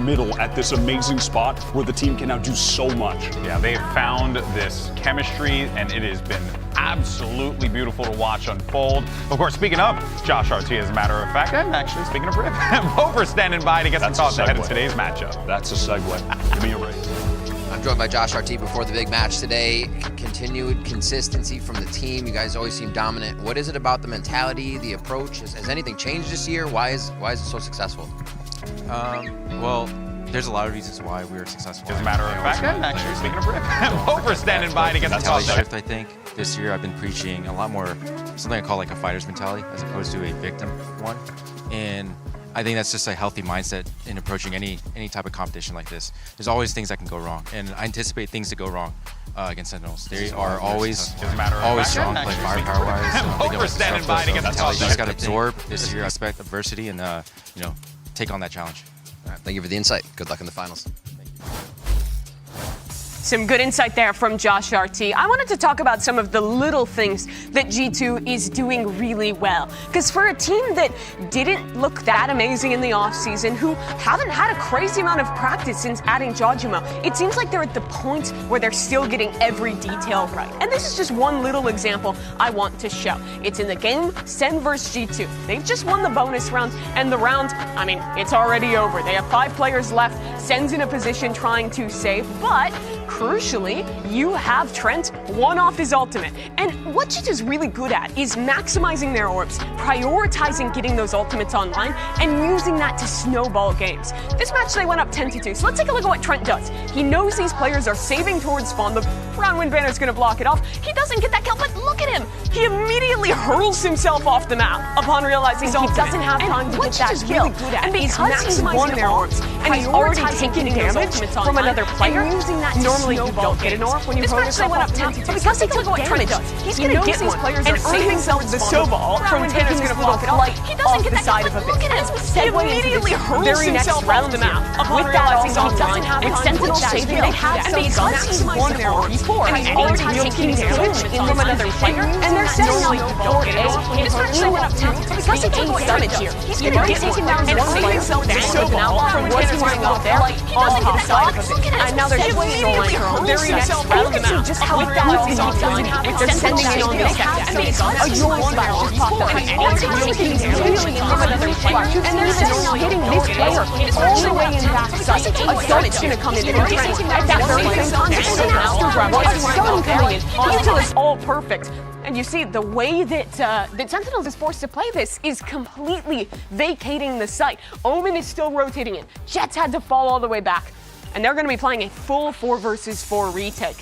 middle at this amazing spot where the team can now do so much. Yeah, they've found this chemistry, and it has been absolutely beautiful to watch unfold. Of course, speaking of Josh RT, as a matter of fact, and actually speaking of Rip, Bo5 standing by to get some thoughts ahead of today's matchup. That's a segue. Give me a raise. I'm joined by Josh RT before the big match today. Continued consistency from the team. You guys always seem dominant. What is it about the mentality, the approach? Has anything changed this year? Why is it so successful? Well, there's a lot of reasons why we were successful. As a matter of fact, and actually speaking of Rip, Bo5 standing by to get some thoughts ahead. Shift, I think this year I've been preaching a lot more something I call like a fighter's mentality as opposed to a victim one, and I think that's just a healthy mindset in approaching any type of competition like this. There's always things that can go wrong, and I anticipate things to go wrong against Sentinels. They are always strong, play firepower-wise. Bo5 standing by to get some thoughts You just got to ahead. absorb this year, expect adversity, and take on that challenge. All right, thank you for the insight. Good luck in the finals. Some good insight there from Josh RT. I wanted to talk about some of the little things that G2 is doing really well. Because for a team that didn't look that amazing in the offseason, who haven't had a crazy amount of practice since adding Jojima, it seems like they're at the point where they're still getting every detail right. And this is just one little example I want to show. It's in the game SEN versus G2. They've just won the bonus round, and the round, I mean, it's already over. They have 5 players left. SEN's in a position trying to save, but crucially, you have Trent one off his ultimate. And what G2's really good at is maximizing their orbs, prioritizing getting those ultimates online, and using that to snowball games. This match, they went up 10-2, so let's take a look at what Trent does. He knows these players are saving towards spawn. The round win banner's gonna block it off. He doesn't get that kill, but look at him! He immediately hurls himself off the map upon realizing he doesn't have time to get that kill. Really good at and because he's won their orbs, and he's already taken damage from another player, using that normally you don't get an orb when you hurl yourself off the map, but because he took what Trent does, he's gonna get one and earn himself the snowball from taking this little flight off the side of a bit. He immediately hurls himself off the map with that online, with Sentinels saving, they have some guns, he's won their orb before, and he's already taking damage from another player, and they're setting up for A. This match they went up 10, because he took damage here, he's gonna get one and earn himself the snowball from what he's running out there on the top side of a bit. And now they're just going for very next round. You can see just how fast is utility if they're sending in on this step. So a Euro splash just popped up, and anytime he's really from another player, and they're just hitting this player all the way in backside. A Dunn's gonna come in and at that very same time, there's an after grab. A stun coming in. Until it's all perfect. And you see, the way that Sentinels is forced to play this is completely vacating the site. Omen is still rotating in. Jets had to fall all the way back. And they're going to be playing a full 4 versus 4 retake.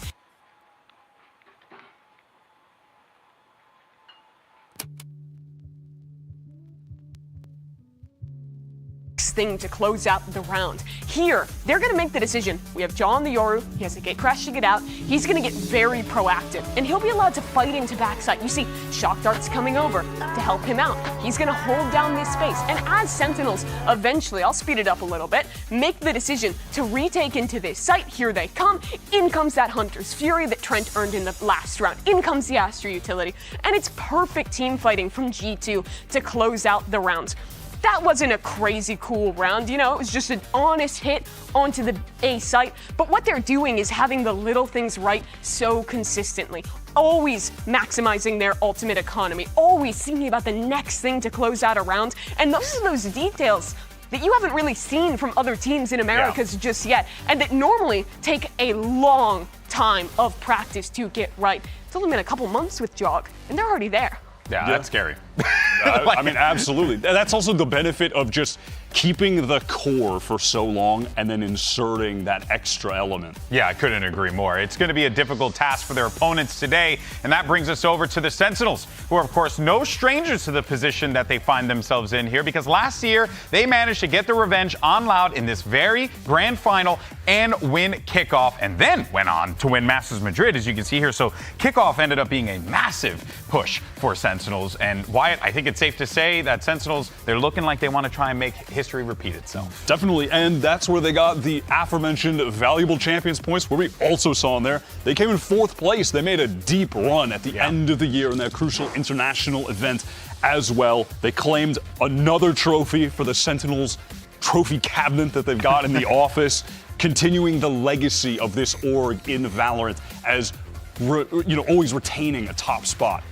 Thing to close out the round. Here, they're going to make the decision. We have Jaw on the Yoru. He has a gate crash to get out. He's going to get very proactive, and he'll be allowed to fight into backside. You see, Shock Dart's coming over to help him out. He's going to hold down this space, and as Sentinels eventually, I'll speed it up a little bit, make the decision to retake into this site. Here they come. In comes that Hunter's Fury that Trent earned in the last round. In comes the Astra utility, and it's perfect team fighting from G2 to close out the rounds. That wasn't a crazy cool round, you know, it was just an honest hit onto the A site. But what they're doing is having the little things right so consistently. Always maximizing their ultimate economy, always thinking about the next thing to close out a round. And those are those details that you haven't really seen from other teams in Americas just yet, and that normally take a long time of practice to get right. It's only been a couple months with Jog, and they're already there. Yeah, that's scary. I mean, absolutely. That's also the benefit of just keeping the core for so long and then inserting that extra element. Yeah, I couldn't agree more. It's going to be a difficult task for their opponents today, and that brings us over to the Sentinels, who are, of course, no strangers to the position that they find themselves in here, because last year they managed to get their revenge on Loud in this very grand final and win kickoff, and then went on to win Masters Madrid, as you can see here. So kickoff ended up being a massive push for Sentinels, and Wyatt, I think it's safe to say that Sentinels, they're looking like they want to try and make history repeat itself. Definitely, and that's where they got the aforementioned valuable champions points, where we also saw in there. They came in 4th place. They made a deep run at the end of the year in that crucial international event as well. They claimed another trophy for the Sentinels trophy cabinet that they've got in the office, continuing the legacy of this org in Valorant as always retaining a top spot.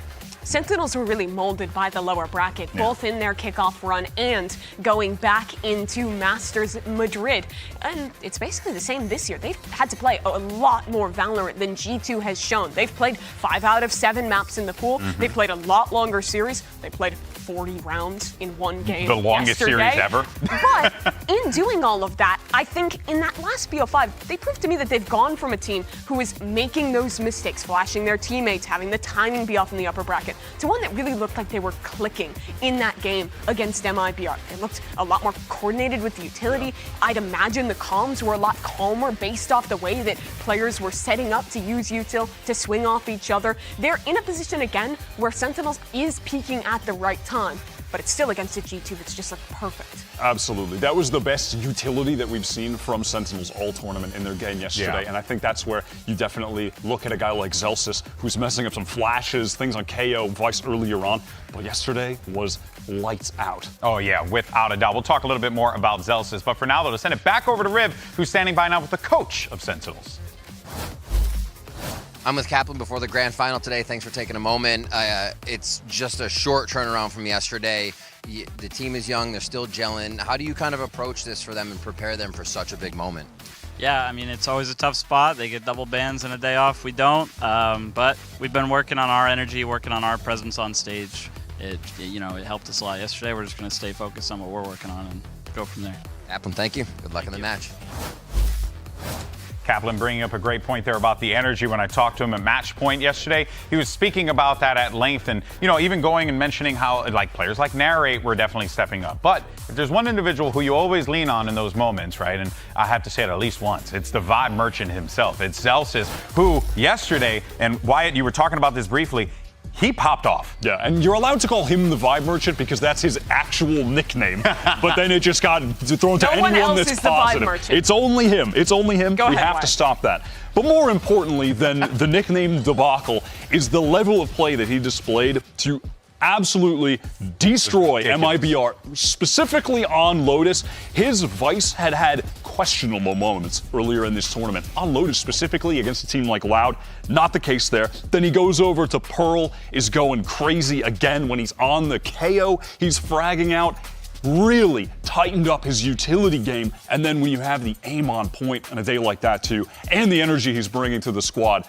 Sentinels were really molded by the lower bracket, both in their kickoff run and going back into Masters Madrid. And it's basically the same this year. They've had to play a lot more Valorant than G2 has shown. They've played 5 out of 7 maps in the pool. They played a lot longer series. They played 40 rounds in one game. The longest series ever. But in doing all of that, I think in that last BO5, they proved to me that they've gone from a team who is making those mistakes, flashing their teammates, having the timing be off in the upper bracket, to one that really looked like they were clicking in that game against MIBR. They looked a lot more coordinated with the utility. I'd imagine the comms were a lot calmer based off the way that players were setting up to use util to swing off each other. They're in a position again where Sentinels is peaking at the right time, but it's still against a G2 that's just like perfect. Absolutely. That was the best utility that we've seen from Sentinels all tournament in their game yesterday. And I think that's where you definitely look at a guy like Zelsis, who's messing up some flashes, things on KO, Vice earlier on. But yesterday was lights out. Oh, yeah, without a doubt. We'll talk a little bit more about Zelsis. But for now, though, to send it back over to Riv, who's standing by now with the coach of Sentinels. I'm with Kaplan before the grand final today. Thanks for taking a moment. It's just a short turnaround from yesterday. The team is young. They're still gelling. How do you kind of approach this for them and prepare them for such a big moment? Yeah, I mean, it's always a tough spot. They get double bans and a day off. We don't. But we've been working on our energy, working on our presence on stage. It helped us a lot yesterday. We're just going to stay focused on what we're working on and go from there. Kaplan, thank you. Good luck in the match. Kaplan bringing up a great point there about the energy. When I talked to him at match point yesterday, he was speaking about that at length and, even going and mentioning how players like Narrate were definitely stepping up. But if there's one individual who you always lean on in those moments, right, and I have to say it at least once, it's the vibe merchant himself. It's Zelsis, who yesterday, and Wyatt, you were talking about this briefly, he popped off. Yeah, and you're allowed to call him the Vibe Merchant because that's his actual nickname. But then it just got thrown to anyone that's positive. It's only him. It's only him. We have to stop that. But more importantly than the nickname debacle is the level of play that he displayed to absolutely destroy MIBR, specifically on Lotus. His Vice had questionable moments earlier in this tournament. On Lotus specifically, against a team like Loud, not the case there. Then he goes over to Pearl, is going crazy again when he's on the KO. He's fragging out. Really tightened up his utility game. And then when you have the aim on point on a day like that too, and the energy he's bringing to the squad,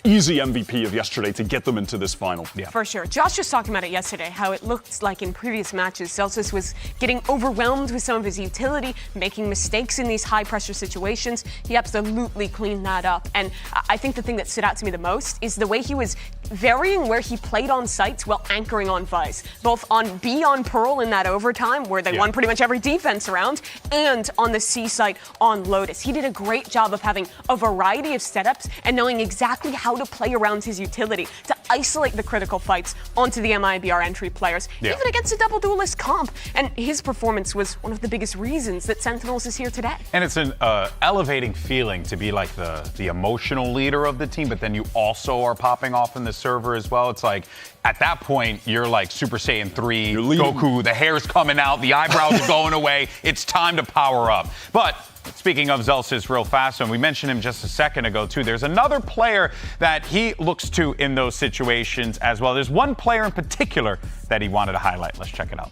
easy MVP of yesterday to get them into this final. Yeah. For sure. Josh was talking about it yesterday, how it looked like in previous matches, Zelsis was getting overwhelmed with some of his utility, making mistakes in these high-pressure situations. He absolutely cleaned that up. And I think the thing that stood out to me the most is the way he was varying where he played on sites while anchoring on Vice, both on B on Pearl in that overtime, where they won pretty much every defense round, and on the C site on Lotus. He did a great job of having a variety of setups and knowing exactly how to play around his utility to isolate the critical fights onto the MIBR entry players, even against a double duelist comp. And his performance was one of the biggest reasons that Sentinels is here today. And it's an elevating feeling to be like the emotional leader of the team, but then you also are popping off in the server as well. It's like, at that point, you're like Super Saiyan 3, Goku, the hair's coming out, the eyebrows are going away. It's time to power up. But speaking of Zelsis real fast, and we mentioned him just a second ago too, there's another player that he looks to in those situations as well. There's one player in particular that he wanted to highlight. Let's check it out.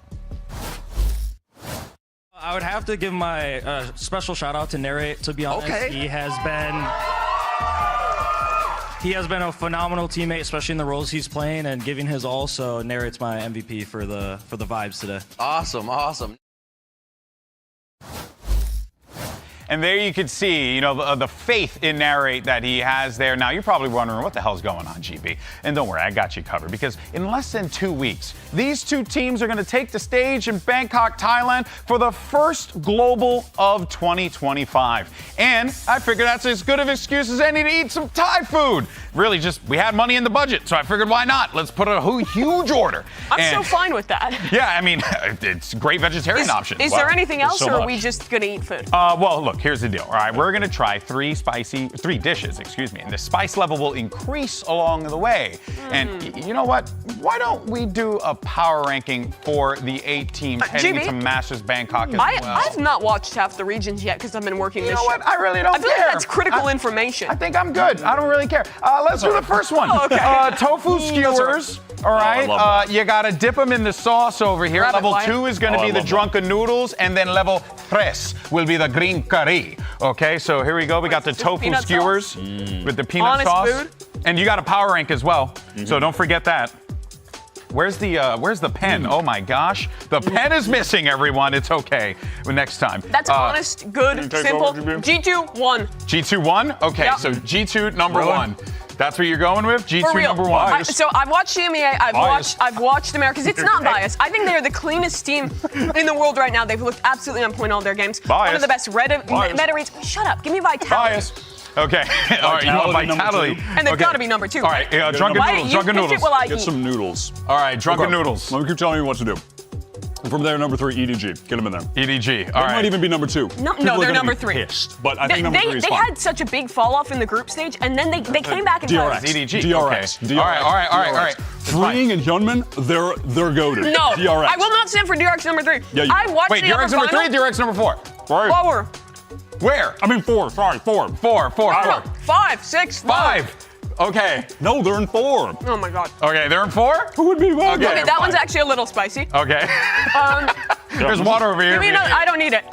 I would have to give my special shout out to Narrate, to be honest. Okay. He has been a phenomenal teammate, especially in the roles he's playing and giving his all. So Narrate's my MVP for the vibes today. Awesome, awesome. And there you can see, the faith in Narrate that he has there. Now, you're probably wondering, what the hell's going on, GB? And don't worry, I got you covered, because in less than 2 weeks, these two teams are going to take the stage in Bangkok, Thailand for the first Global of 2025. And I figured that's as good of an excuse as any to eat some Thai food. Really, we had money in the budget, so I figured, why not? Let's put a huge order. I'm so fine with that. Yeah, I mean, it's a great vegetarian option. Is there anything else, or are we just going to eat food? Well, look, here's the deal. All right, we're gonna try three dishes, and the spice level will increase along the way. And you know what? Why don't we do a power ranking for the 8 teams heading GB? into Masters Bangkok as well? I've not watched half the regions yet because I've been working You this know year. what? I really don't I feel care. like that's critical information. I think I'm good. I don't really care. Let's do the first one. Oh, okay. Tofu skewers. All right. love that. You got to dip them in the sauce over here. Grab it, Level Wyatt. 2 is going to Oh, I be the love that. drunken noodles, and then level 3 will be the green curry. Okay, so here we go. We got the Is this tofu peanut skewers sauce? with the peanut Honest sauce. food. And you got a power rank as well. So don't forget that. Where's the pen? Oh my gosh. The pen is missing, everyone. It's okay. Next time. That's honest, good, take simple. over, GB? G2, 1. G2 1? Okay, Yep. so G2 number Really? 1. That's what you're going with? G2 For real. number 1. So I've watched CMEA, I've watched Americas. It's not biased. I think they're the cleanest team in the world right now. They've looked absolutely on point all their games. One Biased. of the best meta reads. Shut up. Give me vitality. Bias. Okay. All right, you want Vitality, number vitality. 2. And they've Okay. got to be number 2. All right, drunken Why noodles, you drunken pick noodles. it while I Get eat? some noodles. All right, drunken Okay. noodles. Let me keep telling you what to do. From there, number 3, EDG. Get them in there. EDG. They All might right. even be number 2. No, People are they're gonna number be 3. Pissed, but I think number 3 is They fine. had such a big fall off in the group stage, and then they came back and DRX. EDG. DRX. Okay. All right. Freeing and Hyunmin, they're goated. No, DRX. I will not stand for DRX number 3. Yeah, you I will. watched Wait, the DRX upper number 3, final. DRX number 4? Lower. Where? I mean 4. Sorry, 4. 4. No, 5, 6, 5. Okay. No, they're in 4. Oh my god. Okay, they're in 4? Who would be mad? Okay. Okay, that one's actually a little spicy. Okay. There's water over here. Give me another, I don't need it.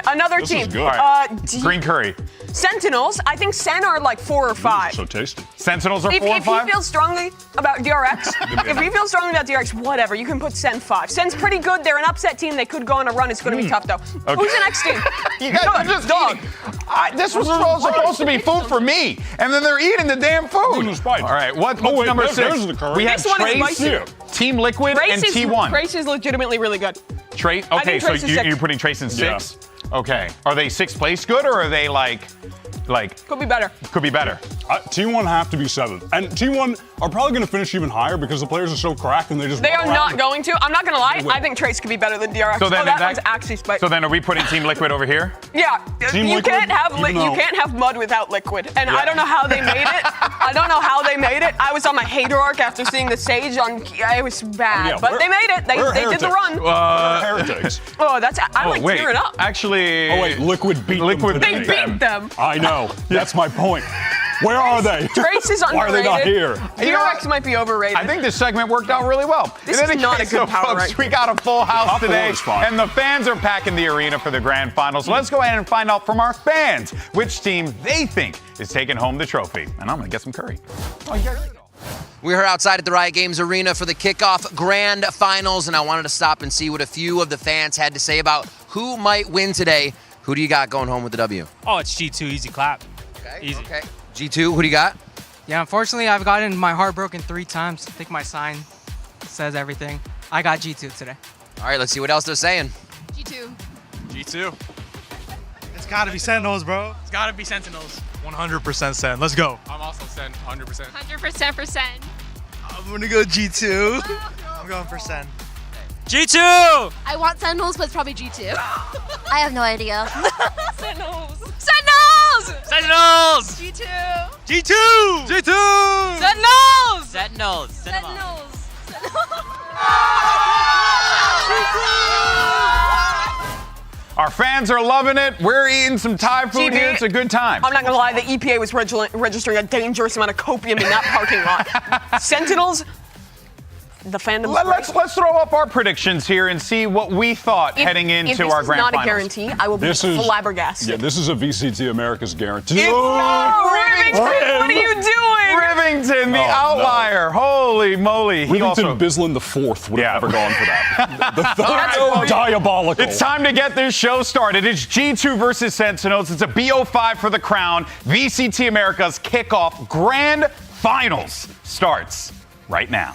Another This team. is good. Green curry. Sentinels. I think Sen are like 4 or 5. So tasty. Sentinels are 4 If and he 5? feels strongly about DRX, whatever, you can put Sen 5. Sen's pretty good. They're an upset team. They could go on a run. It's going to be tough, though. Who's the next team? You guys are just Dog. eating. This was supposed to be food for me, and then they're eating the damn food. This is spicy. All right, what's wait, number there's 6? the curry. We have This one is Trace, spicy. Team Liquid, and T1. Trace is legitimately really good. Trace. I Okay, think so Trace is 6. you're putting Trace in 6. Yeah. Okay. Are they 6th place good, or are they like Could be better. could be better? T1 have to be 7th. And T1 are probably going to finish even higher because the players are so cracked and they just They run are around not and- going to. I'm not going to lie. win. I think Trace could be better than DRX. So then that that- one's actually spicy. So then, are we putting Team Liquid over here? Yeah, Team you Liquid, can't have even though- you can't have mud without liquid, and I don't know how they made it. I was on my hater arc after seeing the Sage on. It was bad, Yeah, but we're- they made it. They we're did the heretics. run. Heretics. Oh, I'm like wait. tearing up. Actually. Oh, wait, Liquid beat Liquid them They today. beat them. I know. That's my point. Where are they? Trace is Why are they not underrated. here? You know DRX what? might be overrated. I think this segment worked out really well. This In is any not a case, good so, power folks, rank. we got a full house Top four today, is fine. and the fans are packing the arena for the grand finals. Let's go ahead and find out from our fans which team they think is taking home the trophy. And I'm going to get some curry. We are outside at the Riot Games Arena for the kickoff grand finals, and I wanted to stop and see what a few of the fans had to say about who might win today. Who do you got going home with the W? Oh, it's G2, easy clap. Okay. Easy. Okay. G2, who do you got? Yeah, unfortunately, I've gotten my heart broken 3 times. I think my sign says everything. I got G2 today. All right, let's see what else they're saying. G2. G2. It's gotta be Sentinels, bro. It's gotta be Sentinels. 100% Sen. Let's go. I'm also Sen, 100%. 100% for Sen. I'm gonna go G2. I'm going for Sen. G2! I want Sentinels, but it's probably G2. I have no idea. Sentinels. Sentinels! G2. G2! G2! Sentinels! Sentinels. Sentinels. Our fans are loving it. We're eating some Thai food GB, here. It's a good time. I'm not gonna lie, the EPA was registering a dangerous amount of copium in that parking lot. Sentinels, the fandom. Let's throw up our predictions here and see what we thought heading into our grand If this is not finals. a guarantee, I will be flabbergasted. Yeah, this is a VCT Americas guarantee. Rivington, what are you doing? Rivington, the Oh, no. outlier. Holy moly. He Rivington also... Bislin the 4th would have never gone for that. The third, right. diabolical. It's time to get this show started. It's G2 versus Sentinels. It's a Bo5 for the crown. VCT Americas kickoff grand finals starts right now.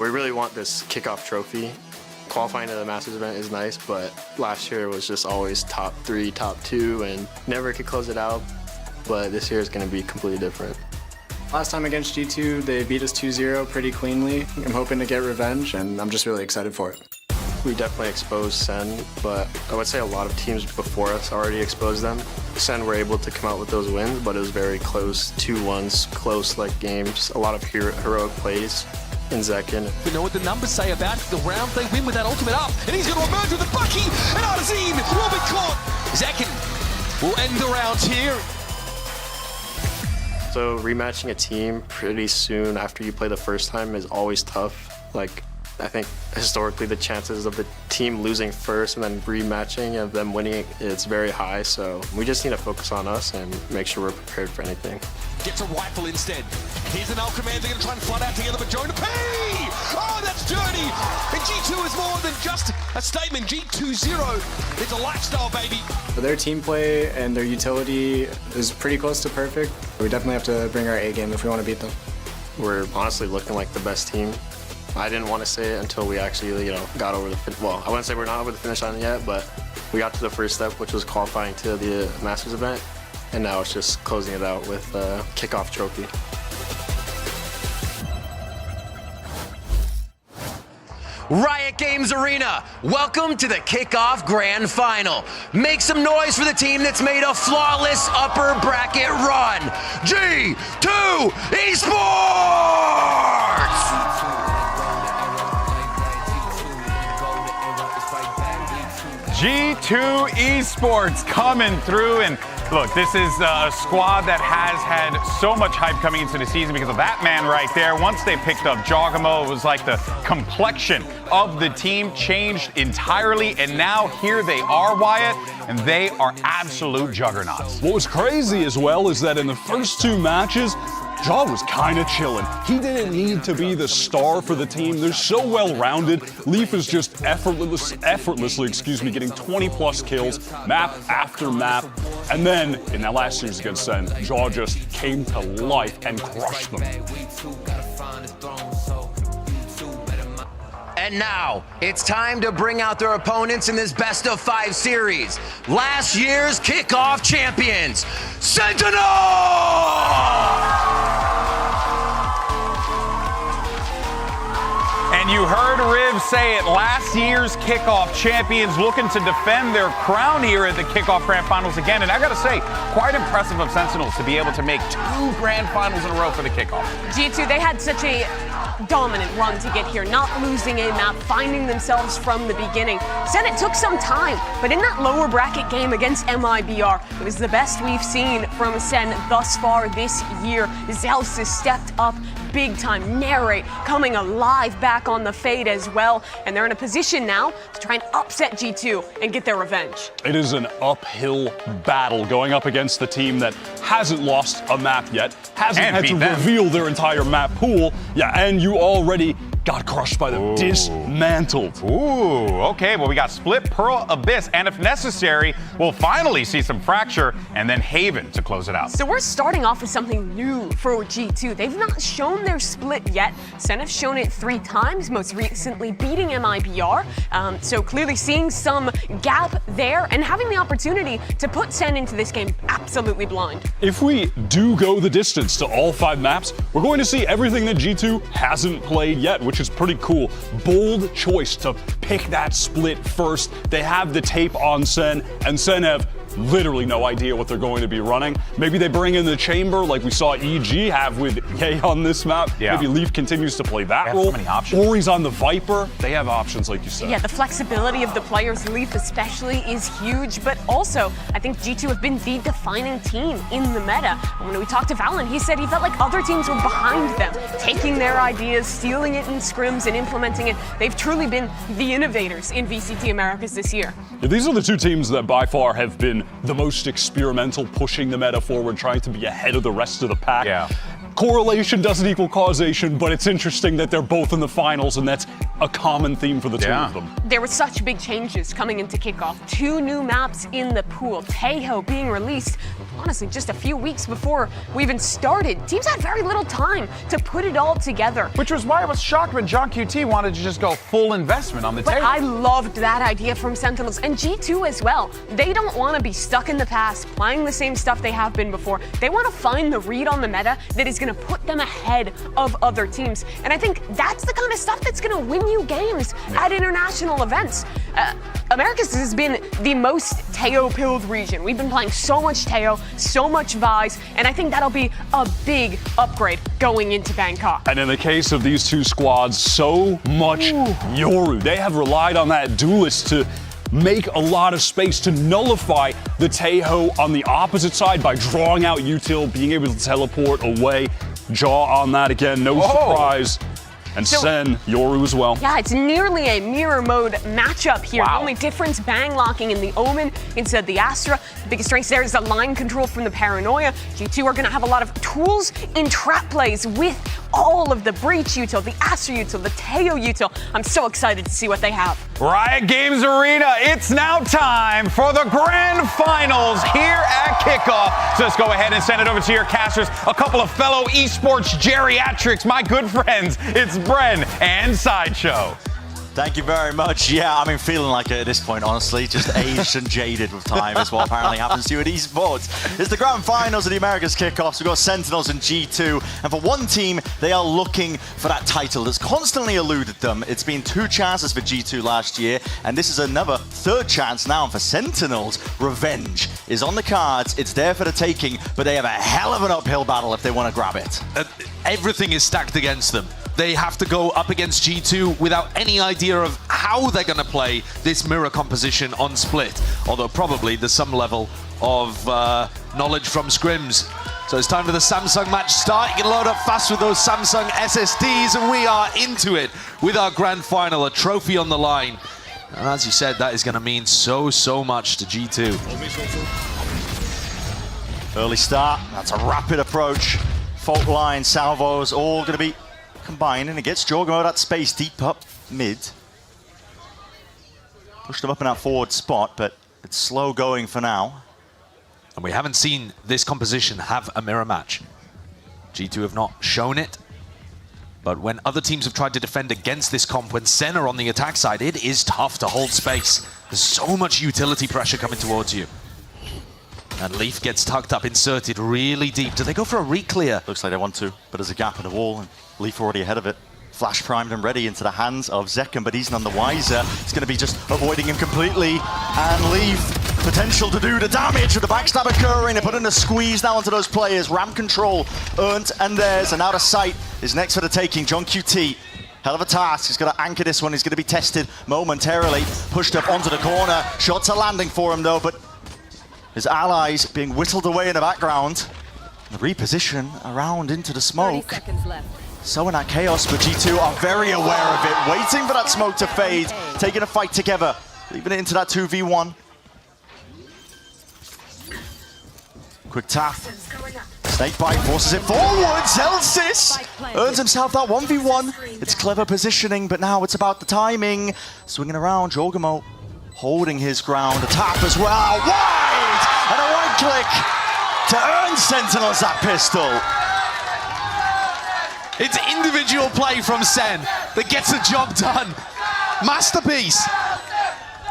We really want this kickoff trophy qualifying to the Masters event is nice, but last year was just always top 3, top 2, and never could close it out. But this year is going to be completely different. Last time against G2, they beat us 2-0 pretty cleanly. I'm hoping to get revenge, and I'm just really excited for it. We definitely exposed SEN, but I would say a lot of teams before us already exposed them. SEN were able to come out with those wins, but it was very close, 2-1s, close like games, a lot of heroic plays in Zekin. We know what the numbers say about the round they win with that ultimate up, and he's going to emerge with the Bucky, and Artazine will be caught. Zekin will end the round here. So rematching a team pretty soon after you play the first time is always tough. Like, I think historically the chances of the team losing first and then rematching and them winning is very high. So we just need to focus on us and make sure we're prepared for anything. Gets a rifle instead. Here's an Commander going to try and fight out together, but Jonah P! Oh, that's dirty! And G2 is more than just a statement. G2-0, it's a lifestyle, baby. Their team play and their utility is pretty close to perfect. We definitely have to bring our A game if we want to beat them. We're honestly looking like the best team. I didn't want to say it until we actually, got over well, I wouldn't say we're not over the finish line yet, but we got to the first step, which was qualifying to the Masters event, and now it's just closing it out with a kickoff trophy. Riot Games Arena, welcome to the Kickoff Grand Final. Make some noise for the team that's made a flawless upper bracket run. G2 Esports! G2 Esports coming through, and look, this is a squad that has had so much hype coming into the season because of that man right there. Once they picked up Jogamo, it was like the complexion of the team changed entirely, and now here they are, Wyatt, and they are absolute juggernauts. What was crazy as well is that in the first 2 matches, Jaw was kind of chilling. He didn't need to be the star for the team. They're so well-rounded. Leaf is just effortlessly, getting 20-plus kills, map after map. And then, in that last series against Sen, Jaw just came to life and crushed them. And now, it's time to bring out their opponents in this best-of-5 series. Last year's kickoff champions, Sentinels! And you heard Riv say it, last year's kickoff champions looking to defend their crown here at the kickoff grand finals again. And I gotta say, quite impressive of Sentinels to be able to make 2 grand finals in a row for the kickoff. G2, they had such a dominant run to get here, not losing a map, finding themselves from the beginning. Said it took some time, but in that lower bracket game against MIBR, it was the best we've seen from Sen thus far this year. Zels has stepped up big time. Narrate coming alive back on the Fade as well, and they're in a position now to try and upset G2 and get their revenge. It is an uphill battle going up against the team that hasn't lost a map yet, hasn't had to reveal their entire map pool. Yeah, and you already got crushed by them, dismantled. Ooh, okay, well, we got Split, Pearl, Abyss, and if necessary, we'll finally see some Fracture, and then Haven to close it out. So we're starting off with something new for G2. They've not shown their split yet. Sen have shown it 3 times, most recently beating MIBR. So clearly seeing some gap there and having the opportunity to put Sen into this game absolutely blind. If we do go the distance to all 5 maps, we're going to see everything that G2 hasn't played yet, which is pretty cool. Bold choice to pick that split first. They have the tape on Sen, and Sen have literally no idea what they're going to be running. Maybe they bring in the chamber like we saw EG have with Ye on this map. Yeah. Maybe Leaf continues to play that role. So many options. Or he's on the Viper. They have options, like you said. Yeah, the flexibility of the players, Leaf especially, is huge. But also, I think G2 have been the defining team in the meta. And when we talked to Valen, he said he felt like other teams were behind them, taking their ideas, stealing it in scrims, and implementing it. They've truly been the innovators in VCT Americas this year. Yeah, these are the 2 teams that by far have been the most experimental, pushing the meta forward, trying to be ahead of the rest of the pack. Yeah. Correlation doesn't equal causation, but it's interesting that they're both in the finals, and that's a common theme for the two of them. There were such big changes coming into kickoff. 2 new maps in the pool. Tejo being released, honestly, just a few weeks before we even started. Teams had very little time to put it all together. Which was why I was shocked when John QT wanted to just go full investment on the But Tejo. I loved that idea from Sentinels and G2 as well. They don't want to be stuck in the past, playing the same stuff they have been before. They want to find the read on the meta that is going to put them ahead of other teams. And I think that's the kind of stuff that's going to win you games at international events. Americas has been the most Tejo-pilled region. We've been playing so much Tejo, so much Vise, and I think that'll be a big upgrade going into Bangkok. And in the case of these two squads, so much Yoru. They have relied on that duelist to make a lot of space to nullify the Tejo on the opposite side by drawing out util, being able to teleport away. Jaw on that again, no surprise. And Sen, Yoru as well. Yeah, it's nearly a mirror mode matchup here. The only difference, bang locking in the Omen instead of the Astra. The biggest strength there is the line control from the Paranoia. G2 are going to have a lot of tools in trap plays with all of the Breach util, the Astra util, the Tejo util. I'm so excited to see what they have. Riot Games Arena, it's now time for the grand finals here at kickoff. So let's go ahead and send it over to your casters. A couple of fellow esports geriatrics, my good friends. It's Bren and Sideshow. Thank you very much. Yeah, I mean, feeling like it at this point, honestly. Just aged and jaded with time is what apparently happens to you at esports. It's the grand finals of the Americas kickoffs. We've got Sentinels and G2. And for one team, they are looking for that title that's constantly eluded them. It's been 2 chances for G2 last year, and this is another 3rd chance now. And for Sentinels, revenge is on the cards. It's there for the taking, but they have a hell of an uphill battle if they want to grab it. Everything is stacked against them. They have to go up against G2 without any idea of how they're going to play this mirror composition on split, although probably there's some level of knowledge from scrims. So it's time for the Samsung match start. You can load up fast with those Samsung SSDs, and we are into it with our grand final, a trophy on the line. And as you said, that is going to mean so much to G2. Early start, that's a rapid approach. Fault line, salvos, all going to be combined, and it gets Jorgo that space deep up mid. Pushed them up in that forward spot, but it's slow going for now. And we haven't seen this composition have a mirror match. G2 have not shown it, but when other teams have tried to defend against this comp, when Sen are on the attack side, it is tough to hold space. There's so much utility pressure coming towards you. And Leaf gets tucked up, inserted really deep. Do they go for a re-clear? Looks like they want to, but there's a gap in the wall, and Leaf already ahead of it. Flash primed and ready into the hands of Zekken, but he's none the wiser. It's going to be just avoiding him completely. And Leaf, potential to do the damage with the backstab occurring. They're putting a squeeze now onto those players. Ram control earned and theirs, and out of sight is next for the taking. John QT. Hell of a task. He's got to anchor this one. He's going to be tested momentarily. Pushed up onto the corner. Shots are landing for him though, but his allies being whittled away in the background. The reposition around into the smoke. 30 seconds left. So in that chaos, but G2 are very aware of it, waiting for that smoke to fade, taking a fight together, leaving it into that 2v1. Quick tap. Snakebite forces it forward. Zelsis earns himself that 1v1. It's clever positioning, but now it's about the timing. Swinging around, Jorgamo holding his ground. A tap as well, wide! And a right click to earn Sentinels that pistol. It's individual play from Sen that gets the job done. Masterpiece.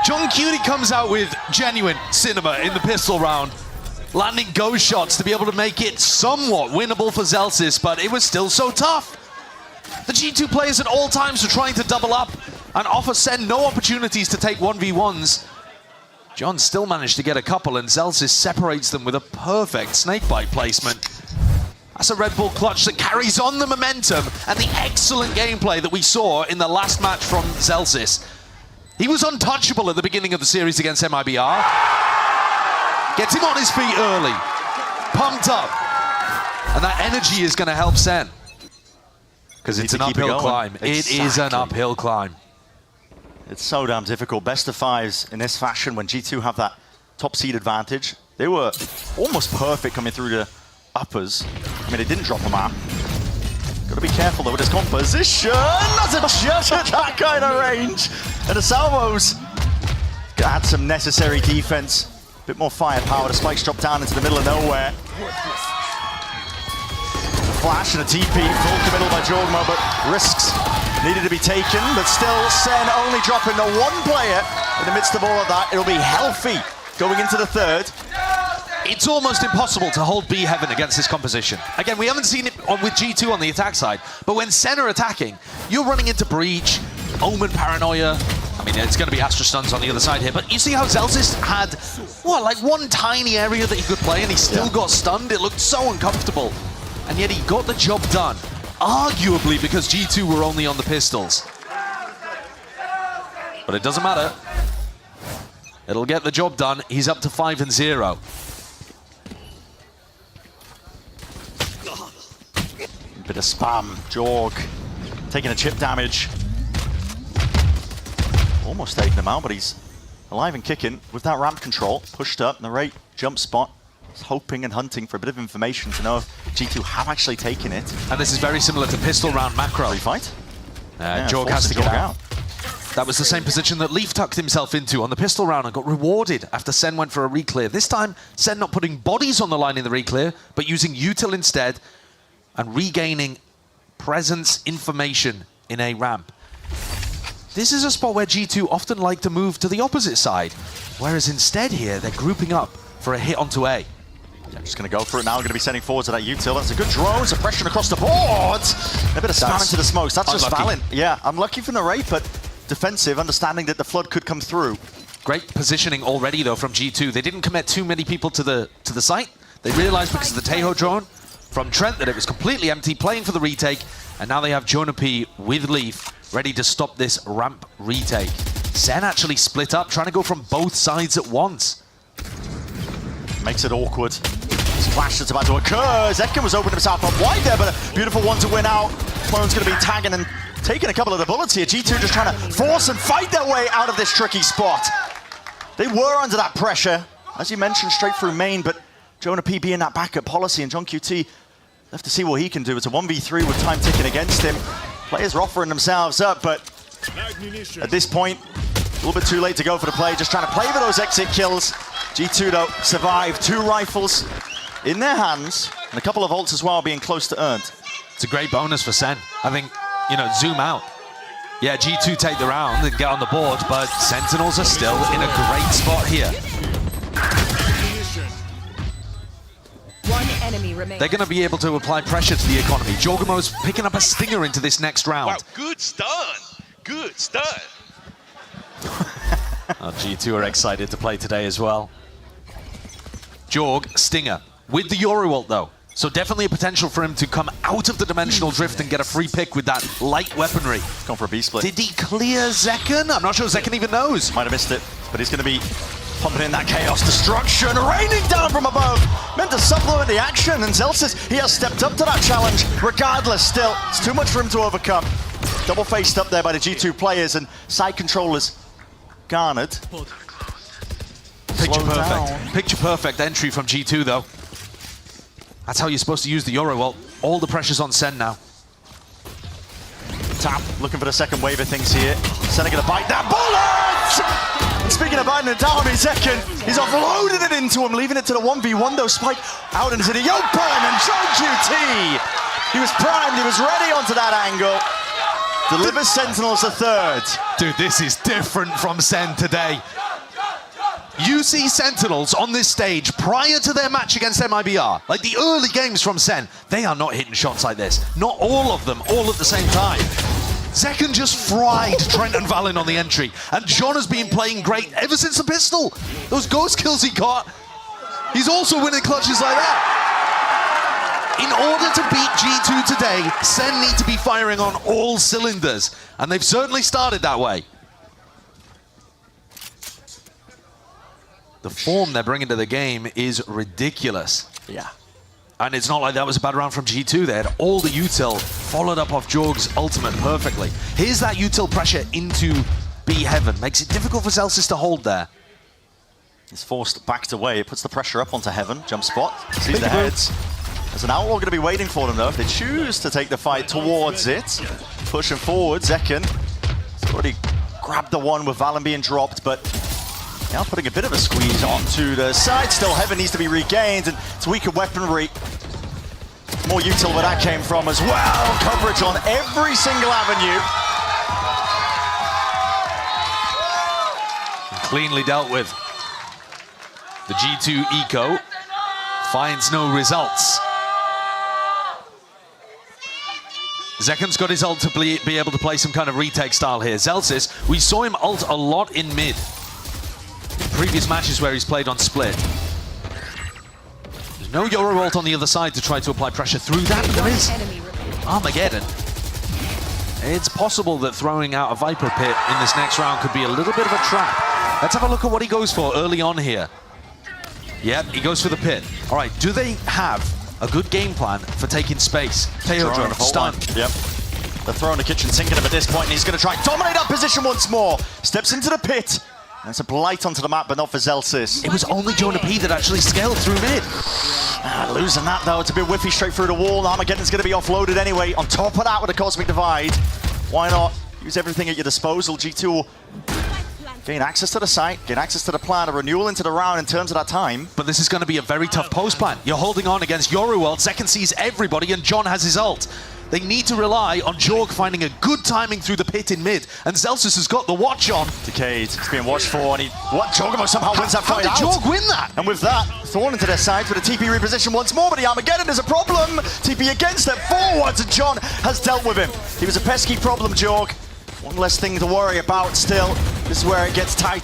John Cutie comes out with genuine cinema in the pistol round, landing ghost shots to be able to make it somewhat winnable for Zelsis, but it was still so tough. The G2 players at all times were trying to double up and offer Sen no opportunities to take 1v1s. John still managed to get a couple, and Zelsis separates them with a perfect snakebite placement. That's a Red Bull clutch that carries on the momentum and the excellent gameplay that we saw in the last match from Zelsis. He was untouchable at the beginning of the series against MIBR. Gets him on his feet early, pumped up, and that energy is going to help Sen. Because it's an uphill climb. Exactly. It is an uphill climb. It's so damn difficult. Best of fives in this fashion when G2 have that top seed advantage. They were almost perfect coming through the uppers. I mean, they didn't drop a map. Got to be careful though with his composition. That's a judge at that kind of range. And the salvos add some necessary defense. A bit more firepower. The spikes drop down into the middle of nowhere. Flash and a TP, full committal by Jorgmo, but risks needed to be taken. But still, Sen only dropping the one player in the midst of all of that. It'll be healthy going into the third. It's almost impossible to hold B Heaven against this composition. Again, we haven't seen it with G2 on the attack side, but when Sen are attacking, you're running into Breach, Omen Paranoia. I mean, it's going to be Astra Stuns on the other side here, but you see how Zelsis had, what, like one tiny area that he could play and he still got stunned? It looked so uncomfortable. And yet he got the job done, arguably because G2 were only on the pistols. But it doesn't matter. It'll get the job done. He's up to 5-0. Bit of spam. Jorg taking a chip damage. Almost taking him out, but he's alive and kicking with that ramp control. Pushed up in the right jump spot. He's hoping and hunting for a bit of information to know if G2 have actually taken it. And this is very similar to pistol round macro. Refight. Jorg has to get out. That was the same position that Leaf tucked himself into on the pistol round and got rewarded after Sen went for a reclear. This time, Sen not putting bodies on the line in the reclear, but using util instead and regaining presence information in a ramp. This is a spot where G2 often like to move to the opposite side, whereas instead here, they're grouping up for a hit onto A. Yeah, just going to go for it now. Going to be sending forward to that util. That's a good drone. Suppression across the board. A bit of spam into the smokes. That's just Valen. Yeah, unlucky from the rate, but defensive, understanding that the flood could come through. Great positioning already, though, from G2. They didn't commit too many people to the site. They realized because of the Tejo drone from Trent that it was completely empty, playing for the retake, and now they have Jonah P with Leaf ready to stop this ramp retake. Sen actually split up, trying to go from both sides at once. Makes it awkward. Splash that's about to occur. Zetkin was opening himself up wide there, but a beautiful one to win out. Clone's going to be tagging and taking a couple of the bullets here. G2 just trying to force and fight their way out of this tricky spot. They were under that pressure, as you mentioned, straight through main, but Jonah P being that backup policy, and John QT left to see what he can do. It's a 1v3 with time ticking against him. Players are offering themselves up, but at this point, a little bit too late to go for the play. Just trying to play for those exit kills. G2, though, survive. 2 rifles in their hands, and a couple of ults as well being close to earned. It's a great bonus for Sen. I think, you know, zoom out. Yeah, G2 take the round and get on the board, but Sentinels are still in a great spot here. One enemy remains. They're going to be able to apply pressure to the economy. Jorgamo's picking up a stinger into this next round. Wow, good stun. Good stun. G2 are excited to play today as well. Jorg, stinger, with the Yoru ult though. So definitely a potential for him to come out of the dimensional drift and get a free pick with that light weaponry. Gone for a B-split. Did he clear Zekken? I'm not sure Zekken even knows. Might have missed it, but he's going to be pumping in that chaos destruction, raining down from above. Meant to supplement the action, and Zelsis, he has stepped up to that challenge. Regardless, still, it's too much for him to overcome. Double faced up there by the G2 players, and side controllers garnered. Picture perfect. Picture perfect entry from G2 though. That's how you're supposed to use the Yoru ult. All the pressure's on Sen now. Tap, looking for the second wave of things here. Sen gonna bite that bullet! And speaking of biting it down, Zekken, he's offloaded it into him, leaving it to the 1v1 though. Spike out into the open, and John QT! He was primed, he was ready onto that angle. Delivers Sentinels a third. Dude, this is different from Sen today. You see Sentinels on this stage prior to their match against MIBR, like the early games from Sen, they are not hitting shots like this. Not all of them, all at the same time. Zekken just fried Trent and Valen on the entry, and John has been playing great ever since the pistol. Those ghost kills he got, he's also winning clutches like that. In order to beat G2 today, Sen need to be firing on all cylinders, and they've certainly started that way. The form they're bringing to the game is ridiculous. Yeah. And it's not like that was a bad round from G2. They had all the util followed up off Jorg's ultimate perfectly. Here's that util pressure into B Heaven. Makes it difficult for Zelsis to hold there. He's forced backed away. It puts the pressure up onto Heaven. Jump spot. Sees the heads. There's an Outlaw going to be waiting for them, though, if they choose to take the fight towards it. Pushing forward, Zekken has already grabbed the one with Valen being dropped, but now putting a bit of a squeeze onto the side. Still, Heaven needs to be regained, and it's weaker weaponry. More util where that came from as well. Coverage on every single avenue. Cleanly dealt with. The G2 Eco finds no results. Zekken's got his ult to be able to play some kind of retake style here. Zelsis, we saw him ult a lot in mid. In previous matches where he's played on split. There's no Yoru ult on the other side to try to apply pressure through that, but there is Armageddon. It's possible that throwing out a Viper Pit in this next round could be a little bit of a trap. Let's have a look at what he goes for early on here. Yep, he goes for the pit. All right, do they have a good game plan for taking space? Teodron, stun. Yep. They're throwing the kitchen sink at him at this point, and he's going to try and dominate that position once more. Steps into the pit. And it's a blight onto the map, but not for Zelsis. It was only Jonah P that actually scaled through mid. Losing that, though. It's a bit whiffy straight through the wall. Armageddon's going to be offloaded anyway. On top of that, with a Cosmic Divide, why not use everything at your disposal? G2 will gain access to the site, gain access to the plan, a renewal into the round in terms of that time. But this is going to be a very tough post plan. You're holding on against Yoru ult. Zekken sees everybody, and John has his ult. They need to rely on Jorg finding a good timing through the pit in mid, and Zelsis has got the watch on. Decade, he's being watched for, and Jorgamo somehow wins that fight out. How did Jorg win that? And with that, thrown into their sides with a TP reposition once more, but the Armageddon is a problem. TP again, step forwards, and John has dealt with him. He was a pesky problem, Jorg. One less thing to worry about still. This is where it gets tight.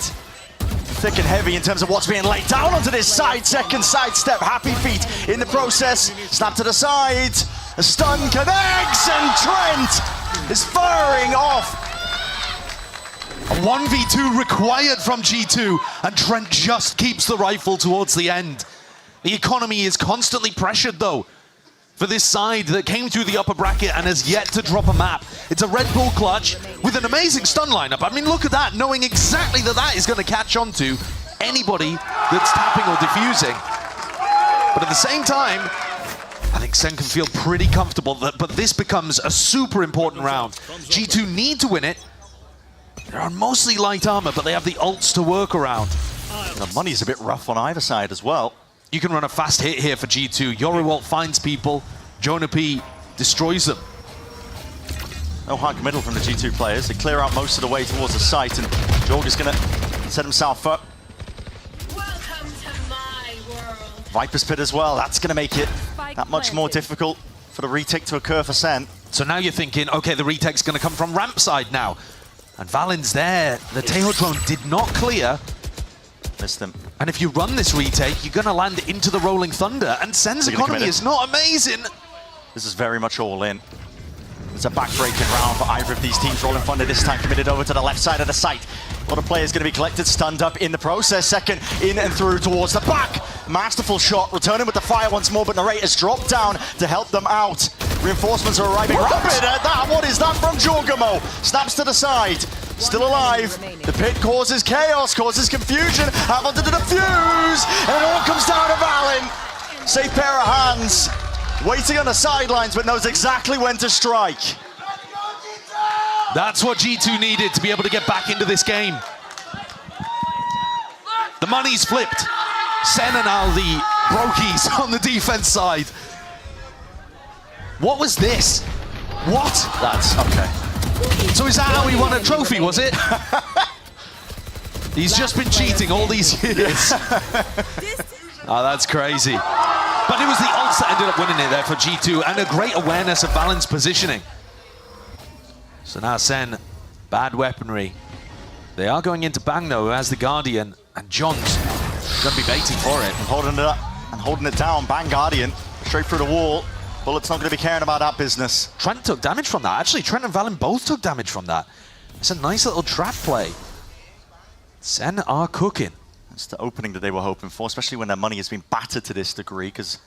Thick and heavy in terms of what's being laid down onto this side. Second side step, Happy Feet in the process. Snap to the side. A stun connects, and Trent is firing off. A 1v2 required from G2, and Trent just keeps the rifle towards the end. The economy is constantly pressured, though, for this side that came through the upper bracket and has yet to drop a map. It's a Red Bull clutch with an amazing stun lineup. I mean, look at that, knowing exactly that that is going to catch on to anybody that's tapping or diffusing. But at the same time, I think Sen can feel pretty comfortable, but this becomes a super important round. G2 need to win it. They're on mostly light armor, but they have the ults to work around. The money's a bit rough on either side as well. You can run a fast hit here for G2. Yoru ult finds people. Jonah P destroys them. No hard committal from the G2 players. They clear out most of the way towards the site, and Jorg is going to set himself up. Viper's Pit as well. That's going to make it that much more difficult for the retake to occur for Sen. So now you're thinking, okay, the retake's going to come from ramp side now. And Valen's there. The Tail drone did not clear. Missed him. And if you run this retake, you're going to land into the Rolling Thunder. And Sen's economy is not amazing. This is very much all in. It's a back-breaking round for either of these teams. Rolling Thunder this time committed over to the left side of the site. A lot of players going to be collected, stunned up in the process. Second in and through towards the back. Masterful shot, returning with the fire once more, but Narrator's dropped down to help them out. Reinforcements are arriving rapid at that. What is that from Jorgamo? Snaps to the side. Still alive. The pit causes chaos, causes confusion. Having to defuse, and it all comes down to Valen. Safe pair of hands. Waiting on the sidelines, but knows exactly when to strike. That's what G2 needed to be able to get back into this game. The money's flipped. Sen and Al, the brokies on the defense side. What was this? What? That's okay. So is that how he won a trophy, was it? He's just been cheating all these years. Oh, that's crazy. But it was the ults that ended up winning it there for G2, and a great awareness of Valen's positioning. So now Sen, bad weaponry. They are going into Bang though, as the Guardian, and John's gonna be baiting for it. Holding it up and holding it down. Bang Guardian, straight through the wall. Bullet's not gonna be caring about that business. Trent took damage from that. Actually, Trent and Valen both took damage from that. It's a nice little trap play. Sen are cooking. It's the opening that they were hoping for, especially when their money has been battered to this degree, because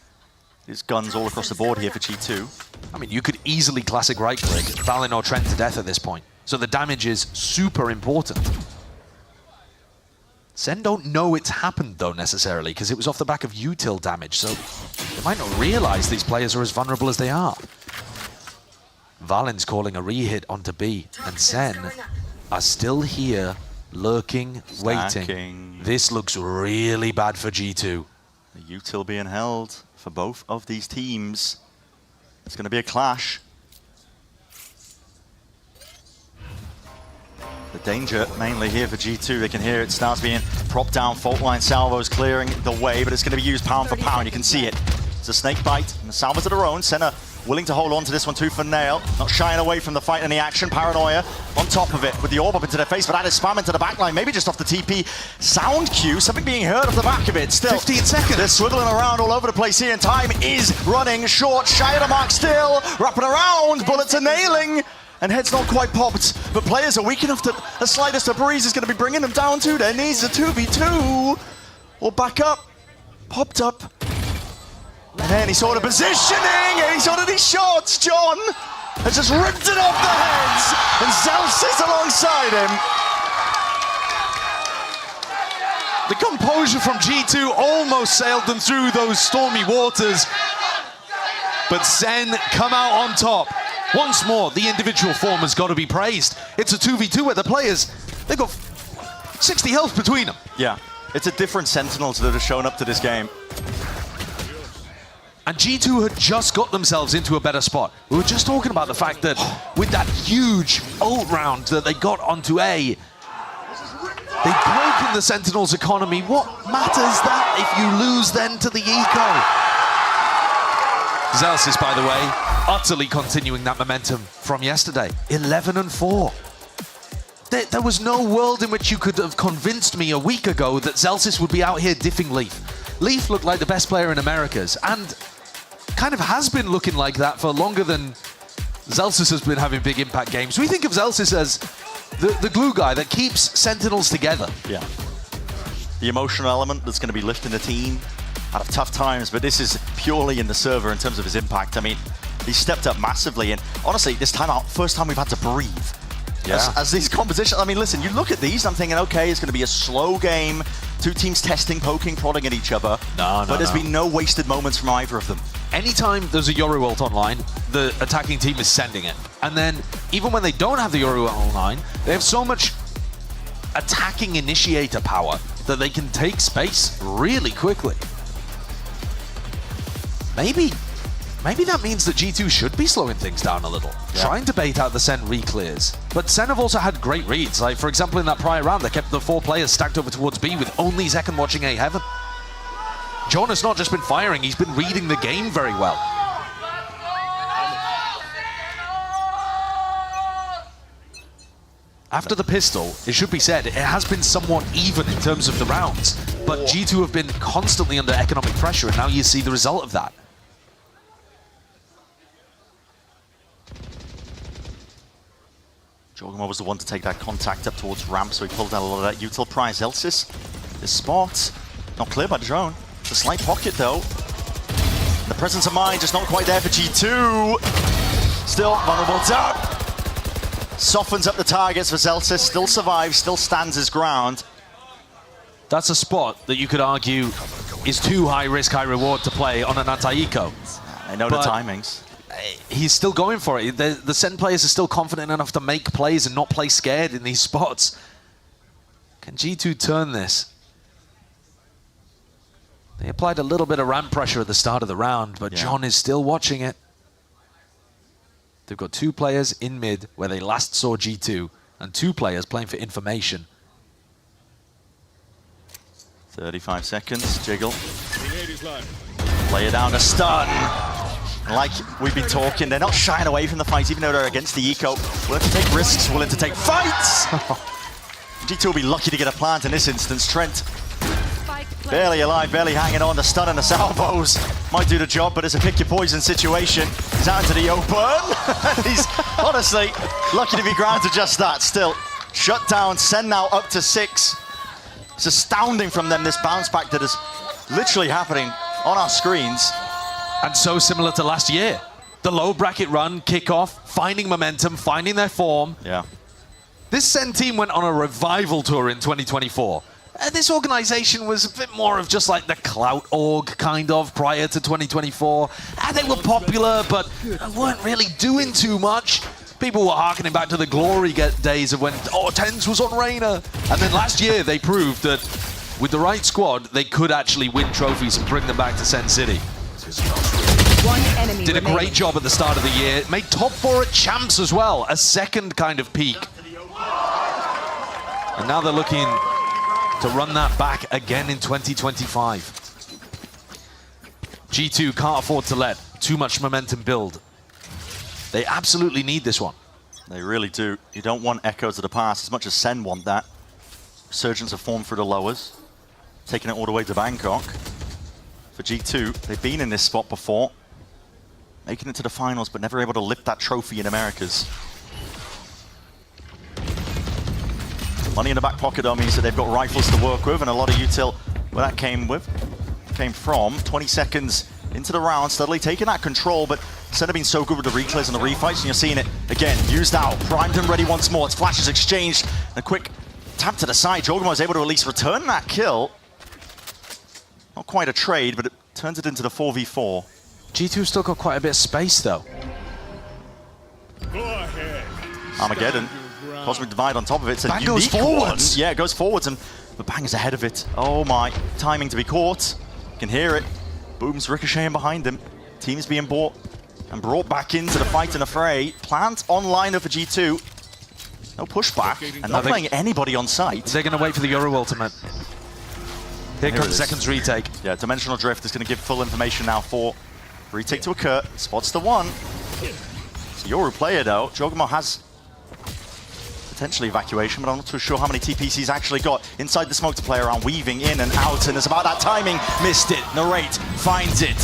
there's guns all across the board here for G2. I mean, you could easily classic right-click Valen or Trent to death at this point. So the damage is super important. Sen don't know it's happened, though, necessarily, because it was off the back of util damage, so they might not realize these players are as vulnerable as they are. Valen's calling a re-hit onto B, and Sen are still here, lurking, waiting. This looks really bad for G2. The util being held for both of these teams. It's going to be a clash. The danger mainly here for G2. They can hear it starts being propped down. Fault line salvos clearing the way, but it's going to be used pound for pound. You can see it. It's a snake bite, and the salvos are their own. Senna willing to hold on to this one too for Nail. Not shying away from the fight and the action. Paranoia on top of it with the orb up into their face, but that is spam into the backline. Maybe just off the TP sound cue. Something being heard off the back of it. Still 15 seconds. They're swiveling around all over the place here, and time is running short. Shy of the mark still. Wrapping around. Bullets are nailing. And head's not quite popped, but players are weak enough that the slightest of breeze is going to be bringing them down to their knees. A 2v2. Or back up. Popped up. And then he saw the positioning, and he saw these shots. John has just ripped it off the heads, and Zelf sits alongside him. The composure from G2 almost sailed them through those stormy waters, but Sen come out on top. Once more, the individual form has got to be praised. It's a 2v2 where the players, they've got 60 health between them. Yeah, it's a different Sentinels that have shown up to this game. And G2 had just got themselves into a better spot. We were just talking about the fact that with that huge ult round that they got onto A, they've broken the Sentinels' economy. What matters that if you lose then to the eco? Zelsis, by the way, utterly continuing that momentum from yesterday. 11-4. There was no world in which you could have convinced me a week ago that Zelsis would be out here diffing Leaf. Leaf looked like the best player in Americas, and kind of has been looking like that for longer than Zelsis has been having big impact games. We think of Zelsis as the glue guy that keeps Sentinels together. Yeah. The emotional element that's going to be lifting the team out of tough times, but this is purely in the server in terms of his impact. I mean, he stepped up massively, and honestly, this time out, first time we've had to breathe. Yeah. As these compositions, I mean, listen, you look at these, I'm thinking, okay, it's going to be a slow game, two teams testing, poking, prodding at each other. But there's been no wasted moments from either of them. Anytime there's a Yoru ult online, the attacking team is sending it. And then, even when they don't have the Yoru ult online, they have so much attacking initiator power that they can take space really quickly. Maybe that means that G2 should be slowing things down a little, trying to bait out the Sen reclears. But Sen have also had great reads. Like, for example, in that prior round, they kept the 4 players stacked over towards B with only Zekken watching A Heaven. John has not just been firing, he's been reading the game very well. After the pistol, it should be said, it has been somewhat even in terms of the rounds, but G2 have been constantly under economic pressure, and now you see the result of that. Jorgenmo was the one to take that contact up towards ramp, so he pulled out a lot of that util prize. Elsis, this spot, not clear by drone. It's a slight pocket though. The presence of mind just not quite there for G2. Still vulnerable tap. Softens up the targets for Zelsis, still survives, still stands his ground. That's a spot that you could argue is too high risk, high reward to play on an anti-eco. I know the timings. He's still going for it. The Sen players are still confident enough to make plays and not play scared in these spots. Can G2 turn this? They applied a little bit of ramp pressure at the start of the round, but John is still watching it. They've got 2 players in mid where they last saw G2, and 2 players playing for information. 35 seconds, Jiggle. Lay it down to stun. Like we've been talking, they're not shying away from the fight, even though they're against the eco. Willing to take risks, willing to take fights. G2 will be lucky to get a plant in this instance. Trent, barely alive, barely hanging on. The stun and the salvos might do the job, but it's a pick your poison situation. He's out into the open. He's honestly lucky to be granted just that. Still, shut down. Sen now up to 6. It's astounding from them, this bounce back that is literally happening on our screens. And so similar to last year. The low bracket run, kickoff, finding momentum, finding their form. Yeah. This Sen team went on a revival tour in 2024. This organization was a bit more of just like the clout org, kind of, prior to 2024. They were popular, but weren't really doing too much. People were harkening back to the glory days of when, TENS was on Reyna. And then last year, they proved that with the right squad, they could actually win trophies and bring them back to Sen City. One enemy Did a remaining. great job at the start of the year. Made top 4 at Champs as well, a second kind of peak. And now they're looking to run that back again in 2025. G2 can't afford to let too much momentum build. They absolutely need this one. They really do. You don't want echoes of the past as much as Sen want that. Resurgence have formed through the lowers, taking it all the way to Bangkok. For G2, they've been in this spot before, making it to the finals, but never able to lift that trophy in Americas. Money in the back pocket, though, means that they've got rifles to work with, and a lot of util where that came from. 20 seconds into the round, steadily taking that control, but Sen have been so good with the reclays and the refights, and you're seeing it again, used out, primed and ready once more. It's flashes exchanged, a quick tap to the side. Jogama was able to at least return that kill. Not quite a trade, but it turns it into the 4v4. G2 still got quite a bit of space, though. Armageddon. Cosmic Divide on top of it. It's a Bang goes unique forwards. one. Yeah, it goes forwards, and the Bang is ahead of it. Oh my, timing to be caught. You can hear it. Boom's ricocheting behind him. Team is being bought and brought back into the fight and the fray. Plant online for G2. No pushback, and not playing anybody on site. They're going to wait for the Euro ultimate. Here comes Second's retake. Yeah, Dimensional Drift is going to give full information now for retake to occur. Spots the one. It's a Yoru player, though. Jogama has potentially evacuation, but I'm not too sure how many TPs he's actually got inside the smoke to play around, weaving in and out, and it's about that timing. Missed it. Narrate finds it.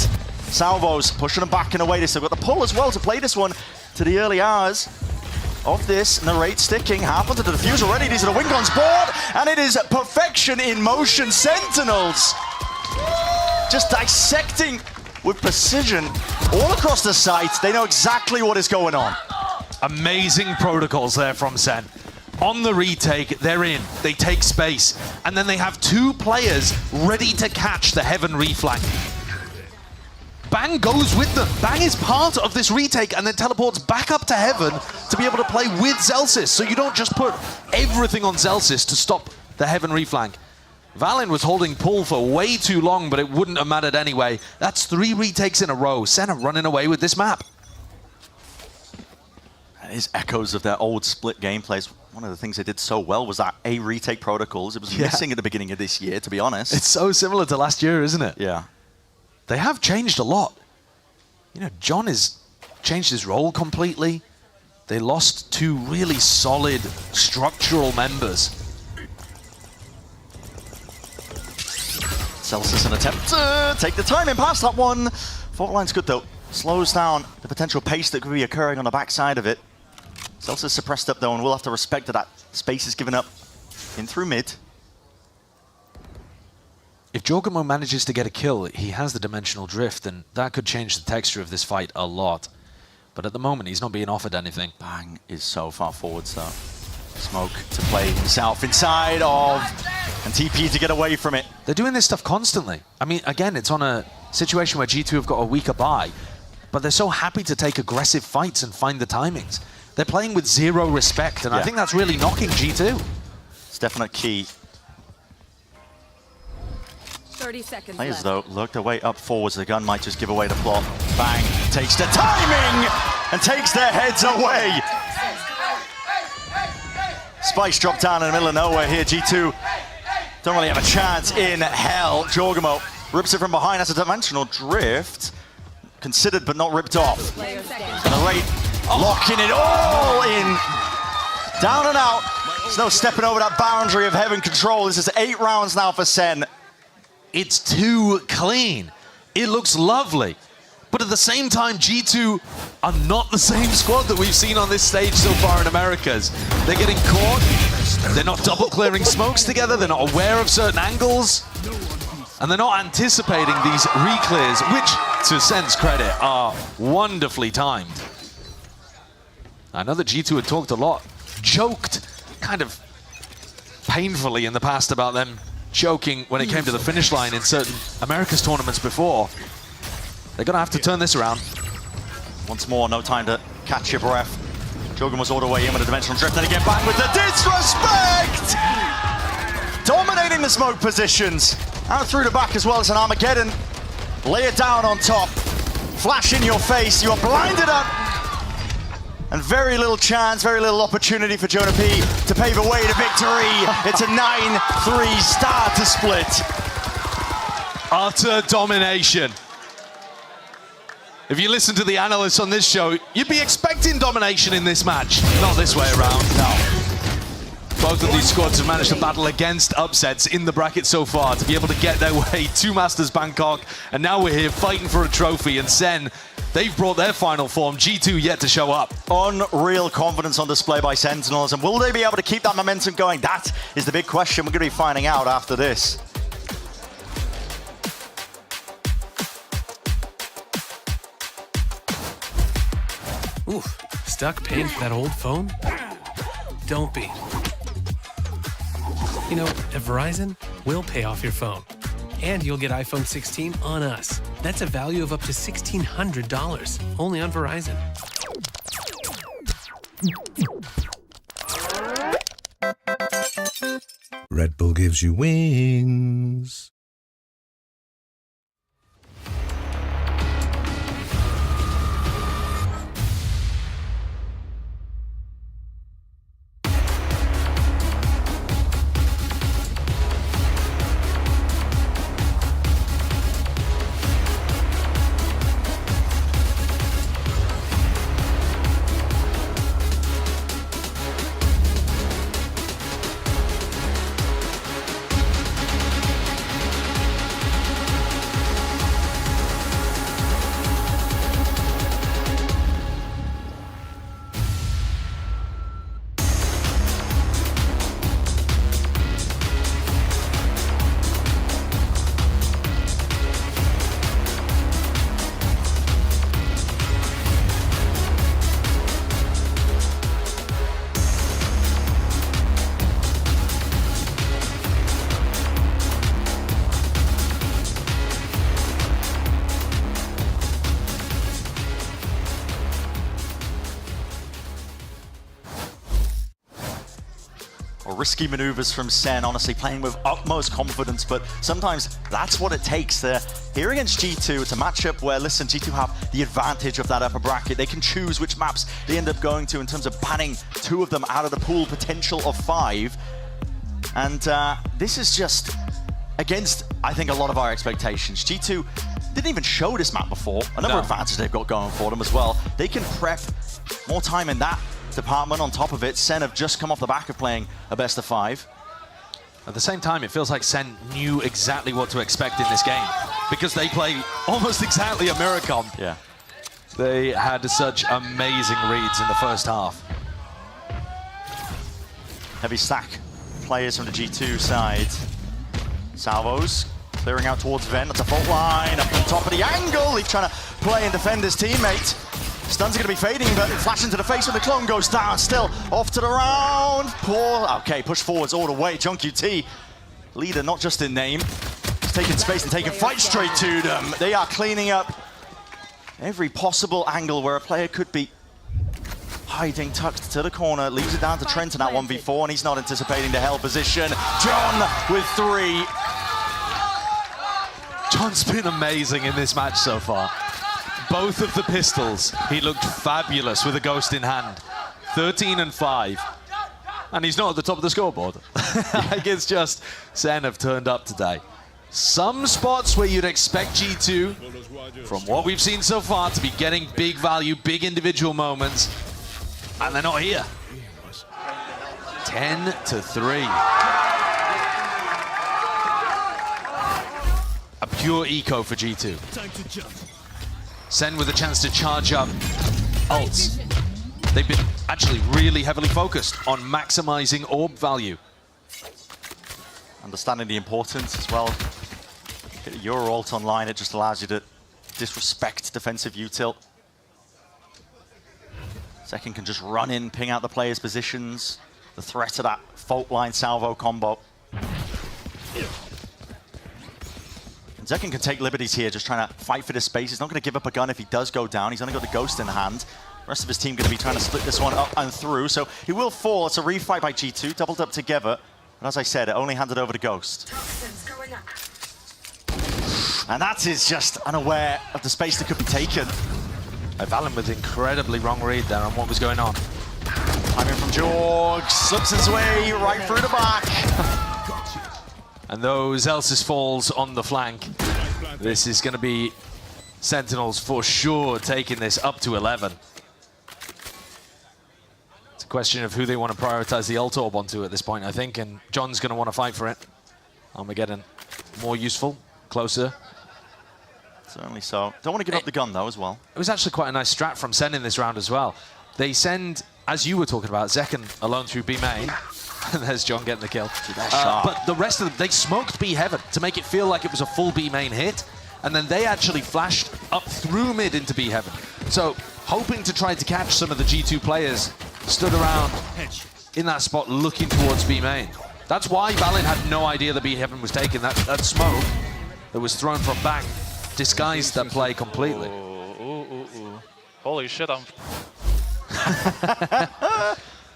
Salvos pushing them back and away. They've got the pull as well to play this one to the early hours of this. Narrate sticking, half onto the defuse already. These are the Wingons board, and it is perfection in motion. Sentinels just dissecting with precision all across the site. They know exactly what is going on. Amazing protocols there from Sen. On the retake, they're in. They take space, and then they have 2 players ready to catch the Heaven reflank. Bang goes with them. Bang is part of this retake and then teleports back up to Heaven to be able to play with Zelsis. So you don't just put everything on Zelsis to stop the Heaven reflank. Valen was holding pull for way too long, but it wouldn't have mattered anyway. That's 3 retakes in a row. Sen are running away with this map. That is echoes of their old split gameplays. One of the things they did so well was that A retake protocols. It was missing at the beginning of this year, to be honest. It's so similar to last year, isn't it? Yeah. They have changed a lot. You know, John has changed his role completely. They lost 2 really solid structural members. Celsius an attempt to take the timing past that one. Fault line's good though. Slows down the potential pace that could be occurring on the backside of it. Celsius suppressed up though, and we'll have to respect that space is given up in through mid. If Jogamo manages to get a kill, he has the dimensional drift, and that could change the texture of this fight a lot. But at the moment, he's not being offered anything. Bang is so far forwards though. Smoke to play himself inside of, and TP to get away from it. They're doing this stuff constantly. I mean, again, it's on a situation where G2 have got a weaker buy, but they're so happy to take aggressive fights and find the timings. They're playing with 0 respect, and I think that's really knocking G2. It's definite key. 30 seconds Players, left. though, look their way up forwards. The gun might just give away the plot. Bang takes the timing and takes their heads away. Spikes drop down in the middle of nowhere here. G2 don't really have a chance in hell. Jogamo rips it from behind. That's a dimensional drift. Considered but not ripped off. And the rate locking it all in. Down and out. There's no stepping over that boundary of Heaven control. This is 8 rounds now for Sen. It's too clean. It looks lovely. But at the same time, G2 are not the same squad that we've seen on this stage so far in Americas. They're getting caught. They're not double clearing smokes together. They're not aware of certain angles. And they're not anticipating these reclears, which, to Sen's credit, are wonderfully timed. I know that G2 had talked a lot, joked kind of painfully in the past about them choking when it came to the finish line in certain Americas tournaments before. They're going to have to turn this around. Once more, no time to catch your breath. Jogan was all the way in with a dimensional drift, then again back with the disrespect! Dominating the smoke positions. Out through the back as well as an Armageddon. Lay it down on top. Flash in your face, you are blinded up. And very little chance, very little opportunity for Jonah P to pave the way to victory. It's a 9-3 start to split. Utter domination. If you listen to the analysts on this show, you'd be expecting domination in this match. Not this way around. No. Both of these squads have managed to battle against upsets in the bracket so far to be able to get their way to Masters Bangkok. And now we're here fighting for a trophy. And SEN, they've brought their final form. G2 yet to show up. Unreal confidence on display by Sentinels. And will they be able to keep that momentum going? That is the big question we're going to be finding out after this. Oof, stuck paying for that old phone? Don't be. You know, at Verizon, we'll pay off your phone. And you'll get iPhone 16 on us. That's a value of up to $1,600, only on Verizon. Red Bull gives you wings. Risky maneuvers from SEN, honestly playing with utmost confidence, but sometimes that's what it takes. They're here against G2. It's a matchup where, listen, G2 have the advantage of that upper bracket. They can choose which maps they end up going to in terms of banning 2 of them out of the pool potential of 5. And this is just against, I think, a lot of our expectations. G2 didn't even show this map before. Another advantage they've got going for them as well. They can prep more time in that department. On top of it, SEN have just come off the back of playing a best of 5. At the same time, it feels like SEN knew exactly what to expect in this game because they play almost exactly a mirror comp. Yeah. They had such amazing reads in the first half. Heavy stack players from the G2 side. Salvos clearing out towards Ven. That's a fault line up on top of the angle. He's trying to play and defend his teammate. Stuns are going to be fading, but flash into the face when the clone goes down. Still off to the round. Poor. Okay, push forwards all the way. JunQT, leader not just in name, he's taking space and taking fight straight to them. They are cleaning up every possible angle where a player could be hiding, tucked to the corner. Leaves it down to Trent in that 1v4, and he's not anticipating the hell position. John with 3. John's been amazing in this match so far. Both of the pistols, he looked fabulous with a ghost in hand. 13 and 5. And he's not at the top of the scoreboard. Like, it's just, SEN have turned up today. Some spots where you'd expect G2, from what we've seen so far, to be getting big value, big individual moments. And they're not here. 10-3. A pure eco for G2. Time to jump. SEN with a chance to charge up ults. They've been actually really heavily focused on maximizing orb value. Understanding the importance as well. Get your ult online, it just allows you to disrespect defensive util. Second can just run in, ping out the player's positions. The threat of that fault line salvo combo. Zekken can take liberties here, just trying to fight for this space. He's not going to give up a gun if he does go down. He's only got the Ghost in hand. The rest of his team going to be trying to split this one up and through, so he will fall. It's a refight by G2, doubled up together. And as I said, it only handed over to Ghost. And that is just unaware of the space that could be taken. Valen with incredibly wrong read there on what was going on. Timing from Jorg, slips his way right through the back. And those Elsis falls on the flank. This is going to be Sentinels for sure taking this up to 11. It's a question of who they want to prioritize the ult orb onto at this point, I think, and John's going to want to fight for it. Armageddon, more useful, closer. Certainly so. Don't want to give up the gun, though, as well. It was actually quite a nice strat from Sen in this round as well. They send, as you were talking about, Zekken alone through B main. And there's John getting the kill. But the rest of them, they smoked B heaven to make it feel like it was a full B main hit. And then they actually flashed up through mid into B heaven. So hoping to try to catch some of the G2 players stood around in that spot looking towards B main. That's why Valen had no idea that B heaven was taken. That smoke that was thrown from back disguised that play completely. Holy shit, I'm...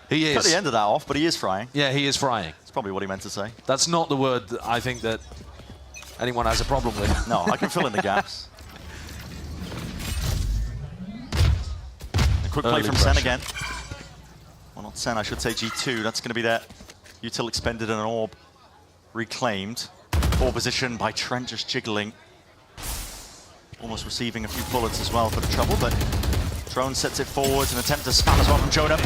He is. Cut the end of that off, but he is frying. Yeah, he is frying. That's probably what he meant to say. That's not the word that I think that anyone has a problem with. No, I can fill in the gaps. A quick play from Sen again. Well, not Sen, I should say G2. That's going to be that util expended and an orb reclaimed. Poor position by Trent, just jiggling. Almost receiving a few bullets as well for the trouble, but Drone sets it forwards, an attempt to spam as well from Jonah.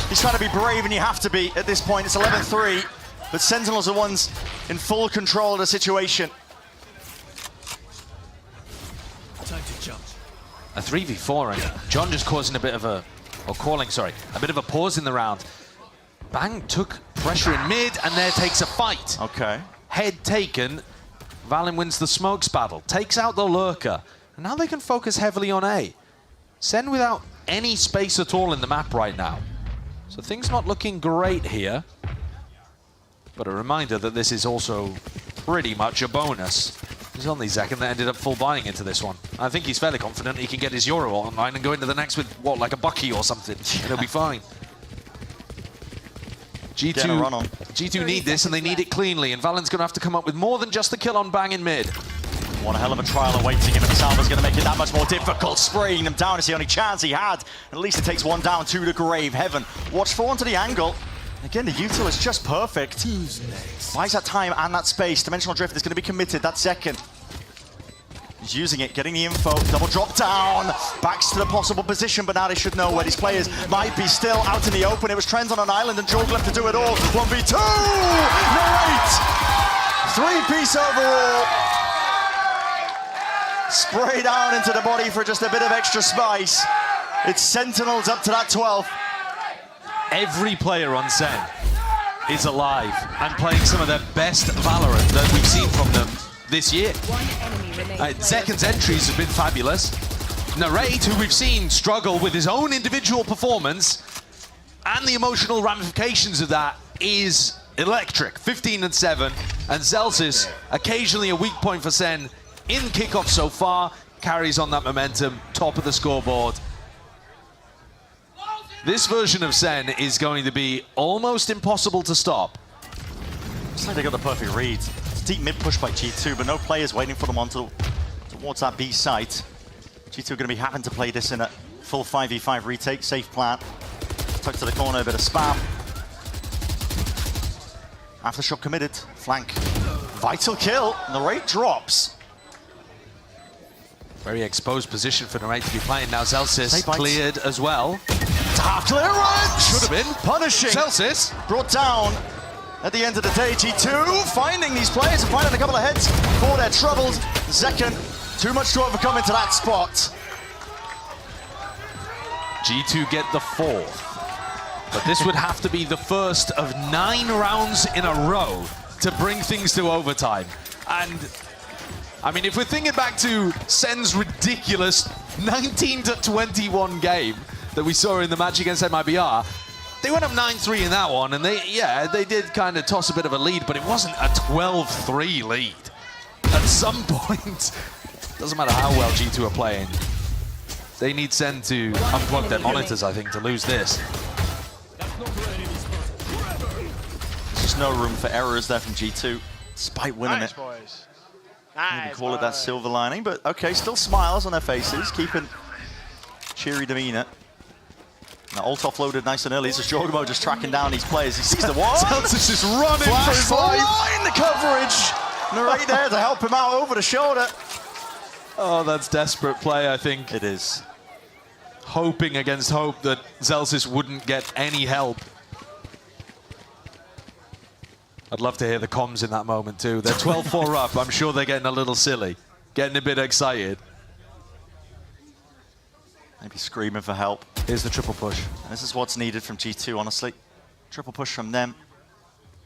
He's trying to be brave, and you have to be at this point. It's 11-3, but Sentinels are ones in full control of the situation. Time to jump. A 3v4, and John just causing a bit of a, or calling, sorry, a bit of a pause in the round. Bang took pressure in mid, and there takes a fight. Okay. Head taken, Valen wins the smokes battle, takes out the lurker, and now they can focus heavily on A. Sen without any space at all in the map right now. So things not looking great here. But a reminder that this is also pretty much a bonus. There's only Zekken that ended up full buying into this one. I think he's fairly confident he can get his Euro online and go into the next with, what, like a Bucky or something. And he'll be fine. G2 need this, and they need it cleanly, and Valen's going to have to come up with more than just the kill on Bang in mid. One hell of a trial awaiting him, and Salva's going to make it that much more difficult. Spraying them down is the only chance he had. At least it takes one down to the grave. Heaven watch for onto the angle. Again, the util is just perfect. Buys that time and that space. Dimensional Drift is going to be committed. That's second. He's using it, getting the info. Double drop down. Backs to the possible position, but now they should know where these players might be still out in the open. It was Trent on an island, and Jorg left to do it all. 1v2! Great! 3-piece overall. Spray down into the body for just a bit of extra spice. It's Sentinels up to that 12th. Every player on Sen is alive and playing some of their best Valorant that we've seen from them this year. Zekken's entries have been fabulous. Narrate, who we've seen struggle with his own individual performance, and the emotional ramifications of that is electric. 15-7, and Zelsis, occasionally a weak point for Sen in kickoff so far, carries on that momentum, top of the scoreboard. This version of Sen is going to be almost impossible to stop. Looks like they got the perfect read. It's a deep mid push by G2, but no players waiting for them towards that B site. G2 are going to be having to play this in a full 5v5 retake. Safe plant. Tuck to the corner, a bit of spam. Aftershock committed. Flank. Vital kill. Narrate drops. Very exposed position for Narrate to be playing now. Zelsis cleared as well. Half clearance! Should have been. Punishing. Zelsis brought down at the end of the day. G2 finding these players and finding a couple of heads for their troubles. Zekken, too much to overcome into that spot. G2 get the 4th. But this would have to be the first of 9 rounds in a row to bring things to overtime. And I mean, if we're thinking back to Sen's ridiculous 19-21 game that we saw in the match against MIBR, they went up 9-3 in that one, and they did kind of toss a bit of a lead, but it wasn't a 12-3 lead. A some point, doesn't matter how well G2 are playing, they need Sen to unplug their monitors, I think, to lose this. There's just no room for errors there from G2, despite winning it. Boys. Maybe call it that silver lining, but okay, still smiles on their faces, keeping cheery demeanor. Now, ult offloaded nice and early. This is Jorgamo just tracking down these players. He sees the one. Celtics just running for his life. Line the coverage. And right there to help him out over the shoulder. Oh, that's desperate play, I think. It is. Hoping against hope that Zelsis wouldn't get any help. I'd love to hear the comms in that moment too. They're 12-4 up. I'm sure they're getting a little silly, getting a bit excited. Maybe screaming for help. Here's the triple push. And this is what's needed from G2, honestly. Triple push from them.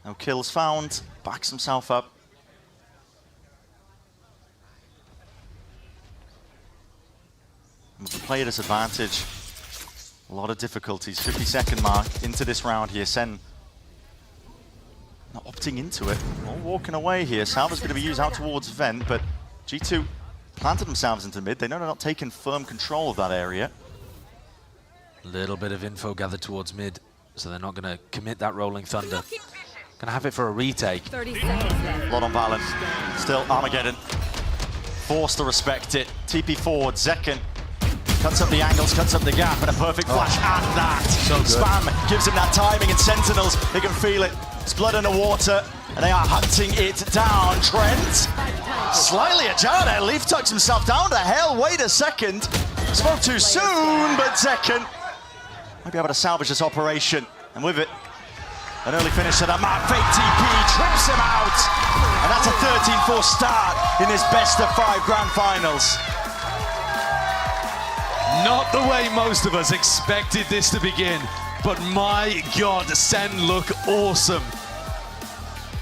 No kills found. Backs himself up. With the player disadvantage, a lot of difficulties. 50-second mark into this round here. Sen not opting into it. All walking away here. Salva's going to be used out towards Vent, but G2 planted themselves into mid. They know they're not taking firm control of that area. Little bit of info gathered towards mid, so they're not going to commit that Rolling Thunder. Going to have it for a retake. 30 seconds left. Lot on Valen. Still Armageddon. Forced to respect it. TP forward. Zekken cuts up the angles, cuts up the gap, and a perfect flash at that. So good. Spam gives him that timing, and Sentinels, they can feel it. It's blood in the water, and they are hunting it down. Trent, slightly ajar there. Leaf tucks himself down to hell. Wait a second. Spoke too soon, but Zekken might be able to salvage this operation. And with it, an early finish to the map. Fake TP trips him out. And that's a 13-4 start in this best-of-5 grand finals. Not the way most of us expected this to begin, but my God, Sen look awesome.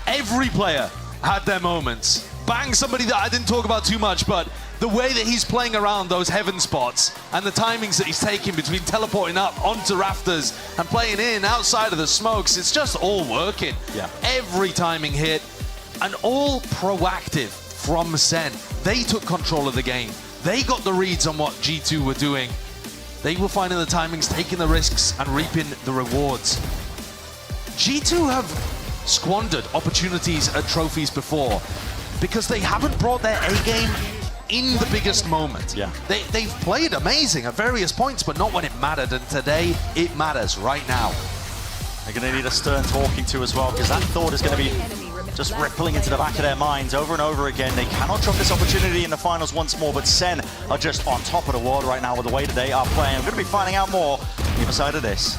Every player had their moments. Bang, somebody that I didn't talk about too much, but the way that he's playing around those heaven spots and the timings that he's taking between teleporting up onto rafters and playing in outside of the smokes, it's just all working. Yeah. Every timing hit, and all proactive from Sen. They took control of the game. They got the reads on what G2 were doing. They were finding the timings, taking the risks, and reaping the rewards. G2 have squandered opportunities at trophies before because they haven't brought their A-game in the biggest moment. Yeah. They've played amazing at various points, but not when it mattered, and today it matters right now. They're going to need a stern talking to as well, because that thought is going to be just rippling into the back of their minds over and over again. They cannot drop this opportunity in the finals once more, but Sen are just on top of the world right now with the way that they are playing. We're going to be finding out more on the other side of this.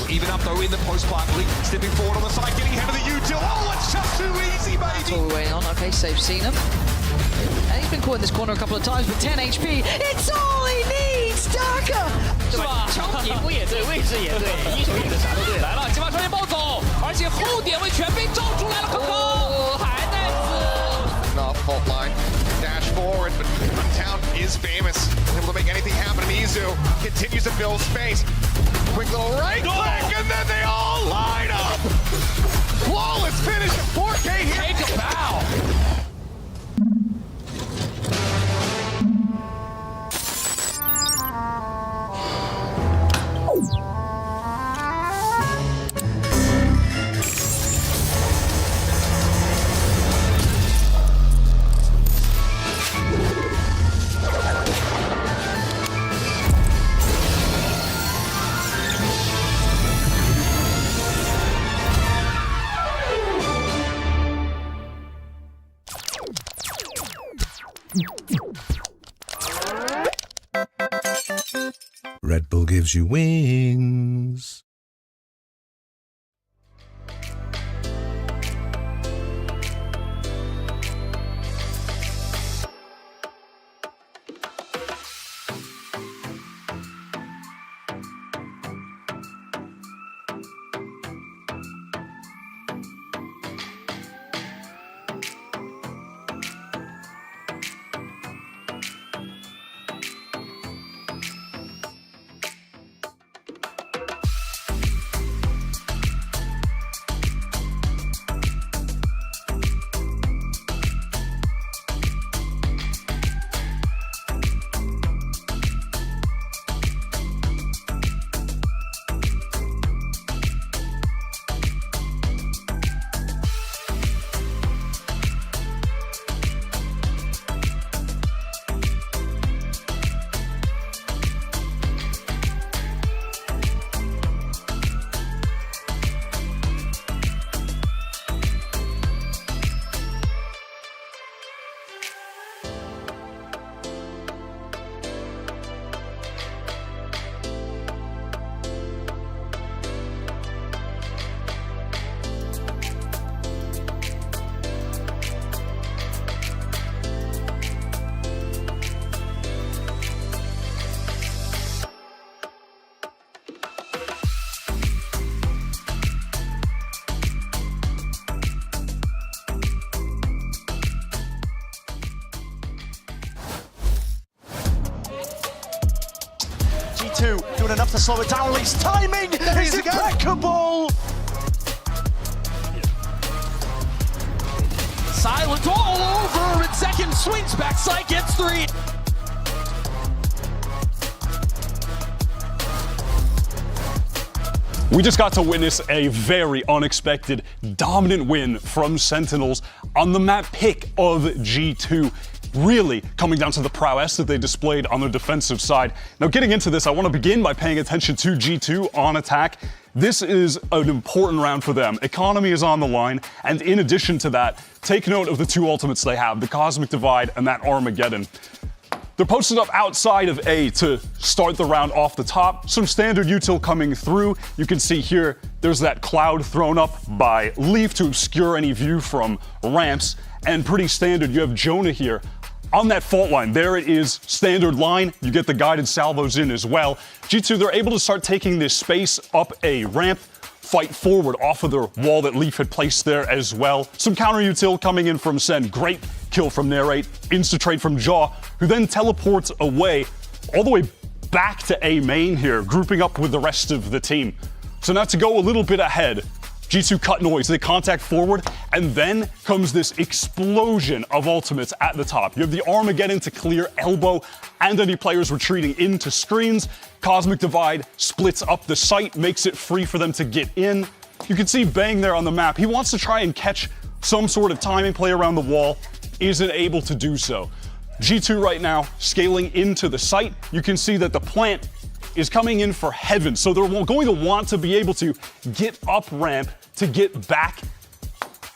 Even up though in the post Barkley, stepping forward on the side, getting ahead of the U2. Oh, it's just too easy, baby. That's all we're waiting on. Okay, safe seen him. And he's been caught in this corner a couple of times with 10 HP. It's all he needs, Darker! 是吧？强体不也对，位置也对，一手一个啥都对。来了，前方双剑暴走，而且后点位全被罩出来了，可可还在死。 Not fault line. Dash forward, but Town is famous. Able to make anything happen. And Izu continues to build space. Quick little right click, and then they all line up. Flawless finish. 4K here. Take a bow. Red Bull gives you wings. G2 doing enough to slow it down. Leaf's timing is impeccable. Silent all over, and second swings backside, gets 3. We just got to witness a very unexpected, dominant win from Sentinels on the map pick of G2. Really coming down to the prowess that they displayed on their defensive side. Now, getting into this, I want to begin by paying attention to G2 on attack. This is an important round for them. Economy is on the line, and in addition to that, take note of the 2 ultimates they have, the Cosmic Divide and that Armageddon. They're posted up outside of A to start the round off the top. Some standard util coming through. You can see here, there's that cloud thrown up by Leaf to obscure any view from ramps. And pretty standard, you have Jonah here on that fault line. There it is, standard line. You get the guided salvos in as well. G2, they're able to start taking this space up a ramp, fight forward off of their wall that Leaf had placed there as well. Some counter util coming in from Sen. Great kill from Narrate. Insta-trade from Jaw, who then teleports away, all the way back to A main here, grouping up with the rest of the team. So now to go a little bit ahead, G2 cut noise, they contact forward, and then comes this explosion of ultimates at the top. You have the Armageddon to clear elbow and any players retreating into screens. Cosmic Divide splits up the site, makes it free for them to get in. You can see Bang there on the map. He wants to try and catch some sort of timing play around the wall, isn't able to do so. G2 right now scaling into the site. You can see that the plant is coming in for heaven, so they're going to want to be able to get up ramp to get back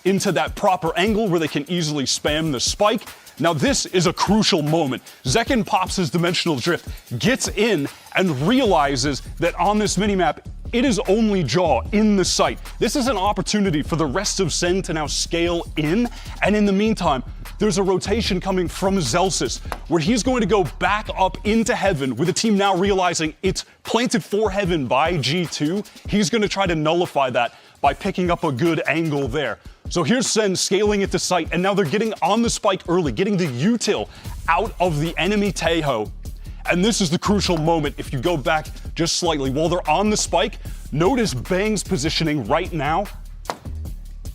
into that proper angle where they can easily spam the spike. Now this is a crucial moment. Zekken pops his dimensional drift, gets in, and realizes that on this minimap, it is only Jaw in the site. This is an opportunity for the rest of Sen to now scale in, and in the meantime, there's a rotation coming from Zelsis, where he's going to go back up into heaven with the team now realizing it's planted for heaven by G2. He's going to try to nullify that by picking up a good angle there. So here's Sen scaling it to site, and now they're getting on the spike early, getting the util out of the enemy Taeho. And this is the crucial moment. If you go back just slightly, while they're on the spike, notice Bang's positioning right now.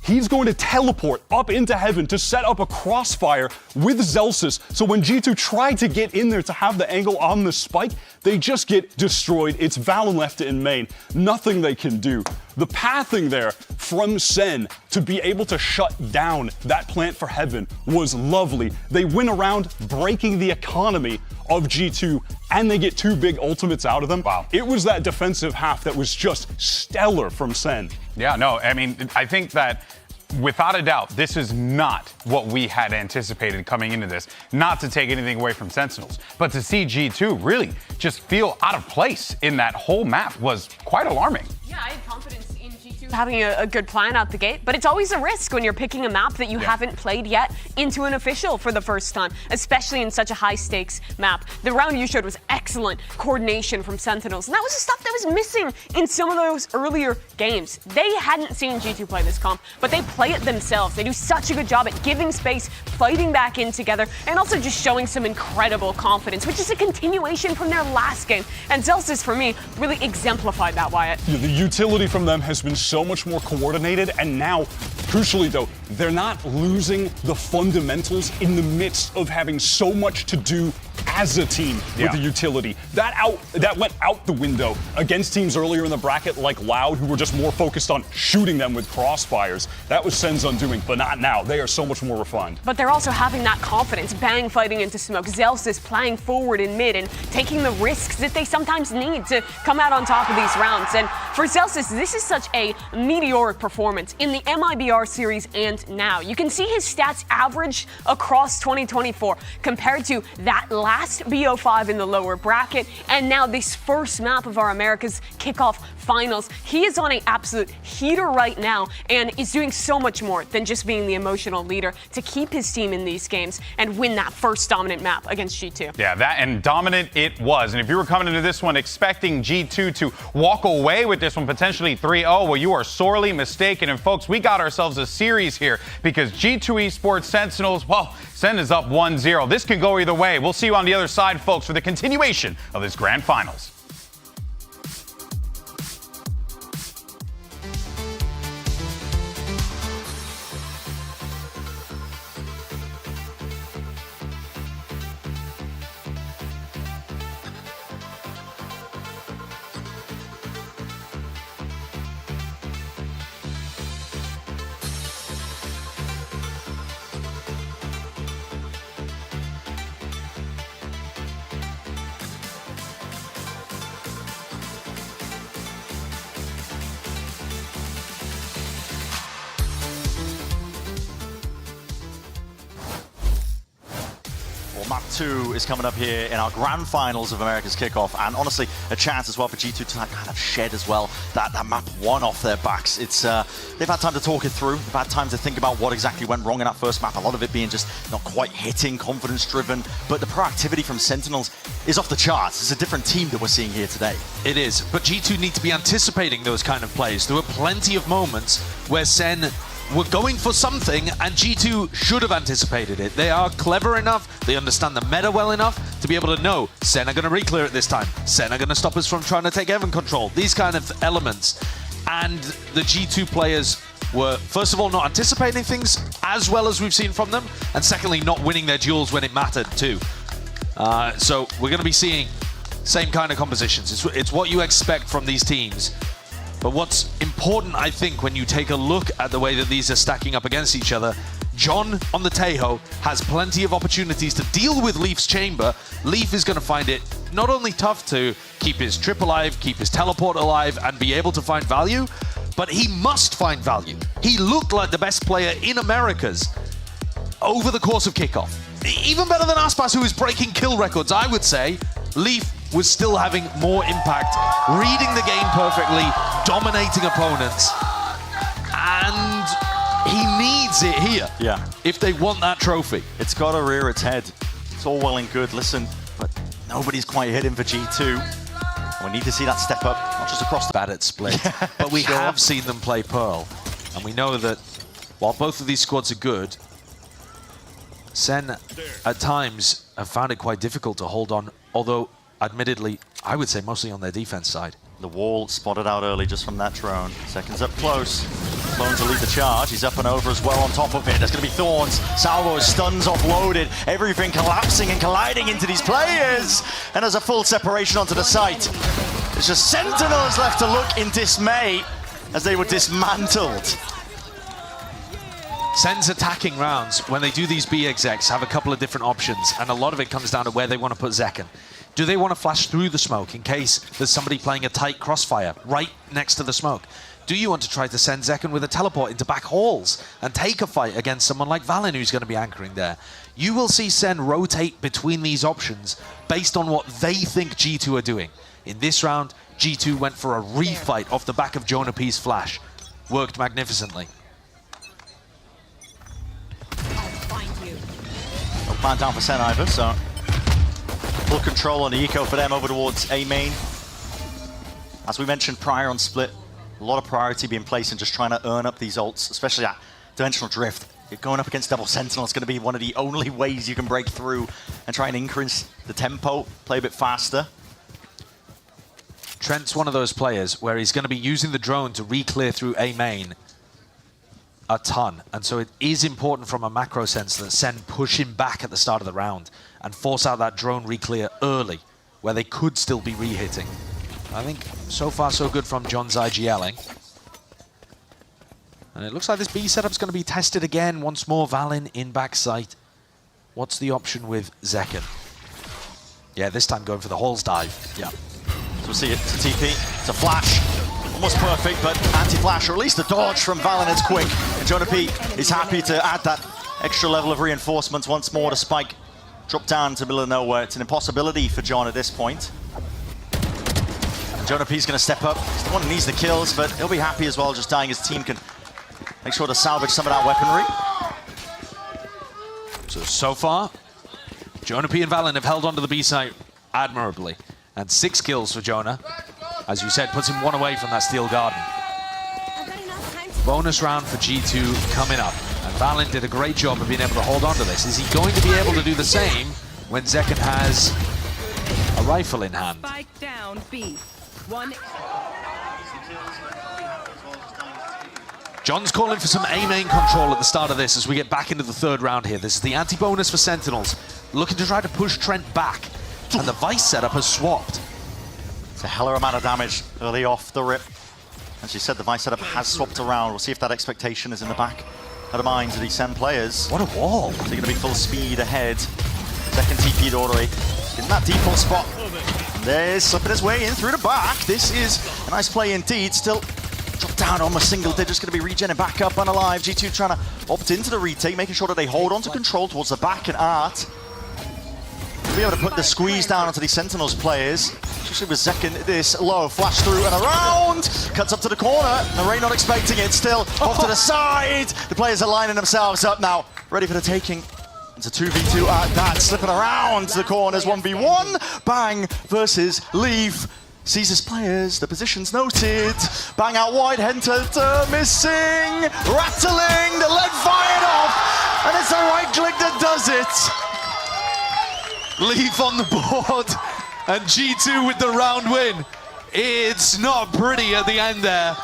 He's going to teleport up into heaven to set up a crossfire with Zelsis. So when G2 try to get in there to have the angle on the spike, they just get destroyed. It's Valen left in main. Nothing they can do. The pathing there from Sen to be able to shut down that plant for heaven was lovely. They win around breaking the economy of G2, and they get 2 big ultimates out of them. Wow. It was that defensive half that was just stellar from Sen. Yeah, no, I mean, I think that without a doubt, this is not what we had anticipated coming into this. Not to take anything away from Sentinels, but to see G2 really just feel out of place in that whole map was quite alarming. Yeah, I had confidence in G2 having a good plan out the gate, but it's always a risk when you're picking a map that you haven't played yet into an official for the first time, especially in such a high-stakes map. The round you showed was excellent coordination from Sentinels, and that was the stuff that was missing in some of those earlier games. They hadn't seen G2 play this comp, but they play it themselves. They do such a good job at giving space, fighting back in together, and also just showing some incredible confidence, which is a continuation from their last game. And Zelsis, for me, really exemplified that, Wyatt. The utility from them has been so much more coordinated, and now, crucially though, they're not losing the fundamentals in the midst of having so much to do as a team with the utility. That went out the window against teams earlier in the bracket like Loud, who were just more focused on shooting them with crossfires. That was Sen's undoing, but not now. They are so much more refined. But they're also having that confidence, Bang fighting into smoke, Zelsis playing forward in mid and taking the risks that they sometimes need to come out on top of these rounds. And for Zelsis, this is such a meteoric performance in the MIBR series and now. You can see his stats average across 2024 compared to that last Bo5 in the lower bracket, and now this first map of our Americas Kickoff Finals. He is on an absolute heater right now and is doing so much more than just being the emotional leader to keep his team in these games and win that first dominant map against G2. Yeah, that and dominant it was. And if you were coming into this one expecting G2 to walk away with this one potentially 3-0, well, you are sorely mistaken. And folks, we got ourselves a series here because G2 Esports Sentinels, well, Sen is up 1-0. This can go either way. We'll see you on the other side, folks, for the continuation of this Grand Finals. Part 2 is coming up here in our grand finals of America's Kickoff, and honestly, a chance as well for G2 to kind of shed as well that map 1 off their backs. It's they've had time to talk it through, they've had time to think about what exactly went wrong in that first map, a lot of it being just not quite hitting, confidence-driven, but the proactivity from Sentinels is off the charts. It's a different team that we're seeing here today. It is, but G2 need to be anticipating those kind of plays. There were plenty of moments where Sen were going for something, and G2 should have anticipated it. They are clever enough, they understand the meta well enough to be able to know Sen are going to re-clear it this time. Sen are going to stop us from trying to take Evan control. These kind of elements. And the G2 players were, first of all, not anticipating things as well as we've seen from them, and secondly, not winning their duels when it mattered too. So we're going to be seeing same kind of compositions. It's what you expect from these teams. But what's important, I think, when you take a look at the way that these are stacking up against each other, John on the Taeho has plenty of opportunities to deal with Leaf's chamber. Leaf is going to find it not only tough to keep his trip alive, keep his teleport alive, and be able to find value, but he must find value. He looked like the best player in Americas over the course of kickoff. Even better than Aspas, who is breaking kill records, I would say. Leaf was still having more impact, reading the game perfectly, dominating opponents, and he needs it here. Yeah. If they want that trophy. It's got to rear its head. It's all well and good, listen, but nobody's quite hitting for G2. We need to see that step up, not just across the bad at split, but we have seen them play Pearl, and we know that while both of these squads are good, Sen at times have found it quite difficult to hold on, although admittedly, I would say mostly on their defense side. The wall spotted out early just from that drone. Seconds up close. Clone to lead the charge. He's up and over as well on top of it. There's going to be Thorns. Salvo, stuns offloaded. Everything collapsing and colliding into these players. And there's a full separation onto the site. There's just Sentinels left to look in dismay as they were dismantled. Sen's attacking rounds, when they do these B execs, have a couple of different options, and a lot of it comes down to where they want to put Zekken. Do they want to flash through the smoke in case there's somebody playing a tight crossfire right next to the smoke? Do you want to try to send Zekken with a teleport into back halls and take a fight against someone like Valen, who's going to be anchoring there? You will see Sen rotate between these options based on what they think G2 are doing. In this round, G2 went for a refight off the back of Jonah P's flash. Worked magnificently. No plan down for Sen either, so full control on the eco for them over towards A main. As we mentioned prior on Split, a lot of priority being placed in just trying to earn up these ults, especially at Dimensional Drift. You're going up against Double Sentinel, it's going to be one of the only ways you can break through and try and increase the tempo, play a bit faster. Trent's one of those players where he's going to be using the drone to re-clear through A main a ton, and so it is important from a macro sense that Sen push him back at the start of the round and force out that drone re-clear early, where they could still be re-hitting. I think so far so good from John's IGLing. And it looks like this B setup's going to be tested again once more. Valen in backside. What's the option with Zekken? Yeah, this time going for the Halls dive. Yeah. So we'll see it. It's a TP. It's a flash. Almost perfect, but anti-flash, or at least the dodge from Valen is quick. And Jonah P is happy to add that extra level of reinforcements once more to Spike. Drop down to the middle of nowhere. It's an impossibility for John at this point. And Jonah P's going to step up. He's the one who needs the kills, but he'll be happy as well, just dying. His team can make sure to salvage some of that weaponry. So far, Jonah P and Valen have held onto the B site admirably. And 6 kills for Jonah. As you said, puts him 1 away from that Steel Garden. Bonus round for G2 coming up. And Valen did a great job of being able to hold on to this. Is he going to be able to do the same when Zekken has a rifle in hand? Spike down B. 1. John's calling for some A-main control at the start of this as we get back into the 3rd round here. This is the anti-bonus for Sentinels, looking to try to push Trent back. And the Vice setup has swapped. It's a hell of a amount of damage early off the rip. As you said, the Vice setup has swapped around. We'll see if that expectation is in the back of the minds of these SEN players. What a wall. So they're going to be full speed ahead. Second TP'd all the way in that default spot. And there's slipping his way in through the back. This is a nice play indeed. Still dropped down almost single digits. Going to be regenning back up and alive. G2 trying to opt into the retake, making sure that they hold on to control towards the back and Art. be able to put the squeeze down onto these Sentinels players, especially with Zekken this low. Flash through and around, cuts up to the corner. Narray not expecting it, still off to the side. The players are lining themselves up now, ready for the taking. It's a 2v2 at that, slipping around to the corners, 1v1. Bang versus Leaf. Sees his players, the position's noted. Bang out wide, Hented missing. Rattling, the lead fired off. And it's the right click that does it. Leaf on the board, and G2 with the round win. It's not pretty at the end there,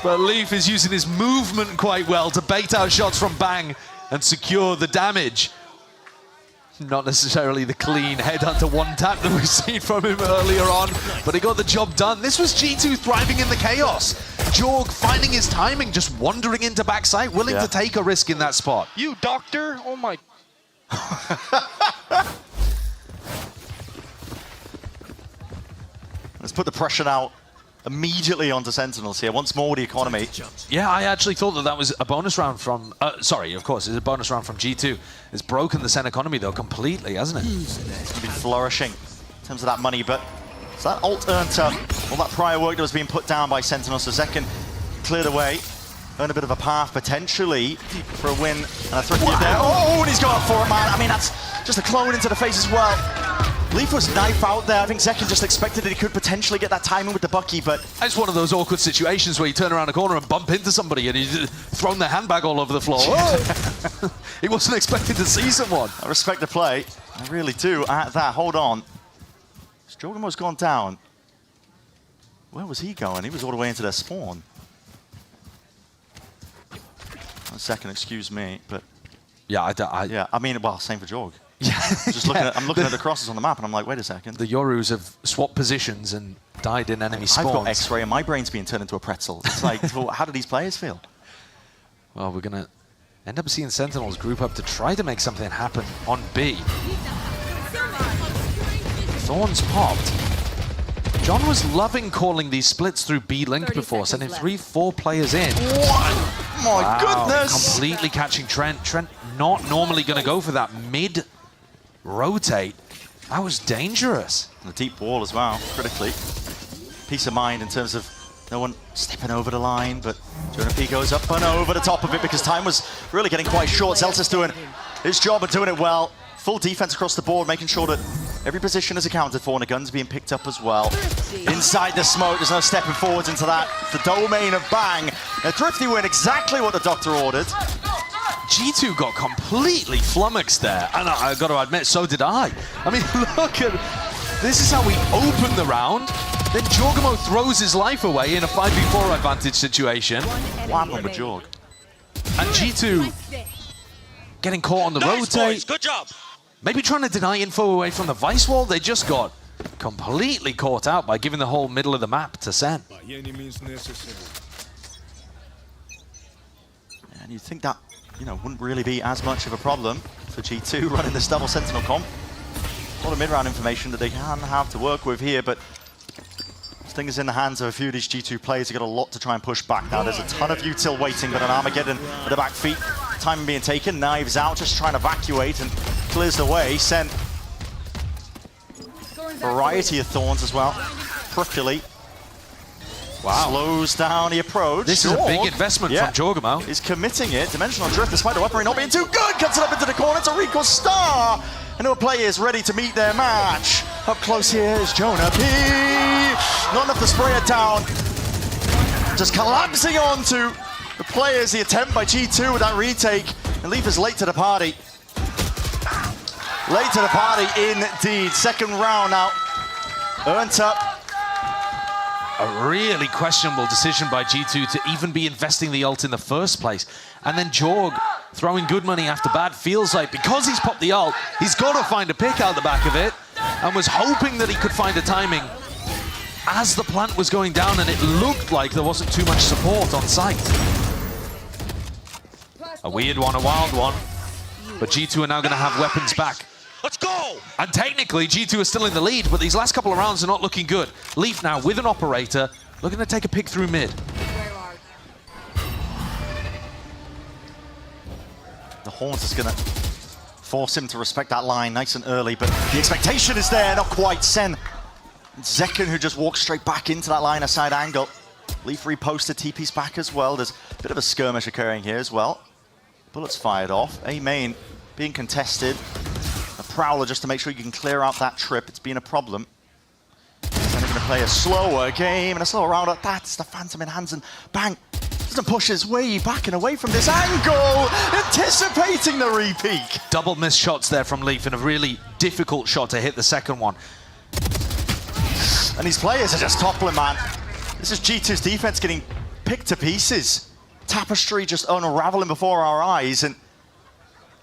but Leaf is using his movement quite well to bait out shots from Bang and secure the damage. Not necessarily the clean headhunter one tap that we've seen from him earlier on, but he got the job done. This was G2 thriving in the chaos. Jorg finding his timing, just wandering into backside, willing to take a risk in that spot. You doctor? Oh my. Let's put the pressure now immediately onto Sentinels here. Once more with the economy. Yeah, I actually thought that was a bonus round from... sorry, of course, it's a bonus round from G2. It's broken the SEN economy, though, completely, hasn't it? It's going to be flourishing in terms of that money, but so that ult earned up all that prior work that was being put down by Sentinels. So Zekken cleared away, earned a bit of a path potentially for a win and a threat there. Oh, and he's going for it, man. I mean, that's just a clone into the face as well. Leaf was knife out there. I think Zekken just expected that he could potentially get that timing with the Bucky, but... It's one of those awkward situations where you turn around a corner and bump into somebody and he's thrown their handbag all over the floor. He wasn't expecting to see someone. I respect the play. I really do. At that, hold on. Jorgamo's gone down. Where was he going? He was all the way into their spawn. 1 second, excuse me, but... Yeah, I mean, well, same for Jorg. Yeah. Just looking at, I'm looking at the crosses on the map and I'm like, wait a second. The Yorus have swapped positions and died in enemy spawns. I've got X-ray and my brain's being turned into a pretzel. It's like, well, how do these players feel? Well, we're going to end up seeing Sentinels group up to try to make something happen on B. Thorns popped. John was loving calling these splits through B-Link before, sending 3-4 players in. What? My goodness! Completely catching Trent. Trent not normally going to go for that mid-rotate. That was dangerous. And the deep wall as well, critically. Peace of mind in terms of no one stepping over the line, but Jonah P goes up and over the top of it because time was really getting quite short. Zelta's doing his job and doing it well. Full defense across the board, making sure that every position is accounted for and the gun's being picked up as well. Inside the smoke, there's no stepping forwards into that. The domain of Bang. A thrifty win, exactly what the doctor ordered. G2 got completely flummoxed there, and I've got to admit, so did I. I mean, look at... This is how we open the round. Then Jorgamo throws his life away in a 5v4 advantage situation. What happened with Jorg? And G2 getting caught on the rotate. Boys. Good job. Maybe trying to deny info away from the Vice wall. They just got completely caught out by giving the whole middle of the map to SEN. And you'd think that, you know, wouldn't really be as much of a problem for G2 running this double Sentinel comp. A lot of mid-round information that they can have to work with here, but this thing is in the hands of a few of these G2 players. They've got a lot to try and push back now. There's a ton of util waiting, but an Armageddon at the back feet. Time being taken, knives out, just trying to evacuate and clears the way. Sent variety of thorns as well. Prickly. Wow. Slows down the approach. This is a big investment from Jorgamo. He's committing it. Dimensional drift, despite the weaponry not being too good, cuts it up into the corner to Rico Star. And our players ready to meet their match. Up close here is Jonah P. Not enough to spray it down. Just collapsing onto the players. The attempt by G2 with that retake. And Leaf is late to the party. Late to the party indeed. Second round now. Earned up. A really questionable decision by G2 to even be investing the ult in the first place. And then Jorg throwing good money after bad. Feels like because he's popped the ult, he's got to find a pick out the back of it. And was hoping that he could find a timing as the plant was going down, and it looked like there wasn't too much support on site. A weird one, a wild one. But G2 are now going to have weapons back. Let's go! And technically, G2 are still in the lead, but these last couple of rounds are not looking good. Leaf now with an operator, looking to take a pick through mid. The Haunt is going to force him to respect that line nice and early, but the expectation is there, not quite. Sen. Zekken, who just walks straight back into that line of side angle. Leaf reposted TP's back as well. There's a bit of a skirmish occurring here as well. Bullets fired off. A main being contested. A Prowler just to make sure you can clear out that trip. It's been a problem. Then they're going to play a slower game and a slower round. That's the Phantom in hands, and bang. Doesn't push his way back and away from this angle. Anticipating the re-peek. Double missed shots there from Leaf and a really difficult shot to hit the second one. And these players are just toppling, man. This is G2's defense getting picked to pieces. Tapestry just unraveling before our eyes and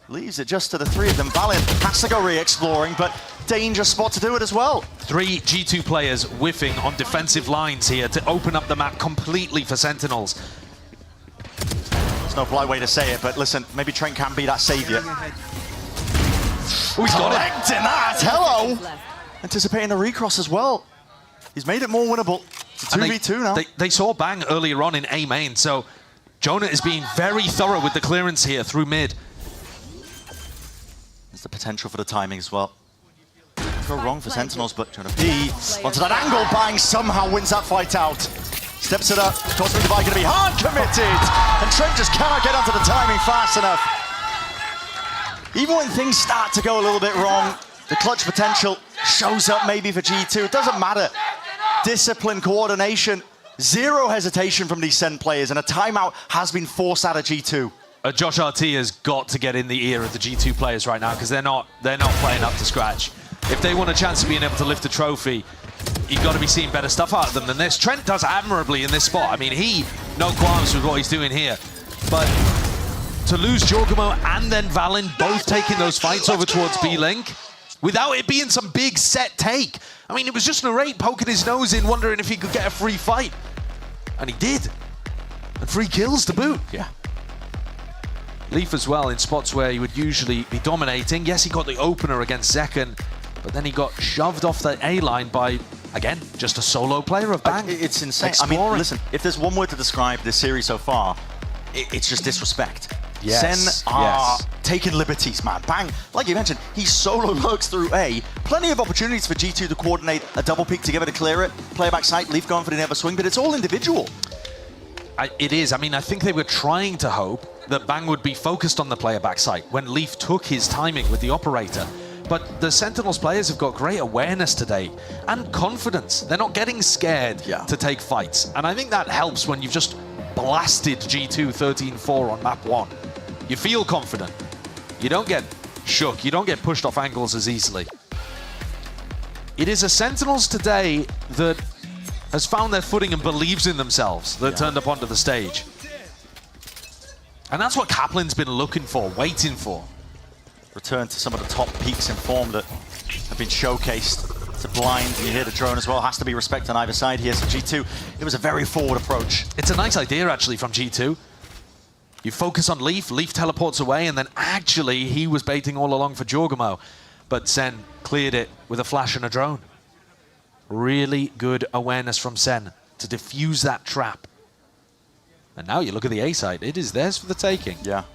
leaves it just to the three of them. Valiant has to go re-exploring, but danger spot to do it as well. 3 G2 players whiffing on defensive lines here to open up the map completely for Sentinels. There's no polite way to say it, but listen, maybe Trent can be that savior. Oh, he's got it. In that. Hello. Anticipating the recross as well. He's made it more winnable. It's a 2v2 now. They saw Bang earlier on in A main, so Jonah is being very thorough with the clearance here through mid. There's the potential for the timing as well. Go wrong for Sentinels, but Jonah P onto that angle. Bang somehow wins that fight out. Steps it up. Cosmic Divide going to be hard committed. And Trent just cannot get onto the timing fast enough. Even when things start to go a little bit wrong, the clutch potential shows up maybe for G2. It doesn't matter. Discipline, coordination, zero hesitation from these SEN players, and a timeout has been forced out of G2. Josh RT has got to get in the ear of the G2 players right now because they're not playing up to scratch. If they want a chance of being able to lift a trophy, you've got to be seeing better stuff out of them than this. Trent does admirably in this spot. I mean, no qualms with what he's doing here. But to lose Jorgamo and then Valen both taking those fights over towards B-Link, without it being some big set take. I mean, it was just Narrate poking his nose in, wondering if he could get a free fight. And he did. And 3 kills to boot. Yeah. Leaf as well in spots where he would usually be dominating. Yes, he got the opener against Zekken, but then he got shoved off the A-line by, again, just a solo player of Bang. It's insane. Exploring. I mean, listen, if there's one word to describe this series so far, it's just disrespect. Yes. Sen are taking liberties, man. Bang, like you mentioned, he solo lurks through A. Plenty of opportunities for G2 to coordinate a double peek together to clear it. Player back sight, Leaf going for the never swing, but it's all individual. It is. I mean, I think they were trying to hope that Bang would be focused on the player back sight when Leaf took his timing with the operator. But the Sentinels players have got great awareness today and confidence. They're not getting scared to take fights. And I think that helps when you've just blasted G2 13-4 on map 1. You feel confident. You don't get shook. You don't get pushed off angles as easily. It is a Sentinels today that has found their footing and believes in themselves that turned up onto the stage. And that's what Kaplan's been looking for, waiting for. Return to some of the top peaks in form that have been showcased. It's a blind, and you hear the drone as well. Has to be respect on either side here. So G2, it was a very forward approach. It's a nice idea, actually, from G2. You focus on Leaf, Leaf teleports away, and then actually he was baiting all along for Jorgamo. But Sen cleared it with a flash and a drone. Really good awareness from Sen to defuse that trap. And now you look at the A side, it is theirs for the taking. Yeah.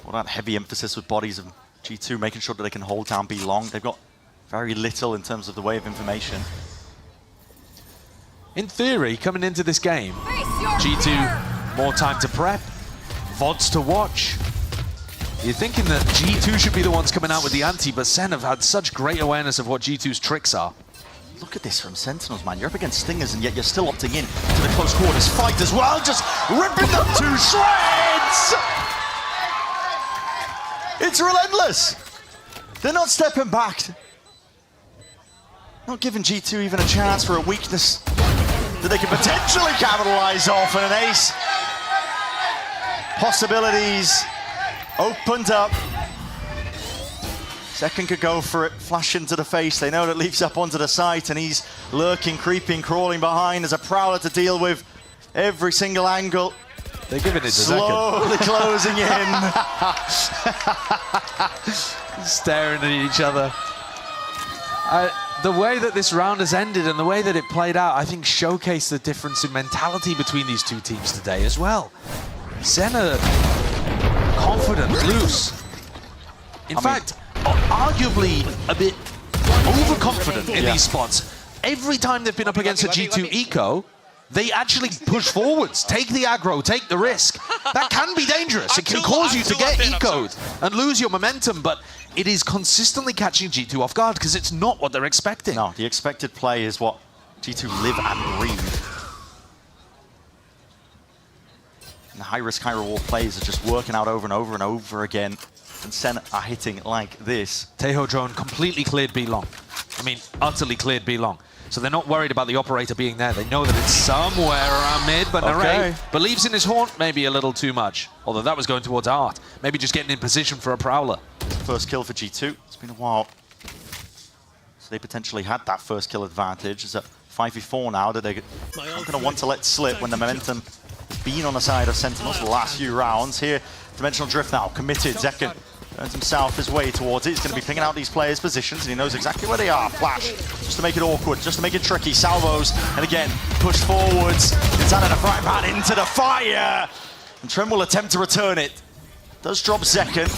Well, that heavy emphasis with bodies of G2, making sure that they can hold down B long. They've got very little in terms of the way of information. In theory, coming into this game, G2 more time to prep, VODs to watch. You're thinking that G2 should be the ones coming out with the ante, but Sen have had such great awareness of what G2's tricks are. Look at this from Sentinels, man. You're up against Stingers, and yet you're still opting in to the close quarters fight as well. Just ripping them to shreds! It's relentless. They're not stepping back. Not giving G2 even a chance for a weakness that they can potentially capitalize off, and an ace. Possibilities opened up. Second could go for it, flash into the face. They know that Leaf's up onto the site, and he's lurking, creeping, crawling behind. There's a Prowler to deal with every single angle. They're giving it a slowly closing in. Staring at each other. The way that this round has ended and the way that it played out, I think showcased the difference in mentality between these two teams today as well. Sen are confident, loose. In fact, arguably a bit overconfident in these spots. Every time they've been up against a G2 eco, they actually push forwards, take the aggro, take the risk. That can be dangerous. It can cause you to get eco'd and lose your momentum, but it is consistently catching G2 off guard because it's not what they're expecting. No, the expected play is what G2 live and breathe. And the high-risk, high-reward plays are just working out over and over and over again. And Sen are hitting like this. Tejo drone completely cleared B long. I mean, utterly cleared B long. So they're not worried about the operator being there. They know that it's somewhere around mid, but Narray believes in his haunt maybe a little too much. Although that was going towards Art. Maybe just getting in position for a Prowler. First kill for G2. It's been a while. So they potentially had that first kill advantage. It's a 5v4 now that they're not going to want to let slip when the momentum has been on the side of Sentinels the last few rounds. Here, Dimensional Drift now committed. Zekken turns himself his way towards it. He's going to be picking out these players' positions, and he knows exactly where they are. Flash, just to make it awkward, just to make it tricky. Salvos, and again, push forwards. It's out of the frying pan into the fire. And Trem will attempt to return it. Does drop Zekken.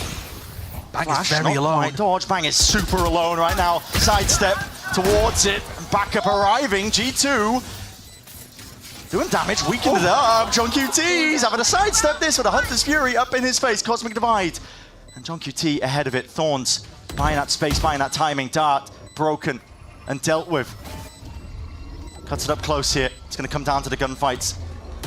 Bang Flash, is very alone. Quite dodge. Bang is super alone right now. Sidestep towards it. Backup arriving. G2 doing damage, weakened it up. John QT, he's having to sidestep this with a Hunter's Fury up in his face. Cosmic Divide. And John QT ahead of it. Thorns buying that space, buying that timing. Dart broken and dealt with. Cuts it up close here. It's going to come down to the gunfights.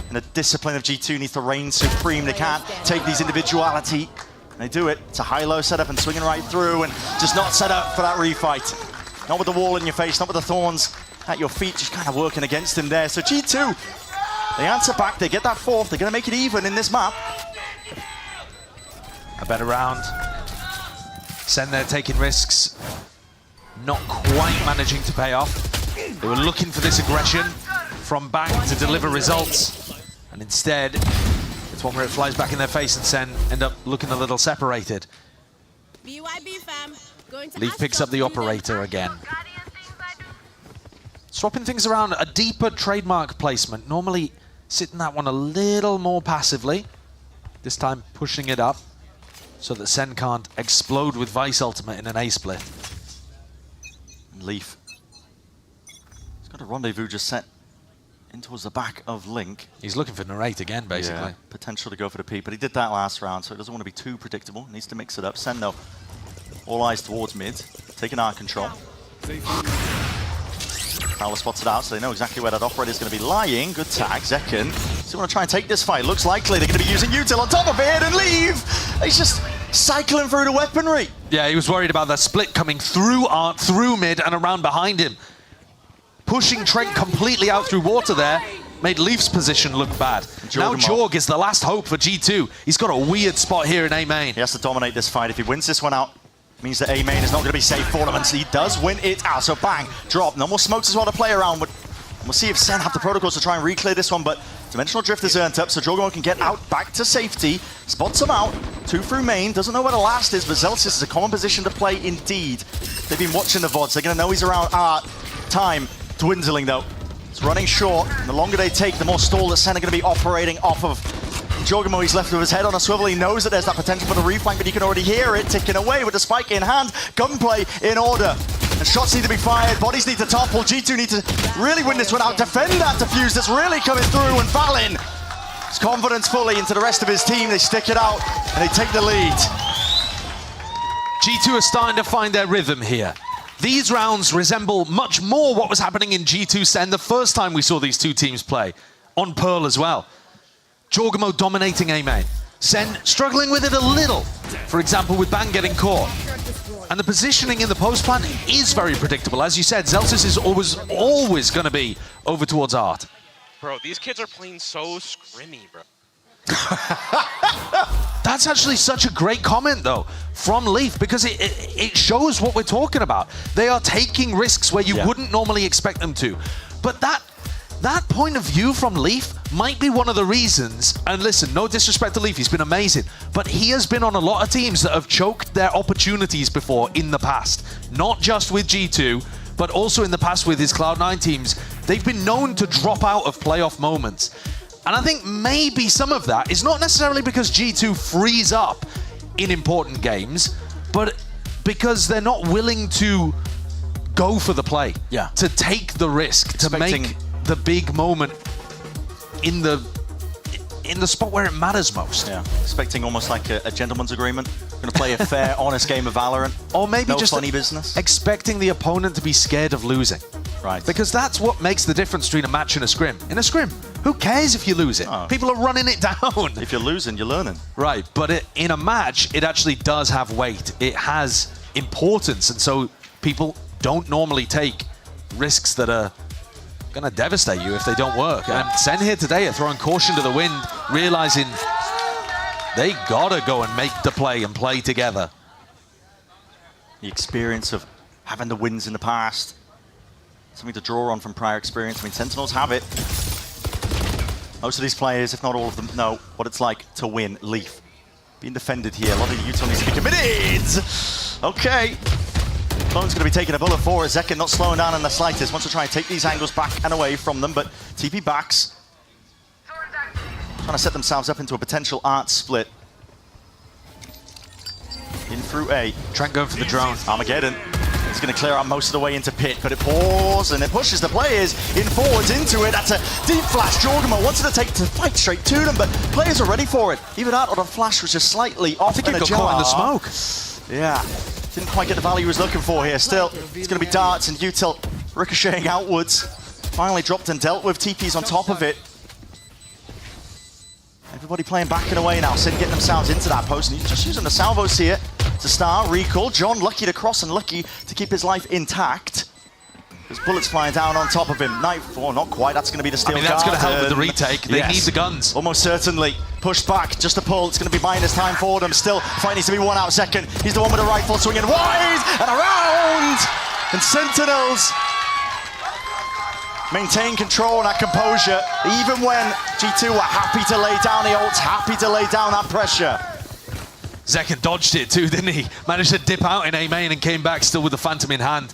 And the discipline of G2 needs to reign supreme. They can't take these individuality. And they do it. It's a high-low setup and swinging right through and just not set up for that refight. Not with the wall in your face, not with the thorns at your feet, just kind of working against him there. So G2, they answer back, they get that fourth, they're going to make it even in this map. A better round. Sen there taking risks, not quite managing to pay off. They were looking for this aggression from Bang to deliver results, and instead, it's one where it flies back in their face and Sen end up looking a little separated. Leaf picks up the operator again. Swapping things around, a deeper trademark placement. Normally sitting that one a little more passively. This time pushing it up so that Sen can't explode with Vice Ultimate in an A-split. Leaf. He's got a rendezvous just set in towards the back of Link. He's looking for Narrate again, basically. Yeah, potential to go for the peak, but he did that last round, so he doesn't want to be too predictable. Needs to mix it up. Sen, though, all eyes towards mid, taking our control. Prowler spots it out, so they know exactly where that operator is going to be lying. Good tag, Zekken. Still want to try and take this fight. Looks likely they're going to be using Util on top of it and leave. He's just cycling through the weaponry. Yeah, he was worried about that split coming through Art, through mid, and around behind him. Pushing Trent completely out through water there made Leaf's position look bad. Now Jorg is the last hope for G2. He's got a weird spot here in A main. He has to dominate this fight. If he wins this one out, means that A main is not going to be safe for him, and he does win it out. So Bang, drop. No more smokes as well to play around, but we'll see if Sen have the protocols to try and re-clear this one, but Dimensional Drift is earned up, so Jorgemon can get out back to safety. Spots him out. 2 through main. Doesn't know where the last is, but Zelsis is a common position to play indeed. They've been watching the VODs. They're going to know he's around. Time dwindling, though. It's running short. And the longer they take, the more stall that Sen are going to be operating off of. Jorgemon, he's left with his head on a swivel. He knows that there's that potential for the reflank, but you can already hear it ticking away with the spike in hand. Gunplay in order. And shots need to be fired. Bodies need to topple. G2 need to really win this one out. Defend that defuse that's really coming through. And Valin, his confidence fully into the rest of his team. They stick it out and they take the lead. G2 are starting to find their rhythm here. These rounds resemble much more what was happening in G2 Sen the first time we saw these two teams play. On Pearl as well. Jorgemon dominating A main. Sen struggling with it a little. For example, with Bang getting caught. And the positioning in the post plan is very predictable. As you said, Zelsis is always going to be over towards Art. Bro, these kids are playing so scrimmy, bro. That's actually such a great comment, though, from Leaf, because it shows what we're talking about. They are taking risks where you wouldn't normally expect them to. But that point of view from Leaf might be one of the reasons, and listen, no disrespect to Leaf, he's been amazing, but he has been on a lot of teams that have choked their opportunities before in the past. Not just with G2, but also in the past with his Cloud9 teams. They've been known to drop out of playoff moments. And I think maybe some of that is not necessarily because G2 freeze up in important games, but because they're not willing to go for the play, to take the risk, to make the big moment in the spot where it matters most. Yeah, expecting almost like a gentleman's agreement. Going to play a fair, honest game of Valorant. Or maybe no just funny business. Expecting the opponent to be scared of losing. Right. Because that's what makes the difference between a match and a scrim. In a scrim, who cares if you lose it? Oh. People are running it down. If you're losing, you're learning. Right, but in a match, it actually does have weight. It has importance, and so people don't normally take risks that are going to devastate you if they don't work. And SEN here today are throwing caution to the wind, realizing they gotta go and make the play and play together. The experience of having the wins in the past, something to draw on from prior experience. I mean, Sentinels have it. Most of these players, if not all of them, know what it's like to win. Leaf being defended here. A lot of the util needs to be committed. Okay. Bone's going to be taking a bullet for it. Zekken not slowing down in the slightest. Wants to try and take these angles back and away from them, but TP backs. Trying to set themselves up into a potential art split. In through A. Trent going for the drone. Armageddon. It's going to clear out most of the way into pit, but it pours and it pushes the players in forwards into it. That's a deep flash. Jorgamo wanted to take to fight straight to them, but players are ready for it. Even that or the flash was just slightly off. I think it got caught in the smoke. Yeah. Didn't quite get the value he was looking for here. Still, it's going to be darts and util ricocheting outwards. Finally dropped and dealt with. TP's on top of it. Everybody playing back and away now. SEN getting themselves into that post, and he's just using the salvos here to start. Recall. John lucky to cross and lucky to keep his life intact. There's bullets flying down on top of him. Nightfall, not quite. That's going to be the steel guard. That's going to help with the retake. They need the guns. Almost certainly. Pushed back, just a pull. It's going to be minus time for them. Still, fight needs to be one out second. He's the one with the rifle swinging wide and around. And Sentinels maintain control and that composure, even when G2 were happy to lay down the ults, happy to lay down that pressure. Zekken dodged it too, didn't he? Managed to dip out in A main and came back still with the Phantom in hand.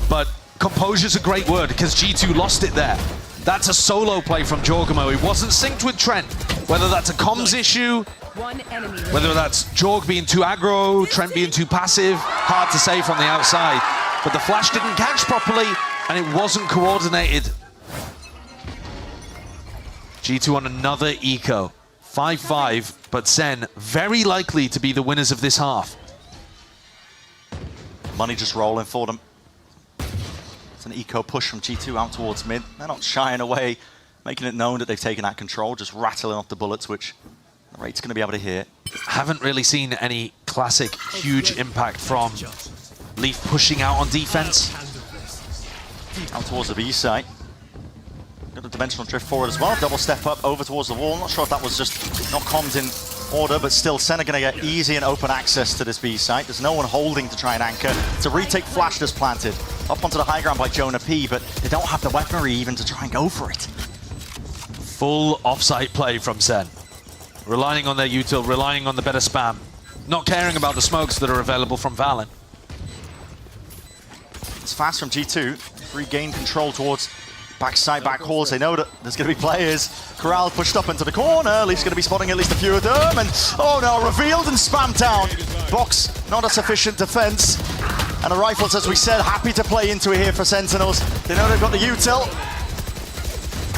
But composure's a great word because G2 lost it there. That's a solo play from Jorgamo. He wasn't synced with Trent. Whether that's a comms issue, whether that's Jorg being too aggro, Trent being too passive, hard to say from the outside. But the flash didn't catch properly and it wasn't coordinated. G2 on another eco. 5-5, but SEN very likely to be the winners of this half. Money just rolling for them. It's an eco push from G2 out towards mid. They're not shying away, making it known that they've taken that control, just rattling off the bullets, which the rate's going to be able to hit. Haven't really seen any classic huge impact from Leaf pushing out on defense. Out towards the B site. Got a dimensional drift forward as well. Double step up over towards the wall. Not sure if that was just not comms in order, but still SEN are going to get easy and open access to this B site. There's no one holding to try and anchor. It's a retake flash that's planted up onto the high ground by Jonah P, but they don't have the weaponry even to try and go for it. Full off-site play from SEN. Relying on their util, relying on the better spam. Not caring about the smokes that are available from Valen. It's fast from G2. Regain control towards backside back halls. They know that there's going to be players. Corral pushed up into the corner. Leaf's going to be spotting at least a few of them. And oh no, revealed and spammed down. Box, not a sufficient defense. And the rifles, as we said, happy to play into it here for Sentinels. They know they've got the util.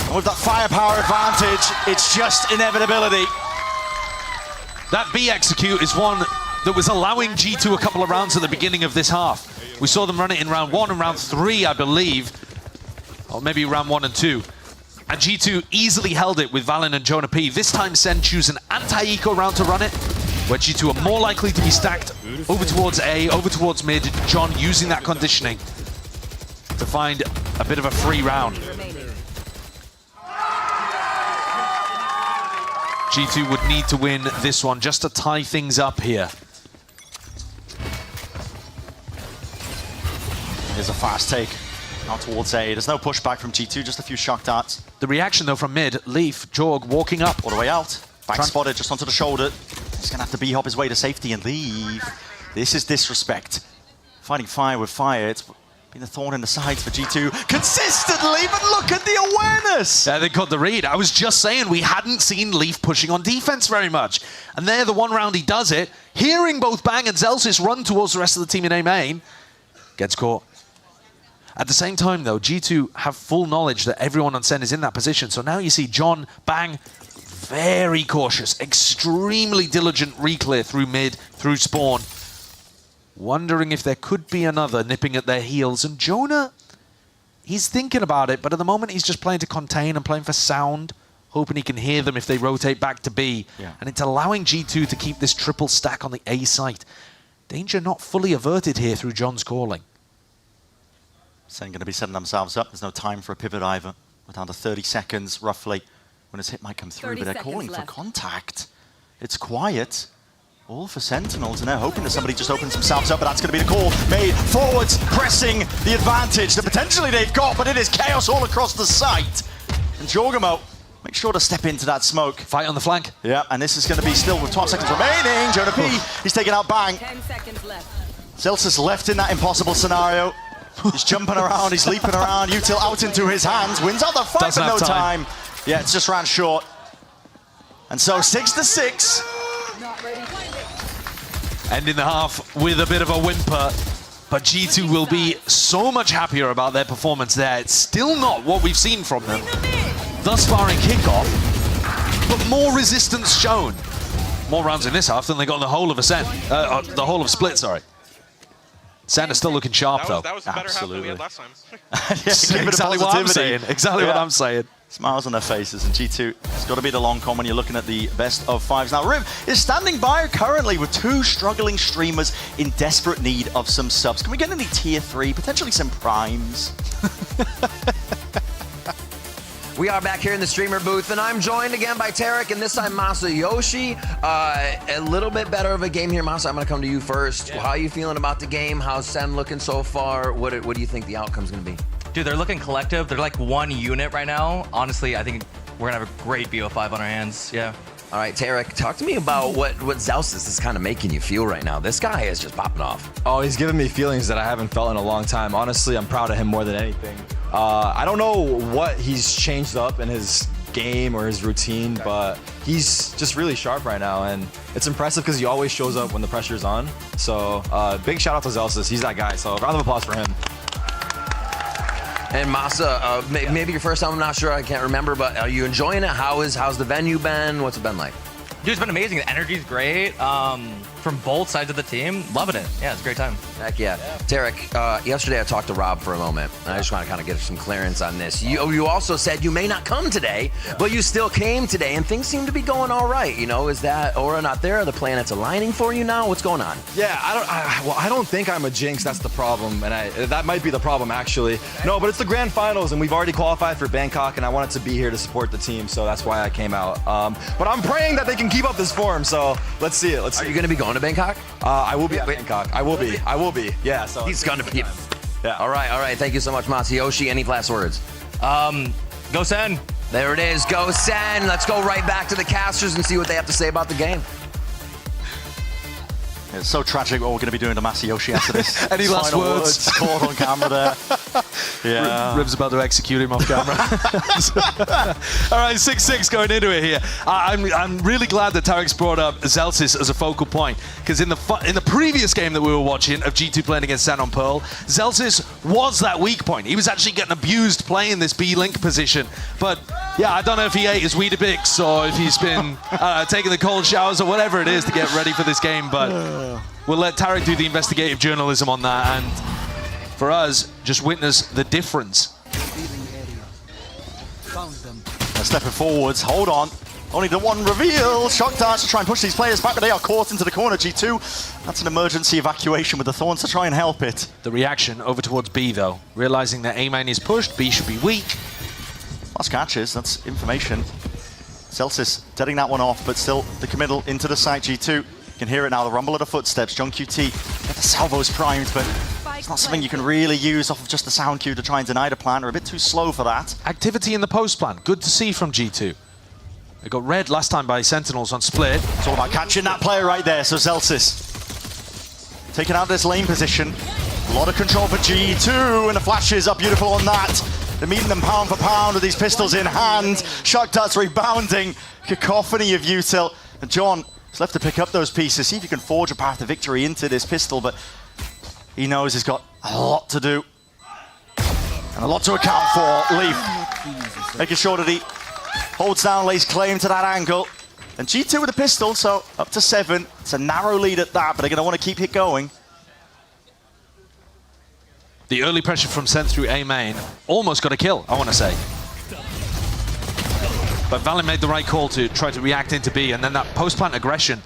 And with that firepower advantage, it's just inevitability. That B execute is one that was allowing G2 a couple of rounds at the beginning of this half. We saw them run it in round 1 and round 3, I believe. Or maybe round 1 and 2. And G2 easily held it with Valen and Jonah P. This time SEN choose an anti-eco round to run it, where G2 are more likely to be stacked over towards A, over towards mid. John using that conditioning to find a bit of a free round. G2 would need to win this one just to tie things up here. Here's a fast take out towards A. There's no pushback from G2, just a few shock darts. The reaction though from mid, Leaf, Jorg walking up. All the way out. Back spotted just onto the shoulder. He's gonna have to B-hop his way to safety and leave. This is disrespect. Fighting fire with fire. It's Been the thorn in the sides for G2 consistently, but look at the awareness! Yeah, they got the read. I was just saying we hadn't seen Leaf pushing on defense very much. And there, the one round he does it, hearing both Bang and Zelsis run towards the rest of the team in A main, gets caught. At the same time, though, G2 have full knowledge that everyone on SEN is in that position. So now you see John, Bang, very cautious, extremely diligent reclear through mid, through spawn. Wondering if there could be another nipping at their heels. And Jonah, he's thinking about it, but at the moment he's just playing to contain and playing for sound, hoping he can hear them if they rotate back to B. Yeah. And it's allowing G2 to keep this triple stack on the A site. Danger not fully averted here through John's calling. SEN going to be setting themselves up. There's no time for a pivot either. We're down to 30 seconds, roughly, when his hit might come through, but they're calling for contact. It's quiet. All for Sentinels, and they're hoping that somebody just opens themselves up, but that's going to be the call made. Forwards pressing the advantage that potentially they've got, but it is chaos all across the site. And Jorgamo, make sure to step into that smoke. Fight on the flank. Yeah, and this is going to be still with 12 seconds remaining. Jonah P, he's taking out Bang. 10 seconds left. Zelsis left in that impossible scenario. He's jumping around, he's leaping around. Util out into his hands, wins out the fight, but no time. Yeah, it's just ran short. And so 6-6. Ending the half with a bit of a whimper, but G2 will be so much happier about their performance there. It's still not what we've seen from them thus far in kickoff, but more resistance shown. More rounds in this half than they got in the whole of SEN, the whole of Split, sorry. SEN is still looking sharp, though. That was a better half than we had last time. Yeah, exactly what I'm saying. Exactly what I'm saying. Smiles on their faces, and G2 has got to be the long con when you're looking at the best of fives. Now, Riv is standing by currently with two struggling streamers in desperate need of some subs. Can we get any tier 3, potentially some primes? We are back here in the streamer booth, and I'm joined again by Tarek, and this time Masayoshi. A little bit better of a game here. Masa, I'm going to come to you first. Yeah. How are you feeling about the game? How's SEN looking so far? What do you think the outcome's going to be? Dude, they're looking collective. They're like one unit right now. Honestly, I think we're going to have a great BO5 on our hands. Yeah. All right, Tarek, talk to me about what Zelsis is kind of making you feel right now. This guy is just popping off. Oh, he's giving me feelings that I haven't felt in a long time. Honestly, I'm proud of him more than anything. I don't know what he's changed up in his game or his routine, but he's just really sharp right now, and it's impressive because he always shows up when the pressure's on. So big shout out to Zelsis. He's that guy, so round of applause for him. And Masa, maybe your first time, I'm not sure, I can't remember, but are you enjoying it? How's the venue been? What's it been like? Dude, it's been amazing. The energy's great from both sides of the team. Loving it. Yeah, it's a great time. Heck yeah. Tarek, yesterday I talked to Rob for a moment, and I just want to kind of get some clearance on this. You also said you may not come today, but you still came today, and things seem to be going all right. You know, is that aura not there? Are the planets aligning for you now? What's going on? Yeah, I don't think I'm a jinx. That's the problem, and that might be the problem, actually. No, but it's the grand finals, and we've already qualified for Bangkok, and I wanted to be here to support the team, so that's why I came out. But I'm praying that they can keep up this form, so let's see it. Are you going to be going to Bangkok? I will be at Bangkok. I will be. Yeah, so he's going to be. Yeah. All right. Thank you so much, Masayoshi. Any last words? Go SEN. There it is. Go SEN. Let's go right back to the casters and see what they have to say about the game. It's so tragic what we're going to be doing to Masayoshi after this. Any last words? Caught on camera there. Yeah. Rib's about to execute him off camera. All right, 6-6 going into it here. I'm really glad that Tarek's brought up Zelsis as a focal point, because in the previous game that we were watching of G2 playing against SEN on Pearl, Zelsis was that weak point. He was actually getting abused playing this B-Link position. But yeah, I don't know if he ate his Weetabix or if he's been taking the cold showers or whatever it is to get ready for this game, but we'll let Tarek do the investigative journalism on that, and for us, just witness the difference. They're stepping forwards, hold on. Only the one reveal. Shock darts to try and push these players back, but they are caught into the corner, G2. That's an emergency evacuation with the Thorns to try and help it. The reaction over towards B, though. Realizing that A main is pushed, B should be weak. Last catches, that's information. Zelsis deading that one off, but still the committal into the site, G2. You can hear it now, the rumble of the footsteps. John QT, get the salvos primed, but it's not something you can really use off of just the sound cue to try and deny the plan. They're a bit too slow for that. Activity in the post plan, good to see from G2. They got red last time by Sentinels on split. It's all about catching that player right there, so Zelsis taking out this lane position. A lot of control for G2, and the flashes are beautiful on that. They're meeting them pound for pound with these pistols in hand. Shark Dart's rebounding. Cacophony of util. And John is left to pick up those pieces, see if he can forge a path to victory into this pistol, but he knows he's got a lot to do. And a lot to account for. Leaf making sure that he holds down, lays claim to that angle. And G2 with a pistol, so up to 7. It's a narrow lead at that, but they're going to want to keep it going. The early pressure from Sen through A main almost got a kill, I want to say. But Valen made the right call to try to react into B, and then that post-plant aggression.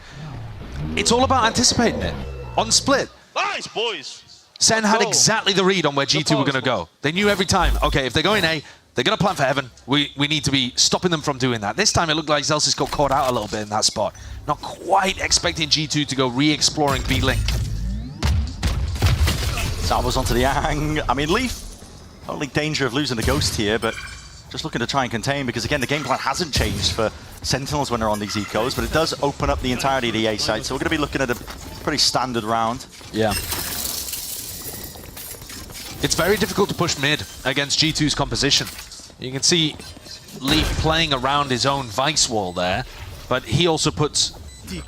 It's all about anticipating it. On split, Nice, boys. Sen had exactly the read on where G2 were going to go. They knew every time, okay, if they're going A, they're going to plant for heaven. We need to be stopping them from doing that. This time it looked like Zelsis got caught out a little bit in that spot. Not quite expecting G2 to go re-exploring B-Link. Salvos onto the Ang. I mean, Leaf, only danger of losing the Ghost here, but just looking to try and contain, because again, the game plan hasn't changed for Sentinels when they're on these ecos, but it does open up the entirety of the A site, so we're going to be looking at a pretty standard round. Yeah. It's very difficult to push mid against G2's composition. You can see Leaf playing around his own Vice wall there, but he also puts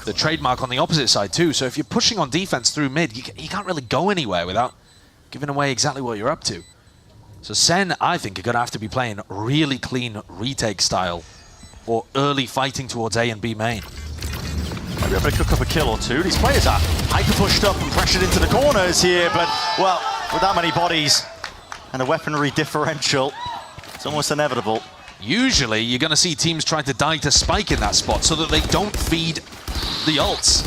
the trademark on the opposite side too, so if you're pushing on defense through mid, you can't really go anywhere without giving away exactly what you're up to. So Sen, I think, are going to have to be playing really clean retake style or early fighting towards A and B main. Might be able to cook up a kill or two. These players are hyper pushed up and pressured into the corners here, but, well, with that many bodies and a weaponry differential, it's almost inevitable. Usually, you're going to see teams try to die to Spike in that spot so that they don't feed the ults.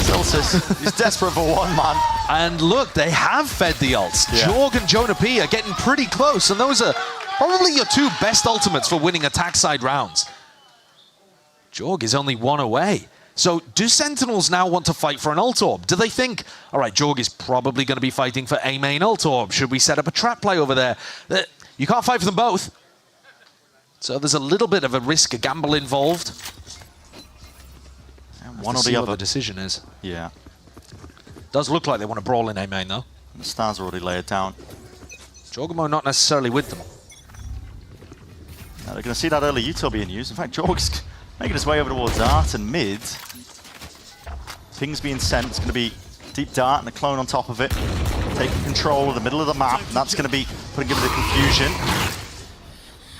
Zelsis, he's desperate for one, man. And look, they have fed the ults. Yeah. Jorg and Jonah P are getting pretty close, and those are probably your two best ultimates for winning attack side rounds. Jorg is only one away. So do Sentinels now want to fight for an ult orb? Do they think, all right, Jorg is probably going to be fighting for A main ult orb. Should we set up a trap play over there? You can't fight for them both. So there's a little bit of a risk, a gamble involved. And one or the other. The decision is. Yeah. Does look like they want to brawl in A main though. The stars already laid down. Jorgamo not necessarily with them. Now they're going to see that early util being used. In fact, Jorg's making his way over towards Dart and mid. Ping's being sent. It's going to be deep Dart and a clone on top of it. Taking control of the middle of the map. And that's going to be putting him into confusion.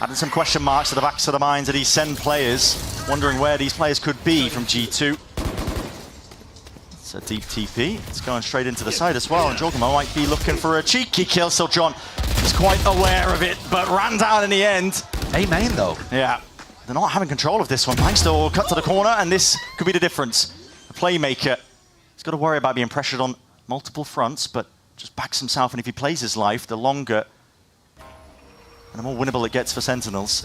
Adding some question marks to the backs of the minds of these SEN players, wondering where these players could be from G2. It's a deep TP. It's going straight into the side as well, and Jorgamo might be looking for a cheeky kill, so John is quite aware of it, but ran down in the end. A main though. Yeah, they're not having control of this one. Bangster will cut to the corner, and this could be the difference. The playmaker, he's got to worry about being pressured on multiple fronts, but just backs himself, and if he plays his life, the longer and the more winnable it gets for Sentinels.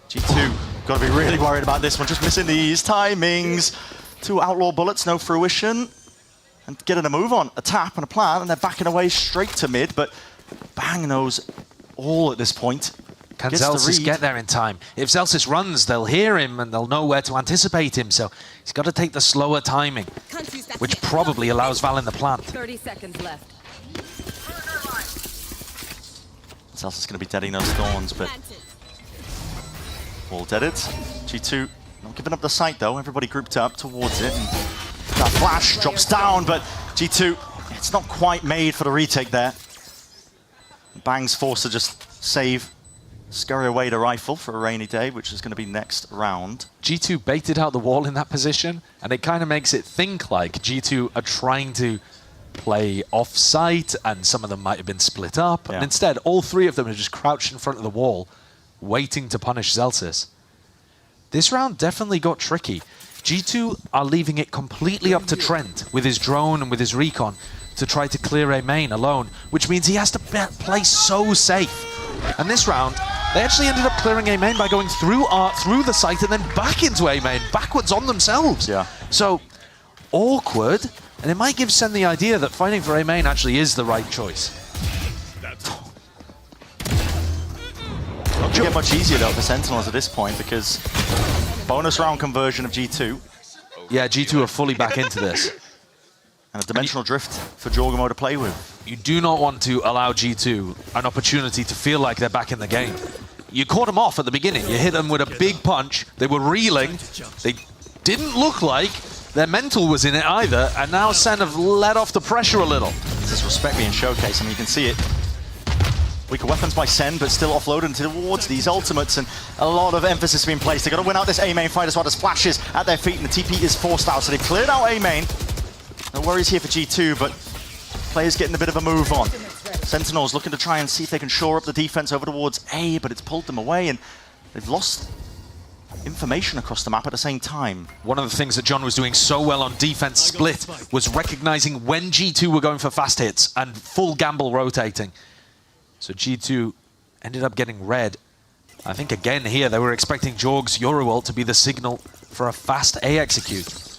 G2 got to be really worried about this one, just missing these timings. 2 outlaw bullets, no fruition. And getting a move on, a tap and a plant, and they're backing away straight to mid, but Bang knows all at this point. Can Zelsis get there in time? If Zelsis runs, they'll hear him and they'll know where to anticipate him, so he's got to take the slower timing, which probably allows Valen the plant. 30 seconds left. Zelsis is going to be deading those thorns, but all deaded. G2 not giving up the site though, everybody grouped up towards it, and that flash drops down, but G2, it's not quite made for the retake there. Bang's forced to just save, scurry away the rifle for a rainy day, which is going to be next round. G2 baited out the wall in that position, and it kind of makes it think like G2 are trying to play off-site, and some of them might have been split up, and instead all 3 of them are just crouched in front of the wall, waiting to punish Zelsis. This round definitely got tricky. G2 are leaving it completely up to Trent with his drone and with his recon to try to clear A main alone, which means he has to play so safe. And this round, they actually ended up clearing A main by going through the site and then back into A main, backwards on themselves. Yeah. So, awkward, and it might give Sen the idea that fighting for A main actually is the right choice. Not get much easier though for Sentinels at this point, because bonus round conversion of G2. Yeah, G2 are fully back into this. And a dimensional drift for Jorgamo to play with. You do not want to allow G2 an opportunity to feel like they're back in the game. You caught them off at the beginning. You hit them with a big punch. They were reeling. They didn't look like their mental was in it either, and now SEN have let off the pressure a little. This respect being showcased. I mean, you can see it. Weaker weapons by SEN, but still offloaded towards these ultimates, and a lot of emphasis being placed. They've got to win out this A main fight as well. There's flashes at their feet, and the TP is forced out, so they've cleared out A main. No worries here for G2, but players getting a bit of a move on. Sentinels looking to try and see if they can shore up the defense over towards A, but it's pulled them away, and they've lost information across the map at the same time. One of the things that John was doing so well on defense split was recognizing when G2 were going for fast hits and full gamble rotating. So G2 ended up getting red. I think again here they were expecting Jorg's Yoru ult to be the signal for a fast A execute.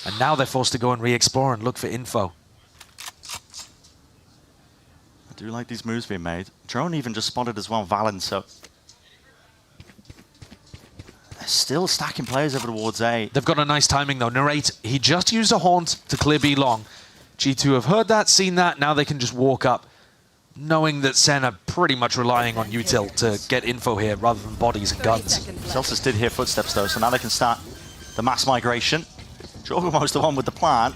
And now they're forced to go and re-explore and look for info. I do like these moves being made. Drone even just spotted as well, Valen, so they're still stacking players over towards A. They've got a nice timing though. Narrate, he just used a haunt to clear B long. G2 have heard that, seen that, now they can just walk up, knowing that SEN are pretty much relying on util to get info here rather than bodies and guns. Celsius did hear footsteps though, so now they can start the mass migration. Jorg almost the one with the plan.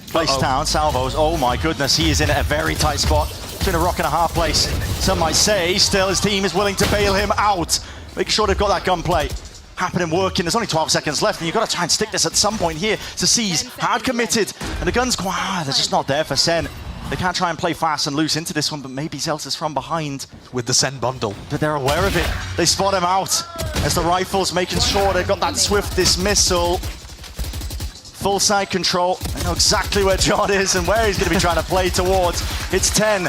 Place down, Salvos, oh my goodness, he is in a very tight spot. Between a rock and a hard place. Some might say, still his team is willing to bail him out. Making sure they've got that gunplay happening, working. There's only 12 seconds left, and you've got to try and stick this at some point here. to seize, hard committed, and the gun's quite, they're just not there for SEN. They can't try and play fast and loose into this one, but maybe Zelta's from behind. With the SEN bundle. But they're aware of it. They spot him out as the rifles making sure they've got that swift dismissal. Full side control. They know exactly where John is and where he's going to be trying to play towards. It's 10-6.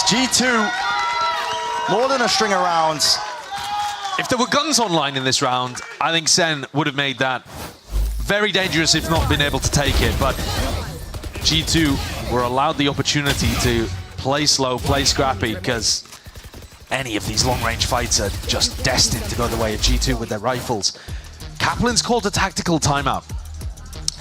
G2, more than a string of rounds. If there were guns online in this round, I think SEN would have made that very dangerous if not been able to take it. But G2 were allowed the opportunity to play slow, play scrappy, because any of these long-range fights are just destined to go the way of G2 with their rifles. Kaplan's called a tactical timeout.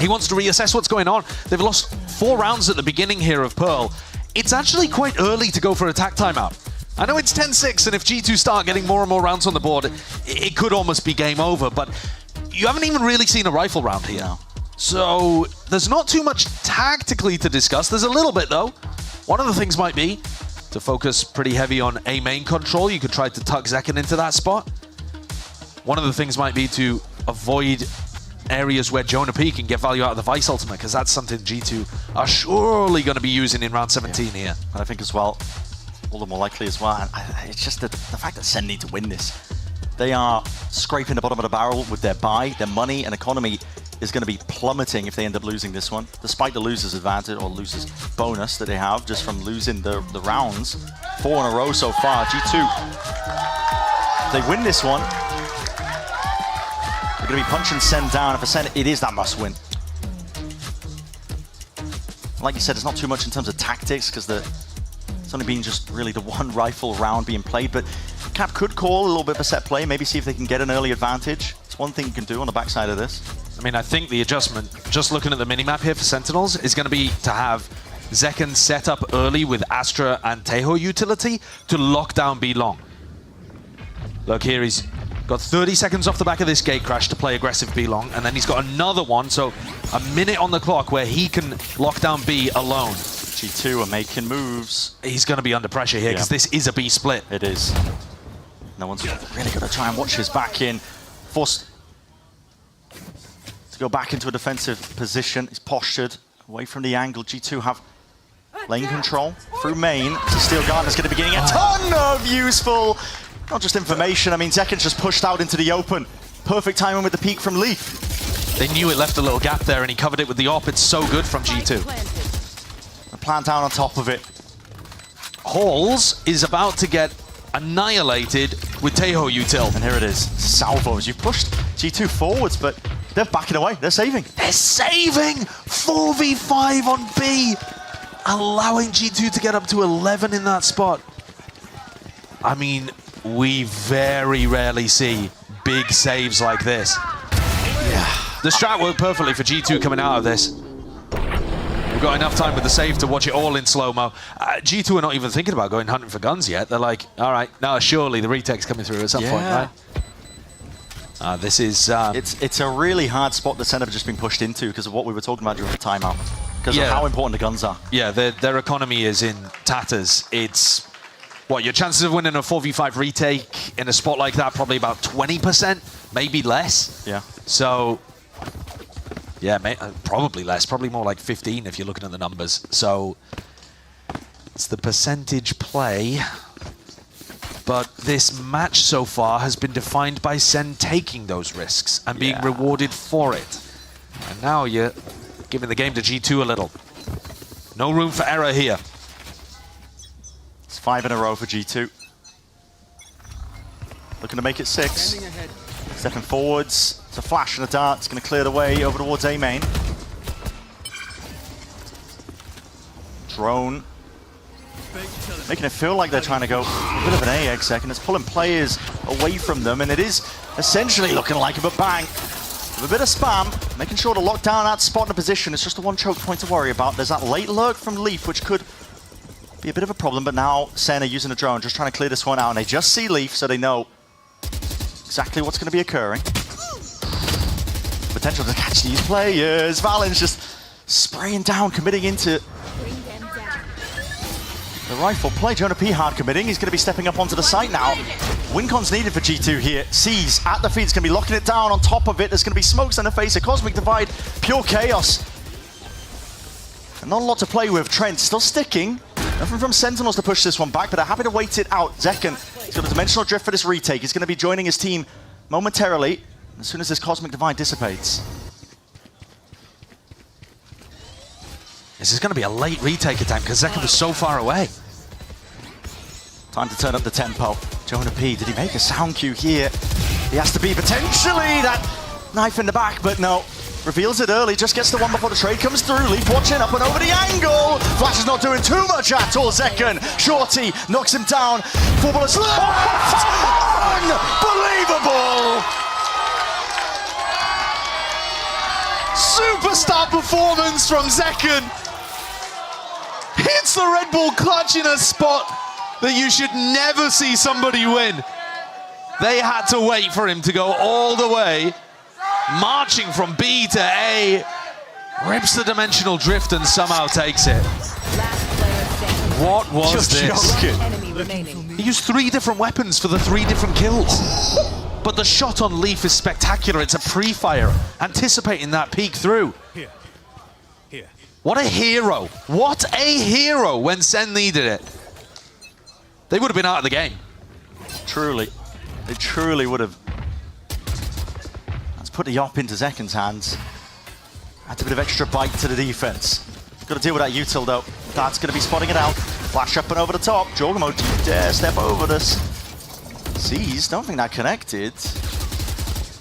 He wants to reassess what's going on. They've lost 4 rounds at the beginning here of Pearl. It's actually quite early to go for a tac timeout. I know it's 10-6, and if G2 start getting more and more rounds on the board, it could almost be game over, but you haven't even really seen a rifle round here. So there's not too much tactically to discuss. There's a little bit, though. One of the things might be to focus pretty heavy on A main control. You could try to tuck Zekken into that spot. One of the things might be to avoid areas where Jonah P can get value out of the Vice ultimate, because that's something G2 are surely going to be using in round 17 here. And I think as well, all the more likely as well, and it's just the fact that SEN need to win this. They are scraping the bottom of the barrel with their buy. Their money and economy is going to be plummeting if they end up losing this one, despite the loser's advantage or loser's bonus that they have just from losing the rounds. 4 in a row so far. G2, if they win this one, they're going to be punching SEN down. And for SEN, it is that must win. Like you said, there's not too much in terms of tactics, because it's only been just really the one rifle round being played, but Cap could call a little bit of a set play, maybe see if they can get an early advantage. It's one thing you can do on the backside of this. I mean, I think the adjustment, just looking at the minimap here for Sentinels, is going to be to have Zekken set up early with Astra and Teho utility to lock down B long. Look here, he's got 30 seconds off the back of this gate crash to play aggressive B long, and then he's got another one, so a minute on the clock where he can lock down B alone. G2 are making moves. He's going to be under pressure here, because this is a B split. It is. No one's really going to try and watch his back in. Forced to go back into a defensive position. He's postured away from the angle. G2 have lane control through main. Steel Gardner's going to be getting a ton of useful, not just information. I mean, Zekken's just pushed out into the open. Perfect timing with the peek from Leaf. They knew it left a little gap there, and he covered it with the op. It's so good from G2. Plant down on top of it. Halls is about to get annihilated with Teho util. And here it is, salvos. You pushed G2 forwards, but they're backing away. They're saving. They're saving! 4v5 on B, allowing G2 to get up to 11 in that spot. I mean, we very rarely see big saves like this. Yeah. The strat worked perfectly for G2 coming out of this. We've got enough time with the save to watch it all in slow-mo. G2 are not even thinking about going hunting for guns yet. They're like, all right, no, surely the retake's coming through at some point, right? This is... It's a really hard spot the Sen have just been pushed into because of what we were talking about during the timeout. Because of how important the guns are. Yeah, their economy is in tatters. It's... What, your chances of winning a 4v5 retake in a spot like that, probably about 20%, maybe less. Yeah. So, yeah, probably less, probably more like 15 if you're looking at the numbers. So, it's the percentage play. But this match so far has been defined by Sen taking those risks and being rewarded for it. And now you're giving the game to G2 a little. No room for error here. It's 5 in a row for G2. Looking to make it 6. Stepping forwards. It's a flash and a dart. It's going to clear the way over towards A main. Drone. Making it feel like they're trying to go a bit of an A exec, and it's pulling players away from them, and it is essentially looking like a bang. With a bit of spam, making sure to lock down that spot in a position. It's just the one choke point to worry about. There's that late lurk from Leaf, which could be a bit of a problem, but now Sen are using a drone, just trying to clear this one out, and they just see Leaf, so they know exactly what's going to be occurring. Potential to catch these players. Valen's just spraying down, committing into the rifle play. Jonah P hard committing. He's going to be stepping up onto the site now. Wincon's needed for G2 here. Sees at the feed. He's going to be locking it down. On top of it, there's going to be smokes in the face. A Cosmic Divide. Pure chaos. And not a lot to play with. Trent still sticking. Nothing from Sentinels to push this one back, but they're happy to wait it out. Zekken, he's got a dimensional drift for this retake. He's going to be joining his team momentarily as soon as this Cosmic Divide dissipates. This is going to be a late retake attempt because Zekken was so far away. Time to turn up the tempo. Jonah P, did he make a sound cue here? He has to be potentially that knife in the back, but no. Reveals it early, just gets the one before the trade comes through. Leaf watching up and over the angle. Flash is not doing too much at all. Zekken, Shorty knocks him down. 4 bullets left. Unbelievable! Superstar performance from Zekken. Hits the Red Bull clutch in a spot that you should never see somebody win. They had to wait for him to go all the way. Marching from B to A, rips the dimensional drift and somehow takes it. What was this? He used 3 different weapons for the 3 different kills. But the shot on Leaf is spectacular. It's a pre-fire, anticipating that peek through. What a hero. What a hero when Sen needed it. They would have been out of the game. Truly. They truly would have. Put the op into Zekken's hands. Adds a bit of extra bite to the defense. Got to deal with that util though. That's going to be spotting it out. Flash up and over the top. Jorgamo, do you dare step over this? Sees, don't think that connected.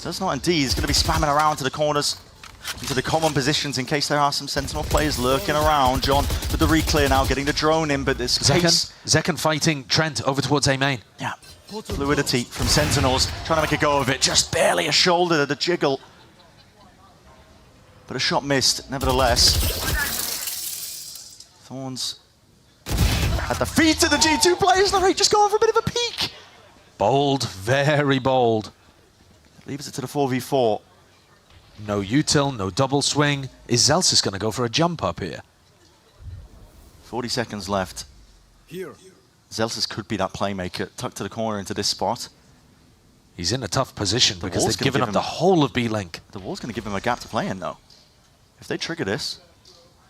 Does not indeed. He's going to be spamming around to the corners, into the common positions in case there are some Sentinel players lurking around. John with the reclear now, getting the drone in, but this Zekken fighting Trent over towards A main. Yeah. Fluidity from Sentinels, trying to make a go of it. Just barely a shoulder to the jiggle. But a shot missed, nevertheless. Thorns at the feet of the G2 players. They're just going for a bit of a peek. Bold, very bold. Leaves it to the 4v4. No util, no double swing. Is Zelsis going to go for a jump up here? 40 seconds left. Here. Zelsis could be that playmaker, tucked to the corner into this spot. He's in a tough position because they've given up the whole of B-Link. The wall's going to give him a gap to play in, though. If they trigger this,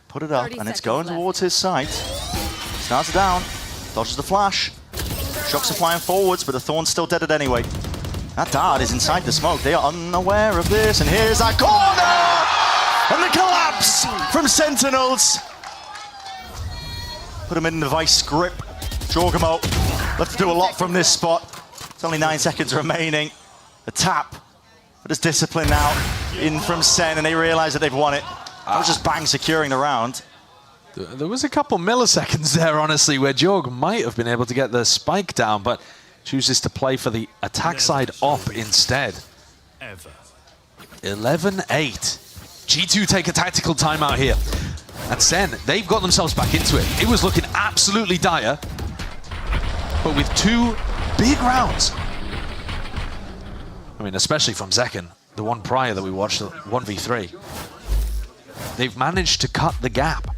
put it up, and it's going towards his side. Starts it down, dodges the flash. Shocks are flying forwards, but the Thorn's still dead anyway. That dart is inside the smoke. They are unaware of this, and here's that corner! And the collapse from Sentinels. Put him in the vice grip. Jorgamo left to do a lot from this spot. It's only 9 seconds remaining. The tap, but it's discipline now in from Sen, and they realize that they've won it. That was just bang securing the round. There was a couple milliseconds there, honestly, where Jorg might have been able to get the spike down, but chooses to play for the attack side op instead. 11-8. G2 take a tactical timeout here. And Sen, they've got themselves back into it. It was looking absolutely dire, but with 2 big rounds. I mean, especially from Zekken, the one prior that we watched, 1v3. They've managed to cut the gap.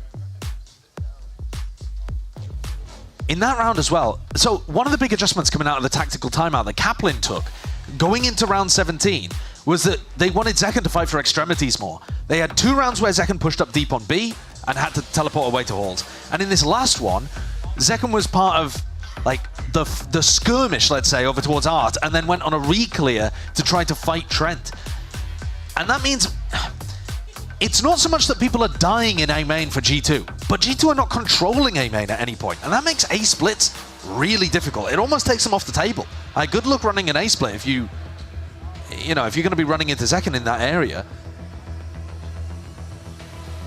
In that round as well, so one of the big adjustments coming out of the tactical timeout that Kaplan took, going into round 17, was that they wanted Zekken to fight for extremities more. They had 2 rounds where Zekken pushed up deep on B and had to teleport away to halls. And in this last one, Zekken was part of like the skirmish, let's say, over towards Art, and then went on a re-clear to try to fight Trent. And that means it's not so much that people are dying in A main for G2, but G2 are not controlling A main at any point, and that makes A splits really difficult. It almost takes them off the table. Good luck running an A split if you're going to be running into Zekken in that area.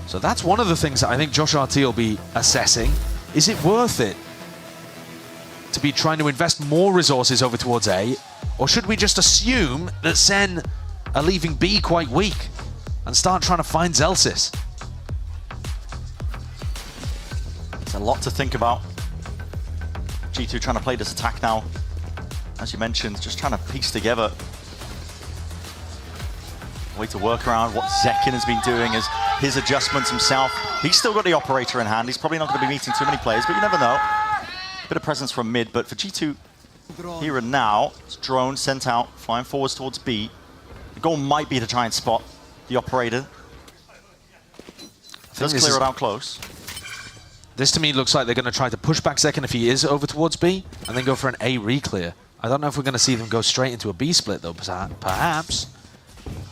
So that's one of the things that I think Josh RT will be assessing. Is it worth it to be trying to invest more resources over towards A, or should we just assume that Sen are leaving B quite weak and start trying to find Zelsis? It's a lot to think about. G2 trying to play this attack now. As you mentioned, just trying to piece together a way to work around what Zekken has been doing as his adjustments himself. He's still got the operator in hand. He's probably not going to be meeting too many players, but you never know. Bit of presence from mid, but for G2 here and now, it's drone sent out, flying forwards towards B. The goal might be to try and spot the operator. Does clear it out close. This to me looks like they're going to try to push back Zekken if he is over towards B, and then go for an A re-clear. I don't know if we're going to see them go straight into a B split though, perhaps.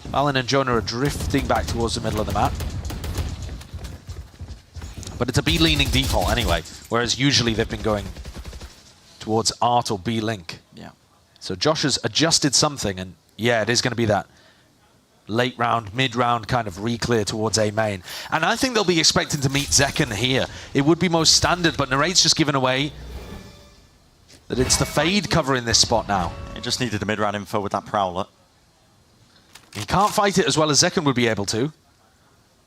Valen and Jonah are drifting back towards the middle of the map. But it's a B-leaning default anyway, whereas usually they've been going towards Art or B-Link. Yeah. So Josh has adjusted something, and yeah, it is going to be that late round, mid-round kind of re-clear towards A main. And I think they'll be expecting to meet Zekken here. It would be most standard, but Narrate's just given away that it's the Fade covering this spot now. It just needed the mid-round info with that Prowler. He can't fight it as well as Zekken would be able to.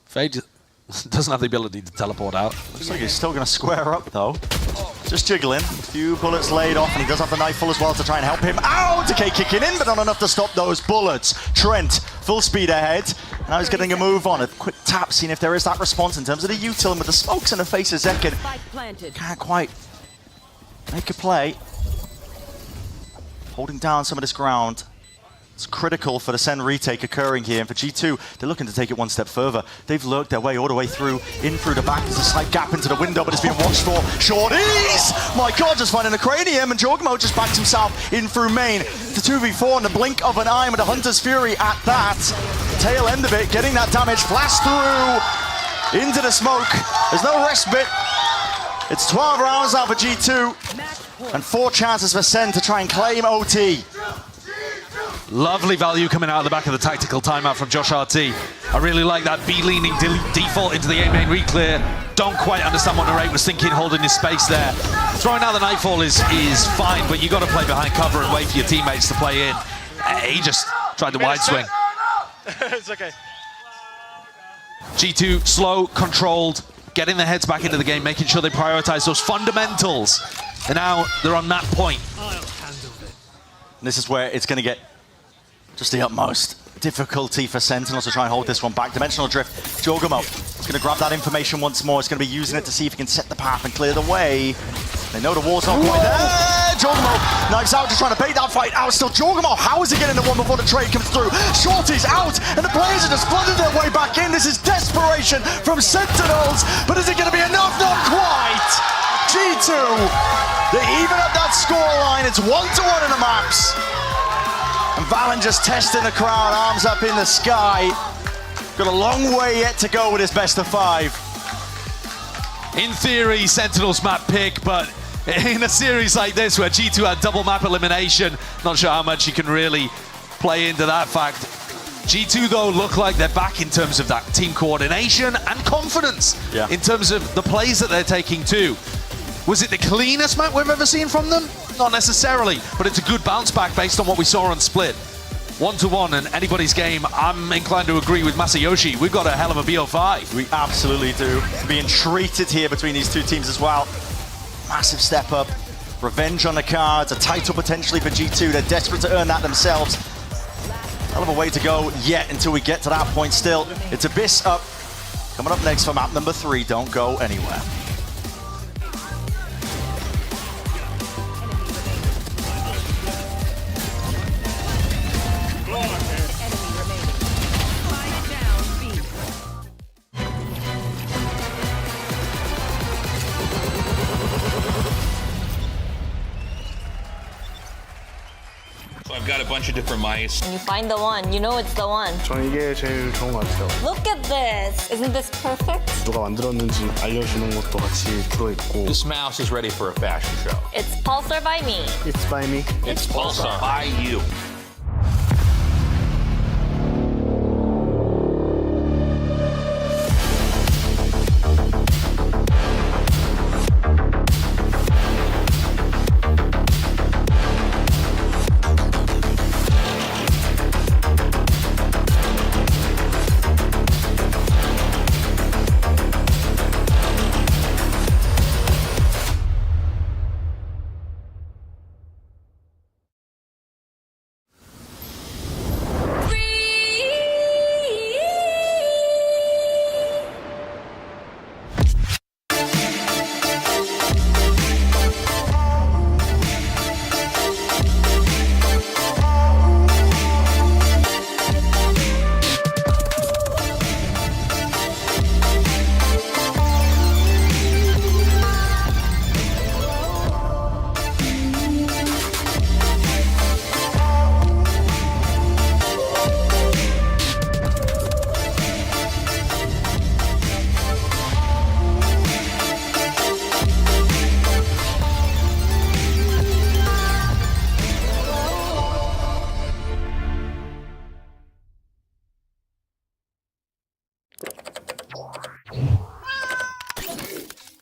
Fade doesn't have the ability to teleport out. Looks like he's still going to square up though. Just jiggling. A few bullets laid off, and he does have the knife full as well to try and help him out. Decay kicking in, but not enough to stop those bullets. Trent, full speed ahead. Now he's getting a move on. A quick tap, seeing if there is that response in terms of the util, and with the smokes in the face of Zekken. Can't quite make a play. Holding down some of this ground. It's critical for the Sen retake occurring here, and for G2, they're looking to take it one step further. They've lurked their way all the way through, in through the back. There's a slight gap into the window, but it's being watched for. Shorties! My God, just finding the cranium, and Jorgmo just backs himself in through main. The 2v4 in the blink of an eye with the Hunter's Fury at that. Tail end of it, getting that damage, flash through into the smoke. There's no respite. It's 12 rounds now for G2, and 4 chances for Sen to try and claim OT. Lovely value coming out of the back of the tactical timeout from Josh RT. I really like that B-leaning default into the A-main re-clear. Don't quite understand what Narrate was thinking, holding his space there. Throwing out the Nightfall is fine, but you got to play behind cover and wait for your teammates to play in. He just tried the wide swing. It's okay. G2 slow, controlled, getting their heads back into the game, making sure they prioritize those fundamentals. And now they're on map point. This is where it's going to get just the utmost difficulty for Sentinels to try and hold this one back. Dimensional Drift, Jorgmo is going to grab that information once more. It's going to be using it to see if he can set the path and clear the way. They know the wall's not quite there. Jorgmo knives out, just trying to bait that fight out. Still Jorgmo, how is he getting the one before the trade comes through? Shorty's out, and the players are just flooding their way back in. This is desperation from Sentinels, but is it going to be enough? Not quite. G2, they even up that scoreline. It's 1-1 in the maps. And Valen just testing the crowd, arms up in the sky. Got a long way yet to go with his best of 5. In theory, Sentinels map pick, but in a series like this where G2 had double map elimination, not sure how much you can really play into that fact. G2 though look like they're back in terms of that team coordination and confidence in terms of the plays that they're taking too. Was it the cleanest map we've ever seen from them? Not necessarily, but it's a good bounce back based on what we saw on Split. 1-to-1 and anybody's game, I'm inclined to agree with Masayoshi. We've got a hell of a BO5. We absolutely do. Being treated here between these two teams as well. Massive step up. Revenge on the cards, a title potentially for G2. They're desperate to earn that themselves. Hell of a way to go yet until we get to that point still. It's Abyss up. Coming up next for map number 3. Don't go anywhere. I've got a bunch of different mice. When you find the one, you know it's the one. 저는 이게 제일 좋은 것 같아요. Look at this. Isn't this perfect? 누가 만들었는지 알려주는 것도 같이 들어있고. This mouse is ready for a fashion show. It's Pulsar by me. It's by me. It's Pulsar by you.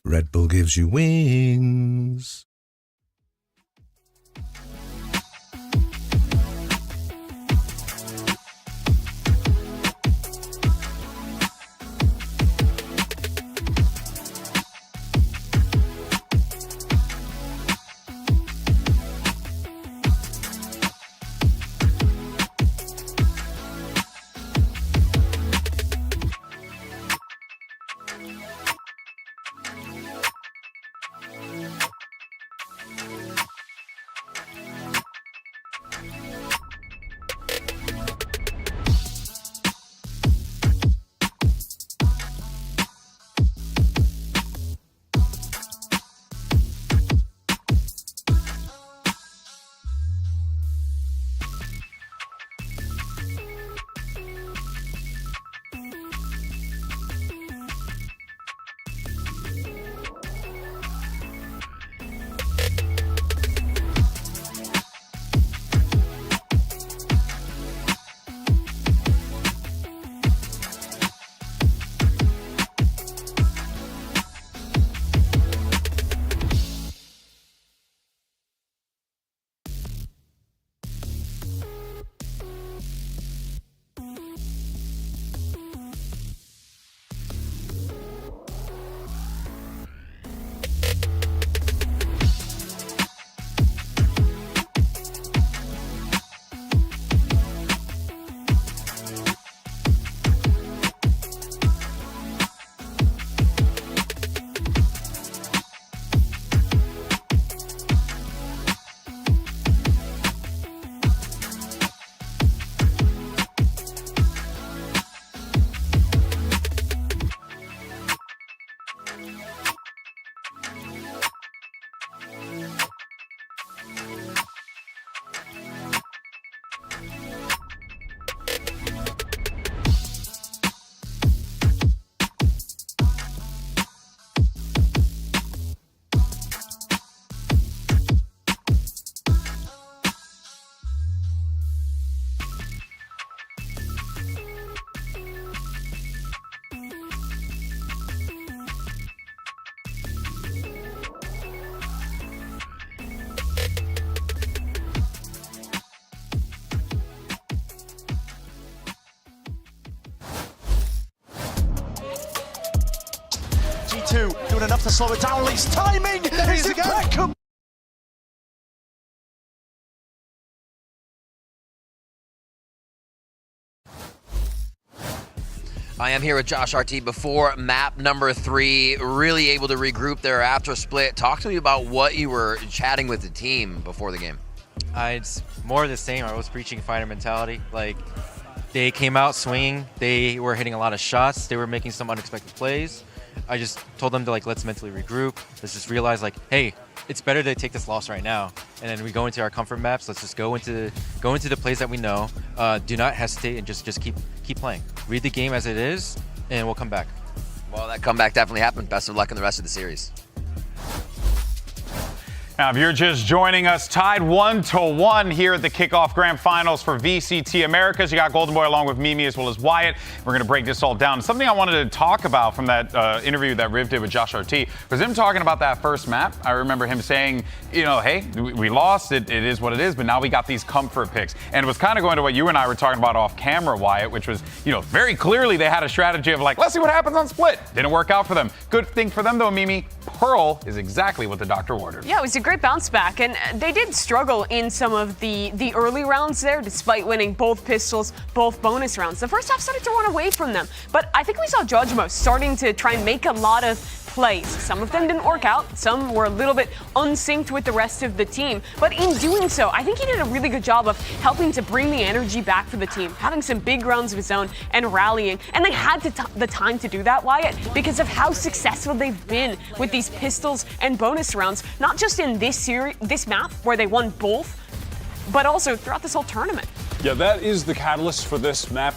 Red Bull gives you wings. doing enough to slow it down. Lee's timing is impeccable. I am here with Josh RT before map number 3, really able to regroup there after split. Talk to me about what you were chatting with the team before the game. It's more of the same. I was preaching fighter mentality. Like, they came out swinging. They were hitting a lot of shots. They were making some unexpected plays. I just told them to, like, let's mentally regroup. Let's just realize, like, hey, it's better to take this loss right now. And then we go into our comfort maps. Let's just go into the plays that we know. Do not hesitate and just keep playing. Read the game as it is, and we'll come back. Well, that comeback definitely happened. Best of luck in the rest of the series. Now, if you're just joining us, tied 1-1 here at the kickoff grand finals for VCT Americas. You got Golden Boy along with Mimi as well as Wyatt. We're going to break this all down. Something I wanted to talk about from that interview that Riv did with Josh RT was him talking about that first map. I remember him saying, you know, hey, we lost. It is what it is, but now we got these comfort picks. And it was kind of going to what you and I were talking about off camera, Wyatt, which was, you know, very clearly they had a strategy of like, let's see what happens on split. Didn't work out for them. Good thing for them, though, Mimi. Pearl is exactly what the doctor ordered. Yeah, it was a great bounce back, and they did struggle in some of the early rounds there, despite winning both pistols, both bonus rounds. The first half started to run away from them, but I think we saw Judgmo starting to try and make a lot of plays. Some of them didn't work out. Some were a little bit unsynced with the rest of the team. But in doing so, I think he did a really good job of helping to bring the energy back for the team, having some big rounds of his own and rallying. And they had the time to do that, Wyatt, because of how successful they've been with these pistols and bonus rounds, not just in this series, this map where they won both, but also throughout this whole tournament. Yeah, that is the catalyst for this map.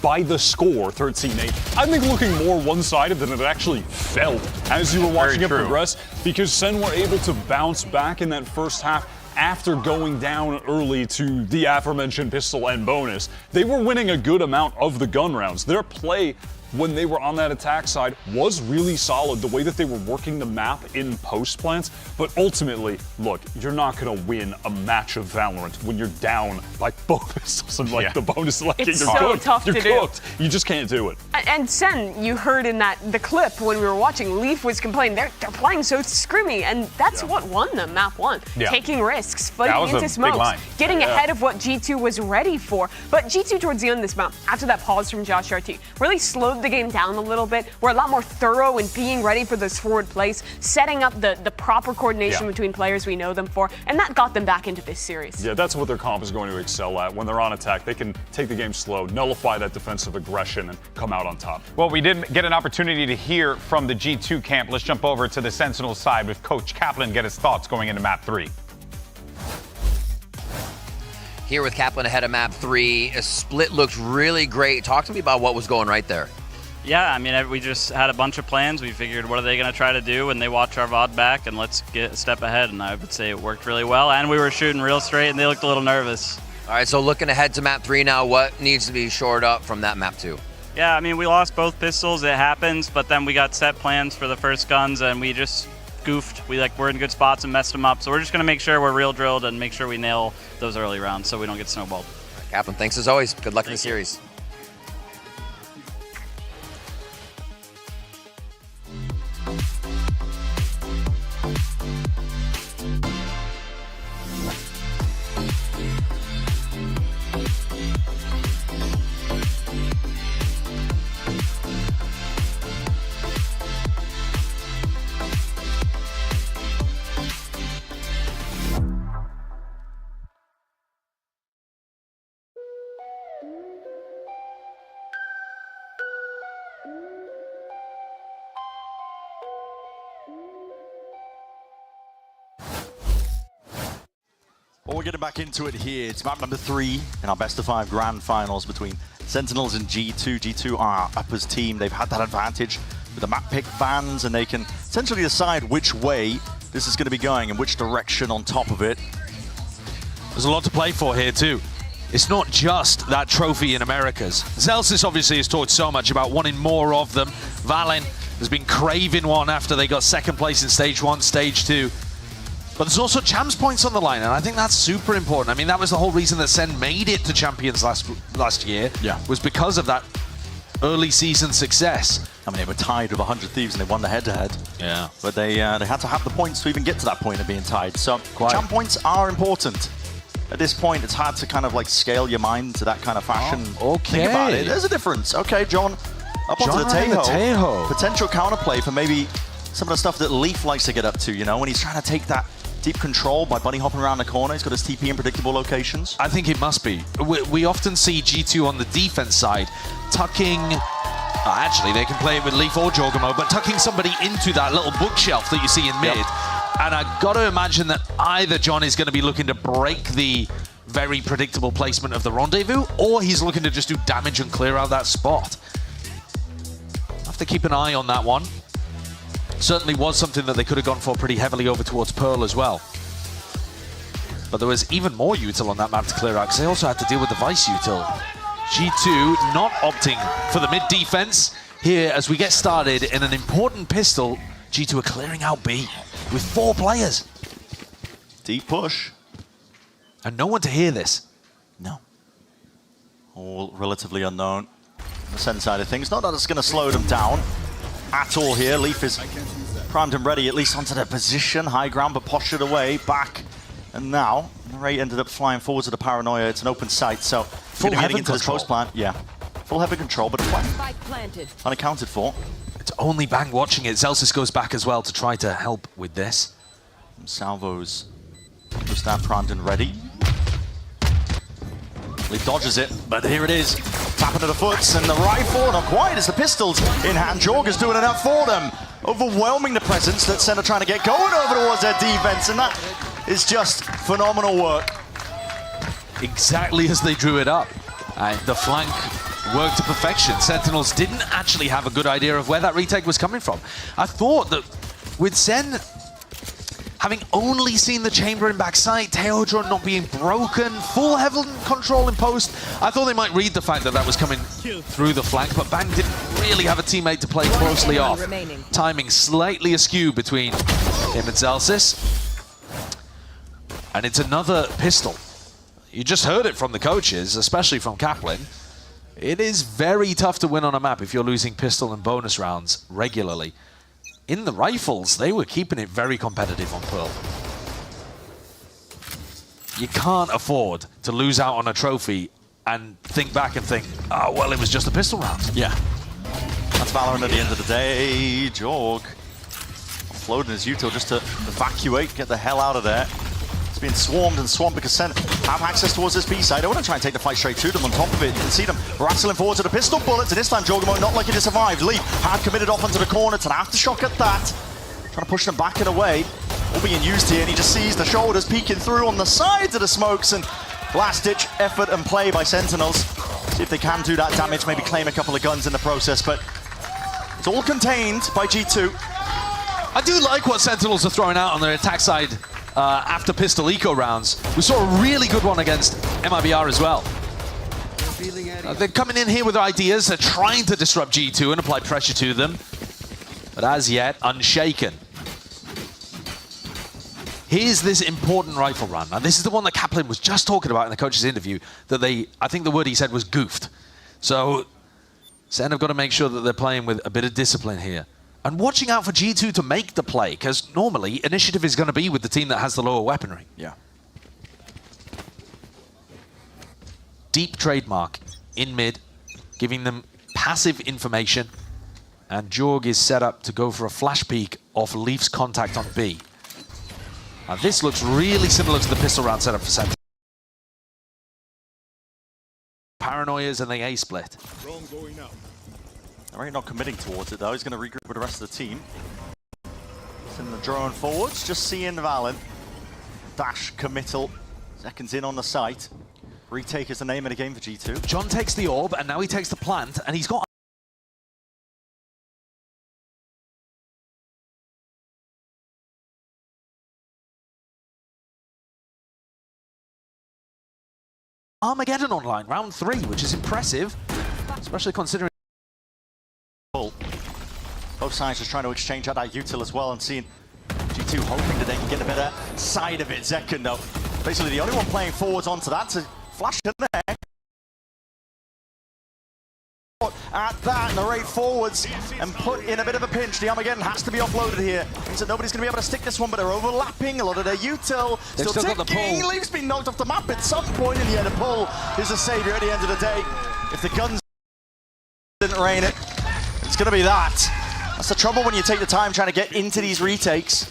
By the score, 13-8. I think looking more one-sided than it actually felt as you were watching it progress, because Sen were able to bounce back in that first half after going down early to the aforementioned pistol and bonus. They were winning a good amount of the gun rounds. Their play when they were on that attack side was really solid, the way that they were working the map in post plants. But ultimately, look, you're not going to win a match of Valorant when you're down by both pistols and like the bonus selecting. It's so tough to do. You're cooked. You just can't do it. And Sen, you heard in the clip when we were watching, Leaf was complaining they're playing so scrimmy, and that's what won them map 1. Taking risks, fighting into smokes, getting ahead of what G2 was ready for. But G2 towards the end of this map, after that pause from Josh RT, really slowed the game down a little bit. We're a lot more thorough in being ready for those forward plays, setting up the proper coordination between players we know them for, and that got them back into this series. Yeah, that's what their comp is going to excel at. When they're on attack, they can take the game slow, nullify that defensive aggression, and come out on top. Well, we did get an opportunity to hear from the G2 camp. Let's jump over to the Sentinels side with Coach Kaplan, get his thoughts going into map 3. Here with Kaplan ahead of map 3, a split looked really great. Talk to me about what was going right there. Yeah, I mean, we just had a bunch of plans. We figured, what are they going to try to do when they watch our VOD back, and let's get a step ahead. And I would say it worked really well, and we were shooting real straight, and they looked a little nervous. All right, so looking ahead to map 3 now, what needs to be shored up from that map 2? Yeah, I mean, we lost both pistols. It happens, but then we got set plans for the first guns, and we just goofed. We're in good spots and messed them up. So we're just going to make sure we're real drilled and make sure we nail those early rounds so we don't get snowballed. Kaplan, thanks as always. Good luck in the series. Well, we're getting back into it here. It's map number 3 in our best of 5 grand finals between Sentinels and G2. G2 are Upper's team. They've had that advantage with the map pick bans, and they can essentially decide which way this is going to be going and which direction on top of it. There's a lot to play for here too. It's not just that trophy in Americas. Zelsis obviously has talked so much about wanting more of them. Valen has been craving one after they got second place in stage 1, stage 2. But there's also champs points on the line, and I think that's super important. I mean, that was the whole reason that Sen made it to champions last year, was because of that early season success. I mean, they were tied with 100 Thieves and they won the head-to-head. Yeah. But they had to have the points to even get to that point of being tied. So champ points are important. At this point, it's hard to kind of like scale your mind to that kind of fashion. Okay. Think about it. There's a difference. Okay, John, up onto the Tejo. Potential counterplay for maybe some of the stuff that Leaf likes to get up to, you know, when he's trying to take that deep control by bunny hopping around the corner. He's got his TP in predictable locations. I think it must be. We often see G2 on the defense side tucking, actually they can play it with Leaf or Jorgamo, but tucking somebody into that little bookshelf that you see in mid. And I got to imagine that either John is going to be looking to break the very predictable placement of the rendezvous, or he's looking to just do damage and clear out that spot. Have to keep an eye on that one. Certainly was something that they could have gone for pretty heavily over towards Pearl as well. But there was even more util on that map to clear out, because they also had to deal with the Vice util. G2 not opting for the mid defense here as we get started in an important pistol. G2 are clearing out B with 4 players. Deep push. And no one to hear this. No. All relatively unknown. The SEN side of things. Not that it's going to slow them down at all here. Leaf is primed and ready, at least onto their position. High ground, but postured away, back. And now, Ray ended up flying forwards to the Paranoia. It's an open site, so full heaven into this post plant. Yeah. Full heaven control, but unaccounted for. It's only Bang watching it. Zelsis goes back as well to try to help with this. And Salvo's just now primed and ready. Leaf dodges it, but here it is. Tapping to the foots, and the rifle, not quite, as the pistols in hand. Jorg is doing enough for them. Overwhelming the presence that SEN are trying to get going over towards their defense, and that is just phenomenal work. Exactly as they drew it up. The flank worked to perfection. Sentinels didn't actually have a good idea of where that retake was coming from. I thought that with SEN having only seen the chamber in backside, Teodron not being broken, full heaven control in post, I thought they might read the fact that that was coming through the flank, but Bang didn't really have a teammate to play closely off. Timing slightly askew between him and Zelsis. And it's another pistol. You just heard it from the coaches, especially from Kaplan. It is very tough to win on a map if you're losing pistol and bonus rounds regularly. In the rifles, they were keeping it very competitive on Pearl. You can't afford to lose out on a trophy and think back and think, oh, well, it was just a pistol round. Yeah. That's Valorant at the end of the day. Jorg offloading his util just to evacuate, get the hell out of there. It's being swarmed and swamped because SEN have access towards this B side. I want to try and take the fight straight to them. On top of it, you can see them rattling forward to the pistol bullets, and this time Jorgamo not likely to survive. Leaf hard committed off onto the corner. It's an aftershock at that. Trying to push them back and away. All being used here, and he just sees the shoulders peeking through on the sides of the smokes, and last-ditch effort and play by Sentinels. See if they can do that damage, maybe claim a couple of guns in the process, but it's all contained by G2. I do like what Sentinels are throwing out on their attack side after pistol eco rounds. We saw a really good one against MIBR as well. They're coming in here with ideas. They're trying to disrupt G2 and apply pressure to them, but as yet, unshaken. Here's this important rifle run. And this is the one that Kaplan was just talking about in the coach's interview, that I think the word he said was goofed. So SEN have got to make sure that they're playing with a bit of discipline here. And watching out for G2 to make the play, because normally initiative is going to be with the team that has the lower weaponry. Yeah. Deep trademark in mid, giving them passive information. And Jorg is set up to go for a flash peek off Leaf's contact on B. Now this looks really similar to the pistol round setup for Sentinel. Paranoias and the A split. Ray not committing towards it though. He's going to regroup with the rest of the team. Send the drone forwards, just seeing Valen. Dash committal. Seconds in on the site. Retake is the name of the game for G2. John takes the orb and now he takes the plant, and he's got Armageddon online, round 3, which is impressive, especially considering both sides just trying to exchange out that util as well, and seeing G2 hoping that they can get a better side of it. Zekken though, basically the only one playing forwards onto that to flash in there. at that. Narrate forwards and put in a bit of a pinch. The Armageddon has to be offloaded here. Means that nobody's going to be able to stick this one, but they're overlapping. A lot of their util still ticking. Leaf's been knocked off the map at some point in the end. A pull is a savior at the end of the day. If the guns didn't rain it, it's going to be that. That's the trouble when you take the time trying to get into these retakes.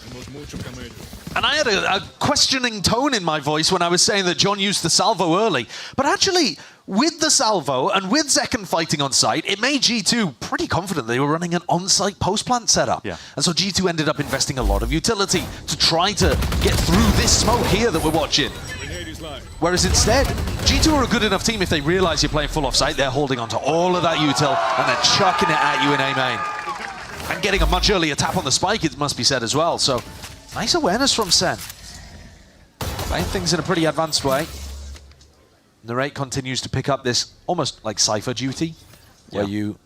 And I had a questioning tone in my voice when I was saying that John used the salvo early. But actually, with the salvo and with Zekken fighting on site, it made G2 pretty confident they were running an on-site post-plant setup. Yeah. And so G2 ended up investing a lot of utility to try to get through this smoke here that we're watching. Whereas instead, G2 are a good enough team if they realize you're playing full off-site, they're holding onto all of that util and then chucking it at you in A main. And getting a much earlier tap on the spike, it must be said as well. So nice awareness from Sen. Playing things in a pretty advanced way. Narrate continues to pick up this almost like Cypher duty, where you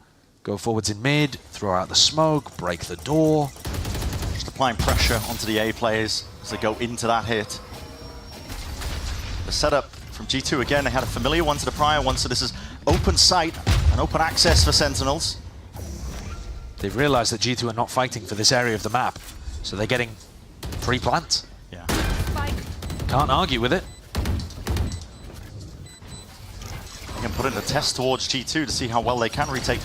go forwards in mid, throw out the smoke, break the door. Just applying pressure onto the A players as they go into that hit. The setup from G2 again, they had a familiar one to the prior one, so this is open sight and open access for Sentinels. They've realized that G2 are not fighting for this area of the map, so they're getting pre-plant. Yeah. Can't argue with it. They can put in a test towards G2 to see how well they can retake.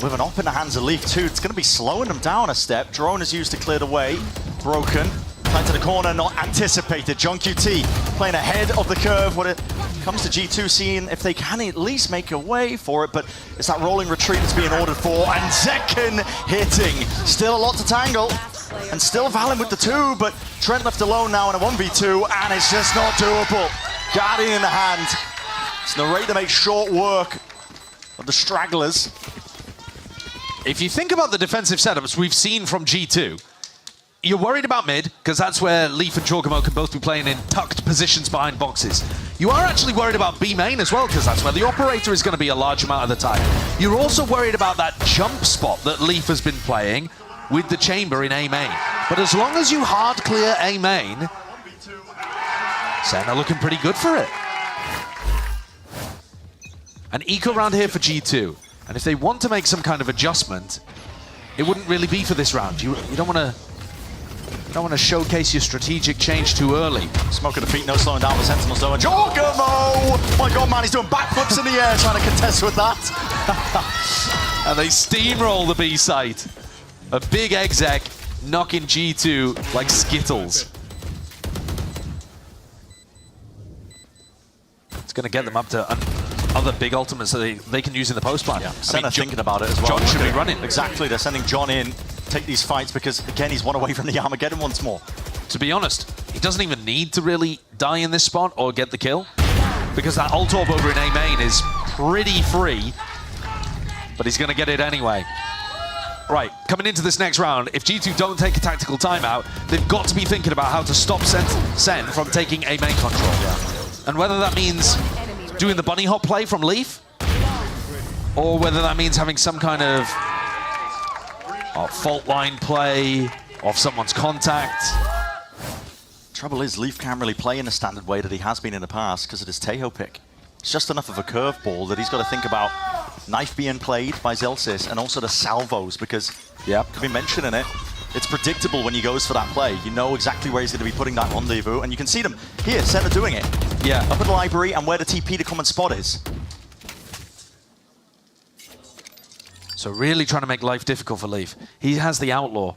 With an op in the hands of Leaf too, it's going to be slowing them down a step. Drone is used to clear the way. Broken. Tied to the corner, not anticipated. John QT playing ahead of the curve when it comes to G2, seeing if they can at least make a way for it, but it's that rolling retreat that's being ordered for, and Zekken hitting. Still a lot to tangle, and still Valen with the 2, but Trent left alone now in a 1v2, and it's just not doable. Guardian in the hand. It's Narrate to make short work of the stragglers. If you think about the defensive setups we've seen from G2, you're worried about mid, because that's where Leaf and Jorgamo can both be playing in tucked positions behind boxes. You are actually worried about B main as well, because that's where the operator is going to be a large amount of the time. You're also worried about that jump spot that Leaf has been playing with the chamber in A main. But as long as you hard clear A main, Sen are looking pretty good for it. An eco round here for G2. And if they want to make some kind of adjustment, it wouldn't really be for this round. You don't want to showcase your strategic change too early. Smoke at the feet, no slowing down the Sentinels though. And Jorgamo! Oh my god, man, he's doing backflips in the air trying to contest with that. And they steamroll the B site. A big exec knocking G2 like Skittles. It's going to get them up to other big ultimates that they can use in the post-plan. Yeah, Sen are thinking about it as well. John should be running. Exactly, they're sending John in, take these fights, because again, he's one away from the Armageddon once more. To be honest, he doesn't even need to really die in this spot or get the kill, because that ult orb over in A main is pretty free, but he's going to get it anyway. Right, coming into this next round, if G2 don't take a tactical timeout, they've got to be thinking about how to stop Sen from taking A main control. Yeah. And whether that means doing the bunny hop play from Leaf, or whether that means having some kind of fault line play off someone's contact. Trouble is, Leaf can't really play in the standard way that he has been in the past because of his Tejo pick. It's just enough of a curveball that he's got to think about knife being played by Zelsis and also the salvos, because, yeah, I've been mentioning it. It's predictable when he goes for that play. You know exactly where he's going to be putting that rendezvous, and you can see them here, Sen are doing it. Yeah. Up at the library and where the TP to come and spot is. So really trying to make life difficult for Leaf. He has the Outlaw.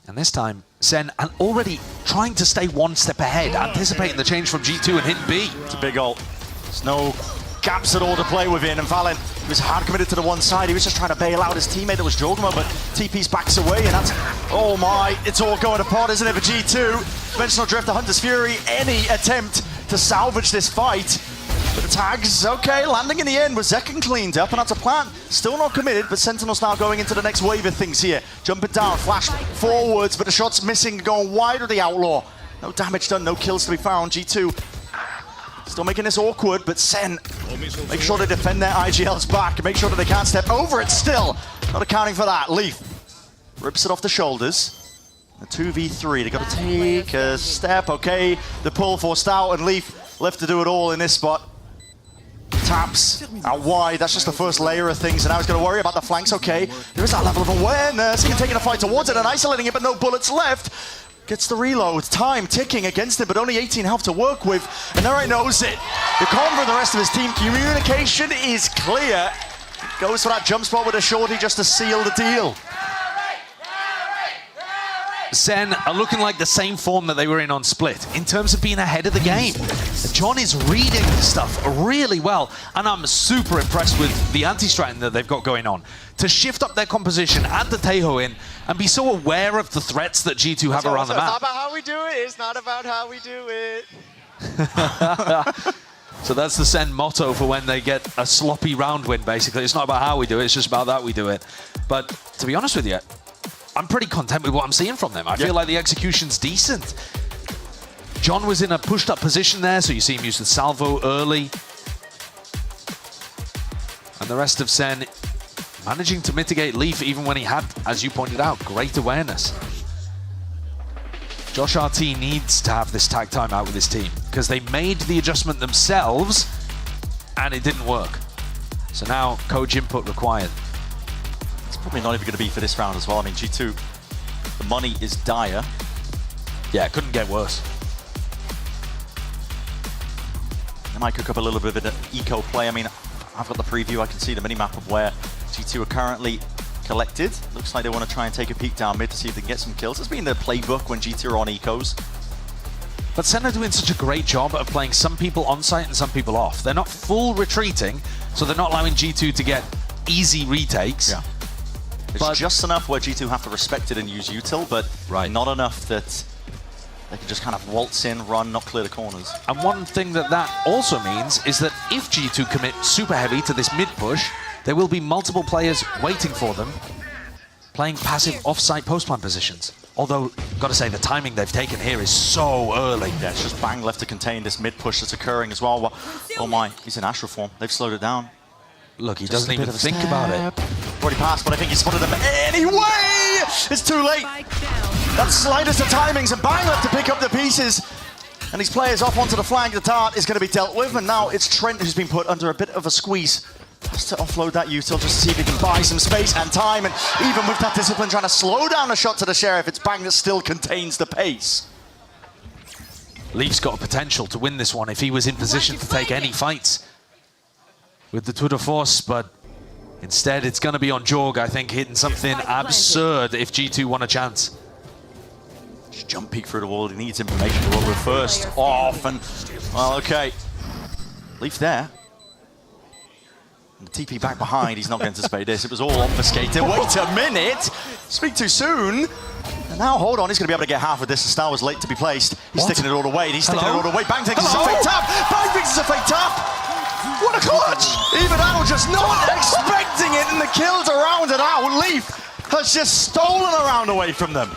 And this time, Sen already trying to stay one step ahead, anticipating the change from G2 and hit B. It's a big ult. There's no gaps at all to play within, and Valen was hard committed to the one side. He was just trying to bail out his teammate that was Jorgamo, but TP's backs away, and that's, oh my, it's all going apart, isn't it, for G2? Dimensional Drift, the Hunter's Fury, any attempt to salvage this fight. But the tags, okay, landing in the end was Zekken cleaned up, and that's a plant. Still not committed, but Sentinels now going into the next wave of things here. Jumping down, flash forwards, but the shot's missing, going wide of the Outlaw. No damage done, no kills to be found. G2 still making this awkward, but Sen make sure they defend their IGLs back, make sure that they can't step over it still. Not accounting for that. Leaf rips it off the shoulders. A 2v3, they got to take a step, okay. The pull forced out, and Leaf left to do it all in this spot. taps out wide. That's just the first layer of things, and now he's going to worry about the flanks. Okay, there is that level of awareness. He can take a fight towards it and isolating it, but no bullets left. Gets the reload. Time ticking against him, but only 18 health to work with. And there he knows it. The Conver and the rest of his team, communication is clear. Goes for that jump spot with a shorty just to seal the deal. SEN are looking like the same form that they were in on Split in terms of being ahead of the game. John is reading stuff really well, and I'm super impressed with the anti-strategy that they've got going on. To shift up their composition, add the Tejo in, and be so aware of the threats that G2 have around the map. It's not about how we do it, it's not about how we do it. So that's the SEN motto for when they get a sloppy round win, basically. It's not about how we do it, it's just about that we do it. But to be honest with you, I'm pretty content with what I'm seeing from them. I feel like the execution's decent. John was in a pushed up position there, so you see him use the salvo early. And the rest of SEN managing to mitigate Leaf even when he had, as you pointed out, great awareness. Josh RT needs to have this tag time out with his team because they made the adjustment themselves and it didn't work. So now coach input required. Probably not even going to be for this round as well. I mean, G2, the money is dire. Yeah, it couldn't get worse. They might cook up a little bit of an eco play. I mean, I've got the preview. I can see the minimap of where G2 are currently collected. Looks like they want to try and take a peek down mid to see if they can get some kills. It's been their playbook when G2 are on ecos. But SEN are doing such a great job of playing some people on site and some people off. They're not full retreating, so they're not allowing G2 to get easy retakes. Yeah. It's just enough where G2 have to respect it and use util, but not enough that they can just kind of waltz in, run, not clear the corners. And one thing that also means is that if G2 commit super heavy to this mid push, there will be multiple players waiting for them, playing passive off-site post-plant positions. Although, got to say, the timing they've taken here is so early. Yeah, it's just bang left to contain this mid push that's occurring as well. Oh my, he's in Astral form. They've slowed it down. Look, he doesn't even think about it. Already passed, but I think he spotted them anyway! It's too late! That slightest of timings, and bang left to pick up the pieces. And these players off onto the flank. The dart is going to be dealt with, and now it's Trent who's been put under a bit of a squeeze. Has to offload that util just to see if he can buy some space and time, and even with that discipline trying to slow down a shot to the Sheriff, it's bang that still contains the pace. Leaf's got a potential to win this one if he was in position to take any fights with the tour de force, but instead it's going to be on Jorg, I think, hitting something absurd if G2 want a chance. Just jump peek through the wall, he needs information to roll with first. Off, and, well, okay. Leaf there. And the TP back behind, he's not going to anticipate this. It was all obfuscated. Wait a minute! Speak too soon. And now, hold on, he's going to be able to get half of this. The star was late to be placed. He's sticking it all the way. He's sticking it all the way. Bang thinks it's a fake tap! Bang thinks it's a fake tap! What a clutch! Even Al just not expecting it, and the kills are rounded out. Leaf has just stolen a round away from them.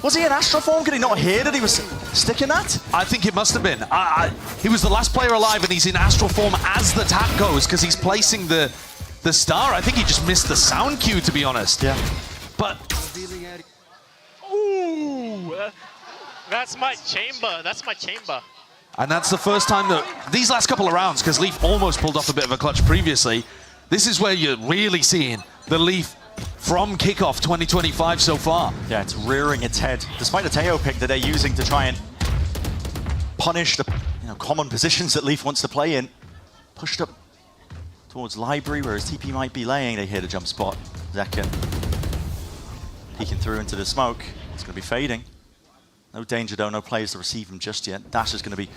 Was he in Astral form? Could he not hear that he was sticking that? I think it must have been. He was the last player alive, and he's in Astral form as the tap goes, because he's placing the star. I think he just missed the sound cue, to be honest. Yeah. But... Ooh! That's my chamber. That's my chamber. And that's the first time that these last couple of rounds, because Leaf almost pulled off a bit of a clutch previously, this is where you're really seeing the Leaf from kickoff 2025 so far. Yeah, it's rearing its head. Despite the Teo pick that they're using to try and punish the common positions that Leaf wants to play in, pushed up towards Library, where his TP might be laying. They hit a jump spot. Zekken peeking through into the smoke. It's going to be fading. No danger though, no players to receive him just yet. Dash is going to be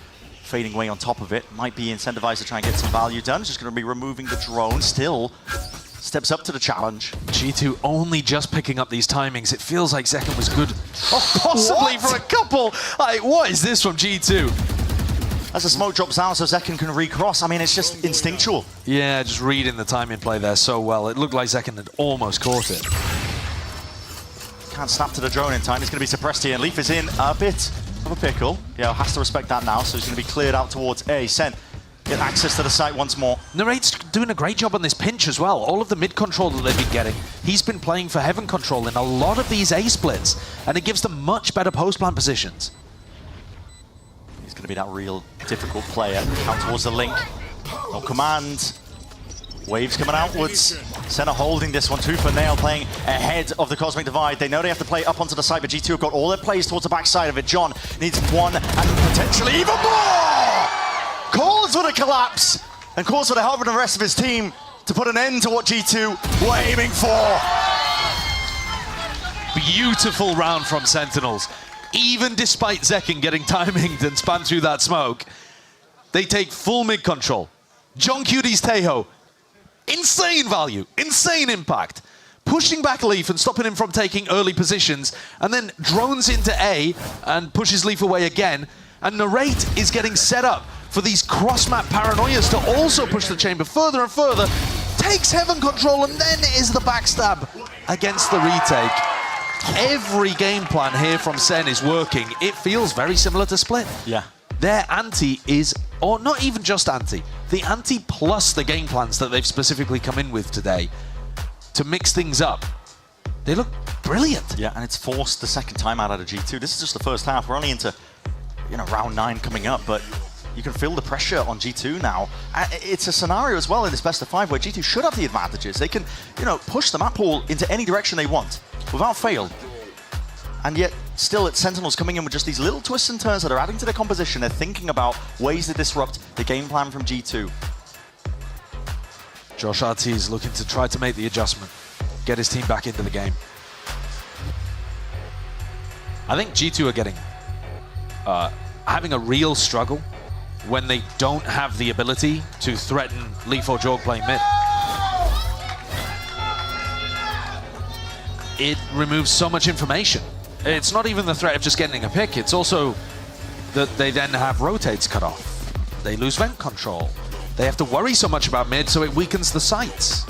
fading away on top of it. Might be incentivized to try and get some value done. Just going to be removing the drone. Still steps up to the challenge. G2 only just picking up these timings. It feels like Zekken was good. Oh, possibly for a couple. Like, what is this from G2? As the smoke drops down so Zekken can recross. I mean, it's just instinctual. Yeah, just reading the timing play there so well. It looked like Zekken had almost caught it. Can't snap to the drone in time. He's going to be suppressed here, and Leaf is in a bit of a pickle. Yeah, has to respect that now, so he's going to be cleared out towards A. SEN get access to the site once more. Narrate's doing a great job on this pinch as well. All of the mid control that they've been getting, he's been playing for Heaven control in a lot of these A splits, and it gives them much better post-plant positions. He's going to be that real difficult player out towards the link. No command. Waves coming outwards. Senna holding this one. 2 for Nail playing ahead of the Cosmic Divide. They know they have to play up onto the side, but G2 have got all their plays towards the backside of it. John needs 1 and potentially even more! Calls for the collapse and calls for the help of the rest of his team to put an end to what G2 were aiming for. Beautiful round from Sentinels. Even despite Zekin getting timinged and spun through that smoke, they take full mid control. John Cuty's Tejo, insane value, insane impact. Pushing back Leaf and stopping him from taking early positions, and then drones into A and pushes Leaf away again. And Narrate is getting set up for these cross-map paranoias to also push the chamber further and further. Takes Heaven control, and then is the backstab against the retake. Every game plan here from Sen is working. It feels very similar to Split. Yeah. Their ante is, or not even just ante, the ante plus the game plans that they've specifically come in with today to mix things up. They look brilliant. Yeah, and it's forced the second time out of G2. This is just the first half. We're only into, round 9 coming up, but you can feel the pressure on G2 now. It's a scenario as well in this best of 5 where G2 should have the advantages. They can, push the map pool into any direction they want without fail. And yet, still, it's Sentinels coming in with just these little twists and turns that are adding to their composition. They're thinking about ways to disrupt the game plan from G2. Josh RT is looking to try to make the adjustment, get his team back into the game. I think G2 are getting, having a real struggle when they don't have the ability to threaten Leaf or Jorg playing mid. It removes so much information. It's not even the threat of just getting a pick, it's also that they then have rotates cut off. They lose vent control. They have to worry so much about mid, so it weakens the sites.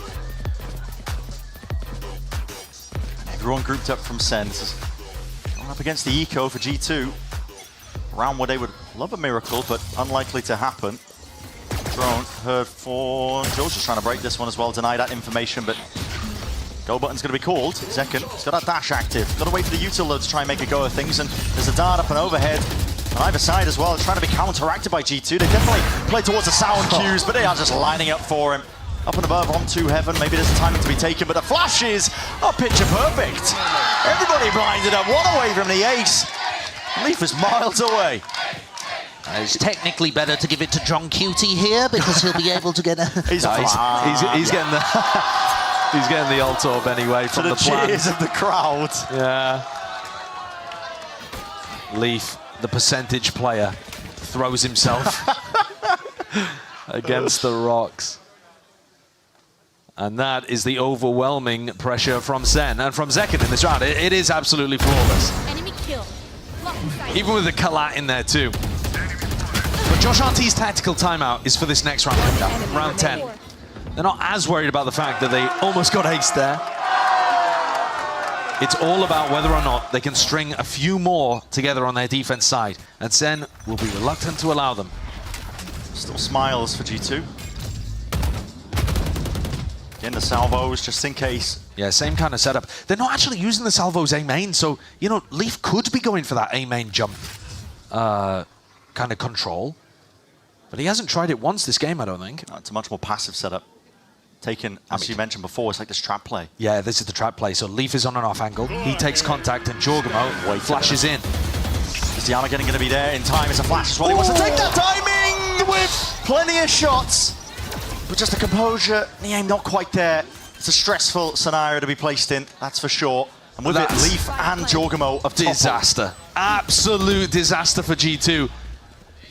Everyone grouped up from Sen. This is going up against the eco for G2. Round where they would love a miracle, but unlikely to happen. Drone heard for Joe's just trying to break this one as well, deny that information, but go button's going to be called. Zekin, he's got that dash active. Got to wait for the util load to try and make a go of things, and there's a dart up and overhead on either side as well. It's trying to be counteracted by G2. They definitely play towards the sound cues, but they are just lining up for him. Up and above onto Heaven. Maybe there's a timing to be taken, but the flashes are picture perfect. Everybody blinded up. One away from the ace. Leaf is miles away. It's technically better to give it to John Cutie here because he'll be able to get a... He's getting the... He's getting the ult orb anyway from the cheers of the crowd. Yeah. Leaf, the percentage player, throws himself against the rocks. And that is the overwhelming pressure from Sen and from Zekin in this round. It is absolutely flawless. Enemy kill. Even with the Kalat in there too. But Josh RT's tactical timeout is for this next round coming down, round 10. They're not as worried about the fact that they almost got aced there. It's all about whether or not they can string a few more together on their defense side, and Sen will be reluctant to allow them. Still smiles for G2. Again, the salvos, just in case. Yeah, same kind of setup. They're not actually using the salvos A main, so, Leaf could be going for that A main jump kind of control. But he hasn't tried it once this game, I don't think. No, it's a much more passive setup. Taken, as you mentioned before, it's like this trap play. Yeah, this is the trap play. So Leaf is on an off angle. He takes contact and Jorgamo flashes in. Is the Armageddon going to be there in time? It's a flash as well. He wants to take that timing with plenty of shots. But just the composure, the aim not quite there. It's a stressful scenario to be placed in, that's for sure. And with it, Leaf and Jorgamo of disaster. Absolute disaster for G2.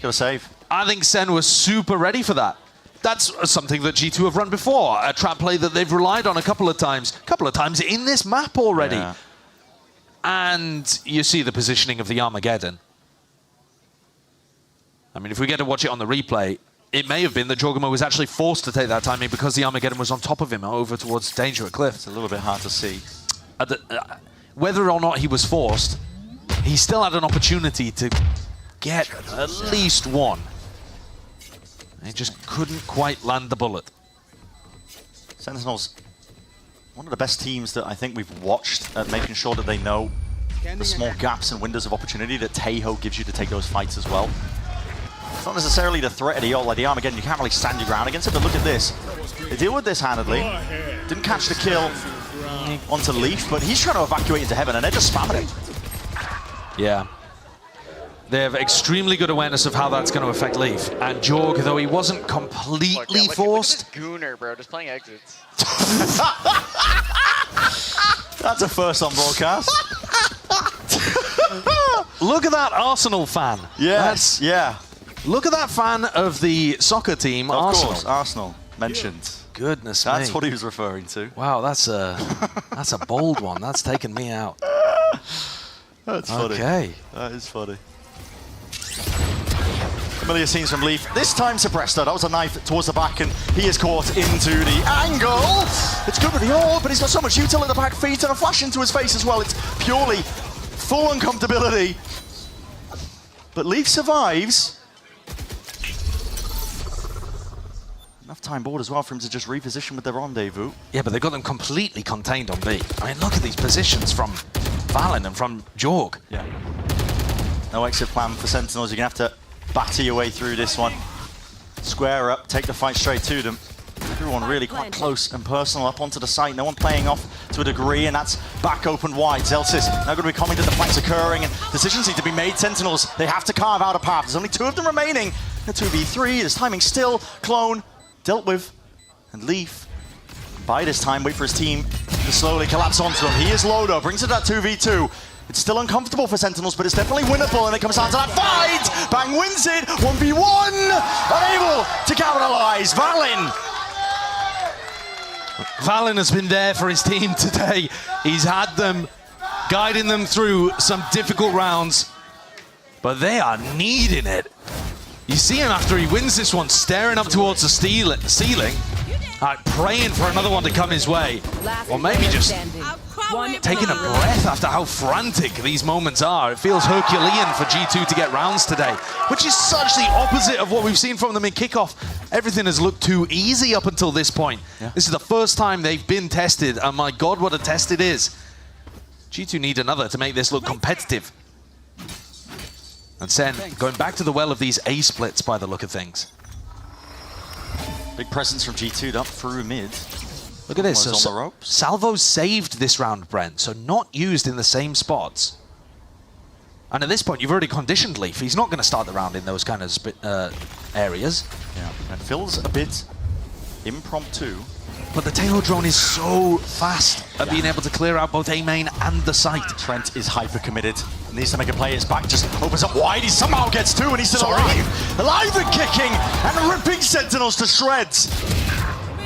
Got a save. I think Sen was super ready for that. That's something that G2 have run before, a trap play that they've relied on a couple of times in this map already. Yeah. And you see the positioning of the Armageddon. I mean, if we get to watch it on the replay, it may have been that Jorgamo was actually forced to take that timing because the Armageddon was on top of him over towards Danger at Cliff. It's a little bit hard to see. Whether or not he was forced, he still had an opportunity to get at least one. He just couldn't quite land the bullet. Sentinels, one of the best teams that I think we've watched at making sure that they know the small gaps and windows of opportunity that Tejo gives you to take those fights as well. Not necessarily the threat of the ult, like the Armageddon, you can't really stand your ground against it, but look at this. They deal with this handedly. Didn't catch the kill onto Leaf, but he's trying to evacuate into heaven, and they're just spamming it. Yeah. They have extremely good awareness of how that's going to affect Leaf. And Jorg, though he wasn't completely forced. Look at this Gooner, bro, just playing exits. That's a first on broadcast. Look at that Arsenal fan. Yes, yeah. Look at that fan of the soccer team, Arsenal. Of course, Arsenal mentioned. Goodness me. That's what he was referring to. Wow, that's a bold one. That's taken me out. That's funny. Okay. That is funny. Familiar scenes from Leaf. This time suppressed though. That was a knife towards the back, and he is caught into the angle. It's good with the ult, but he's got so much util at the back feet and a flash into his face as well. It's purely full uncomfortability. But Leaf survives. Enough time board as well for him to just reposition with the rendezvous. Yeah, but they've got them completely contained on B. I mean, look at these positions from Valen and from Jorg. Yeah. No exit plan for Sentinels. You're going to have to batter your way through this one. Square up, take the fight straight to them. Everyone really quite close and personal up onto the site. No one playing off to a degree, and that's back open wide. Zelsis now going to be commenting the fight's occurring, and decisions need to be made. Sentinels, they have to carve out a path. There's only 2 of them remaining. A 2v3, there's timing still. Clone dealt with, and Leaf, by this time, wait for his team to slowly collapse onto him. He is low though, brings it that 2v2. It's still uncomfortable for Sentinels, but it's definitely winnable, and it comes down to that fight! Bang wins it, 1v1! Unable to capitalize, Valen has been there for his team today. He's had them, guiding them through some difficult rounds, but they are needing it. You see him after he wins this one, staring up towards the ceiling, praying for another one to come his way. Or maybe just taking a breath after how frantic these moments are. It feels Herculean for G2 to get rounds today, which is such the opposite of what we've seen from them in kickoff. Everything has looked too easy up until this point. Yeah. This is the first time they've been tested, and my God, what a test it is. G2 need another to make this look competitive. And Sen going back to the well of these A splits by the look of things. Big presence from G2 up through mid. Look at this. So on the ropes. Salvo saved this round, Brent, so not used in the same spots. And at this point, you've already conditioned Leaf. He's not going to start the round in those kind of areas. Yeah, and feels a bit impromptu. But the Tail drone is so fast at being able to clear out both A main and the site. Trent is hyper committed. Needs to make a play. His back just opens up wide. He somehow gets 2, and he's still alive. Alive and kicking and ripping Sentinels to shreds.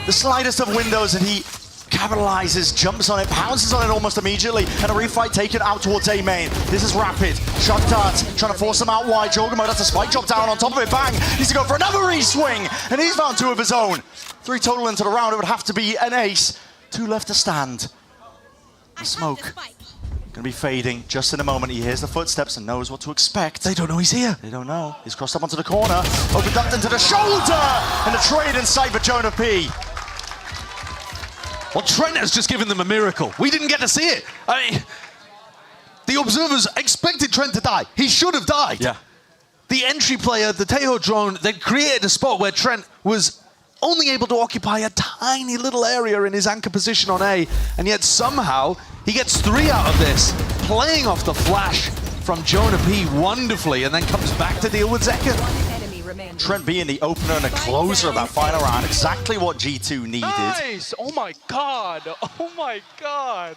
The slightest of windows, and he capitalizes, jumps on it, pounces on it almost immediately, and a refight taken out towards A main. This is rapid. Shock darts trying to force them out wide. Jorgamo, that's a spike drop down on top of it. Bang! Needs to go for another re-swing, and he's found 2 of his own. 3 total into the round. It would have to be an ace. 2 left to stand. The smoke gonna be fading just in a moment. He hears the footsteps and knows what to expect. They don't know he's here. They don't know. He's crossed up onto the corner, opened up into the shoulder, and a trade in sight for Jonah P. Well, Trent has just given them a miracle. We didn't get to see it. I mean, the observers expected Trent to die. He should have died. Yeah. The entry player, the Tejo drone, they created a spot where Trent was only able to occupy a tiny little area in his anchor position on A, and yet somehow he gets 3 out of this, playing off the flash from Jonah P wonderfully, and then comes back to deal with Zekken. Trent being the opener and the closer of that final round, exactly what G2 needed. Nice! Oh my God! Oh my God!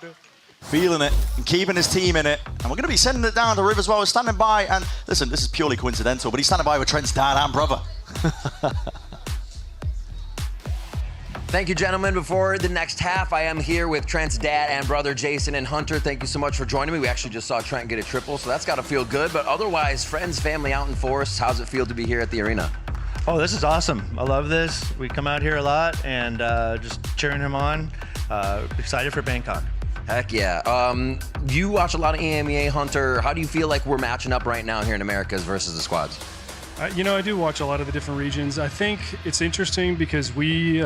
Feeling it and keeping his team in it. And we're going to be sending it down to Riv as well. We're standing by, and listen, this is purely coincidental, but he's standing by with Trent's dad and brother. Thank you, gentlemen. Before the next half, I am here with Trent's dad and brother, Jason and Hunter. Thank you so much for joining me. We actually just saw Trent get a triple, so that's got to feel good. But otherwise, friends, family out in force, how's it feel to be here at the arena? Oh, this is awesome. I love this. We come out here a lot and just cheering him on. Excited for Bangkok. Heck yeah. You watch a lot of EMEA, Hunter. How do you feel like we're matching up right now here in Americas versus the squads? You know, I do watch a lot of the different regions. I think it's interesting because we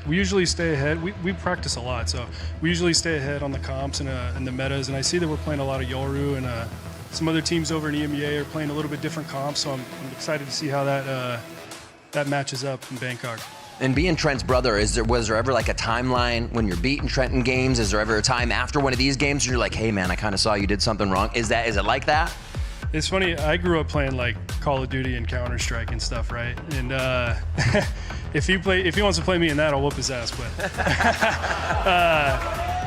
usually stay ahead. We practice a lot, so we usually stay ahead on the comps and the metas. And I see that we're playing a lot of Yoru and some other teams over in EMEA are playing a little bit different comps, so I'm excited to see how that matches up in Bangkok. And being Trent's brother, was there ever like a timeline when you're beating Trent in games? Is there ever a time after one of these games where you're like, hey man, I kind of saw you did something wrong? Is it like that? It's funny, I grew up playing like Call of Duty and Counter-Strike and stuff, right? And if he wants to play me in that, I'll whoop his ass, but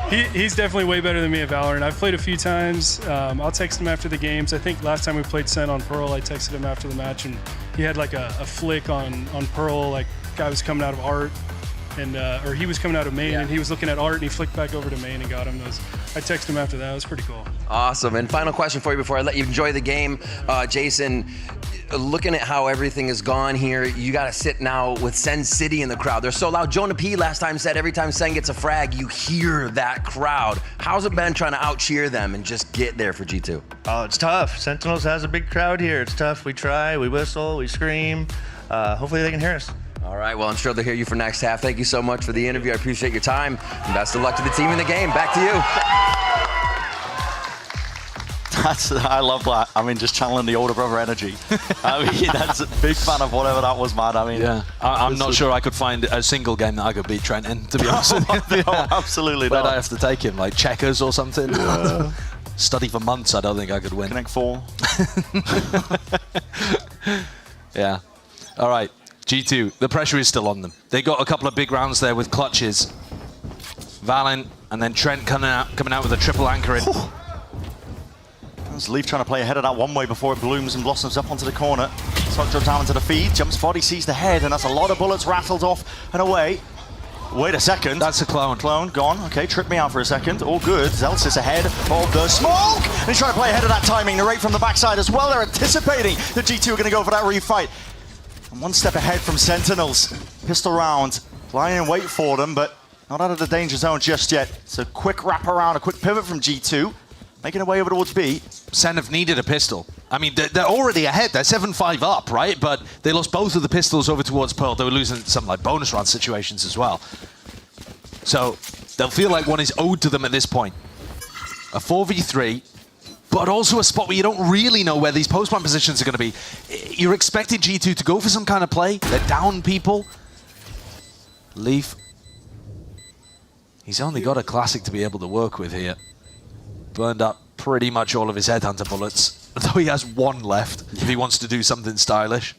he's definitely way better than me at Valorant. I've played a few times. I'll text him after the games. I think last time we played SEN on Pearl, I texted him after the match, and he had like a flick on Pearl, like guy was coming out of art, and or he was coming out of main, and he was looking at art, and he flicked back over to main and got him. I texted him after that. It was pretty cool. Awesome. And final question for you before I let you enjoy the game, Jason. Looking at how everything has gone here, you got to sit now with Sen City in the crowd. They're so loud. Jonah P last time said every time Sen gets a frag, you hear that crowd. How's it been trying to out-cheer them and just get there for G2? Oh, it's tough. Sentinels has a big crowd here. It's tough. We try, we whistle, we scream. Hopefully they can hear us. All right, well, I'm sure they'll hear you for next half. Thank you so much for the interview. I appreciate your time. And best of luck to the team in the game. Back to you. I love that. I mean, just channeling the older brother energy. I mean, that's a big fan of whatever that was, man. I mean, yeah, I'm not sure I could find a single game that I could beat Trent in, to be honest with you. No, absolutely Where'd not. I have to take him? Like checkers or something? Yeah. Study for months, I don't think I could win. Connect 4. Yeah. All right, G2, the pressure is still on them. They got a couple of big rounds there with clutches. Valen and then Trent coming out with a triple anchor in. There's Leaf trying to play ahead of that one way before it blooms and blossoms up onto the corner. Sock drops down into the feed, jumps body, sees the head, and that's a lot of bullets rattled off and away. Wait a second. That's a clone. Clone gone. Okay, tripped me out for a second. All good. Zelsis ahead of the smoke. And he's trying to play ahead of that timing. Narrate from the backside as well. They're anticipating that G2 are going to go for that refight. And one step ahead from Sentinels. Pistol round. Lying in wait for them, but not out of the danger zone just yet. It's a quick wrap around, a quick pivot from G2. Making their way over towards B. Sen have needed a pistol. I mean, they're already ahead. They're 7-5 up, right? But they lost both of the pistols over towards Pearl. They were losing some like bonus round situations as well. So they'll feel like one is owed to them at this point. A 4v3, but also a spot where you don't really know where these post-plant positions are going to be. You're expecting G2 to go for some kind of play. They're down people. Leaf. He's only got a classic to be able to work with here. Burned up pretty much all of his headhunter bullets, though he has one left if he wants to do something stylish.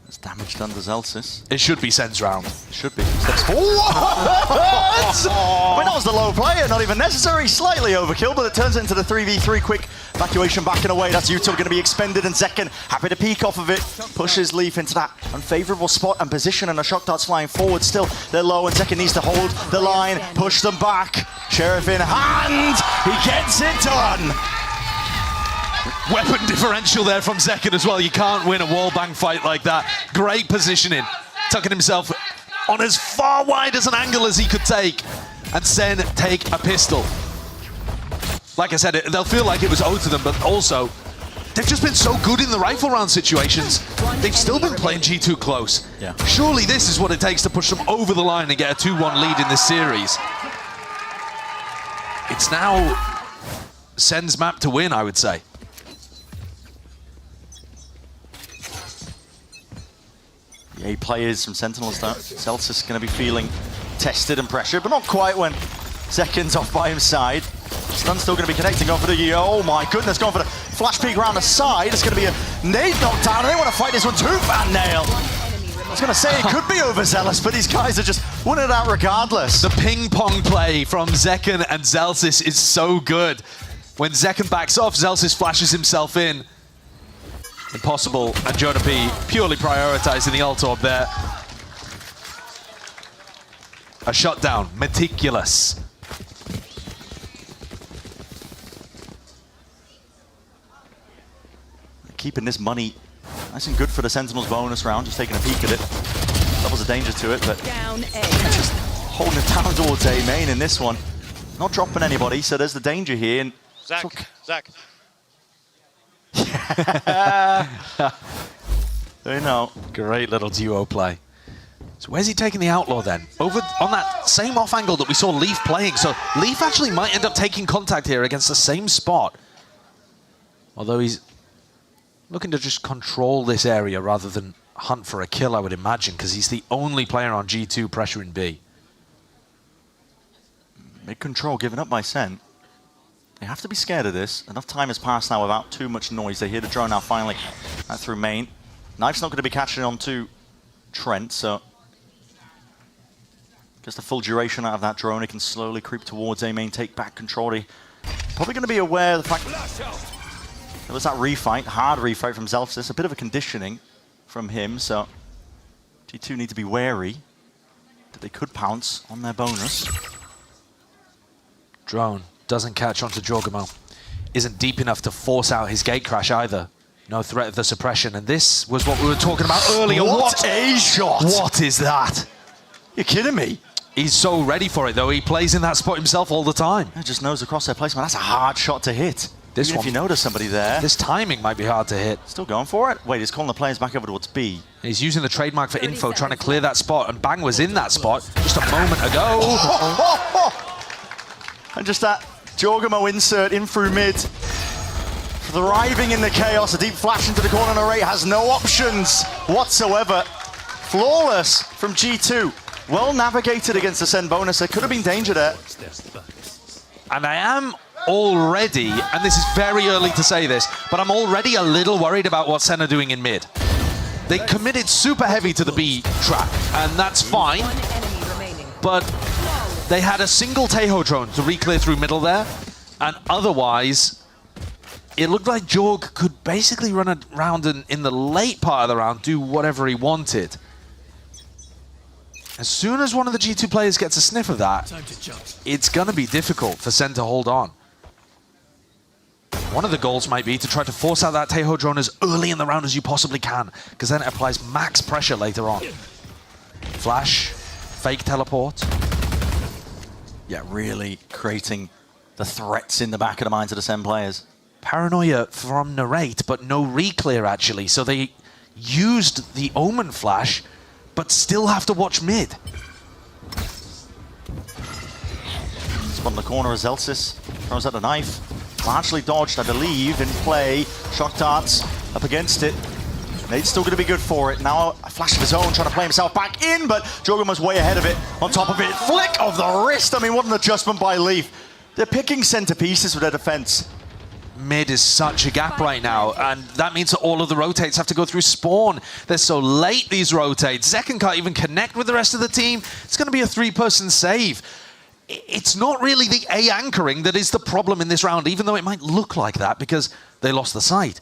There's damage done to Zelsis. It should be Sen's round. Should be. Steps forward. Wait, that was the low player, not even necessary. Slightly overkill, but it turns into the 3v3 quick evacuation back and away. That's Utah going to be expended, and Zekken happy to peek off of it. Pushes Leaf into that unfavorable spot and position, and the shock darts flying forward still. They're low, and Zekken needs to hold the line, push them back. Sheriff in hand. He gets it done. Weapon differential there from Zekken as well. You can't win a wallbang fight like that. Great positioning. Tucking himself on as far wide as an angle as he could take. And Sen take a pistol. Like I said, they'll feel like it was owed to them, but also, they've just been so good in the rifle round situations. They've still been playing G2 close. Yeah. Surely this is what it takes to push them over the line and get a 2-1 lead in this series. It's now Sen's map to win, I would say. The 8 players from Sentinels, though. Celsius going to be feeling tested and pressured, but not quite when Zekken's off by his side. Stun's still going to be connecting on for the... Oh my goodness, going for the flash peek around the side. It's going to be a nade knockdown, and they want to fight this one too, Van Nail. I was going to say it could be overzealous, but these guys are just winning it out regardless. The ping-pong play from Zekken and Zelsis is so good. When Zekken backs off, Zelsis flashes himself in. Impossible, and Jonah P purely prioritizing the ult orb there. A shutdown, meticulous. Keeping this money nice and good for the Sentinels bonus round, just taking a peek at it. Doubles the danger to it, but just holding it down towards A main in this one. Not dropping anybody, so there's the danger here. And Zach. They know. Great little duo play. So where's he taking the Outlaw then? Over on that same off angle that we saw Leaf playing. So Leaf actually might end up taking contact here against the same spot. Although he's looking to just control this area rather than hunt for a kill, I would imagine, because he's the only player on G2 pressuring B. Mid-control given up by Sen. They have to be scared of this. Enough time has passed now without too much noise. They hear the drone now finally. That through main. Knife's not going to be catching on to Trent, so gets the full duration out of that drone. He can slowly creep towards A main, take back control. He probably going to be aware of the fact there was that refight, hard refight from Zelfsys, a bit of a conditioning from him, so G2 need to be wary that they could pounce on their bonus. Drone doesn't catch onto Jorgamo. Isn't deep enough to force out his gate crash either. No threat of the suppression, and this was what we were talking about earlier. What a shot! What is that? You're kidding me? He's so ready for it, though. He plays in that spot himself all the time. He just knows across their placement. That's a hard shot to hit. This Even one, if you notice somebody there. This timing might be hard to hit. Still going for it? Wait, he's calling the players back over towards B. He's using the trademark for info, trying to clear that spot, and Bang was in that spot just a moment ago. And just that Jorgamo insert in through mid. Thriving in the chaos, a deep flash into the corner. Narrate has no options whatsoever. Flawless from G2. Well navigated against the Sen bonus. There could have been danger there. And I am already, and this is very early to say this, but I'm already a little worried about what Sen are doing in mid. They committed super heavy to the B track, and that's fine. But they had a single Taeho drone to re-clear through middle there, and otherwise, it looked like Jorg could basically run around and in the late part of the round do whatever he wanted. As soon as one of the G2 players gets a sniff of that, it's going to be difficult for Sen to hold on. One of the goals might be to try to force out that Taeho drone as early in the round as you possibly can, because then it applies max pressure later on. Flash, fake teleport. Yeah, really creating the threats in the back of the minds of the Sen players. Paranoia from Narrate, but no re-clear actually, so they used the Omen flash, but still have to watch mid. Spot in the corner as Zelfsys throws out the knife. Largely dodged, I believe, in play. Shock darts up against it. Nate's still going to be good for it. Now a flash of his own, trying to play himself back in, but Jorgamo's way ahead of it. On top of it, flick of the wrist. I mean, what an adjustment by Leaf. They're picking center pieces with their defense. Mid is such a gap right now, and that means that all of the rotates have to go through spawn. They're so late, these rotates. Zekken can't even connect with the rest of the team. It's going to be a three-person save. It's not really the A anchoring that is the problem in this round, even though it might look like that because they lost the sight.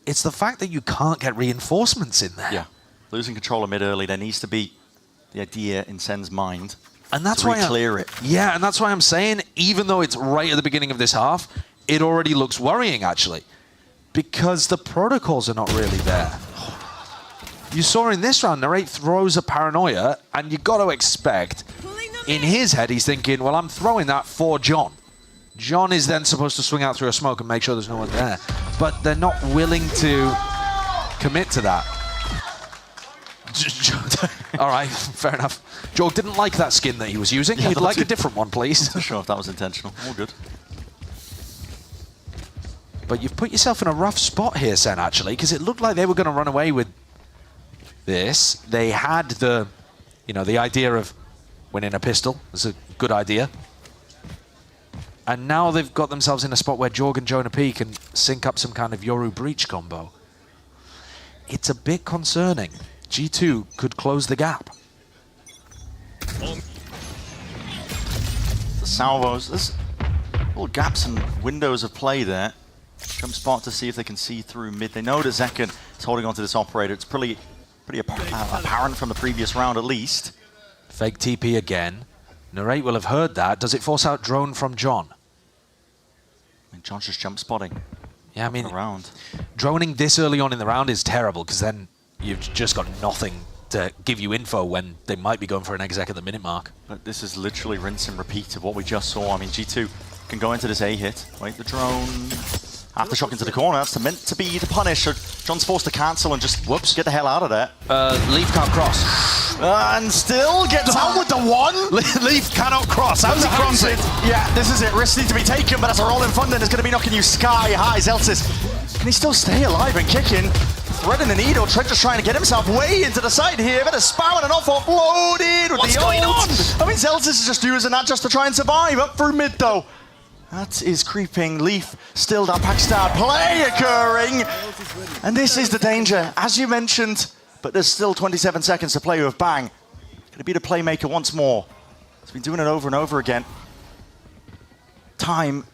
It's the fact that you can't get reinforcements in there. Yeah, losing control of mid early, there needs to be the idea in Sen's mind and that's to why clear it. Yeah, and that's why I'm saying, even though it's right at the beginning of this half, it already looks worrying, actually, because the protocols are not really there. You saw in this round, Narrate throws a Paranoia, and you got to expect, in his head, he's thinking, well, I'm throwing that for John. John is then supposed to swing out through a smoke and make sure there's no one there, but they're not willing to commit to that. All right, fair enough. Jorg didn't like that skin that he was using. Yeah, He'd like a different one, please. Not sure if that was intentional. All good. But you've put yourself in a rough spot here, Sen, actually, because it looked like they were going to run away with this. They had the, the idea of winning a pistol. It's a good idea. And now they've got themselves in a spot where Jorg and Jonah P can sync up some kind of Yoru Breach combo. It's a bit concerning. G2 could close the gap. The salvos, there's little gaps and windows of play there. Jump spot to see if they can see through mid. They know that Zekken is holding onto this operator. It's pretty apparent from the previous round at least. Fake TP again. Narrate will have heard that. Does it force out drone from John? And John's just jump spotting. Yeah, I mean, around. Droning this early on in the round is terrible because then you've just got nothing to give you info when they might be going for an exec at the minute mark. But this is literally rinse and repeat of what we just saw. I mean, G2 can go into this A hit. Wait, the drone. Aftershock into the corner. That's meant to be the punish. So John's forced to cancel and just get the hell out of there. Leaf can't cross. And still gets out with the one. Leaf cannot cross. How's he crossing? Yeah, this is it. Risks need to be taken, but that's a roll in front and it's going to be knocking you sky high. Zelfsys Can he still stay alive and kicking? Threading the needle, Trent just trying to get himself way into the side here. Bit of spam and an off offloaded with the ult. I mean, Zelsis is just using that just to try and survive. Up through mid though. That is creeping. Leaf still that Pakistan play occurring. And this is the danger, as you mentioned. But there's still 27 seconds to play with Bang. Gonna be the playmaker once more. He's been doing it over and over again. Time.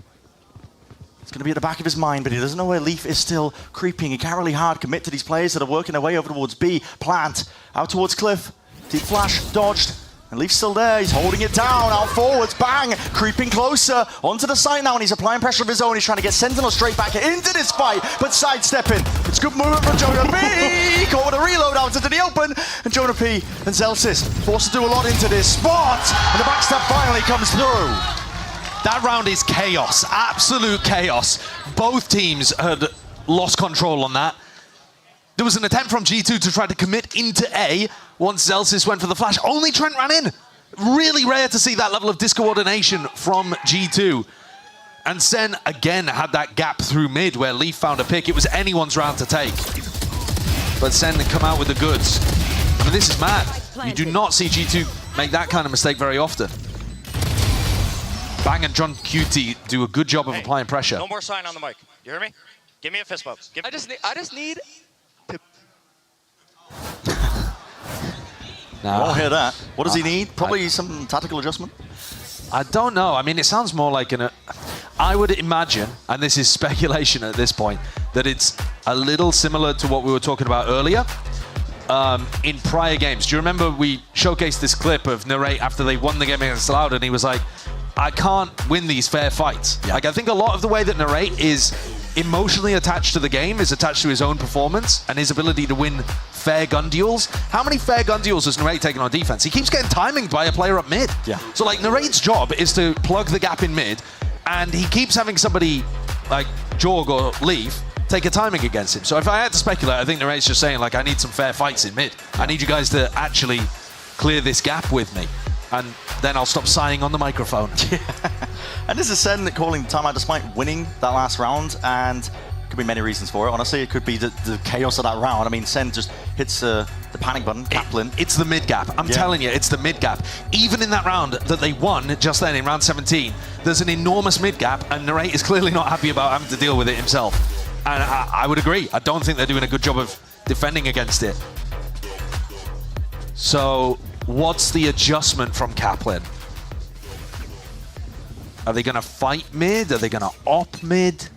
It's going to be at the back of his mind, but he doesn't know where Leaf is still creeping. He can't really hard commit to these players that are working their way over towards B. Plant, out towards Cliff. Deep flash, dodged. And Leaf's still there. He's holding it down, out forwards. Bang, creeping closer onto the side now, and he's applying pressure of his own. He's trying to get Sentinel straight back into this fight, but sidestepping. It's good movement from Jonah P. Caught with a reload out into the open. And Jonah P and Zelsis forced to do a lot into this spot. And the backstab finally comes through. That round is chaos, absolute chaos. Both teams had lost control on that. There was an attempt from G2 to try to commit into A once Zelsis went for the flash. Only Trent ran in. Really rare to see that level of discoordination from G2. And Sen again had that gap through mid where Leaf found a pick. It was anyone's round to take. But Sen had come out with the goods. I mean, this is mad. You do not see G2 make that kind of mistake very often. Bang and John QT do a good job of applying pressure. No more sign on the mic. You hear me? Give me a fist bump. I just need to... I won't hear that. What does he need? Probably some tactical adjustment? I don't know. I mean, it sounds more like I would imagine, and this is speculation at this point, that it's a little similar to what we were talking about earlier in prior games. Do you remember we showcased this clip of Narrate after they won the game against Loud, and he was like, I can't win these fair fights. Yeah. Like, I think a lot of the way that Narrate is emotionally attached to the game is attached to his own performance and his ability to win fair gun duels. How many fair gun duels has Narrate taken on defense? He keeps getting timinged by a player up mid. Yeah. So like Narrate's job is to plug the gap in mid, and he keeps having somebody like Jorg or Leaf take a timing against him. So if I had to speculate, I think Narrate's just saying like, I need some fair fights in mid. I need you guys to actually clear this gap with me. And then I'll stop sighing on the microphone. And this is Sen calling the timeout despite winning that last round, and could be many reasons for it. Honestly, it could be the chaos of that round. I mean, Sen just hits the panic button, Kaplan. It's the mid gap. I'm telling you, it's the mid gap. Even in that round that they won just then in round 17, there's an enormous mid gap, and Narrate is clearly not happy about having to deal with it himself. And I would agree. I don't think they're doing a good job of defending against it. So, what's the adjustment from Kaplan? Are they going to fight mid? Are they going to op mid?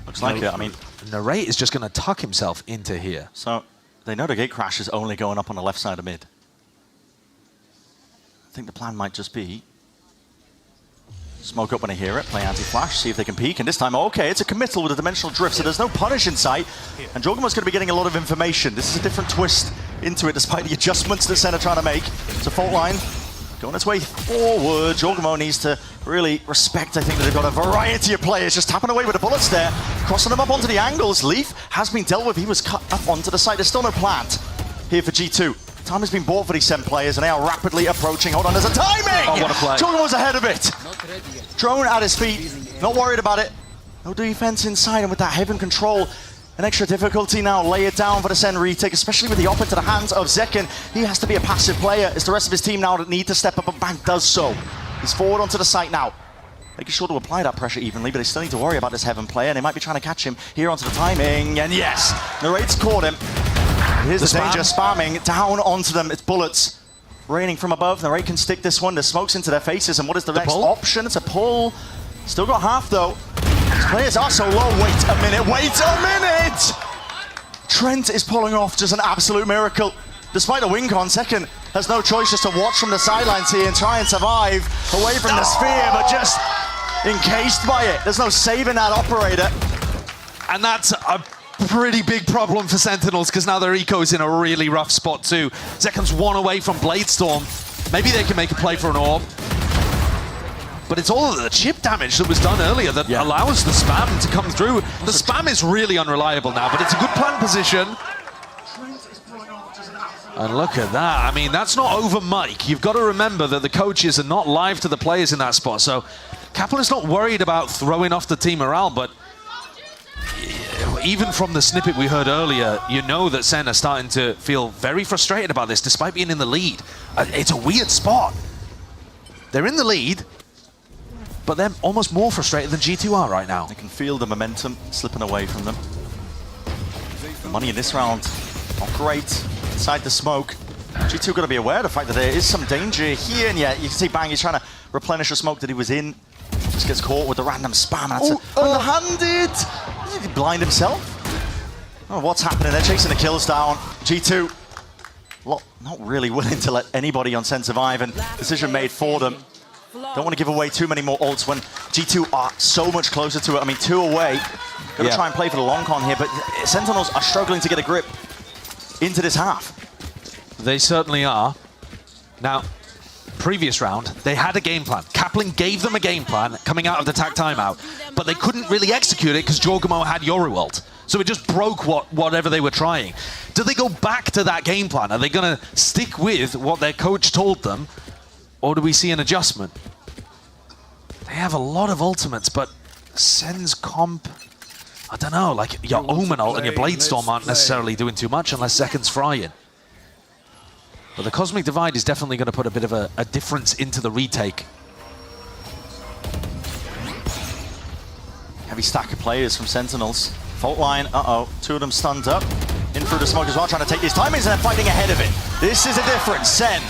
Looks like it. I mean, Narrate is just going to tuck himself into here. So they know the gate crash is only going up on the left side of mid. I think the plan might just be smoke up when they hear it, play anti-flash, see if they can peek, and this time, okay, it's a committal with a dimensional drift, so there's no punish in sight, and Jorgamo's going to be getting a lot of information. This is a different twist into it, despite the adjustments that Sen are trying to make. It's a fault line going its way forward. Jorgamo needs to really respect, I think, that they've got a variety of players just tapping away with the bullets there, crossing them up onto the angles. Leaf has been dealt with. He was cut up onto the side. There's still no plant here for G2. Time has been bought for these SEN players, and they are rapidly approaching. Hold on, there's a timing! Oh, what a play. Jorgamo's ahead of it. Drone at his feet, not worried about it. No defense inside, and with that Heaven control, an extra difficulty now. Lay it down for the SEN retake, especially with the op into the hands of Zekken. He has to be a passive player. It's the rest of his team now that need to step up, and Bang does so. He's forward onto the site now, making sure to apply that pressure evenly, but they still need to worry about this Heaven player, and they might be trying to catch him here onto the timing, and yes, Narrate's caught him. Here's the danger, spamming down onto them. It's bullets raining from above. Narrate can stick this one. There's smokes into their faces, and what is the next option? It's a pull. Still got half, though. These players are so low. Wait a minute, wait a minute! Trent is pulling off just an absolute miracle. Despite the win con, Second has no choice just to watch from the sidelines here and try and survive away from the sphere, but just encased by it. There's no saving that operator. And that's a pretty big problem for Sentinels, because now their eco is in a really rough spot too. Zekken's one away from Bladestorm. Maybe they can make a play for an orb. But it's all of the chip damage that was done earlier that allows the spam to come through. The spam is really unreliable now, but it's a good plan position. And look at that. I mean, that's not over mic. You've got to remember that the coaches are not live to the players in that spot. So Kaplan is not worried about throwing off the team morale, but even from the snippet we heard earlier, you know that Sen are starting to feel very frustrated about this, despite being in the lead. It's a weird spot. They're in the lead, but they're almost more frustrated than G2 are right now. They can feel the momentum slipping away from them. The money in this round, not great. Inside the smoke. G2 got to be aware of the fact that there is some danger here, and yet you can see Bang, he's trying to replenish the smoke that he was in. Just gets caught with the random spam. That's underhanded. Did he blind himself? Oh, what's happening? They're chasing the kills down. G2 not really willing to let anybody on Sen survive, and decision made for them. Don't want to give away too many more ults when G2 are so much closer to it. I mean, 2 away. Got to try and play for the long con here, but Sentinels are struggling to get a grip into this half. They certainly are. Now, previous round, they had a game plan. Kaplan gave them a game plan coming out of the TAC timeout, but they couldn't really execute it because Jorgamo had Yoru ult. So it just broke whatever they were trying. Do they go back to that game plan? Are they going to stick with what their coach told them, or do we see an adjustment? They have a lot of ultimates, but Sen's comp, I don't know, like your Omen ult and your Bladestorm aren't necessarily doing too much unless Second's frying. But the Cosmic Divide is definitely going to put a bit of a difference into the retake. Heavy stack of players from Sentinels. Fault line, 2 of them stunned up. In through the smoke as well, trying to take these timings, and they're fighting ahead of it. This is a difference. Sen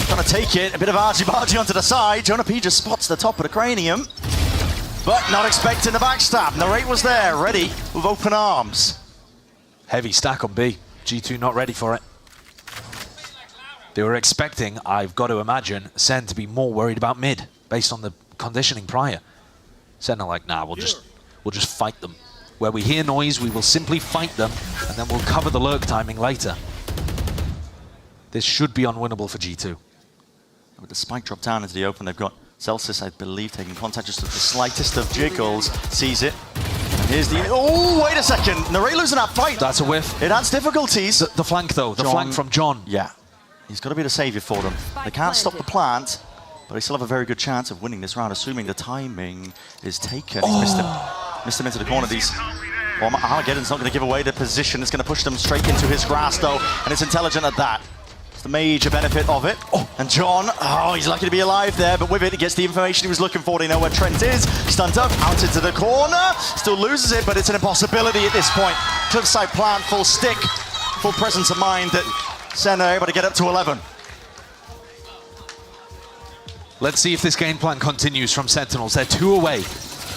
trying to take it, a bit of argy-bargy onto the side. Jonah P just spots the top of the cranium, but not expecting the backstab. Narrate was there, ready with open arms. Heavy stack on B. G2 not ready for it. They were expecting, I've got to imagine, Sen to be more worried about mid, based on the conditioning prior. Sen are like, nah, we'll just fight them. Where we hear noise, we will simply fight them, and then we'll cover the lurk timing later. This should be unwinnable for G2. With the spike drop down into the open, they've got Celsius, I believe, taking contact just with the slightest of jiggles. Sees it. And here's the... Oh, wait a second. Narrate losing that fight. That's a whiff. It adds difficulties. The flank, though. The flank from John. Yeah. He's got to be the savior for them. They can't stop the plant, but they still have a very good chance of winning this round, assuming the timing is taken. He's missed him. Missed him into the corner. Well, Armageddon's not going to give away the position. It's going to push them straight into his grasp, though, and it's intelligent at that. It's the major benefit of it. And John, he's lucky to be alive there, but with it, he gets the information he was looking for. They know where Trent is. Stunned up, out into the corner. Still loses it, but it's an impossibility at this point. Cliffside plant, full stick, full presence of mind that Sen are able to get up to 11. Let's see if this game plan continues from Sentinels. They're 2 away.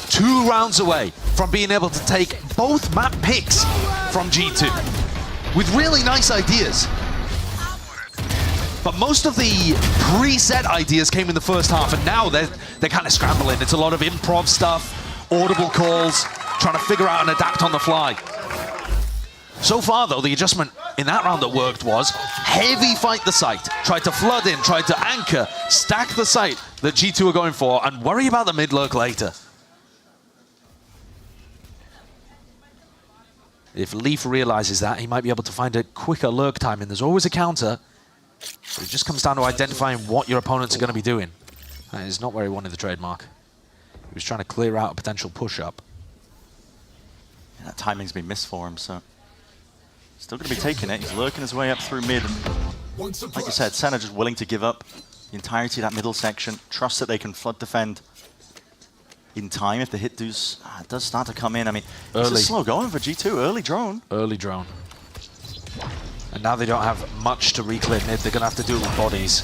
2 rounds away from being able to take both map picks from G2 with really nice ideas. But most of the preset ideas came in the first half, and now they're kind of scrambling. It's a lot of improv stuff, audible calls, trying to figure out and adapt on the fly. So far, though, the adjustment in that round that worked was heavy fight the site. Tried to flood in, tried to anchor, stack the site that G2 are going for, and worry about the mid lurk later. If Leaf realizes that, he might be able to find a quicker lurk time, and there's always a counter. But it just comes down to identifying what your opponents are going to be doing. That is not where he wanted the trademark. He was trying to clear out a potential push-up. Yeah, that timing's been missed for him, so... Still going to be taking it. He's lurking his way up through mid. Like you said, Sen are just willing to give up the entirety of that middle section. Trust that they can flood defend in time if the hit does start to come in. I mean, it's a slow going for G2. Early drone. Early drone. And now they don't have much to reclear mid. They're going to have to do it with bodies.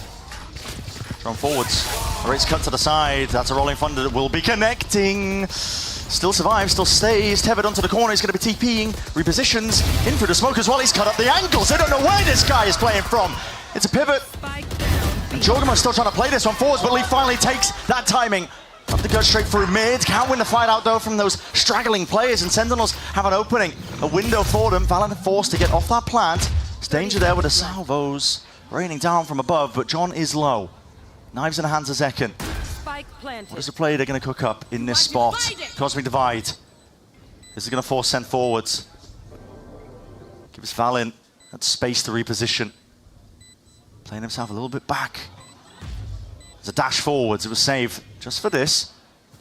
Drone forwards. Race cut to the side. That's a rolling thunder that will be connecting. Still survives, still stays. Tethered onto the corner. He's going to be TPing. Repositions. In through the smoke as well. He's cut up the ankles. They don't know where this guy is playing from. It's a pivot. And Jorgamo's still trying to play this one forwards, but Lee finally takes that timing. Up to go straight through mid. Can't win the fight out though from those straggling players, and Sentinels have an opening. A window for them. Valen forced to get off that plant. There's danger there with the salvos raining down from above, but John is low. Knives in the hands of Zekken. What is the play they're going to cook up in this spot? Cosmic Divide. This is going to force Sen forwards. Gives Valen that space to reposition. Playing himself a little bit back. There's a dash forwards. It was saved just for this.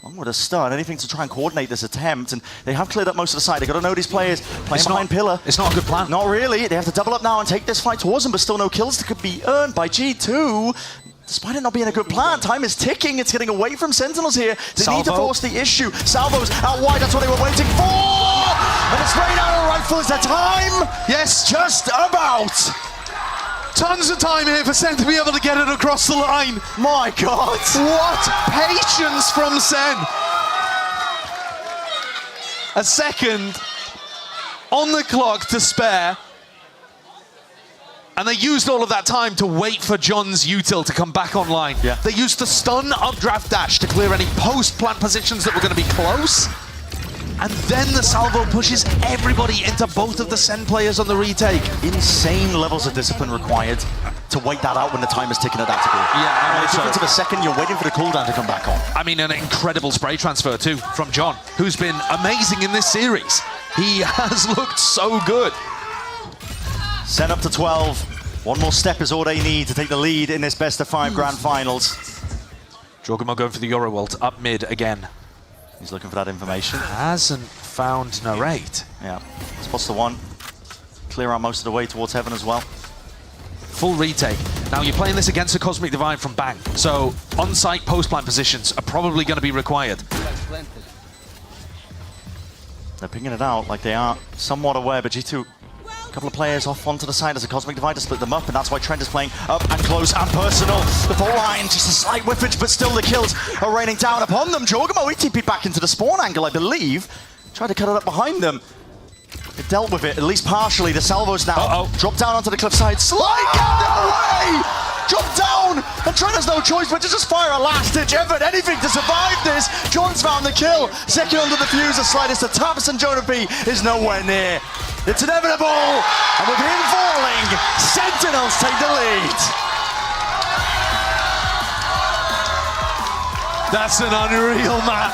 Long with a stun, anything to try and coordinate this attempt, and they have cleared up most of the side. They've got to know these players playing behind Pillar. It's not a good plan. Not really. They have to double up now and take this fight towards them, but still no kills that could be earned by G2. Despite it not being a good plan, time is ticking. It's getting away from Sentinels here. They need to force the issue. Salvo's out wide, that's what they were waiting for! And it's straight out of rifle. Is that time? Yes. Just about. Tons of time here for Sen to be able to get it across the line. My God. What patience from Sen. A second on the clock to spare. And they used all of that time to wait for John's util to come back online. Yeah. They used the stun updraft dash to clear any post-plant positions that were going to be close. And then the salvo pushes everybody into both of the Sen players on the retake. Insane levels of discipline required to wait that out when the time is ticking at that degree. Yeah, and the difference of a second, you're waiting for the cooldown to come back on. I mean, an incredible spray transfer too from John, who's been amazing in this series. He has looked so good. Sen up to 12. One more step is all they need to take the lead in this best-of-5 Grand Finals. Jorgamo going for the Euroworld up mid again. He's looking for that information. Hasn't found Narrate. Yeah, spots the one. Clear out most of the way towards Heaven as well. Full retake. Now you're playing this against a Cosmic Divide from Bang, so on-site post-plant positions are probably going to be required. They're pinging it out like they are somewhat aware, but G2, a couple of players off onto the side as a Cosmic Divide to split them up, and that's why Trent is playing up and close and personal. The full line, just a slight whiffage, but still the kills are raining down upon them. Jorgamo ETP back into the spawn angle, I believe. Tried to cut it up behind them. They dealt with it, at least partially. The salvos now drop down onto the cliffside. Slide down away! Drop down! And Trent has no choice but to just fire a last-ditch effort, anything to survive this. John's found the kill. Second under the fuse, the slightest to Tavis and Jonah B is nowhere near. It's inevitable, and with him falling, Sentinels take the lead. That's an unreal map.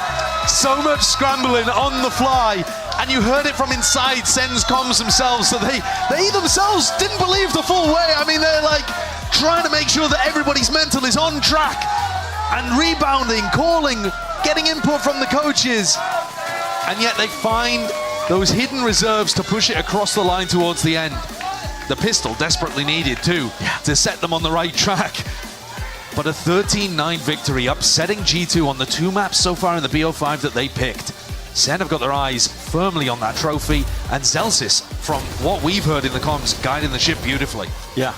So much scrambling on the fly, and you heard it from inside Sen's comms themselves, so they themselves didn't believe the full way. I mean, they're like trying to make sure that everybody's mental is on track, and rebounding, calling, getting input from the coaches, and yet they find those hidden reserves to push it across the line towards the end. The pistol desperately needed too, to set them on the right track. But a 13-9 victory, upsetting G2 on the 2 maps so far in the BO5 that they picked. Sen have got their eyes firmly on that trophy, and Zelsis, from what we've heard in the comms, guiding the ship beautifully. Yeah.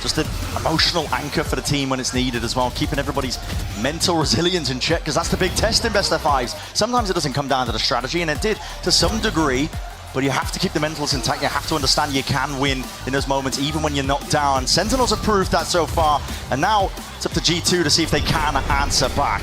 Just an emotional anchor for the team when it's needed as well, keeping everybody's mental resilience in check, because that's the big test in best of 5s. Sometimes it doesn't come down to the strategy, and it did to some degree, but you have to keep the mentals intact. You have to understand you can win in those moments, even when you're knocked down. Sentinels have proved that so far, and now it's up to G2 to see if they can answer back.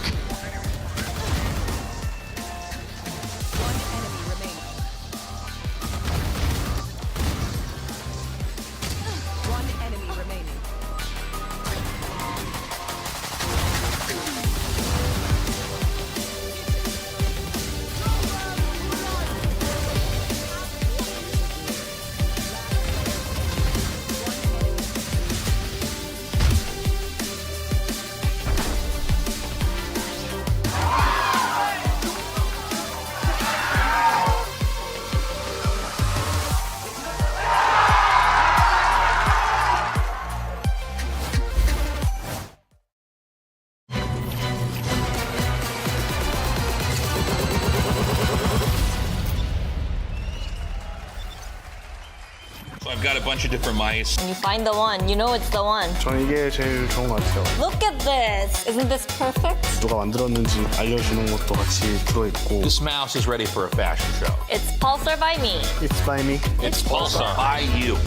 So I've got a bunch of different mice. When you find the one, you know it's the one. 저는 이게 제일 좋은 것 같아요. Look at this. Isn't this perfect? 누가 만들었는지 알려주는 것도 같이 들어있고. This mouse is ready for a fashion show. It's Pulsar by me. It's by me. It's Pulsar by you.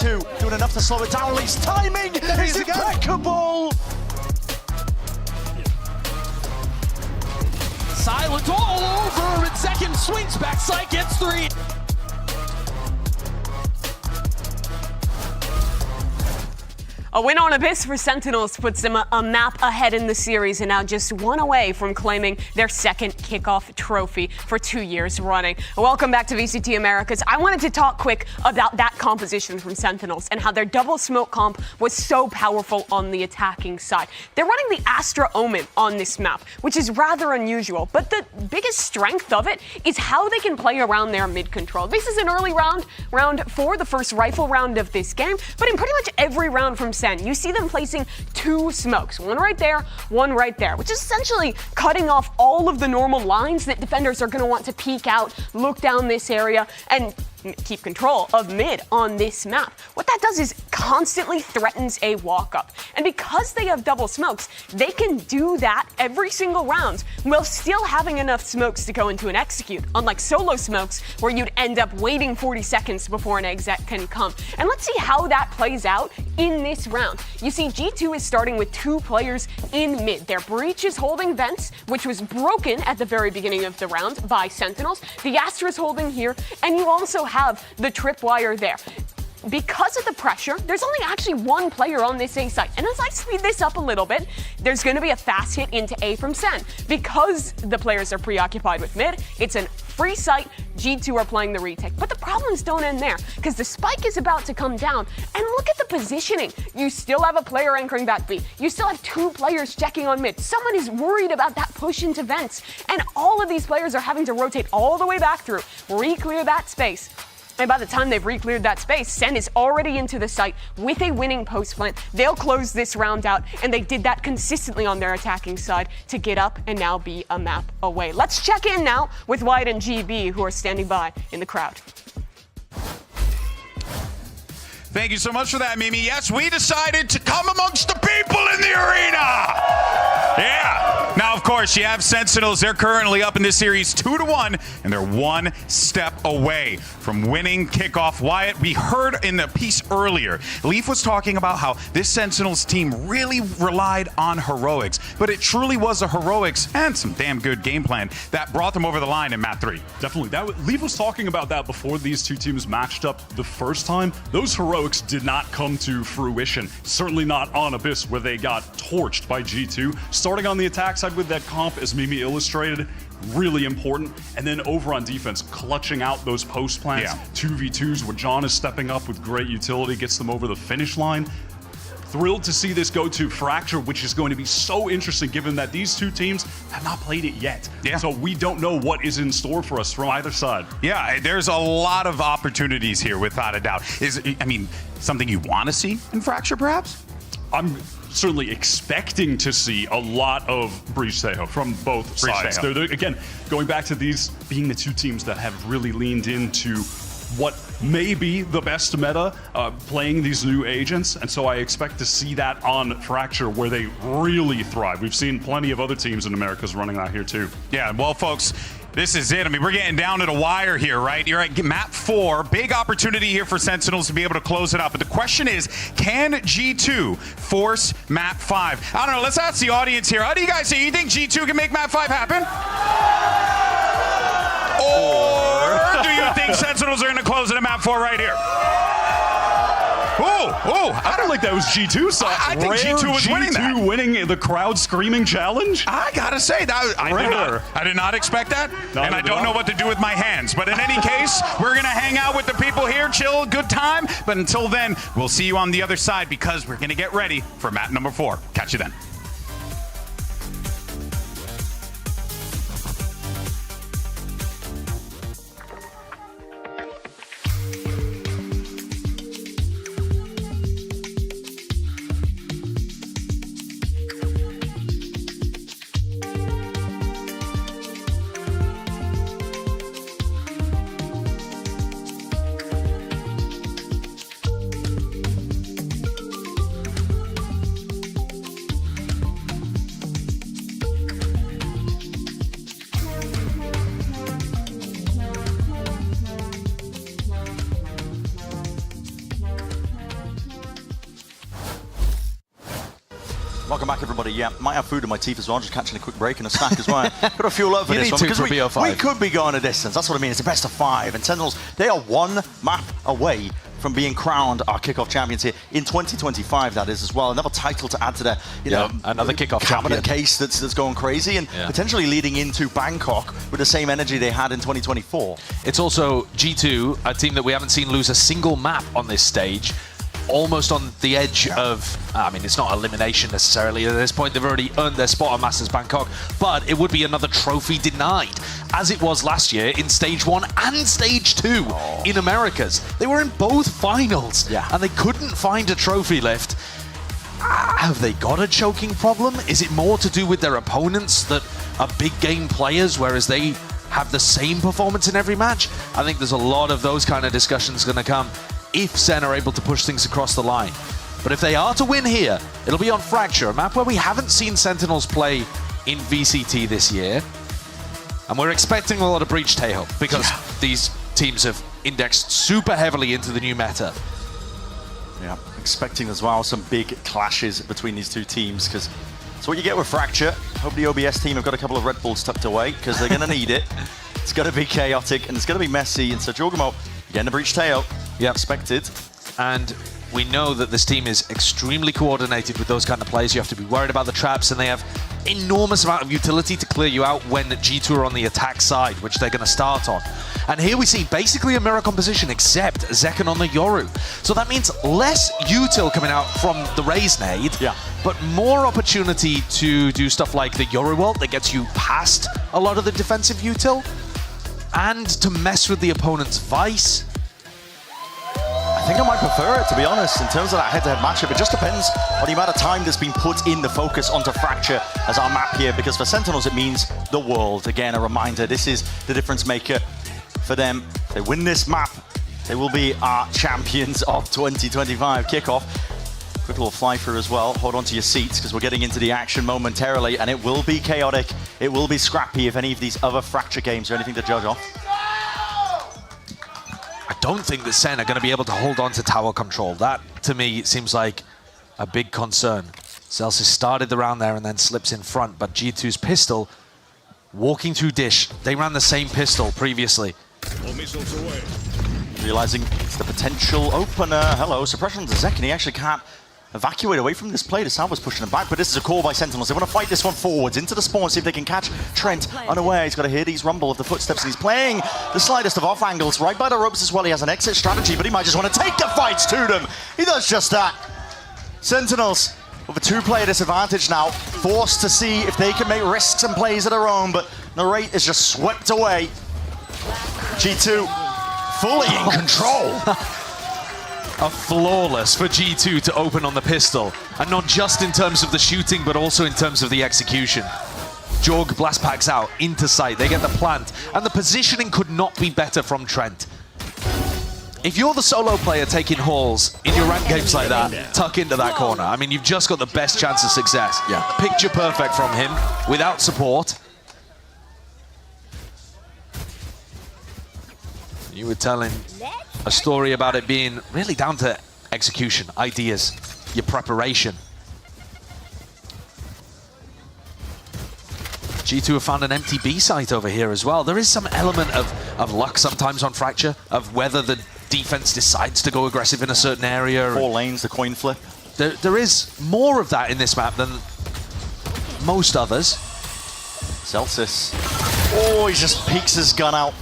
G2 doing enough to slow it down. Leaf's timing is impeccable. Silent all over, and second swings backside, gets 3. A win on Abyss for Sentinels puts them a map ahead in the series and now just one away from claiming their second kickoff trophy for 2 years running. Welcome back to VCT Americas. I wanted to talk quick about that composition from Sentinels and how their double smoke comp was so powerful on the attacking side. They're running the Astra Omen on this map, which is rather unusual, but the biggest strength of it is how they can play around their mid control. This is an early round 4, the first rifle round of this game, but in pretty much every round from Sen, you see them placing 2 smokes, one right there, which is essentially cutting off all of the normal lines that defenders are going to want to peek out, look down this area, and keep control of mid on this map. What that does is constantly threatens a walk-up. And because they have double smokes, they can do that every single round while still having enough smokes to go into an execute, unlike solo smokes where you'd end up waiting 40 seconds before an exec can come. And let's see how that plays out in this round. You see G2 is starting with 2 players in mid. Their breach is holding vents, which was broken at the very beginning of the round by Sentinels. The Astra's holding here, and you also have the tripwire there. Because of the pressure, there's only actually 1 player on this A site. And as I speed this up a little bit, there's going to be a fast hit into A from Sen. Because the players are preoccupied with mid, it's a free site. G2 are playing the retake. But the problems don't end there, because the spike is about to come down. And look at the positioning. You still have a player anchoring back B. You still have 2 players checking on mid. Someone is worried about that push into vents. And all of these players are having to rotate all the way back through, re-clear that space. And by the time they've re-cleared that space, Sen is already into the site with a winning post plant. They'll close this round out, and they did that consistently on their attacking side to get up and now be a map away. Let's check in now with Wyatt and GB, who are standing by in the crowd. Thank you so much for that, Mimi. Yes, we decided to come amongst the people in the arena. Yeah. Now, of course, you have Sentinels. They're currently up in this series 2-1, and they're 1 step away from winning kickoff. Wyatt, we heard in the piece earlier, Leaf was talking about how this Sentinels team really relied on heroics, but it truly was the heroics and some damn good game plan that brought them over the line in Map 3. Definitely. Leaf was talking about that before these 2 teams matched up the first time. Those heroics did not come to fruition. Certainly not on Abyss, where they got torched by G2. Starting on the attack side with that comp, as Mimi illustrated, really important. And then over on defense, clutching out those post plants, 2v2s where John is stepping up with great utility, gets them over the finish line. Thrilled to see this go to Fracture, which is going to be so interesting given that these 2 teams have not played it yet. Yeah. So we don't know what is in store for us from either side. Yeah, there's a lot of opportunities here, without a doubt. Something you want to see in Fracture, perhaps? I'm certainly expecting to see a lot of Breach Seho from both sides. They're, again, going back to these being the 2 teams that have really leaned into what may be the best meta, playing these new agents, and so I expect to see that on Fracture where they really thrive. We've seen plenty of other teams in Americas running that here too. Yeah, well, folks, this is it. I mean, we're getting down to the wire here, right? You're at map 4. Big opportunity here for Sentinels to be able to close it out. But the question is, can G2 force map 5? I don't know. Let's ask the audience here. How do you guys say? You think G2 can make map 5 happen? Or do you think Sentinels are going to close it at map 4 right here? I don't think that was G2. So I think G2 was winning that. G2 winning the crowd screaming challenge? I gotta say, I did not expect that, and I don't know what to do with my hands. But in any case, we're gonna hang out with the people here, chill, good time. But until then, we'll see you on the other side because we're gonna get ready for map number 4. Catch you then. Welcome back, everybody. Yeah, might have food in my teeth as well, just catching a quick break and a snack as well. Got to fuel up for this one because we could be going a distance. That's what I mean. It's a best of 5, and Sentinels, they are one map away from being crowned our kickoff champions here in 2025. That is as well. Another title to add to their, another kickoff cabinet case that's going crazy, and potentially leading into Bangkok with the same energy they had in 2024. It's also G2, a team that we haven't seen lose a single map on this stage. Almost on the edge of, I mean, it's not elimination necessarily at this point. They've already earned their spot on Masters Bangkok, but it would be another trophy denied, as it was last year in Stage 1 and Stage 2 in Americas. They were in both finals, and they couldn't find a trophy lift. Have they got a choking problem? Is it more to do with their opponents that are big game players, whereas they have the same performance in every match? I think there's a lot of those kind of discussions going to come if SEN are able to push things across the line. But if they are to win here, it'll be on Fracture, a map where we haven't seen Sentinels play in VCT this year. And we're expecting a lot of Breach Tail because these teams have indexed super heavily into the new meta. Yeah, expecting as well some big clashes between these two teams, because that's what you get with Fracture. Hope the OBS team have got a couple of Red Bulls tucked away, because they're going to need it. It's going to be chaotic and it's going to be messy, and so Jorgamo getting a Breach Tail. Yeah, expected. And we know that this team is extremely coordinated with those kind of plays. You have to be worried about the traps, and they have enormous amount of utility to clear you out when G2 are on the attack side, which they're going to start on. And here we see basically a mirror composition, except Zekken on the Yoru. So that means less util coming out from the Raze nade, but more opportunity to do stuff like the Yoru ult that gets you past a lot of the defensive util, and to mess with the opponent's Vice. I think I might prefer it, to be honest, in terms of that head-to-head matchup. It just depends on the amount of time that's been put in the focus onto Fracture as our map here, because for Sentinels it means the world. Again, a reminder, this is the difference maker for them. If they win this map, they will be our champions of 2025 kickoff. Quick little fly through as well. Hold on to your seats, because we're getting into the action momentarily, and it will be chaotic. It will be scrappy if any of these other Fracture games are anything to judge off. I don't think that SEN are going to be able to hold on to tower control. That, to me, seems like a big concern. Celsius started the round there and then slips in front, but G2's pistol walking through Dish. They ran the same pistol previously. Realizing it's the potential opener. Hello, suppression to Zekken. He actually can't evacuate away from this play. The Salva's pushing him back, but this is a call by Sentinels. They want to fight this one forwards into the spawn, see if they can catch Trent unaware. He's got to hear these rumble of the footsteps, and he's playing the slightest of off angles right by the ropes as well. He has an exit strategy, but he might just want to take the fights to them. He does just that. Sentinels with a 2-player disadvantage now, forced to see if they can make risks and plays of their own, but Narrate is just swept away. G2 fully in control. A flawless for G2 to open on the pistol, and not just in terms of the shooting, but also in terms of the execution. Jorg blast packs out into sight. They get the plant, and the positioning could not be better from Trent. If you're the solo player taking halls in your ranked games like that, tuck into that corner. I mean, you've just got the best chance of success. Picture perfect from him without support. You were telling a story about it being really down to execution, ideas, your preparation. G2 have found an empty B site over here as well. There is some element of luck sometimes on Fracture, of whether the defense decides to go aggressive in a certain area. 4 lanes, the coin flip. There is more of that in this map than most others. Celsius. Oh, he just peeks his gun out,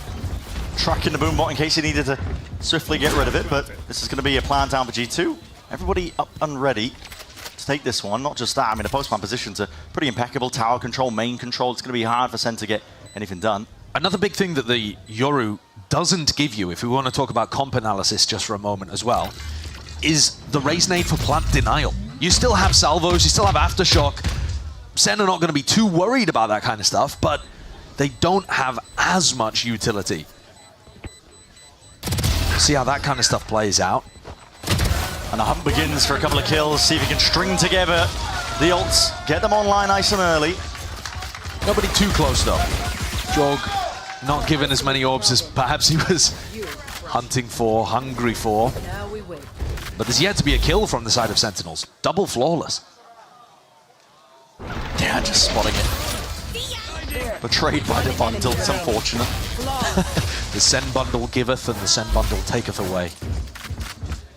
tracking the boombot in case he needed to swiftly get rid of it, but this is going to be a plan down for G2. Everybody up and ready to take this one. Not just that, I mean, the post-plan positions are pretty impeccable. Tower control, main control. It's going to be hard for SEN to get anything done. Another big thing that the Yoru doesn't give you, if we want to talk about comp analysis just for a moment as well, is the Raze nade for plant denial. You still have salvos, you still have aftershock. SEN are not going to be too worried about that kind of stuff, but they don't have as much utility. See how that kind of stuff plays out. And the hunt begins for a couple of kills. See if he can string together the ults, get them online nice and early. Nobody too close though. Jorg not given as many orbs as perhaps he was hunting for, hungry for. But there's yet to be a kill from the side of Sentinels. Double flawless. Yeah, just spotting it. Betrayed by the bundle, it's unfortunate. The Sen bundle giveth and the Sen bundle taketh away.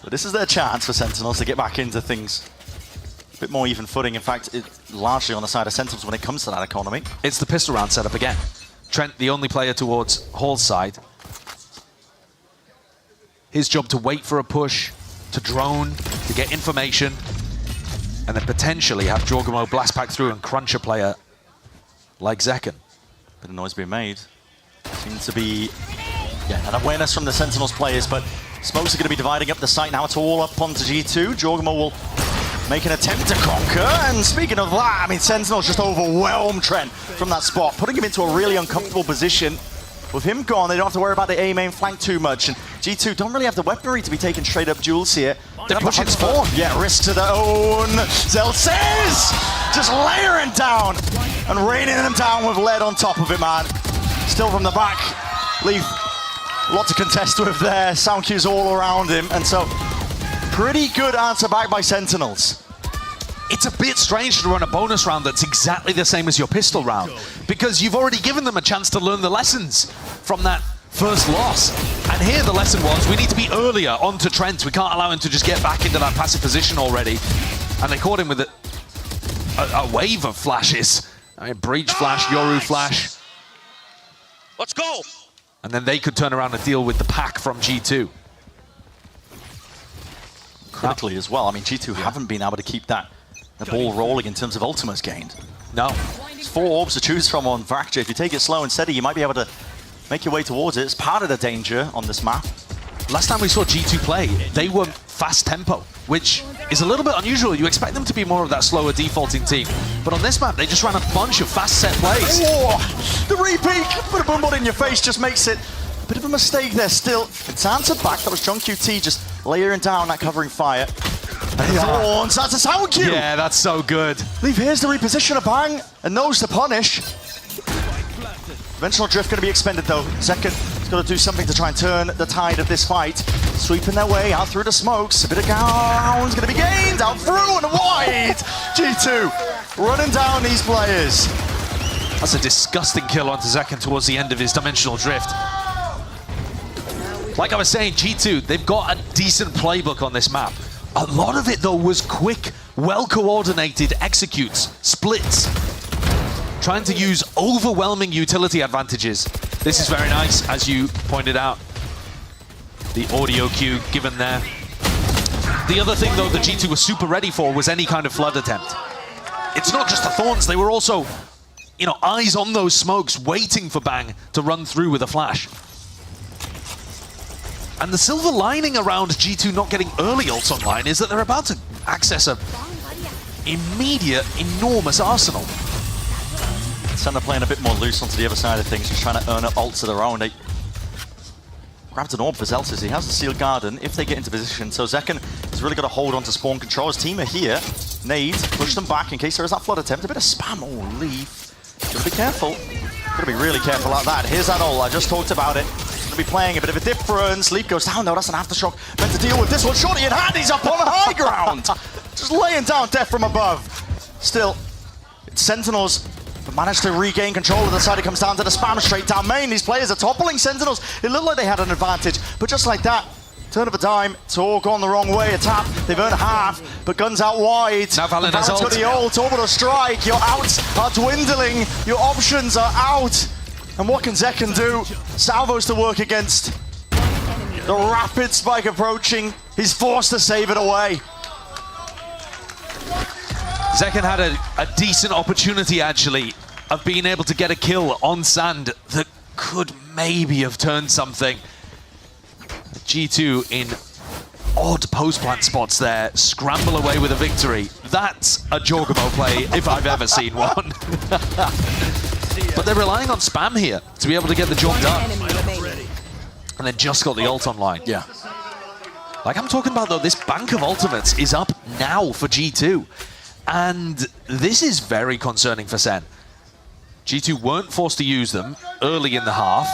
But this is their chance for Sentinels to get back into things. A bit more even footing. In fact, it's largely on the side of Sentinels when it comes to that economy. It's the pistol round setup again. Trent, the only player towards Hall's side. His job to wait for a push, to drone, to get information, and then potentially have Jorgamo blast back through and crunch a player like Zekken. Bit of noise being made. Seems to be an awareness from the Sentinels players, but smokes are going to be dividing up the site now. It's all up onto G2. Jorgamo will make an attempt to conquer, and speaking of that, I mean, Sentinels just overwhelmed Trent from that spot, putting him into a really uncomfortable position. With him gone, they don't have to worry about the A-main flank too much, and G2 don't really have the weaponry to be taking straight up duels here. They're pushing spawn. Yeah, risk to their own. Zelsays just layering down and raining them down with lead on top of it, man. Still from the back, Leaf, a lot to contest with there. Sound cues all around him, and so pretty good answer back by Sentinels. It's a bit strange to run a bonus round that's exactly the same as your pistol round, because you've already given them a chance to learn the lessons from that first loss. And here the lesson was, we need to be earlier onto Trent. We can't allow him to just get back into that passive position already. And they caught him with a wave of flashes. I mean, Breach flash, Yoru flash. Let's go! And then they could turn around and deal with the pack from G2. Critically as well, I mean, G2 haven't been able to keep the ball rolling in terms of ultimates gained. No. It's 4 orbs to choose from on Fracture. If you take it slow and steady, you might be able to make your way towards it. It's part of the danger on this map. Last time we saw G2 play, they were fast tempo, which is a little bit unusual. You expect them to be more of that slower defaulting team. But on this map, they just ran a bunch of fast set plays. Oh, the repeat! Put a boom in your face just makes it a bit of a mistake there still. It's answered back. That was JunQT just layering down that covering fire. And Thorns, that's a sound cue! Yeah, that's so good. Leave, here's the reposition of Bang, and knows to punish. Conventional drift going to be expended though. Zekken has got to do something to try and turn the tide of this fight. Sweeping their way out through the smokes. A bit of ground's going to be gained, out through and wide! G2 running down these players. That's a disgusting kill onto Zekken towards the end of his dimensional drift. Like I was saying, G2, they've got a decent playbook on this map. A lot of it, though, was quick, well-coordinated executes, splits, trying to use overwhelming utility advantages. This is very nice, as you pointed out. The audio cue given there. The other thing, though, that G2 was super ready for was any kind of flood attempt. It's not just the Thorns, they were also, you know, eyes on those smokes, waiting for Bang to run through with a flash. And the silver lining around G2 not getting early ults online is that they're about to access a immediate, enormous arsenal. Senna playing a bit more loose onto the other side of things, just trying to earn up ults of their own. They grabbed an orb for Zelsis. He has the sealed garden if they get into position. So Zekken has really got to hold on to spawn control. His team are here. Nades, push them back in case there is that flood attempt. A bit of spam. Oh, Leaf. Gotta be careful. Gotta be really careful like that. Here's that ult. I just talked about it. Be playing a bit of a difference. Leap goes down, though. That's an aftershock. Meant to deal with this one. Shorty in hand. He's up on high ground. Just laying down death from above. Still, it's Sentinels but managed to regain control of the side. It comes down to the spam straight down main. These players are toppling Sentinels. It looked like they had an advantage, but just like that, turn of a dime, it's all gone the wrong way. A tap, they've earned half, but guns out wide. Now Valin has ult. Got the ult, orbital strike. Your outs are dwindling. Your options are out. And what can Zekken do? Salvos to work against. The rapid spike approaching. He's forced to save it away. Zekken had a decent opportunity, actually, of being able to get a kill on Sand that could maybe have turned something. G2 in odd post-plant spots there, scramble away with a victory. That's a Jorgamo play if I've ever seen one. But they're relying on spam here to be able to get the job done. And then just got the ult online. Yeah. Like I'm talking about, though, this bank of ultimates is up now for G2. And this is very concerning for Sen. G2 weren't forced to use them early in the half.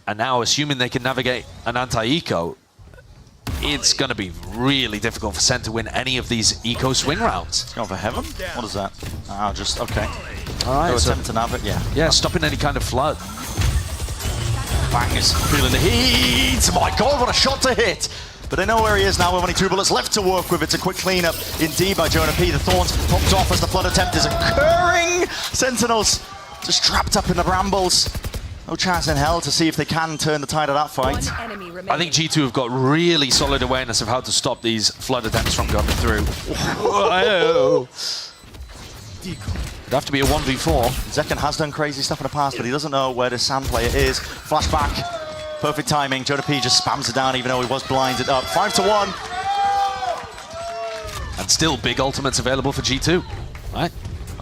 And now, assuming they can navigate an anti-eco, it's going to be really difficult for Sen to win any of these eco swing rounds. It's going for heaven? What is that? Oh, just, okay. All right, so attempt to nav it, yeah. Yeah, stopping any kind of flood. Bang is feeling the heat. My God, what a shot to hit. But they know where he is now with only 2 bullets left to work with. It's a quick cleanup indeed by Jonah P. The Thorns popped off as the flood attempt is occurring. Sentinels just trapped up in the brambles. No chance in hell to see if they can turn the tide of that fight. I think G2 have got really solid awareness of how to stop these flood attempts from coming through. It'd have to be a 1v4. Zekken has done crazy stuff in the past, but he doesn't know where the Sam player is. Flashback, perfect timing. Jonah P just spams it down even though he was blinded up. 5-1. And still big ultimates available for G2, right?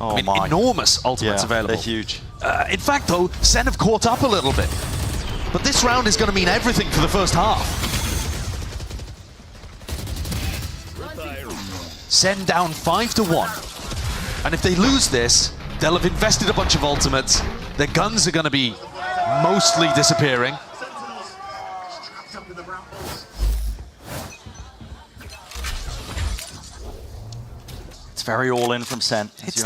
Oh, I mean, my. enormous ultimates available. They're huge. In fact, though, Sen have caught up a little bit. But this round is going to mean everything for the first half. Sen down 5-1. And if they lose this, they'll have invested a bunch of ultimates. Their guns are going to be mostly disappearing. It's very all in from Sen. It's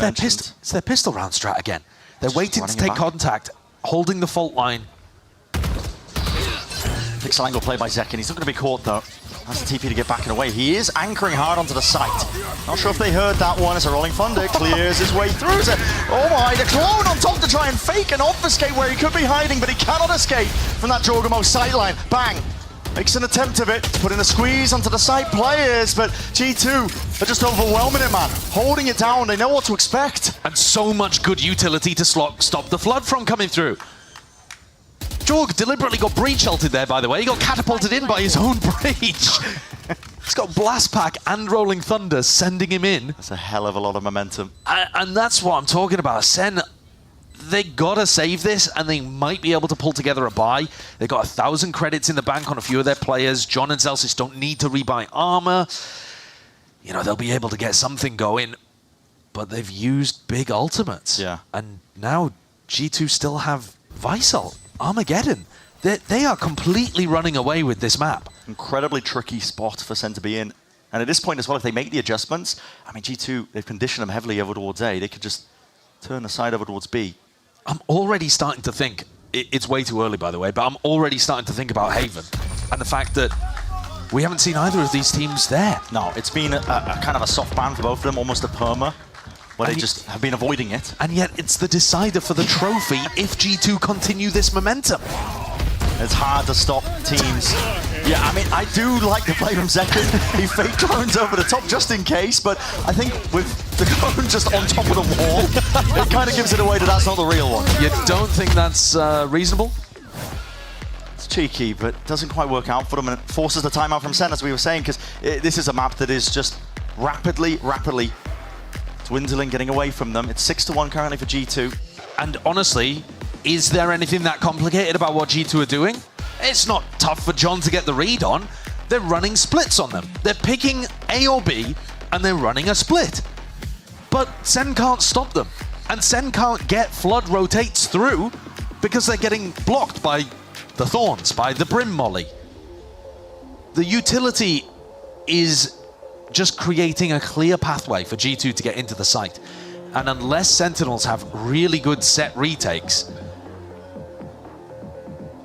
their pistol round strat again. They're waiting to take contact, holding the fault line. Pixel angle play by Zekken. He's not going to be caught though. Has the TP to get back and away. He is anchoring hard onto the site. Not sure if they heard that one as a Rolling Thunder clears his way through. Oh my, the clone on top to try and fake and obfuscate where he could be hiding, but he cannot escape from that Jorgamo sightline. Bang! Makes an attempt of it, putting a squeeze onto the site players, but G2 are just overwhelming it, man. Holding it down, they know what to expect. And so much good utility to stop the flood from coming through. Jorg deliberately got breach ulted there, by the way. He got catapulted in by his own breach. He's got Blast Pack and Rolling Thunder sending him in. That's a hell of a lot of momentum. And that's what I'm talking about. Sen, they gotta save this, and they might be able to pull together a buy. They got 1,000 credits in the bank on a few of their players. John and Zelsis don't need to rebuy armor. You know, they'll be able to get something going, but they've used big ultimates. Yeah. And now G2 still have Visal, Armageddon. They are completely running away with this map. Incredibly tricky spot for Sen to be in. And at this point as well, if they make the adjustments, I mean, G2, they've conditioned them heavily over towards A. They could just turn the side over towards B. I'm already starting to think, it's way too early by the way, but I'm already starting to think about Haven and the fact that we haven't seen either of these teams there. No, it's been a kind of a soft ban for both of them, almost a perma, where they just have been avoiding it. And yet it's the decider for the trophy if G2 continue this momentum. It's hard to stop teams. Yeah, I mean, I do like the play from Zekken. He fake clones over the top just in case, but I think with the clone just on top of the wall, it kind of gives it away that that's not the real one. You don't think that's reasonable? It's cheeky, but doesn't quite work out for them, and it forces the timeout from Sen, as we were saying, because this is a map that is just rapidly dwindling, getting away from them. It's 6-1 currently for G2. And honestly, is there anything that complicated about what G2 are doing? It's not tough for John to get the read on. They're running splits on them. They're picking A or B, and they're running a split. But Sen can't stop them. And Sen can't get Flood rotates through because they're getting blocked by the Thorns, by the Brim Molly. The utility is just creating a clear pathway for G2 to get into the site. And unless Sentinels have really good set retakes,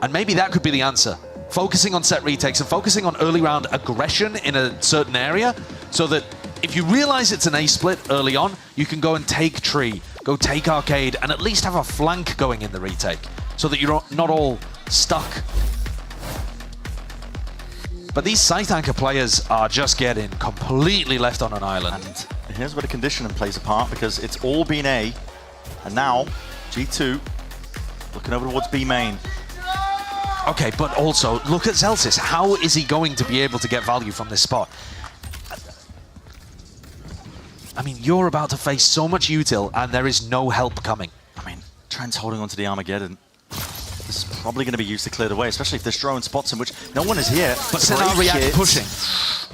and maybe that could be the answer, focusing on set retakes and focusing on early round aggression in a certain area, so that if you realize it's an A split early on, you can go and take tree, go take arcade, and at least have a flank going in the retake, so that you're not all stuck. But these site anchor players are just getting completely left on an island. And here's where the conditioning plays a part, because it's all been A, and now G2 looking over towards B main. Okay, but also, look at Zelsis. How is he going to be able to get value from this spot? I mean, you're about to face so much util, and there is no help coming. I mean, Trent's holding on to the Armageddon. This is probably going to be used to clear the way, especially if there's drone spots in which no one is here. But Sen are react pushing.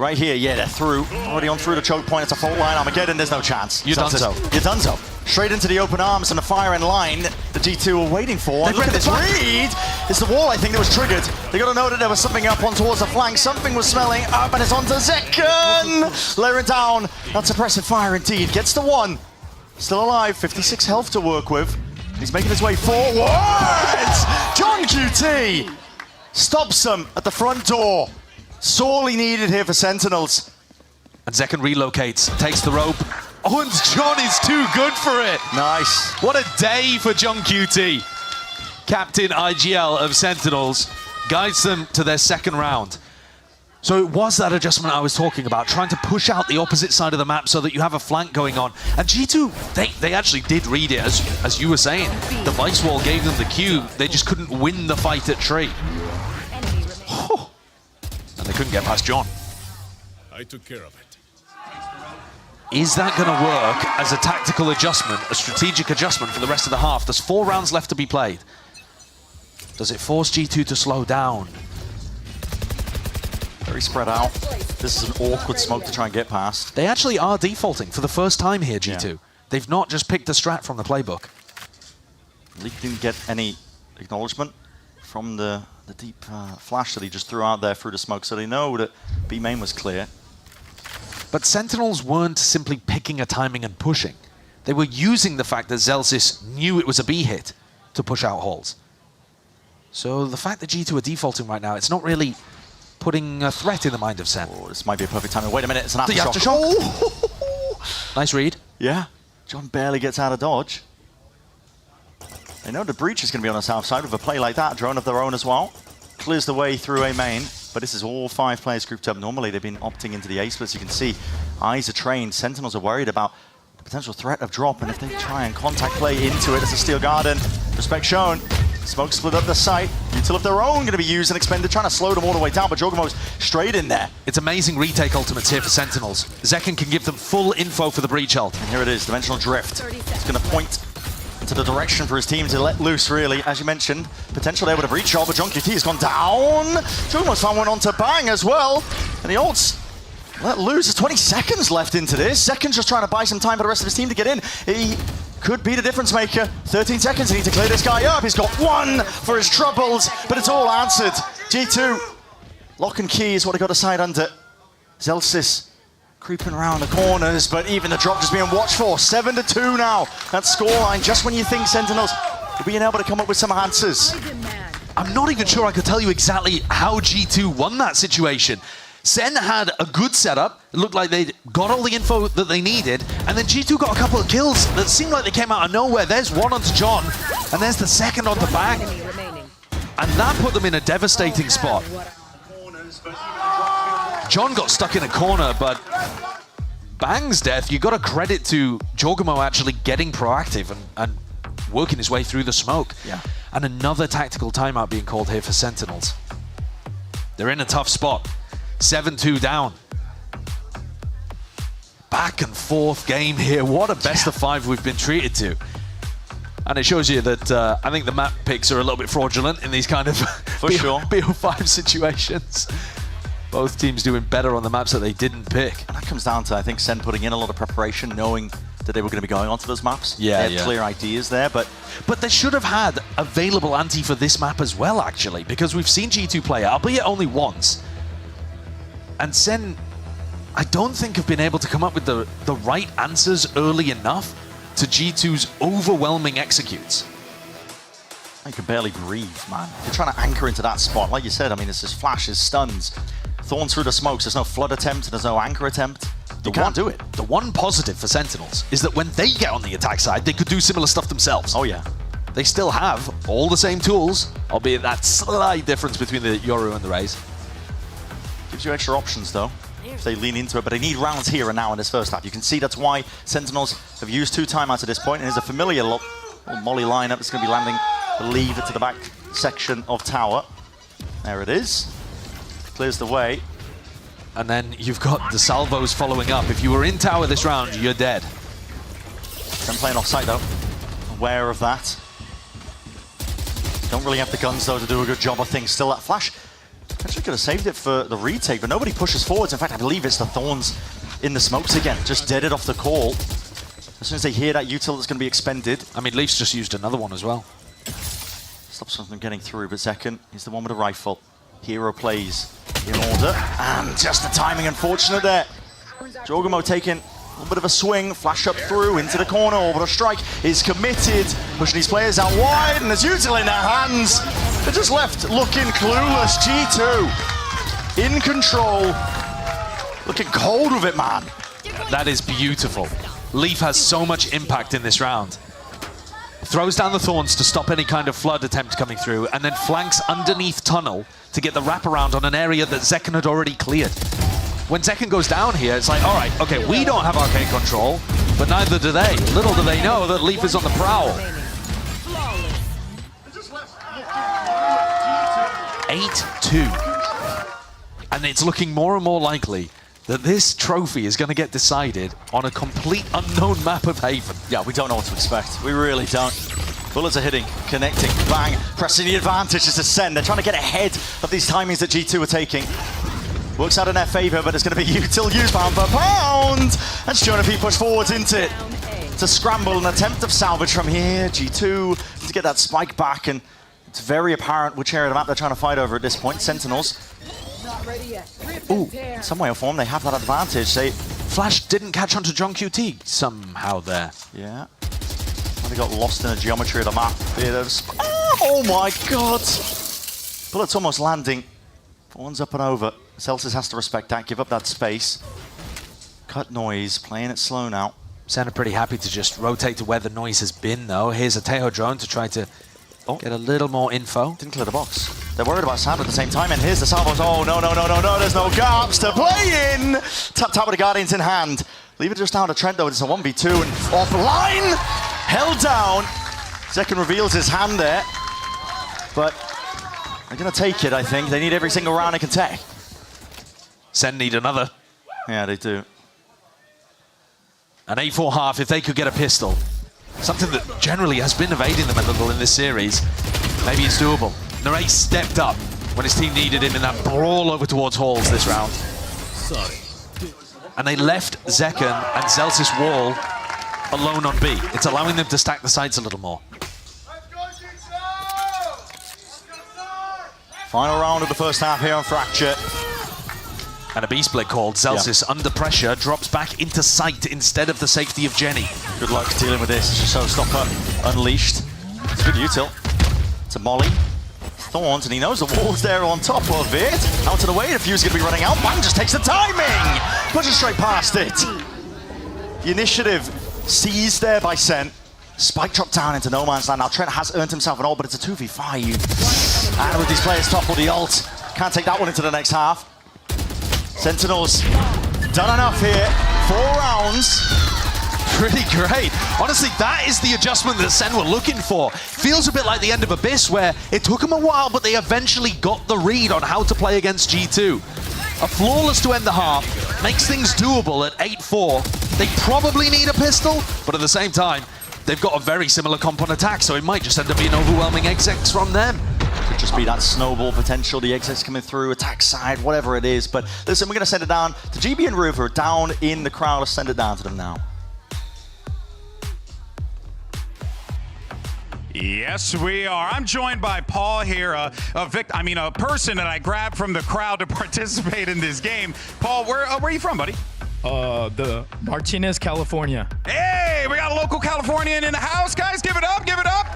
Right here, yeah, they're through. Already on through the choke point. It's a fault line. Armageddon, there's no chance. You're done so. You're done so. straight into the open arms and the fire in line the G2 were waiting for. And look at this read! It's the wall, I think, that was triggered. They got to know that there was something up on towards the flank. Something was smelling up, and it's onto Zekken! Layering down. That's suppressive fire indeed. Gets the one. Still alive, 56 health to work with. He's making his way forward! John QT stops him at the front door. Sorely needed here for Sentinels. And Zekken relocates, takes the rope. Oh, and John is too good for it. Nice. What a day for John QT. Captain IGL of Sentinels guides them to their second round. So it was that adjustment I was talking about, trying to push out the opposite side of the map so that you have a flank going on. And G2, they actually did read it, as you were saying. The Vice Wall gave them the cue. They just couldn't win the fight at tree. Oh. And they couldn't get past John. I took care of it. Is that going to work as a tactical adjustment, a strategic adjustment for the rest of the half? There's 4 rounds left to be played. Does it force G2 to slow down? Very spread out. This is an awkward smoke to try and get past. They actually are defaulting for the first time here, G2. Yeah. They've not just picked a strat from the playbook. League didn't get any acknowledgement from the deep flash that he just threw out there through the smoke, so they know that B main was clear. But Sentinels weren't simply picking a timing and pushing. They were using the fact that Zellsis knew it was a B hit to push out halls. So the fact that G2 are defaulting right now, it's not really putting a threat in the mind of Sen. Oh, this might be a perfect timing. Wait a minute, it's an aftershock. The aftershock. Oh. Nice read. Yeah, John barely gets out of dodge. They know the breach is going to be on the south side with a play like that. Drone of their own as well. Clears the way through A main. But this is all 5 players grouped up. Normally they've been opting into the A splits. You can see eyes are trained. Sentinels are worried about the potential threat of drop. And if they try and contact play into it, it's a Steel Garden. Respect shown. Smoke split up the site. Util of their own going to be used and expended, trying to slow them all the way down. But Jorgamo's straight in there. It's amazing retake ultimates here for Sentinels. Zekken can give them full info for the breach ult. And here it is, Dimensional Drift. It's going to point into the direction for his team to let loose, really. As you mentioned, potential there with a breach ult, but John QT has gone down. Jorgamo's found one onto Bang as well. And the ults let loose. There's 20 seconds left into this. Zekken's just trying to buy some time for the rest of his team to get in. He could be the difference maker. 13 seconds, he needs to clear this guy up. He's got 1 for his troubles, but it's all answered. G2, lock and key is what he got a side under. Zellsis creeping around the corners, but even the drop just being watched for. 7-2 now. That scoreline, just when you think Sentinels are being able to come up with some answers. I'm not even sure I could tell you exactly how G2 won that situation. Sen had a good setup. It looked like they'd got all the info that they needed, and then G2 got a couple of kills that seemed like they came out of nowhere. There's one onto John, and there's the second onto Bang. And that put them in a devastating spot. John got stuck in a corner, but Bang's death, you got to credit to Jorgamo actually getting proactive and working his way through the smoke. Yeah. And another tactical timeout being called here for Sentinels. They're in a tough spot. 7-2 down. Back and forth game here. What a best of 5 we've been treated to. And it shows you that I think the map picks are a little bit fraudulent in these kind of BO5 situations. Both teams doing better on the maps that they didn't pick. And that comes down to, I think, Sen putting in a lot of preparation, knowing that they were going to be going onto those maps. Yeah, they had clear ideas there, but they should have had available anti for this map as well, actually, because we've seen G2 play, albeit only once. And Sen, I don't think have been able to come up with the right answers early enough to G2's overwhelming executes. You can barely breathe, man. You're trying to anchor into that spot. Like you said, I mean, it's just flashes, stuns, thorns through the smokes. There's no flood attempt, there's no anchor attempt. You can't do it. The one positive for Sentinels is that when they get on the attack side, they could do similar stuff themselves. Oh, yeah. They still have all the same tools, albeit that slight difference between the Yoru and the Raze. Gives you extra options, though, if they lean into it. But they need rounds here and now in this first half. You can see that's why Sentinels have used 2 timeouts at this point. And there's a familiar little molly lineup that's going to be landing, I believe, to the back section of tower. There it is. Clears the way. And then you've got the salvos following up. If you were in tower this round, you're dead. I'm playing off-site, though. Aware of that. Don't really have the guns, though, to do a good job of things. Still, that flash actually could have saved it for the retake, but nobody pushes forwards. In fact, I believe it's the Thorns in the smokes again. Just deaded off the call. As soon as they hear that util that's going to be expended. I mean, Leaf's just used another one as well. Stops them from getting through, but Zekken is the one with a rifle. Hero plays in order, and just the timing unfortunate there. Jorgamo taking a little bit of a swing, flash up through into the corner. Orbital strike is committed, pushing these players out wide, and there's util in their hands. They're just left looking clueless. G2 in control, looking cold with it, man. That is beautiful. Leaf has so much impact in this round. Throws down the thorns to stop any kind of flood attempt coming through, and then flanks underneath tunnel to get the wraparound on an area that Zekken had already cleared. When Zekken goes down here, it's like, all right, okay, we don't have arcade control, but neither do they. Little do they know that Leaf is on the prowl. 8-2. And it's looking more and more likely that this trophy is going to get decided on a complete unknown map of Haven. Yeah, we don't know what to expect. We really don't. Bullets are hitting, connecting, bang, pressing the advantage as a SEN. They're trying to get ahead of these timings that G2 are taking. Works out in their favor, but it's going to be util use pound for pound. And Shonapi push forwards into it to scramble, an attempt of salvage from here. G2 to get that spike back, and it's very apparent which area of the map they're trying to fight over at this point. Sentinels. Ooh, some way or form, they have that advantage. Flash didn't catch onto John QT somehow there. Yeah. They got lost in the geometry of the map. Oh my god! Bullets almost landing. One's up and over. Celsius has to respect that, give up that space. Cut noise, playing it slow now. Sen are pretty happy to just rotate to where the noise has been, though. Here's a Tejo drone to try to get a little more info. Didn't clear the box. They're worried about Sam at the same time, and here's the salvos. Oh, no, there's no gaps to play in! Tap with the Guardians in hand. Leave it just down to Trent, though. It's a 1v2 and offline! Held down. Zekken reveals his hand there. But they're going to take it, I think. They need every single round they can take. Sen need another. Yeah, they do. An 8-4 half if they could get a pistol. Something that generally has been evading them a little in this series. Maybe it's doable. Narate stepped up when his team needed him in that brawl over towards Halls this round. Sorry. And they left Zekken and Zelsis Wall alone on B. It's allowing them to stack the sides a little more. Final round of the first half here on Fracture. And a B-split called. Zelsis under pressure, drops back into sight instead of the safety of Jenny. Good luck dealing with this. It's just Showstopper unleashed. It's a good util. It's a molly. Thorns, and he knows the wall's there on top of it. Out of the way, the fuse is going to be running out. Bang just takes the timing! Pushes straight past it. The initiative seized there by Sen. Spike dropped down into no man's land. Now Trent has earned himself an ult, but it's a 2v5. And with these players topple the ult, can't take that one into the next half. Sentinels done enough here. 4 rounds. Pretty great. Honestly, that is the adjustment that Sen were looking for. Feels a bit like the end of Abyss, where it took them a while, but they eventually got the read on how to play against G2. A flawless to end the half, makes things doable at 8-4. They probably need a pistol, but at the same time, they've got a very similar comp on attack, so it might just end up being overwhelming execs from them. Could just be that snowball potential, the execs coming through, attack side, whatever it is. But listen, we're going to send it down to GB and River, down in the crowd. Let's send it down to them now. Yes, we are. I'm joined by Paul here, a person that I grabbed from the crowd to participate in this game. Paul, where are you from, buddy? The Martinez, California. Hey, we got a local Californian in the house, guys. Give it up, give it up.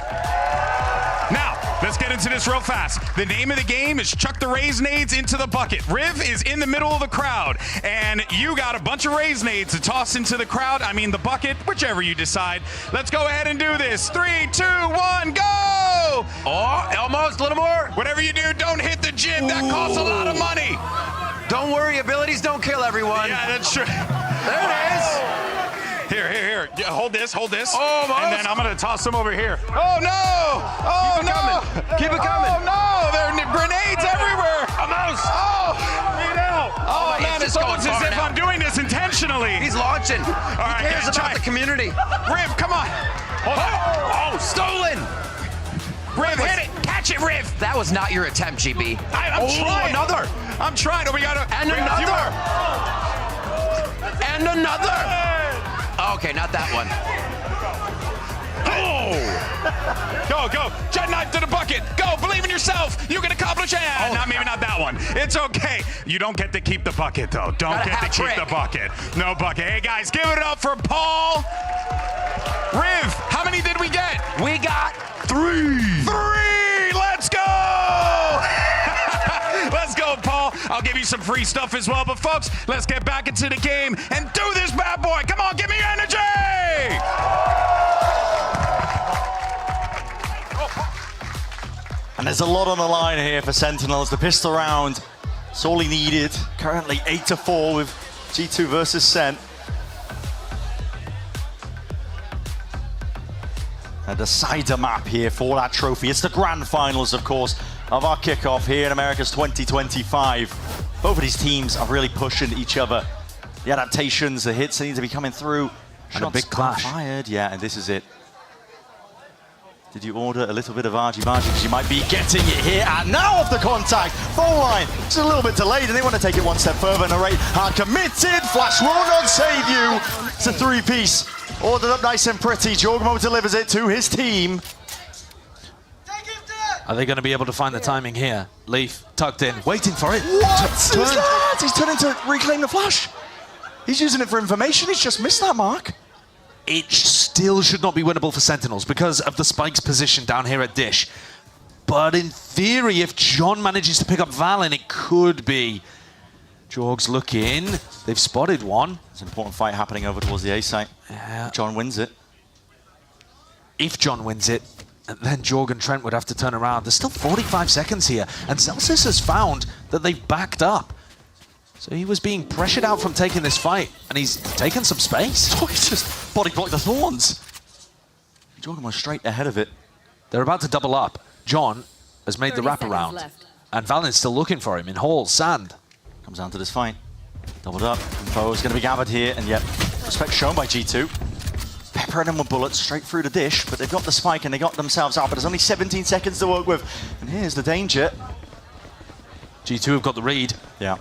Now, let's get into this real fast. The name of the game is Chuck the Raisinades into the bucket. Riv is in the middle of the crowd, and you got a bunch of Raisinades to toss into the crowd. I mean the bucket, whichever you decide. Let's go ahead and do this. 3, 2, 1, go! Oh, almost, a little more. Whatever you do, don't hit the jib. That costs a lot of money. Don't worry, abilities don't kill everyone. Yeah, that's true. There it is. Here. Yeah, hold this. Almost. And then I'm gonna toss them over here. Oh no! Oh no! Keep it coming. Oh no! There are grenades everywhere. Almost. Oh! Oh man, it's almost as if I'm doing this intentionally. He's launching. All right, he cares about the community. Riv, come on. Hold on. Oh, stolen. Riv, hit it. Catch it, Riv. That was not your attempt, GB. I'm trying. I'm trying. Oh, we got a... And another. And another. Okay, not that one. Oh! Go. Jet knife to the bucket. Go. Believe in yourself. You can accomplish it. Maybe not that one. It's okay. You don't get to keep the bucket, though. Don't get to keep the bucket. No bucket. Hey, guys, give it up for Paul. Riv, how many did we get? We got 3. 3. Let's go. Let's go, Paul. I'll give you some free stuff as well. But, folks, let's get back into the game and do this bad boy. Come on, give me energy. And there's a lot on the line here for Sentinels. The pistol round, it's all he needed. Currently 8-4 with G2 versus Sen. A decider map here for that trophy. It's the grand finals, of course, of our kickoff here in Americas 2025. Both of these teams are really pushing each other. The adaptations, the hits need to be coming through. And a big clash. Fired, yeah, and this is it. Did you order a little bit of argy-bargy? Because you might be getting it here. And now off the contact. Phone line. It's a little bit delayed, and they want to take it one step further. Narrate hard committed. Flash will not save you. It's a 3-piece. Ordered up nice and pretty. Jorgmo delivers it to his team. Are they going to be able to find the timing here? Leaf tucked in, waiting for it. What is that? He's turning to reclaim the flash. He's using it for information. He's just missed that mark. It still should not be winnable for Sentinels because of the Spike's position down here at Dish. But in theory, if John manages to pick up Valen, it could be. Jorg's looking. They've spotted one. There's an important fight happening over towards the A site. Yeah. John wins it. If John wins it, then Jorg and Trent would have to turn around. There's still 45 seconds here, and Celsius has found that they've backed up. So he was being pressured out from taking this fight, and he's taken some space. Oh, he's just body blocked the thorns. Jordan was straight ahead of it. They're about to double up. John has made the wraparound, and Valen's still looking for him in halls, sand. Comes down to this fight. Doubled up. Info is going to be gathered here, and yet respect shown by G2. Peppering them with bullets straight through the Dish, but they've got the spike and they got themselves out, but there's only 17 seconds to work with. And here's the danger. G2 have got the read. Yeah.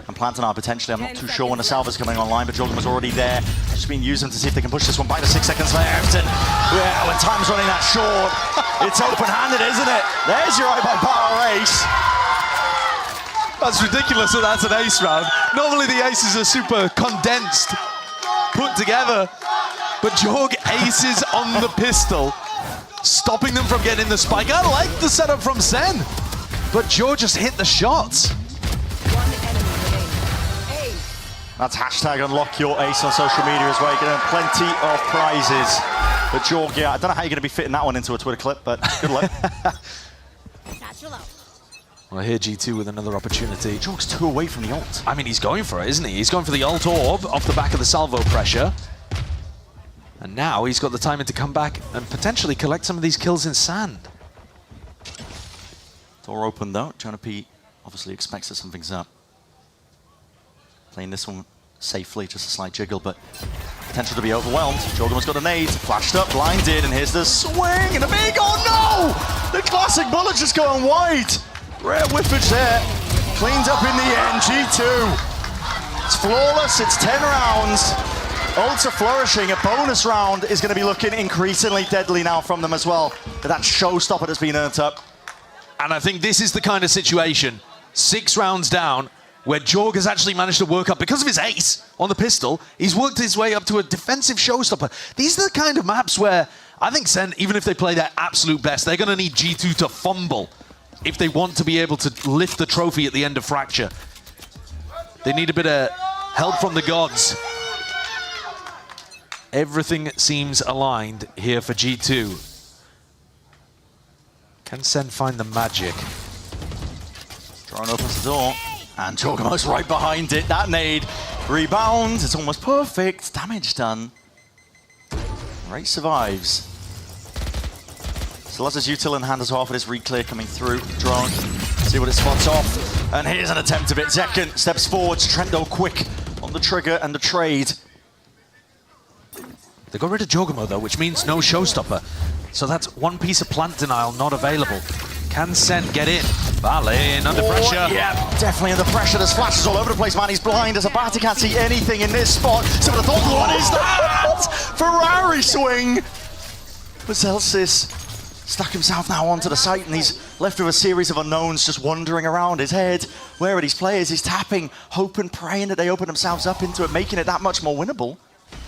And planting are potentially, I'm not too sure when the salva's coming online, but Jordan was already there. Just been using to see if they can push this one back to 6 seconds left. And yeah, when time's running that short, it's open-handed, isn't it? There's your eye by power ace. That's ridiculous that that's an ace round. Normally the aces are super condensed, put together. But Jorg aces on the pistol, stopping them from getting the spike. I like the setup from Sen, but Jorg just hit the shots. That's hashtag unlock your ace on social media as well. You're getting plenty of prizes. But Jorg, yeah, I don't know how you're going to be fitting that one into a Twitter clip, but good luck. Well, here G2 with another opportunity. Jorg's 2 away from the ult. I mean, he's going for it, isn't he? He's going for the ult orb off the back of the salvo pressure. And now he's got the timing to come back and potentially collect some of these kills in sand. Door open though. Jonah P obviously expects that something's up. Playing this one safely, just a slight jiggle, but potential to be overwhelmed. Jorgen's got a nade, flashed up, blinded, and here's the swing, and a big, oh no! The classic bullet just going wide. Rare whiffage there. Cleaned up in the end, G2. It's flawless, it's 10 rounds. Ults are flourishing. A bonus round is going to be looking increasingly deadly now from them as well. But that showstopper has been earned up. And I think this is the kind of situation, 6 rounds down, where Jorg has actually managed to work up, because of his ace on the pistol, he's worked his way up to a defensive showstopper. These are the kind of maps where I think Sen, even if they play their absolute best, they're going to need G2 to fumble if they want to be able to lift the trophy at the end of Fracture. They need a bit of help from the gods. Everything seems aligned here for G2. Can Sen find the magic? Drone opens the door, and Jorgemo's right behind it. That nade rebounds. It's almost perfect. Damage done. Ray survives. Still has his util in hand as well for this re-clear coming through. Drone, see what it spots off. And here's an attempt of it. Zekken steps forward. Trendo quick on the trigger and the trade. They got rid of Jorgemo though, which means no showstopper. So that's one piece of plant denial not available. Can Sen get in? Valen under pressure. Yeah, definitely under pressure. There's flashes all over the place, man. He's blind as a bat. He can't see anything in this spot. So I thought, what is that? Ferrari swing! But Zelsis stuck himself now onto the site, and he's left with a series of unknowns just wandering around his head. Where are these players? He's tapping, hoping, praying that they open themselves up into it, making it that much more winnable.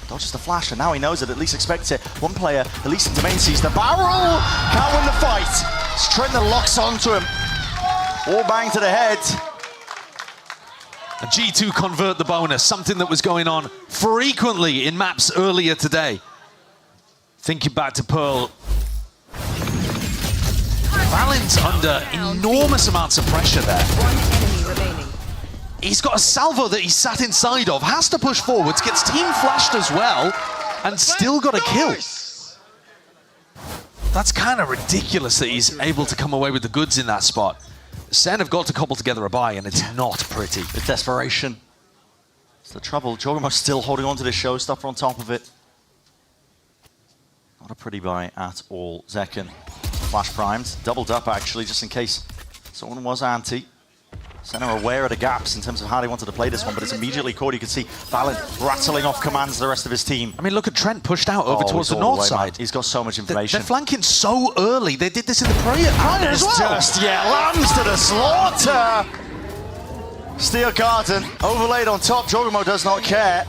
Dodges the flash, and now he knows it, at least expects it. One player, at least in domain, sees the barrel. Can't win the fight. It's Trent that locks onto him. All bang to the head. And G2 convert the bonus, something that was going on frequently in maps earlier today. Thinking back to Pearl. Valen's under enormous amounts of pressure there. One enemy remaining. He's got a salvo that he's sat inside of, has to push forwards, gets team flashed as well, and still got a kill. That's kind of ridiculous that he's able to come away with the goods in that spot. Sen have got to cobble together a buy, and it's not pretty. With desperation. It's the trouble. Jorgamo's still holding on to this showstopper on top of it. Not a pretty buy at all. Zekken, flash primed, doubled up actually, just in case someone was anti. Sen are aware of the gaps in terms of how they wanted to play this one, but it's immediately caught. You can see Valen rattling off commands to the rest of his team. I mean, look at Trent pushed out over towards the north side. Man. He's got so much information. They're flanking so early. They did this in the prior as well. Just, lands to the slaughter. Steel Garden overlaid on top. Jorgamo does not care.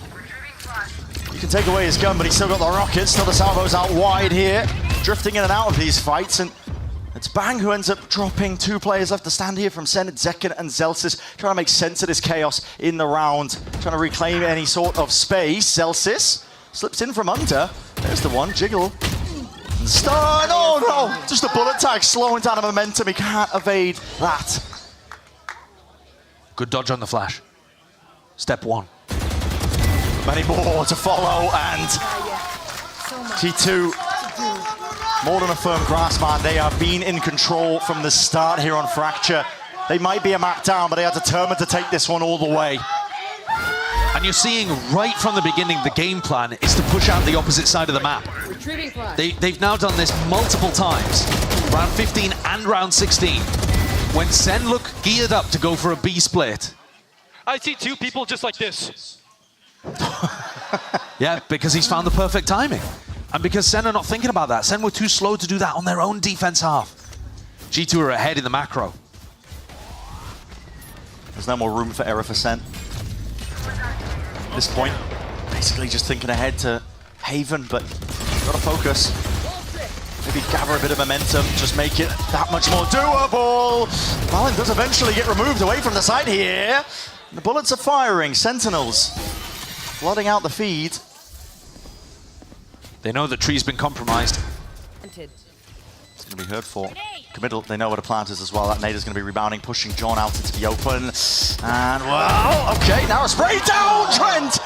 You can take away his gun, but he's still got the rockets. Still the salvos out wide here. Drifting in and out of these fights, and it's Bang who ends up dropping. 2 players left to stand here from Sen, Zekken and Zelsis, trying to make sense of this chaos in the round, trying to reclaim any sort of space. Zelsis slips in from under. There's the one, jiggle. Stun, oh no! Just a bullet tag slowing down the momentum. He can't evade that. Good dodge on the flash. Step 1. Many more to follow, and G2 more than a firm grasp, man. They have been in control from the start here on Fracture. They might be a map down, but they are determined to take this one all the way. And you're seeing right from the beginning, the game plan is to push out the opposite side of the map. They've now done this multiple times. Round 15 and round 16. When Sen look geared up to go for a B split. I see 2 people just like this. Yeah, because he's found the perfect timing. And because Sen are not thinking about that. Sen were too slow to do that on their own defense half. G2 are ahead in the macro. There's no more room for error for Sen. At this point, basically just thinking ahead to Haven, but gotta focus. Maybe gather a bit of momentum, just make it that much more doable. Valen does eventually get removed away from the side here. The bullets are firing. Sentinels flooding out the feed. They know that tree's been compromised. It's going to be heard for. Committal, they know where the plant is as well. That nade is going to be rebounding, pushing John out into the open. And, well, okay, now a spray down, Trent!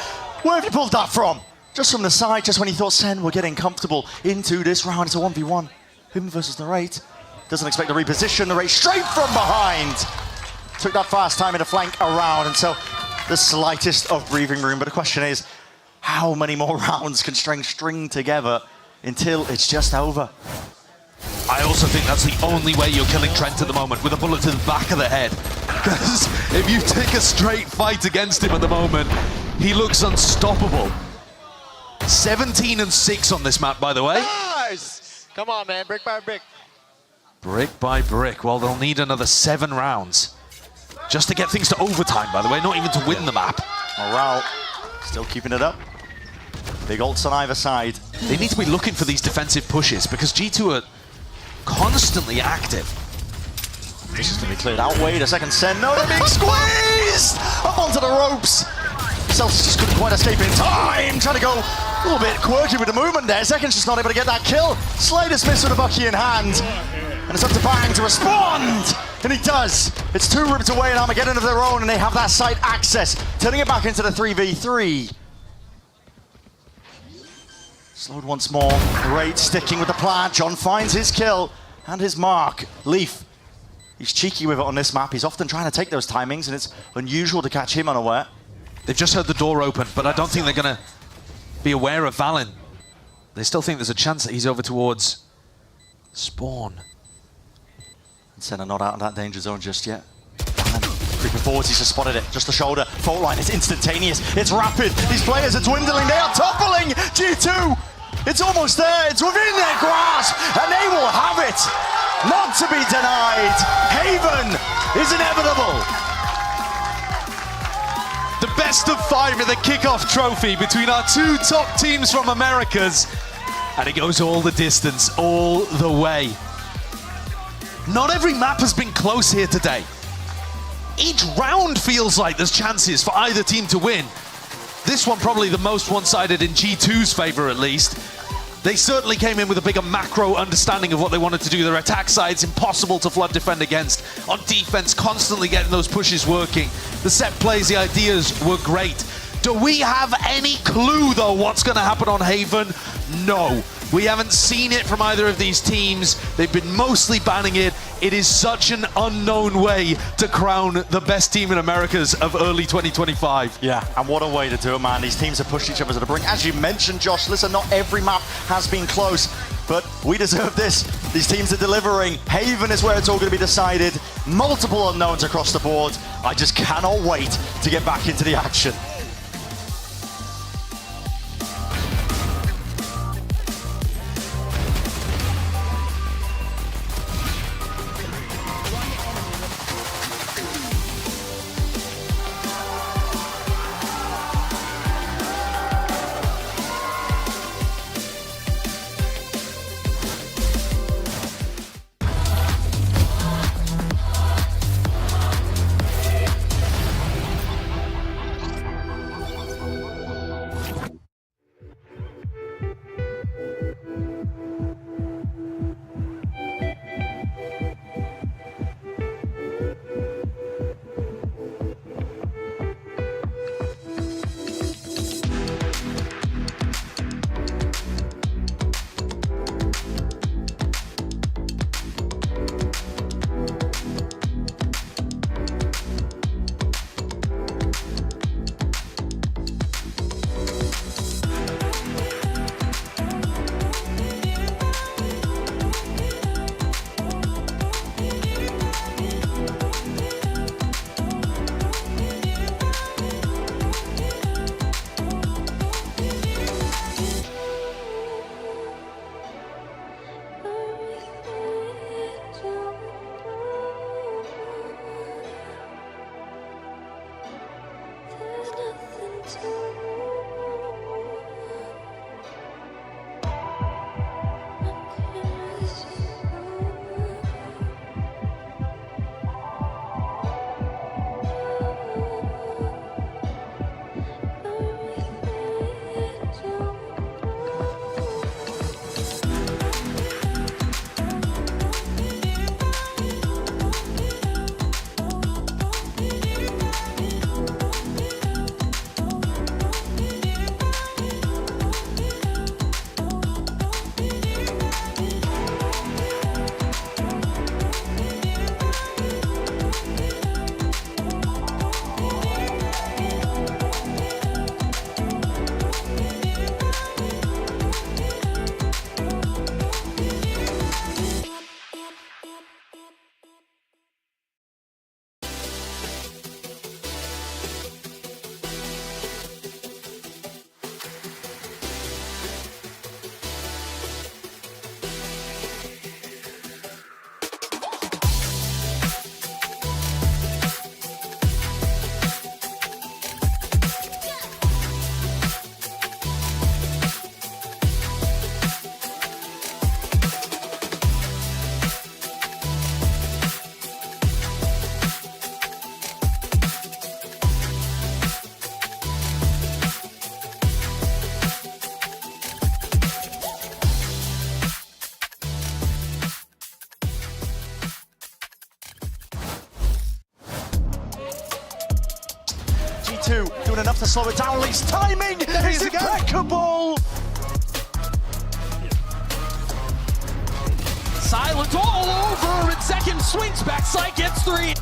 Where have you pulled that from? Just from the side, just when he thought Sen were getting comfortable into this round. It's a 1v1. Him versus Narrate. Doesn't expect to reposition. Narrate straight from behind. Took that fast time in to flank around, and so the slightest of breathing room. But the question is, how many more rounds can string together until it's just over? I also think that's the only way you're killing Trent at the moment, with a bullet to the back of the head. Because if you take a straight fight against him at the moment, he looks unstoppable. 17 and 6 on this map, by the way. Nice! Come on, man, brick by brick. Brick by brick. Well, they'll need another 7 rounds. Just to get things to overtime, by the way, not even to win the map. Morale still keeping it up. Big ults on either side. They need to be looking for these defensive pushes because G2 are constantly active. This is going to be cleared out. Wait a second, Sen. No, they're being squeezed! Up onto the ropes. Celtics just couldn't quite escape in time. Trying to go a little bit quirky with the movement there. Zeken's just not able to get that kill. Slightest miss with a Bucky in hand. And it's up to Bang to respond. And he does. It's 2 ripped away and Armageddon of their own, and they have that site access, turning it back into the 3v3. Slowed once more. Great sticking with the plant. John finds his kill and his mark. Leaf, he's cheeky with it on this map. He's often trying to take those timings, and it's unusual to catch him unaware. They've just heard the door open, but I don't think they're going to be aware of Valen. They still think there's a chance that he's over towards Spawn. Sen are not out of that danger zone just yet. Creeping forwards, he's just spotted it. Just the shoulder. Fault line, it's instantaneous. It's rapid. These players are dwindling. They are toppling G2. It's almost there. It's within their grasp. And they will have it. Not to be denied. Haven is inevitable. The best of 5 in the kickoff trophy between our 2 top teams from Americas. And it goes all the distance, all the way. Not every map has been close here today. Each round feels like there's chances for either team to win. This one probably the most one-sided in G2's favor, at least. They certainly came in with a bigger macro understanding of what they wanted to do. Their attack side's impossible to flood defend against. On defense, constantly getting those pushes working. The set plays, the ideas were great. Do we have any clue, though, what's going to happen on Haven? No. We haven't seen it from either of these teams. They've been mostly banning it. It is such an unknown way to crown the best team in Americas of early 2025. Yeah, and what a way to do it, man. These teams have pushed each other to the brink. As you mentioned, Josh, listen, not every map has been close, but we deserve this. These teams are delivering. Haven is where it's all going to be decided. Multiple unknowns across the board. I just cannot wait to get back into the action. Doing enough to slow it down. Lee's timing is impeccable. Silence all over, and second swings backside, gets 3.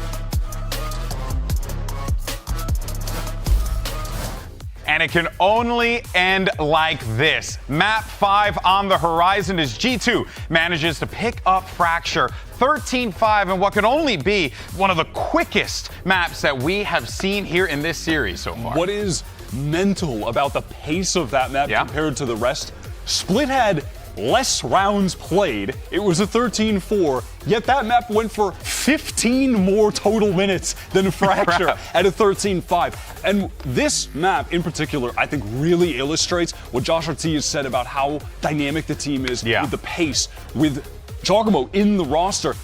And it can only end like this. Map 5 on the horizon as G2 manages to pick up Fracture 13-5 in what can only be one of the quickest maps that we have seen here in this series so far. What is mental about the pace of that map compared to the rest? Split had less rounds played. It was a 13-4, yet that map went for 15 more total minutes than Fracture at a 13-5. And this map in particular, I think, really illustrates what Josh RT has said about how dynamic the team is with the pace, with Giacomo in the roster.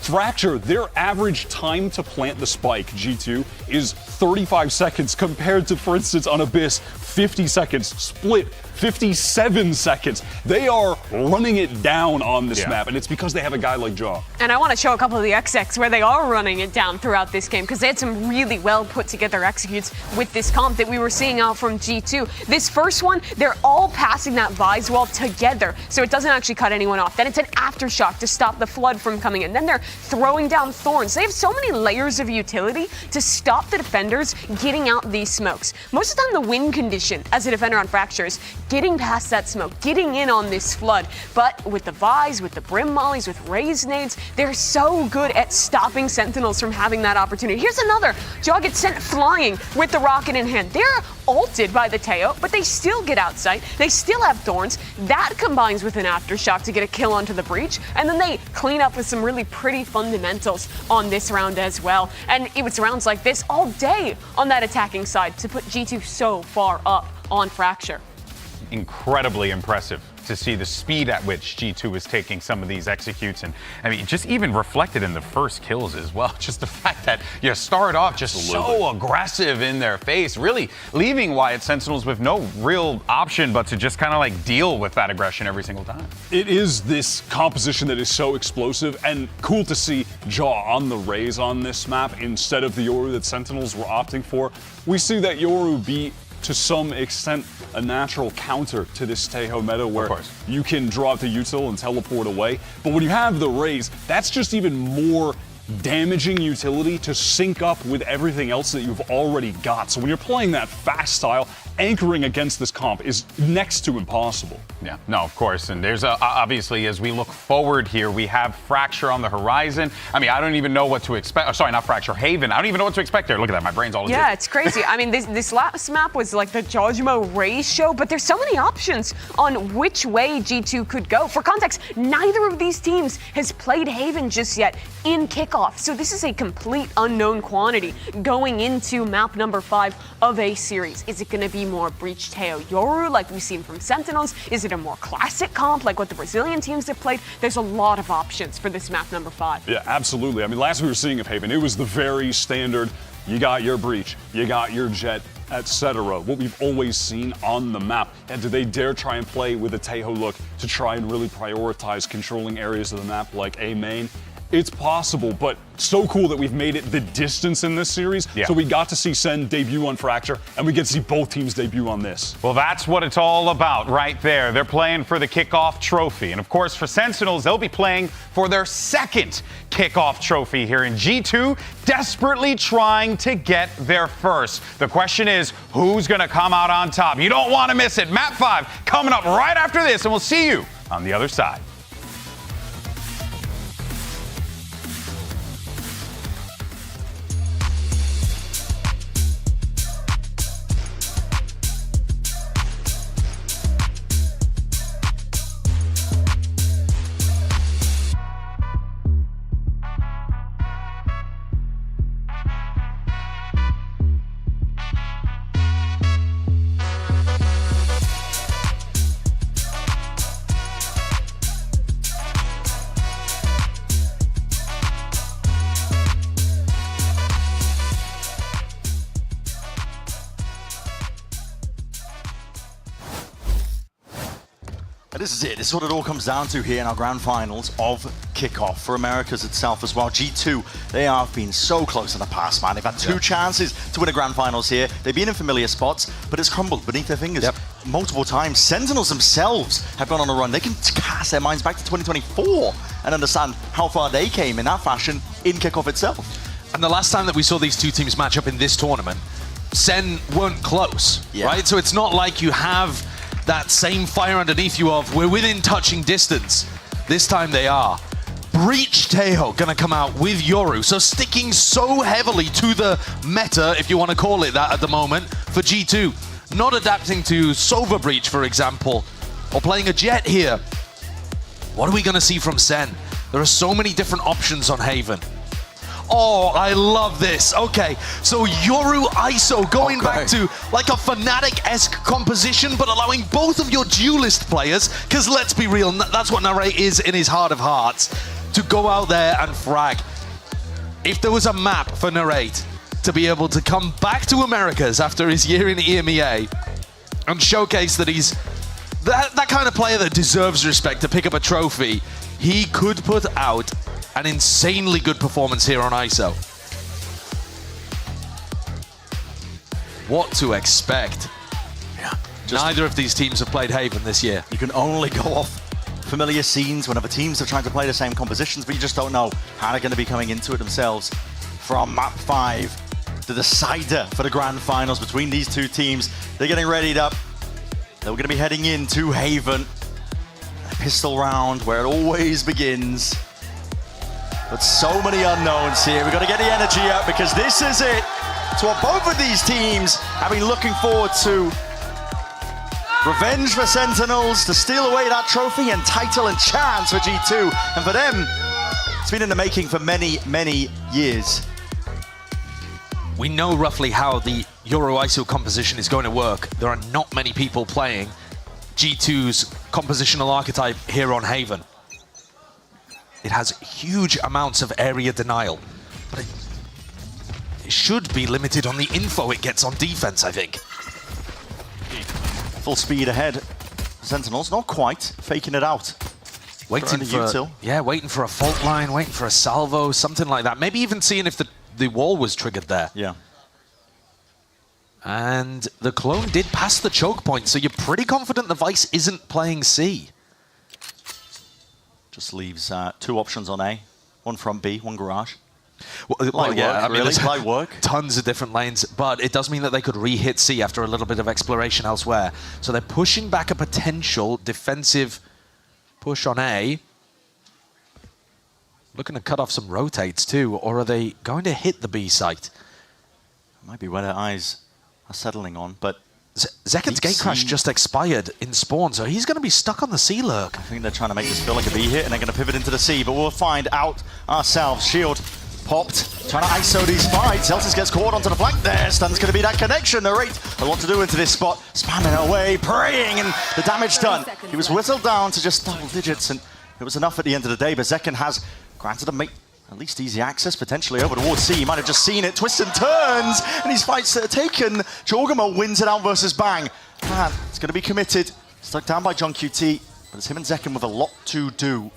Fracture, their average time to plant the spike, G2, is 35 seconds compared to, for instance, on Abyss, 50 seconds. Split, 57 seconds. They are running it down on this map, and it's because they have a guy like Jaw. And I want to show a couple of the XX where they are running it down throughout this game, because they had some really well put together executes with this comp that we were seeing out from G2. This first one, they're all passing that Vise wall together, so it doesn't actually cut anyone off. Then it's an aftershock to stop the flood from coming in. Then they're throwing down thorns. They have so many layers of utility to stop the defenders getting out these smokes. Most of the time the win condition as a defender on Fracture is getting past that smoke, getting in on this flood. But with the Vise, with the Brim Mollies, with Raise Nades, they're so good at stopping Sentinels from having that opportunity. Here's another. Jaw gets sent flying with the rocket in hand. They're ulted by the Teo, but they still get outside. They still have thorns. That combines with an aftershock to get a kill onto the breach, and then they clean up with some really pretty fundamentals on this round as well. And it was rounds like this all day on that attacking side to put G2 so far up on Fracture. Incredibly impressive to see the speed at which G2 is taking some of these executes, and I mean, just even reflected in the first kills as well. Just the fact that you start off just so aggressive in their face, really leaving Wyatt Sentinels with no real option but to just kind of like deal with that aggression every single time. It is this composition that is so explosive, and cool to see Jaw on the raise on this map instead of the Yoru that Sentinels were opting for. We see that Yoru be, to some extent, a natural counter to this Tejo meta where you can draw out the util and teleport away. But when you have the raise, that's just even more damaging utility to sync up with everything else that you've already got. So when you're playing that fast style, anchoring against this comp is next to impossible. Yeah, no, of course. And there's obviously, as we look forward here, we have Fracture on the horizon. I mean, I don't even know what to expect. Oh, sorry, not Fracture, Haven. I don't even know what to expect there. Look at that, my brain's all it's crazy. I mean, this last map was like the Jojimo raise show, but there's so many options on which way G2 could go. For context, neither of these teams has played Haven just yet in kickoff. So this is a complete unknown quantity going into map number 5 of a series. Is it going to be more Breach Teo Yoru like we've seen from Sentinels? Is it a more classic comp like what the Brazilian teams have played? There's a lot of options for this map number 5. Yeah, absolutely. I mean, last we were seeing of Haven, it was the very standard, you got your Breach, you got your Jet, etc. What we've always seen on the map. And do they dare try and play with a Tejo look to try and really prioritize controlling areas of the map like A main? It's possible, but so cool that we've made it the distance in this series. So we got to see SEN debut on Fracture, and we get to see both teams debut on this. Well, that's what it's all about right there. They're playing for the kickoff trophy. And of course, for Sentinels, they'll be playing for their second kickoff trophy here in G2, desperately trying to get their first. The question is, who's going to come out on top? You don't want to miss it. Map 5 coming up right after this, and we'll see you on the other side. This is it. This is what it all comes down to here in our grand finals of kickoff for Americas itself as well. G2, they have been so close in the past, man. They've had two chances to win a grand finals here. They've been in familiar spots, but it's crumbled beneath their fingers multiple times. Sentinels themselves have gone on a run. They can cast their minds back to 2024 and understand how far they came in that fashion in kickoff itself. And the last time that we saw these two teams match up in this tournament, Sen weren't close, right? So it's not like you have that same fire underneath you of we're within touching distance. This time they are. Breach Teho gonna come out with Yoru, so sticking so heavily to the meta, if you want to call it that at the moment, for G2. Not adapting to Sova Breach, for example, or playing a Jet here. What are we gonna see from Sen? There are so many different options on Haven. Oh, I love this. Okay, so Yoru ISO going back to like a Fnatic-esque composition, but allowing both of your duelist players, because let's be real, that's what Narrate is in his heart of hearts, to go out there and frag. If there was a map for Narrate to be able to come back to Americas after his year in EMEA and showcase that he's that kind of player that deserves respect to pick up a trophy, he could put out an insanely good performance here on ISO. What to expect? Yeah. Neither of these teams have played Haven this year. You can only go off familiar scenes whenever teams are trying to play the same compositions, but you just don't know how they're going to be coming into it themselves. From map 5, the decider for the grand finals between these two teams. They're getting readied up. They're going to be heading into Haven. A pistol round where it always begins. But so many unknowns here. We've got to get the energy up because this is it. It's what both of these teams have been looking forward to. Revenge for Sentinels to steal away that trophy and title and chance for G2. And for them, it's been in the making for many, many years. We know roughly how the Euro ISO composition is going to work. There are not many people playing G2's compositional archetype here on Haven. It has huge amounts of area denial, but it should be limited on the info it gets on defense, I think. Full speed ahead. Sentinels, not quite, faking it out. Waiting for a fault line, waiting for a salvo, something like that. Maybe even seeing if the wall was triggered there. Yeah. And the clone did pass the choke point, so you're pretty confident the Vice isn't playing C. Just leaves 2 options on A. One front B, one garage. Well, light work, really, light work. Tons of different lanes, but it does mean that they could re-hit C after a little bit of exploration elsewhere. So they're pushing back a potential defensive push on A. Looking to cut off some rotates too, or are they going to hit the B site? Might be where their eyes are settling on, but Zeken's gate crash just expired in spawn, so he's going to be stuck on the C lurk. I think they're trying to make this feel like a B hit, and they're going to pivot into the C, but we'll find out ourselves. Shield popped, trying to ISO these fights. Celtics gets caught onto the flank there. Stun's going to be that connection. Narrate a lot to do into this spot. Spamming away, praying, and the damage done. He was whittled down to just double digits, and it was enough at the end of the day, but Zeken has granted him at least easy access, potentially over towards C. He might have just seen it, twists and turns, and these fights are taken. Jorgamo wins it out versus Bang. Man, it's going to be committed. Stuck down by John QT, but it's him and Zeken with a lot to do.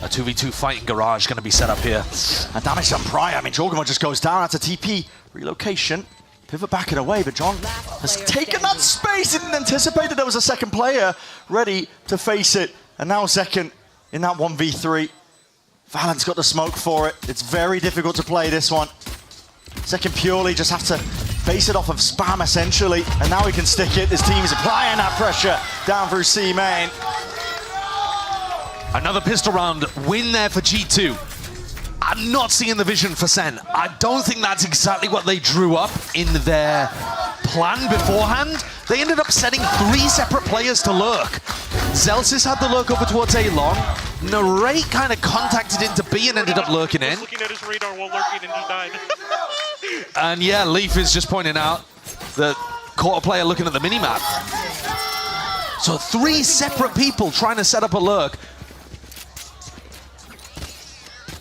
A 2v2 fighting garage going to be set up here. And damage done prior. I mean, Jorgamo just goes down. That's a TP relocation. Pivot back and away, but John has taken that space. Didn't anticipate that there was a second player ready to face it. And now Zeken in that 1v3. Valent's got the smoke for it. It's very difficult to play this one. Zeken purely just have to base it off of spam, essentially. And now he can stick it. His team is applying that pressure down through C main. Another pistol round win there for G2. I'm not seeing the vision for Sen. I don't think that's exactly what they drew up in their plan beforehand. They ended up setting 3 separate players to lurk. Zelsis had the lurk over towards A long. Narrate kind of contacted into B and ended up lurking in. Looking at his radar while lurking and just died. And yeah, Leaf is just pointing out that caught a player looking at the minimap. So 3 separate people trying to set up a lurk.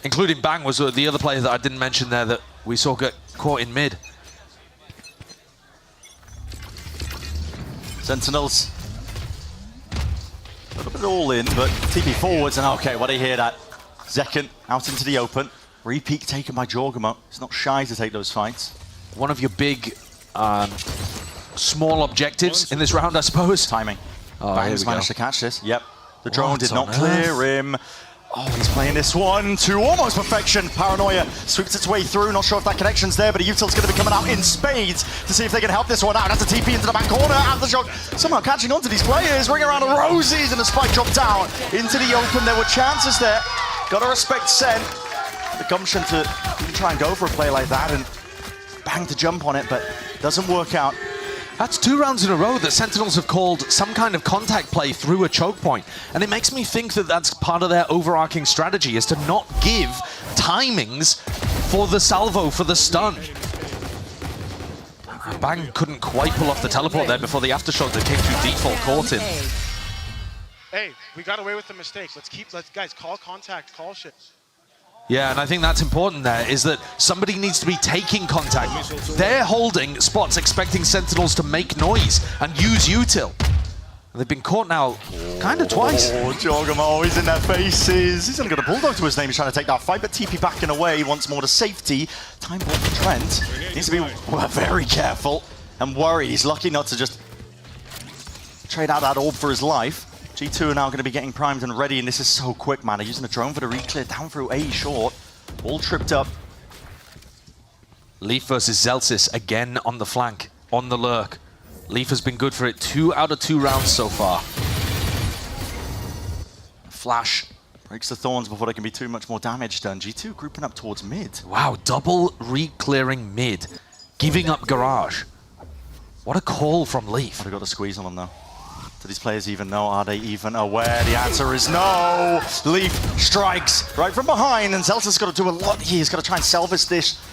Including Bang was the other player that I didn't mention there that we saw get caught in mid. Sentinels. A little bit all in, but TP forwards, and okay, what do you hear that? Zeken out into the open. Repeat taken by Jorgamo. He's not shy to take those fights. One of your big, small objectives in this round, I suppose. Timing. Oh, Bang's managed to catch this. Yep. The drone did not clear him. Oh, he's playing this one to almost perfection. Paranoia sweeps its way through. Not sure if that connection's there, but a Util's going to be coming out in spades to see if they can help this one out. That's a TP into the back corner. Aftershock somehow catching on to these players. Ring around the roses and a spike drop down into the open. There were chances there. Got to respect Sen. The gumption to even try and go for a play like that and bang to jump on it, but doesn't work out. That's 2 rounds in a row that Sentinels have called some kind of contact play through a choke point. And it makes me think that that's part of their overarching strategy, is to not give timings for the salvo, for the stun. Bang couldn't quite pull off the teleport there before the aftershock that came through default caught him. Hey, we got away with the mistake. Let's guys, call contact, call shit. Yeah, and I think that's important there, is that somebody needs to be taking contact. They're holding spots expecting Sentinels to make noise and use util. They've been caught now kind of twice. Oh, Jogamo, he's in their faces. He's only got a bulldog to his name. He's trying to take that fight, but TP backing away once more to safety. Time ball for Trent. Needs to be very careful and worried. He's lucky not to just trade out that orb for his life. G2 are now going to be getting primed and ready, and this is so quick, man. They're using a drone for the re-clear down through A short. All tripped up. Leaf versus Zelsis again on the flank, on the lurk. Leaf has been good for it 2 out of 2 rounds so far. Flash breaks the thorns before there can be too much more damage done. G2 grouping up towards mid. Wow, double re-clearing mid, giving up garage. What a call from Leaf. They've got a squeeze on them though. Do these players even know? Are they even aware? The answer is no. Leaf strikes right from behind, and Zelsa's got to do a lot here. He's got to try and salvage this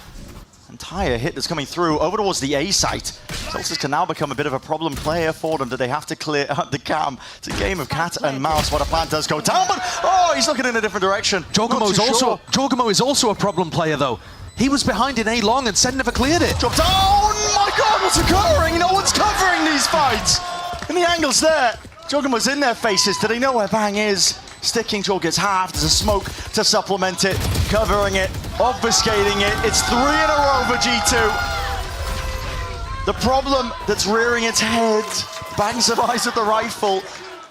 entire hit that's coming through over towards the A site. Zelsa can now become a bit of a problem player for them. Do they have to clear up the cam? It's a game of cat and mouse. What a plan does go down, but oh, he's looking in a different direction. Jogamo is also a problem player though. He was behind in A long and Sen never cleared it. Drop down! Oh my God, what's occurring? No one's covering these fights. And the angle's there. Jogamo's in their faces. Do they know where Bang is? Sticking Jog gets half. There's a smoke to supplement it, covering it, obfuscating it. It's 3 in a row for G2. The problem that's rearing its head. Bang survives with the rifle,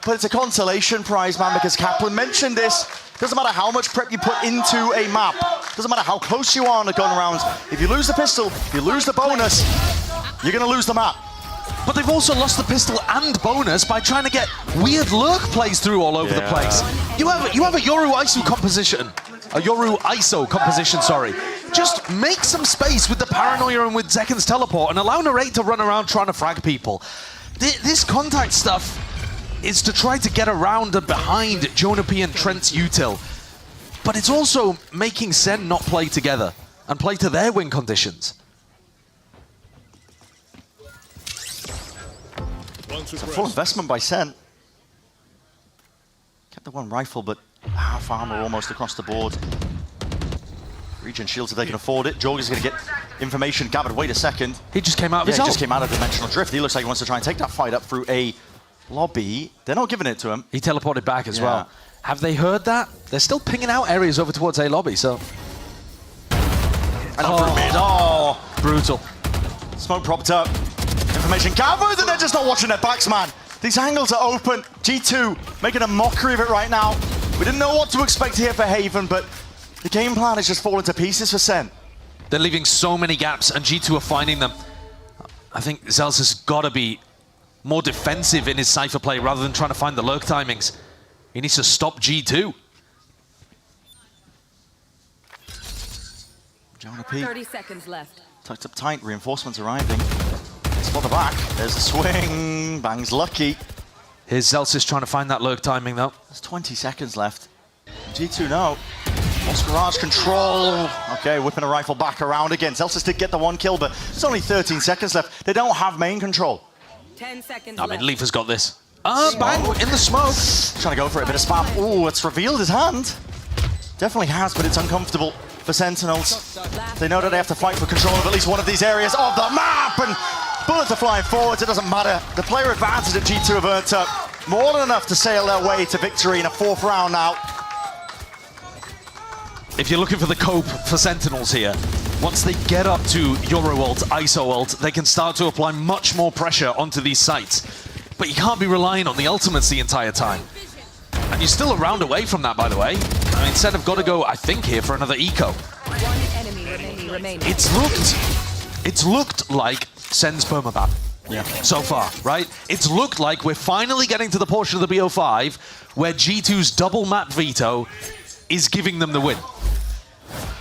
but it's a consolation prize, man, because Kaplan mentioned this. Doesn't matter how much prep you put into a map. Doesn't matter how close you are on the gun rounds. If you lose the pistol, if you lose the bonus, you're going to lose the map. But they've also lost the pistol and bonus by trying to get weird lurk plays through all over the place. You have a Yoru ISO composition, sorry. Just make some space with the paranoia and with Zekken's teleport and allow Narrate to run around trying to frag people. This contact stuff is to try to get around and behind Jonah P and Trent's util. But it's also making Sen not play together and play to their win conditions. It's a full investment by Sen. Kept the one rifle, but half armor almost across the board. Regen shields if they can afford it. Jorg is going to get information gathered. Wait a second. He just came out of his he ult. just came out of Dimensional Drift. He looks like he wants to try and take that fight up through a lobby. They're not giving it to him. He teleported back as well. Have they heard that? They're still pinging out areas over towards A lobby, so... And up through mid. Oh, brutal. Smoke propped up. Information gathered, and they're just not watching their backs, man. These angles are open. G2 making a mockery of it right now. We didn't know what to expect here for Haven, but the game plan is just falling to pieces for Sen. They're leaving so many gaps, and G2 are finding them. I think Zelsa's got to be more defensive in his Cypher play rather than trying to find the lurk timings. He needs to stop G2. Jonah P. 30 seconds left. Tucked up tight, reinforcements arriving. Spot the back, there's the swing. Bang's lucky. Here's Zelsis trying to find that lurk timing though. There's 20 seconds left. G2 no. Lost garage control. Okay, whipping a rifle back around again. Zelsis did get the 1 kill, but there's only 13 seconds left. They don't have main control. 10 seconds I left. mean, Leaf has got this. Bang in the smoke. Trying to go for it, a bit of spam. Oh, it's revealed his hand. Definitely has, but it's uncomfortable for Sentinels. They know that they have to fight for control of at least one of these areas of the map, and bullets are flying forwards. It doesn't matter. The player advantage that G2 have earned up more than enough to sail their way to victory in a 4th round now. If you're looking for the cope for Sentinels here, once they get up to Yoru ult, ISO ult, they can start to apply much more pressure onto these sites. But you can't be relying on the ultimates the entire time. And you're still a round away from that, by the way. I mean, Sen have got to go, I think, here for another eco. One enemy remaining. It's looked like Sen's permaban. Yeah. So far, right? It's looked like we're finally getting to the portion of the BO5 where G2's double map veto is giving them the win.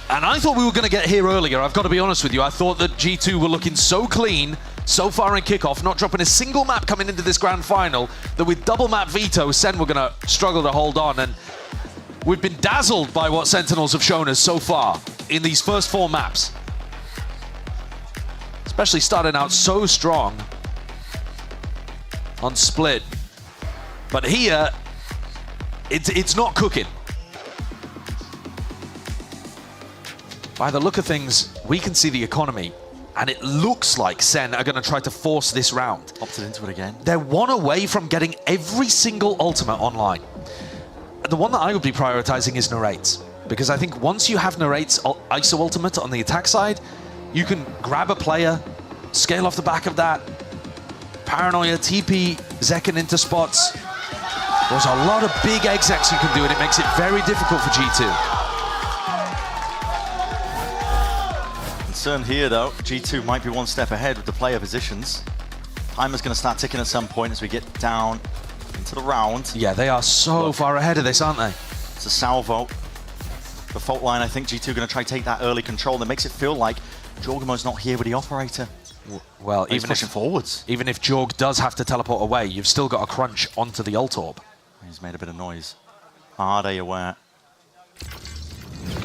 And I thought we were going to get here earlier, I've got to be honest with you. I thought that G2 were looking so clean so far in kickoff, not dropping a single map coming into this grand final, that with double map veto, Sen were going to struggle to hold on. And we've been dazzled by what Sentinels have shown us so far in these first 4 maps. Especially starting out so strong on split. But here, it's not cooking. By the look of things, we can see the economy, and it looks like Sen are going to try to force this round. Opted into it again. They're 1 away from getting every single ultimate online. The one that I would be prioritizing is Narrates, because I think once you have Narrates ISO ultimate on the attack side, you can grab a player, scale off the back of that, Paranoia, TP, Zekken into spots. There's a lot of big execs you can do, and it makes it very difficult for G2. Concern here, though, G2 might be 1 step ahead with the player positions. Timer's going to start ticking at some point as we get down into the round. Yeah, they are so far ahead of this, aren't they? It's a salvo. The fault line, I think G2 going to try to take that early control. That makes it feel like Jorgamo's not here with the operator. Well, even pushing forwards. Even if Jorg does have to teleport away, you've still got a crunch onto the ult orb. He's made a bit of noise. Are they aware?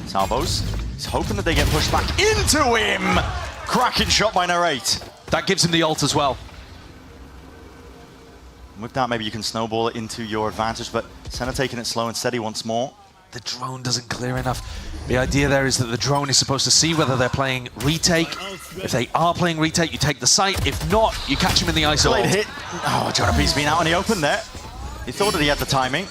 Salvos. He's hoping that they get pushed back into him. Cracking shot by Narrate. That gives him the ult as well. And with that, maybe you can snowball it into your advantage, but Senna taking it slow and steady once more. The drone doesn't clear enough. The idea there is that the drone is supposed to see whether they're playing retake. If they are playing retake, you take the site. If not, you catch him in the ISO. Late hit. Oh, Jonapi's been out in the open there. He thought that he had the timing.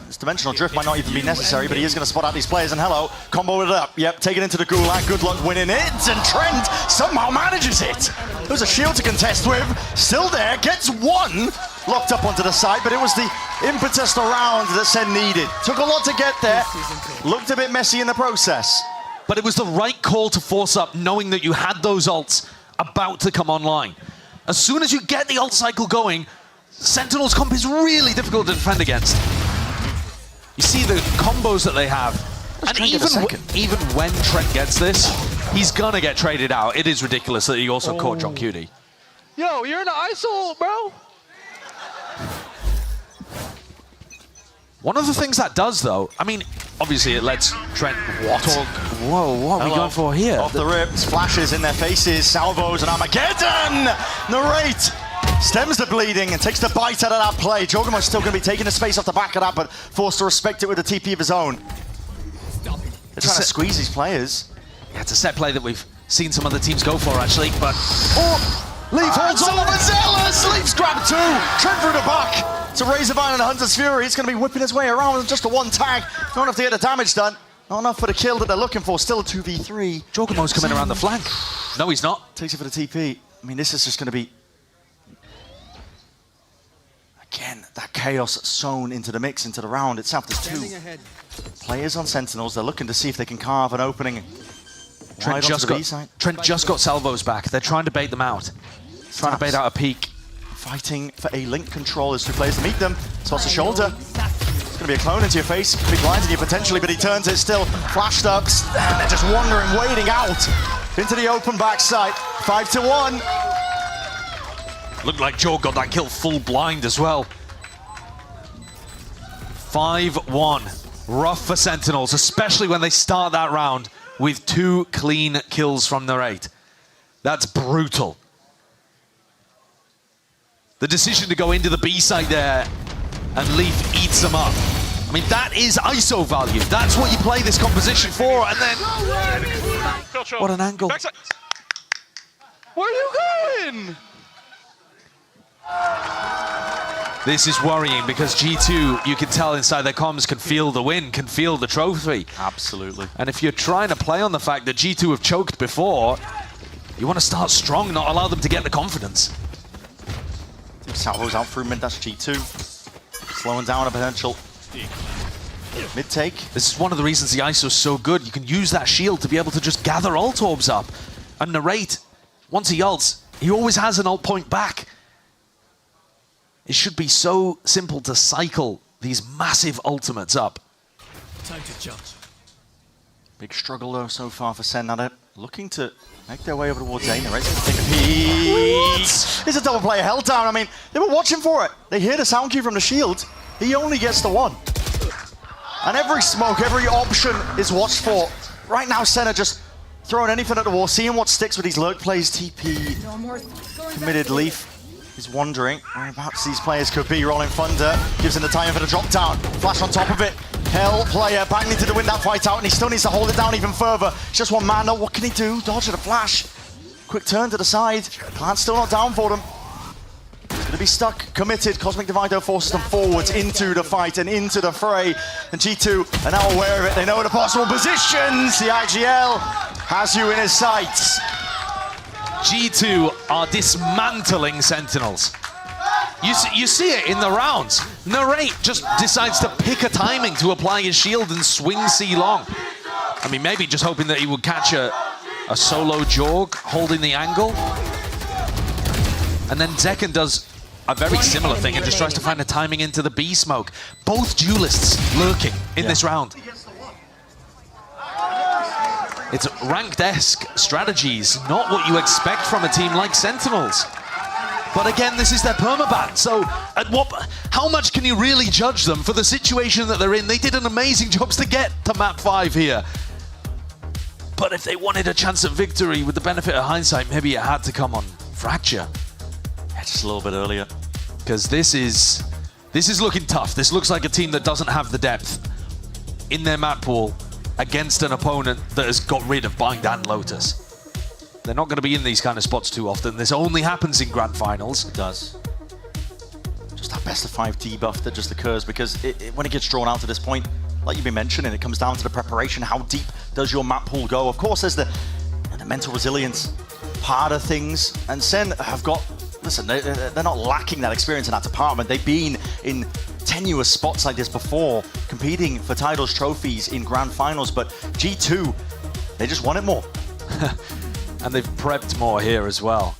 This dimensional drift might not even be necessary, but he is going to spot out these players, and hello, combo it up. Yep, take it into the gulag. Good luck winning it, and Trent somehow manages it. There's a shield to contest with. Still there, gets 1. Locked up onto the side, but it was the impetus around that Sen needed. Took a lot to get there. Looked a bit messy in the process. But it was the right call to force up, knowing that you had those ults about to come online. As soon as you get the ult cycle going, Sentinel's comp is really difficult to defend against. You see the combos that they have. And even when Trent gets this, he's gonna get traded out. It is ridiculous that he also caught John Cutie. Yo, you're in the ISO, bro. One of the things that does, though, I mean, obviously it lets Trent talk. Whoa, what are we going for here? Off the rips, flashes in their faces, salvos and Armageddon! Narrate stems the bleeding and takes the bite out of that play. Jorgamo's still going to be taking the space off the back of that, but forced to respect it with a TP of his own. They're trying to squeeze these players. Yeah, it's a set play that we've seen some other teams go for, actually, but... Oh! Leaf holds on, overzealous! Leaf's grabbed 2! Trent through the back! To Razorvine and the Hunter's Fury. He's going to be whipping his way around with just a 1 tag. Don't have to get the damage done. Not enough for the kill that they're looking for. Still a 2v3. Jorgamo's coming around the flank. No, he's not. Takes it for the TP. I mean, this is just going to be... Again, that chaos sown into the mix, into the round itself. There's 2 players on Sentinels. They're looking to see if they can carve an opening. Trent just got salvos back. They're trying to bait them out. Trying to bait out a peek. Fighting for a link control as 2 players to meet them. Toss the shoulder. It's going to be a clone into your face. Could be blinding you potentially, but he turns it still. Flashed up. And they're just wandering, waiting out. Into the open backside. 5-1. Looked like Joe got that kill full blind as well. 5-1. Rough for Sentinels, especially when they start that round with 2 clean kills from Narrate. That's brutal. The decision to go into the B side there, and Leaf eats them up. I mean, that is ISO value. That's what you play this composition for, and then... What an angle. Where are you going? This is worrying, because G2, you can tell inside their comms, can feel the win, can feel the trophy. Absolutely. And if you're trying to play on the fact that G2 have choked before, you want to start strong, not allow them to get the confidence. Salvo's out through mid, that's G2. Slowing down a potential Mid-take. This is one of the reasons the ISO is so good. You can use that shield to be able to just gather ult orbs up. And Narrate, once he ults, he always has an ult point back. It should be so simple to cycle these massive ultimates up. Time to jump. Big struggle though so far for Sen. Now they're looking to make their way over towards A. Narrate's going to take a peek. It's a double player held down. I mean, they were watching for it. They hear the sound cue from the shield. He only gets the one. And every smoke, every option is watched for. Right now, Sen are just throwing anything at the wall, seeing what sticks with these lurk plays. TP committed. Leaf is wondering whereabouts these players could be. Rolling Thunder gives him the time for the drop down. Flash on top of it. Hell player back needed to win that fight out, and he still needs to hold it down even further. It's just one man. What can he do? Dodge at a flash. Quick turn to the side. Plant's still not down for them. He's going to be stuck, committed. Cosmic Divido forces them forwards into the fight and into the fray. And G2 are now aware of it. They know the possible positions. The IGL has you in his sights. G2 are dismantling Sentinels. You see it in the rounds. Narrate just decides to pick a timing to apply his shield and swing C long. I mean, maybe just hoping that he would catch a solo Jorg holding the angle. And then Zekken does a very similar thing and just tries to find a timing into the B smoke. Both duelists lurking in this round. It's ranked-esque strategies, not what you expect from a team like Sentinels. But again, this is their permaban, so how much can you really judge them for the situation that they're in? They did an amazing job to get to map 5 here. But if they wanted a chance at victory with the benefit of hindsight, maybe it had to come on Fracture. Yeah, just a little bit earlier. Because this is looking tough. This looks like a team that doesn't have the depth in their map pool against an opponent that has got rid of Bind and Lotus. They're not going to be in these kind of spots too often. This only happens in Grand Finals. It does. Just that best of 5 debuff that just occurs because when it gets drawn out to this point, like you've been mentioning, it comes down to the preparation. How deep does your map pool go? Of course, there's the mental resilience part of things. And Sen have got, listen, they're not lacking that experience in that department. They've been in tenuous spots like this before, competing for titles, trophies in Grand Finals. But G2, they just want it more. And they've prepped more here as well.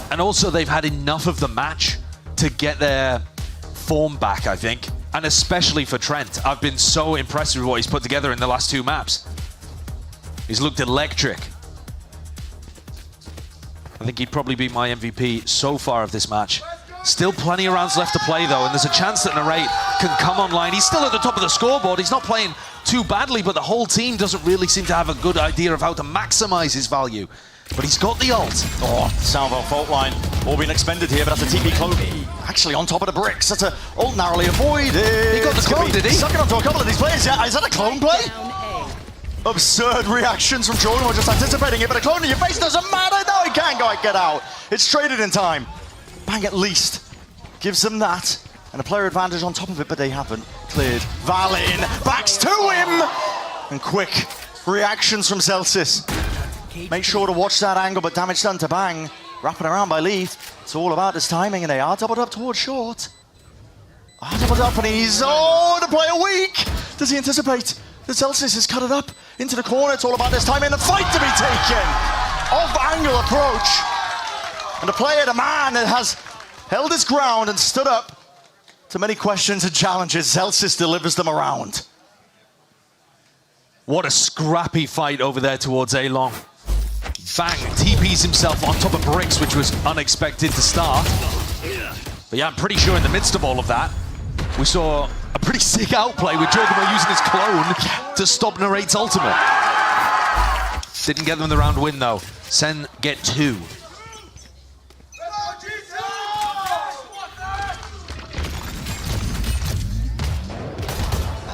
And also they've had enough of the match to get their form back, I think. And especially for Trent. I've been so impressed with what he's put together in the last 2 maps. He's looked electric. I think he'd probably be my MVP so far of this match. Still plenty of rounds left to play though, and there's a chance that Narrate can come online. He's still at the top of the scoreboard. He's not playing too badly, but the whole team doesn't really seem to have a good idea of how to maximize his value. But he's got the ult. Oh, Salvo fault line all being expended here, but that's a TP clone. Actually on top of the bricks. That's a ult narrowly avoided. He got the clone, did he? Sucking onto a couple of these players. Yeah, is that a clone play? Absurd reactions from Jordan. We're just anticipating it, but a clone in your face doesn't matter. No, he can't get out. It's traded in time. Bang at least gives them that. And a player advantage on top of it, but they haven't cleared. Valin backs to him! And quick reactions from Celsius. Make sure to watch that angle, but damage done to Bang. Wrapping around by Leaf. It's all about this timing, and they are doubled up towards short. Doubled up, and he's, the player weak! Does he anticipate that Celsius has cut it up into the corner? It's all about this timing, and the fight to be taken! Off-angle approach. And the player, the man that has held his ground and stood up to many questions and challenges, Celsius delivers them around. What a scrappy fight over there towards A-Long. Bang TPs himself on top of bricks, which was unexpected to start. But yeah, I'm pretty sure in the midst of all of that, we saw a pretty sick outplay with Jorgamo using his clone to stop Narrate's ultimate. Didn't get them the round win though. Sen get 2.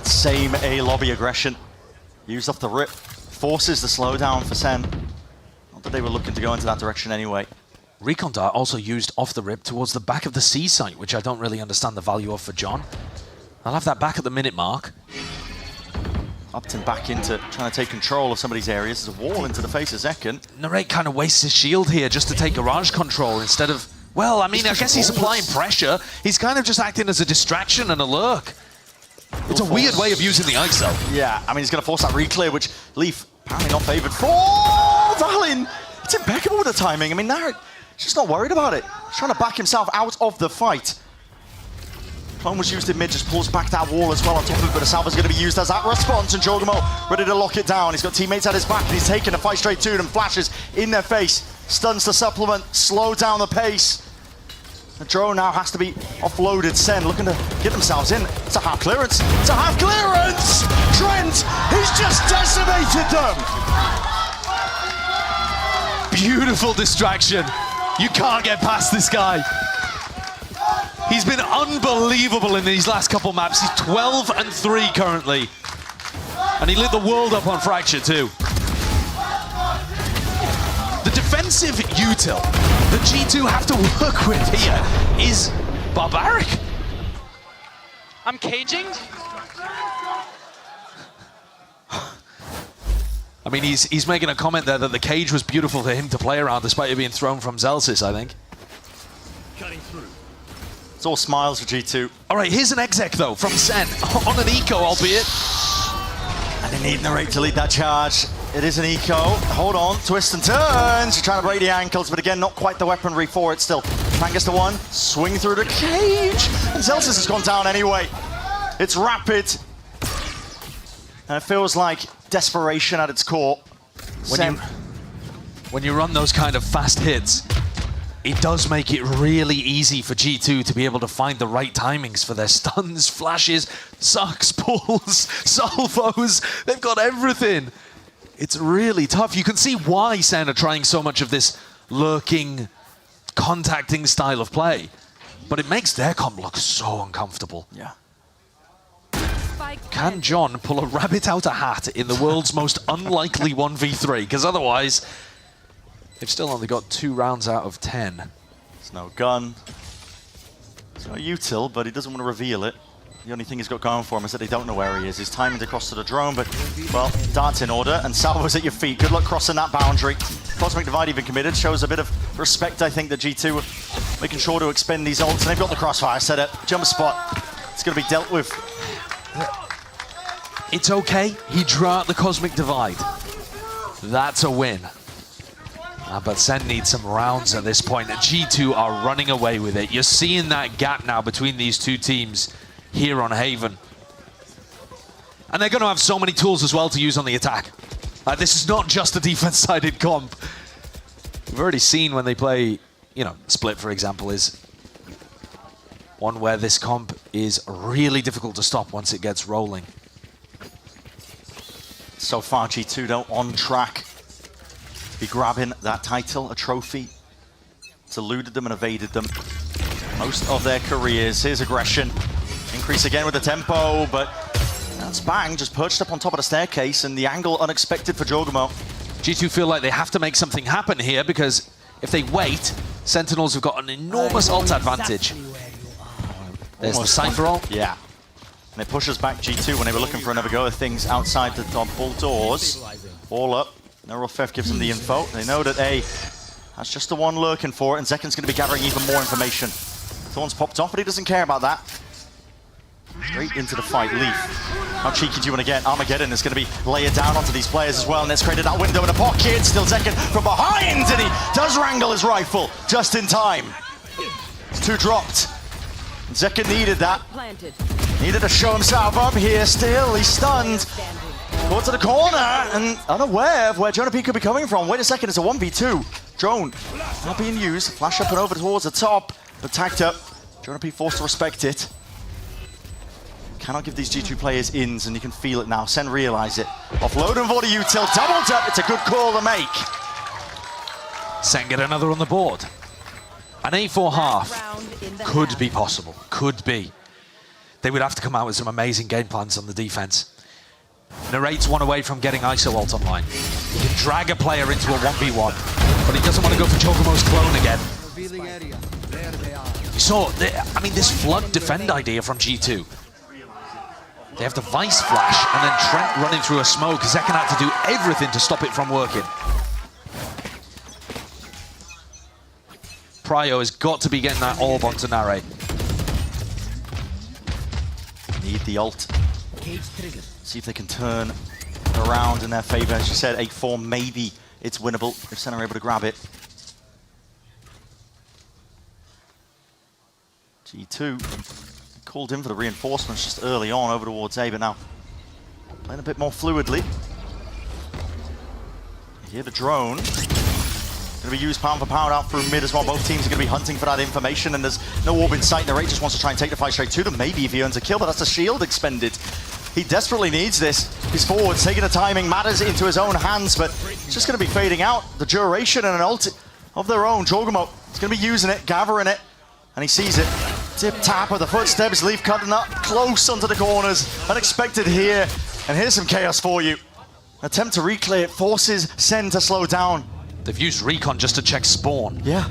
Same A lobby aggression. Used off the rip. Forces the slowdown for Sen. Not that they were looking to go into that direction anyway. Recon Dart also used off the rip towards the back of the C site, which I don't really understand the value of for John. I'll have that back at the minute mark. Upton back into trying to take control of some of these areas. There's a wall into the face of Zekken. Narrate kind of wastes his shield here just to take garage control instead of... Well, I mean, I guess he's applying pressure. He's kind of just acting as a distraction and a lurk. It's a weird way of using the ice, though. Yeah, I mean, he's going to force that re-clear, which Leaf apparently not favored for. Valin, it's impeccable with the timing. I mean, now he's just not worried about it. He's trying to back himself out of the fight. Clone was used in mid, just pulls back that wall as well on top of it, but a salva's going to be used as that response, and Jorgamo ready to lock it down. He's got teammates at his back, and he's taking a fight straight to them, flashes in their face, stuns the supplement, slow down the pace. The drone now has to be offloaded. Sen looking to get themselves in. It's a half clearance. It's a half clearance! Trent, he's just decimated them! Beautiful distraction. You can't get past this guy. He's been unbelievable in these last couple maps. He's 12-3 currently. And he lit the world up on Fracture too. The defensive util that G2 have to work with here is barbaric. I'm caging. I mean, he's making a comment there that the cage was beautiful for him to play around despite it being thrown from Zelsis, I think. Cutting through. It's all smiles for G2. All right, here's an exec, though, from Sen, on an eco, albeit. And they need Narrate to lead that charge. It is an eco. Hold on, twist and turns. You're trying to break the ankles, but again, not quite the weaponry for it still. Tran gets the one, swing through the cage. And Zelsis has gone down anyway. It's rapid. And it feels like desperation at its core. When you run those kind of fast hits, it does make it really easy for G2 to be able to find the right timings for their stuns, flashes, sucks, pulls, salvos. They've got everything. It's really tough. You can see why Sen are trying so much of this lurking, contacting style of play. But it makes their comp look so uncomfortable. Yeah. Can John pull a rabbit out a hat in the world's most unlikely 1v3? Because otherwise, they've still only got 2 rounds out of 10. There's no gun. There's no util, but he doesn't want to reveal it. The only thing he's got going for him is that they don't know where he is. He's timing across to the drone, but, well, dart's in order, and Salvo's at your feet. Good luck crossing that boundary. Cosmic Divide even committed. Shows a bit of respect, I think, that G2 are making sure to expend these ults, and they've got the crossfire set up. Jump spot. It's going to be dealt with. It's okay. He drew out the Cosmic Divide. That's a win. But Sen needs some rounds at this point. G2 are running away with it. You're seeing that gap now between these two teams here on Haven. And they're going to have so many tools as well to use on the attack. This is not just a defense-sided comp. We've already seen when they play, you know, Split, for example, is one where this comp is really difficult to stop once it gets rolling. So far, G2 though on track to be grabbing that title, a trophy. It's eluded them and evaded them most of their careers. Here's aggression. Increase again with the tempo, but that's Bang just perched up on top of the staircase, and the angle unexpected for Jorgamo. G2 feel like they have to make something happen here, because if they wait, Sentinels have got an enormous ult advantage. There's the Cypher ult. Yeah. And it pushes back G2 when they were looking for another go of things outside the double doors. All up. Neural5 gives them the info. They know that that's just the one lurking for it, and Zekken's going to be gathering even more information. Thorn's popped off, but he doesn't care about that. Straight into the fight. Leaf. How cheeky do you want to get? Armageddon is going to be layered down onto these players as well, and it's created that window in the pocket. Still Zekken from behind, and he does wrangle his rifle just in time. It's 2 dropped. Zekken needed that. Needed to show himself up here still. He's stunned. Go to the corner and unaware of where Jonah P could be coming from. Wait a second, it's a 1v2. Drone not being used. Flash up and over towards the top, but tagged up. Jonah P forced to respect it. Cannot give these G2 players ins, and you can feel it now. Sen realize it. Offload and for the util. Doubled up. It's a good call to make. Sen get another on the board. An A4 half could be possible. Could be. They would have to come out with some amazing game plans on the defense. Narrate's one away from getting ISO ult online. He can drag a player into a 1v1, but he doesn't want to go for Chocomo's clone again. You saw, I mean, this flood defend idea from G2. They have the Vice flash, and then Trent running through a smoke. Zekken had to do everything to stop it from working. Pryo has got to be getting that orb onto Narrate. Need the ult. See if they can turn around in their favor. As you said, 8-4, maybe it's winnable if Sen are able to grab it. G2 called in for the reinforcements just early on over towards A, but now playing a bit more fluidly. You hear the drone. Going to be used pound for pound out through mid as well. Both teams are going to be hunting for that information, and there's no orb in sight. Narrate just wants to try and take the fight straight to them. Maybe if he earns a kill, but that's a shield expended. He desperately needs this. He's forward, taking the timing, matters into his own hands, but he's just going to be fading out. The duration and an ult of their own. Jorgamo is going to be using it, gathering it, and he sees it. Tip tap of the footsteps, Leaf cutting up close onto the corners. Unexpected here, and here's some chaos for you. Attempt to reclear it forces Sen to slow down. They've used recon just to check spawn. Yeah.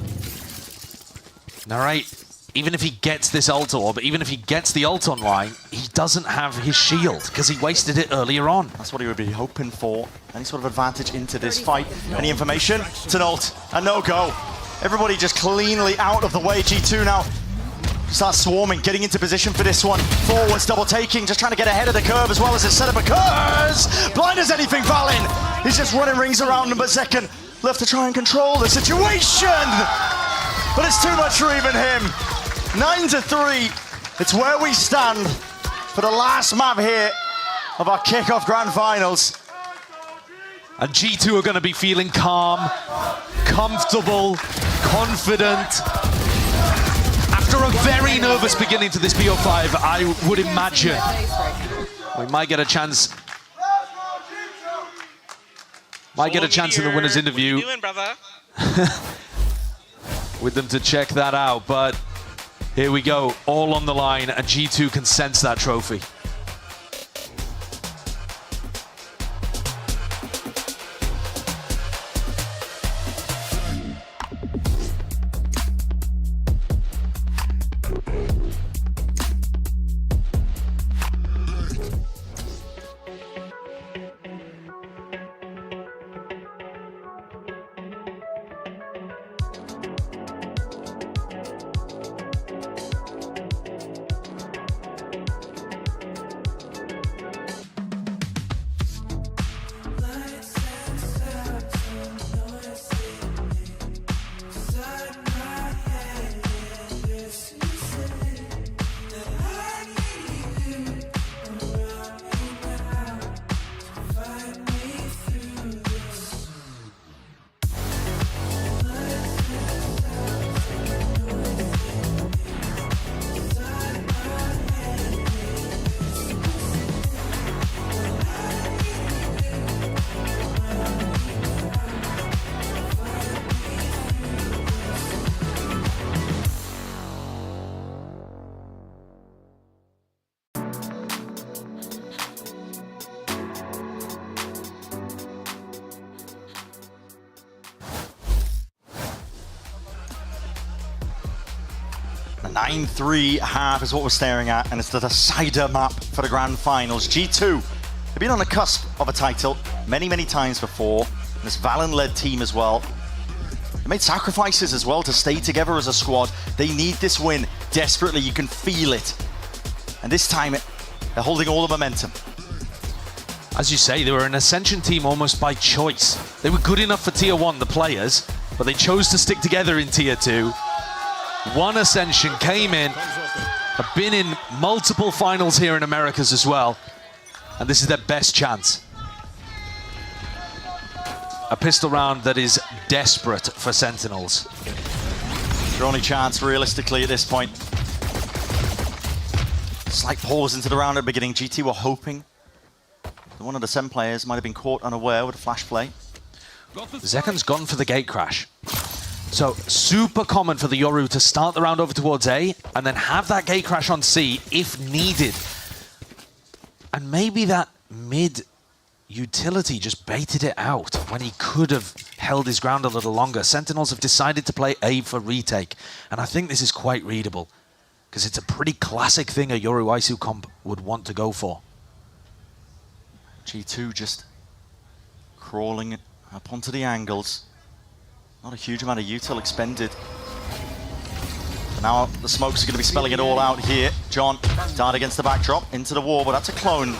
Narrate, even if he gets this ult orb, even if he gets the ult online, he doesn't have his shield because he wasted it earlier on. That's what he would be hoping for. Any sort of advantage into this fight. Any information? It's an ult, a no-go. Everybody just cleanly out of the way. G2 now starts swarming, getting into position for this one. Forwards, double taking, just trying to get ahead of the curve as well as his setup occurs. Blind as anything, Valen. He's just running rings around him, but Zekken left to try and control the situation. But it's too much for even him. 9-3. It's where we stand for the last map here of our kickoff grand finals. And G2 are going to be feeling calm, comfortable, confident. After a very nervous beginning to this BO5, I would imagine we might get a chance. Might get a chance in the winner's interview with them to check that out. But here we go, all on the line, and G2 can sense that trophy. A 9-3 half is what we're staring at, and it's the decider map for the grand finals. G2, they've been on the cusp of a title many, many times before. And this Valen-led team as well. They made sacrifices as well to stay together as a squad. They need this win desperately. You can feel it. And this time, they're holding all the momentum. As you say, they were an Ascension team almost by choice. They were good enough for Tier 1, the players, but they chose to stick together in Tier 2. One Ascension came in, have been in multiple finals here in Americas as well, and this is their best chance. A pistol round that is desperate for Sentinels. Their only chance, realistically, at this point. Slight pause into the round at the beginning. GT were hoping that one of the SEN players might have been caught unaware with a flash play. Zekken's gone for the gate crash. So super common for the Yoru to start the round over towards A and then have that gate crash on C if needed. And maybe that mid utility just baited it out when he could have held his ground a little longer. Sentinels have decided to play A for retake, and I think this is quite readable because it's a pretty classic thing a Yoru Isu comp would want to go for. G2 just crawling up onto the angles. Not a huge amount of util expended. Now the smokes are going to be spelling it all out here. John, dart against the backdrop, into the wall, but that's a clone.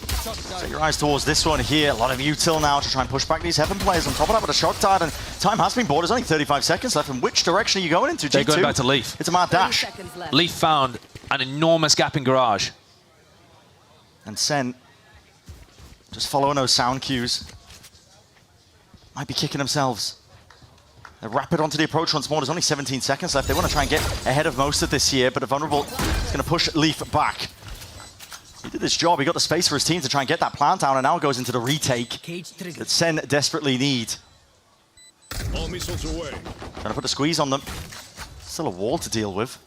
Set your eyes towards this one here. A lot of util now to try and push back these Heaven players. On top of that with a shock dart, and time has been bought. There's only 35 seconds left. In which direction are you going into, G2? They're going back to Leaf. It's a mad dash. Leaf found an enormous gap in garage. And Sen just following those sound cues. Might be kicking themselves. They're rapid onto the approach once more. There's only 17 seconds left. They want to try and get ahead of most of this here, but a vulnerable is going to push Leaf back. He did this job. He got the space for his team to try and get that plant down, and now goes into the retake that Sen desperately need. All missiles away. Trying to put a squeeze on them. Still a wall to deal with.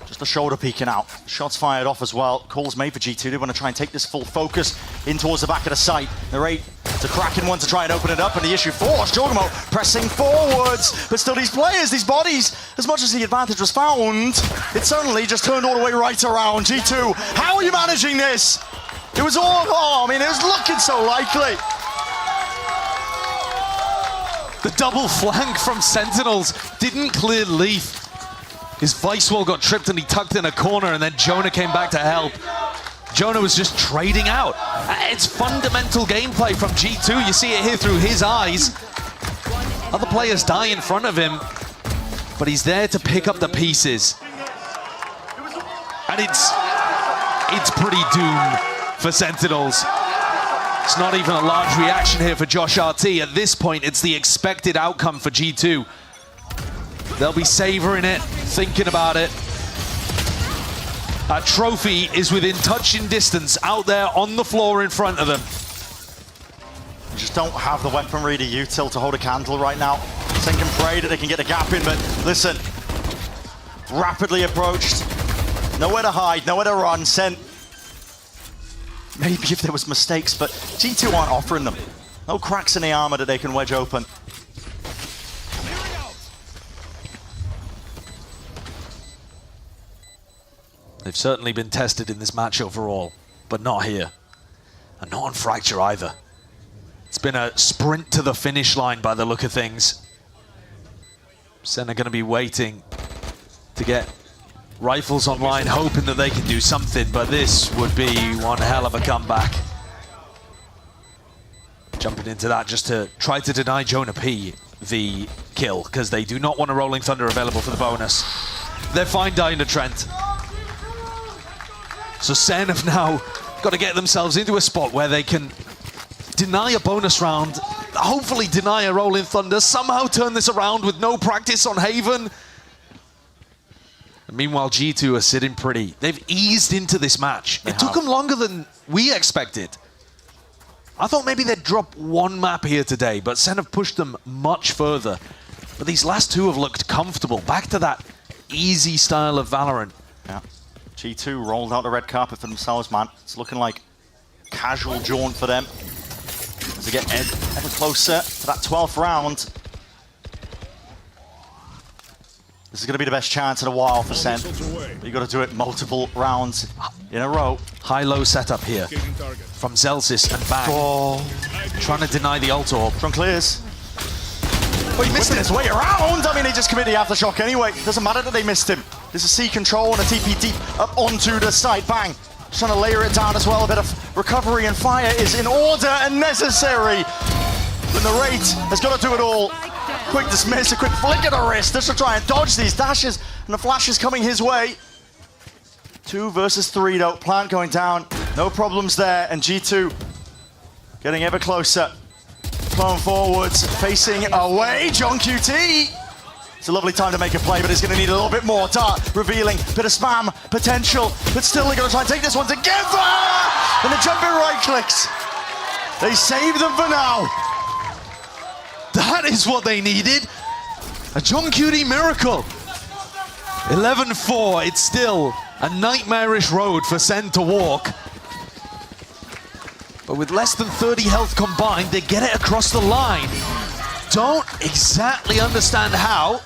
Just a shoulder peeking out. Shots fired off as well. Calls made for G2. They want to try and take this full focus in towards the back of the site. They're eight. It's a cracking one to try and open it up, and the issue forced. Jorgamo pressing forwards, but still these players, these bodies, as much as the advantage was found, it suddenly just turned all the way right around. G2, how are you managing this? It was all, oh, I mean, it was looking so likely. The double flank from Sentinels didn't clear Leaf. His vice wall got tripped and he tucked in a corner, and then Jonah came back to help. Jonah was just trading out. It's fundamental gameplay from G2. You see it here through his eyes. Other players die in front of him, but he's there to pick up the pieces. And it's pretty doom for Sentinels. It's not even a large reaction here for Josh RT. At this point, it's the expected outcome for G2. They'll be savoring it, thinking about it. That trophy is within touching distance, out there on the floor in front of them. You just don't have the weaponry to util to hold a candle right now. Sen can pray that they can get a gap in, but listen, rapidly approached. Nowhere to hide, nowhere to run. Sen, maybe if there was mistakes, but G2 aren't offering them. No cracks in the armor that they can wedge open. They've certainly been tested in this match overall, but not here. And not on Fracture either. It's been a sprint to the finish line by the look of things. Sen are going to be waiting to get rifles online, hoping that they can do something, but this would be one hell of a comeback. Jumping into that just to try to deny Jonah P the kill, because they do not want a Rolling Thunder available for the bonus. They're fine dying to Trent. So Sen have now got to get themselves into a spot where they can deny a bonus round, hopefully deny a Rolling Thunder, somehow turn this around with no practice on Haven. And meanwhile, G2 are sitting pretty. They've eased into this match. It took them longer than we expected. I thought maybe they'd drop one map here today, but Sen have pushed them much further. But these last two have looked comfortable. Back to that easy style of Valorant. Yeah. G2 rolled out the red carpet for themselves, man. It's looking like a casual jaunt for them as they get ever closer to that 12th round. This is going to be the best chance in a while for Sen. But you've got to do it multiple rounds in a row. High-low setup here from Zelsis and Bang. Oh. Trying to deny the ult orb. From clears. But he missed his way around. I mean, he just committed the aftershock anyway. Doesn't matter that they missed him. There's a C control and a TP deep up onto the site. Bang. Just trying to layer it down as well. A bit of recovery and fire is in order and necessary. But the rate has got to do it all. Quick dismiss, a quick flick of the wrist just to try and dodge these dashes. And the flash is coming his way. 2 versus 3 though. Plant going down. No problems there. And G2 getting ever closer. Flowing forwards, facing away. John QT. It's a lovely time to make a play, but he's going to need a little bit more. Dart revealing, bit of spam potential, but still they're going to try and take this one together! And the jumping right clicks. They save them for now. That is what they needed. A John QT miracle. 11-4, it's still a nightmarish road for Sen to walk. But with less than 30 health combined, they get it across the line. Don't exactly understand how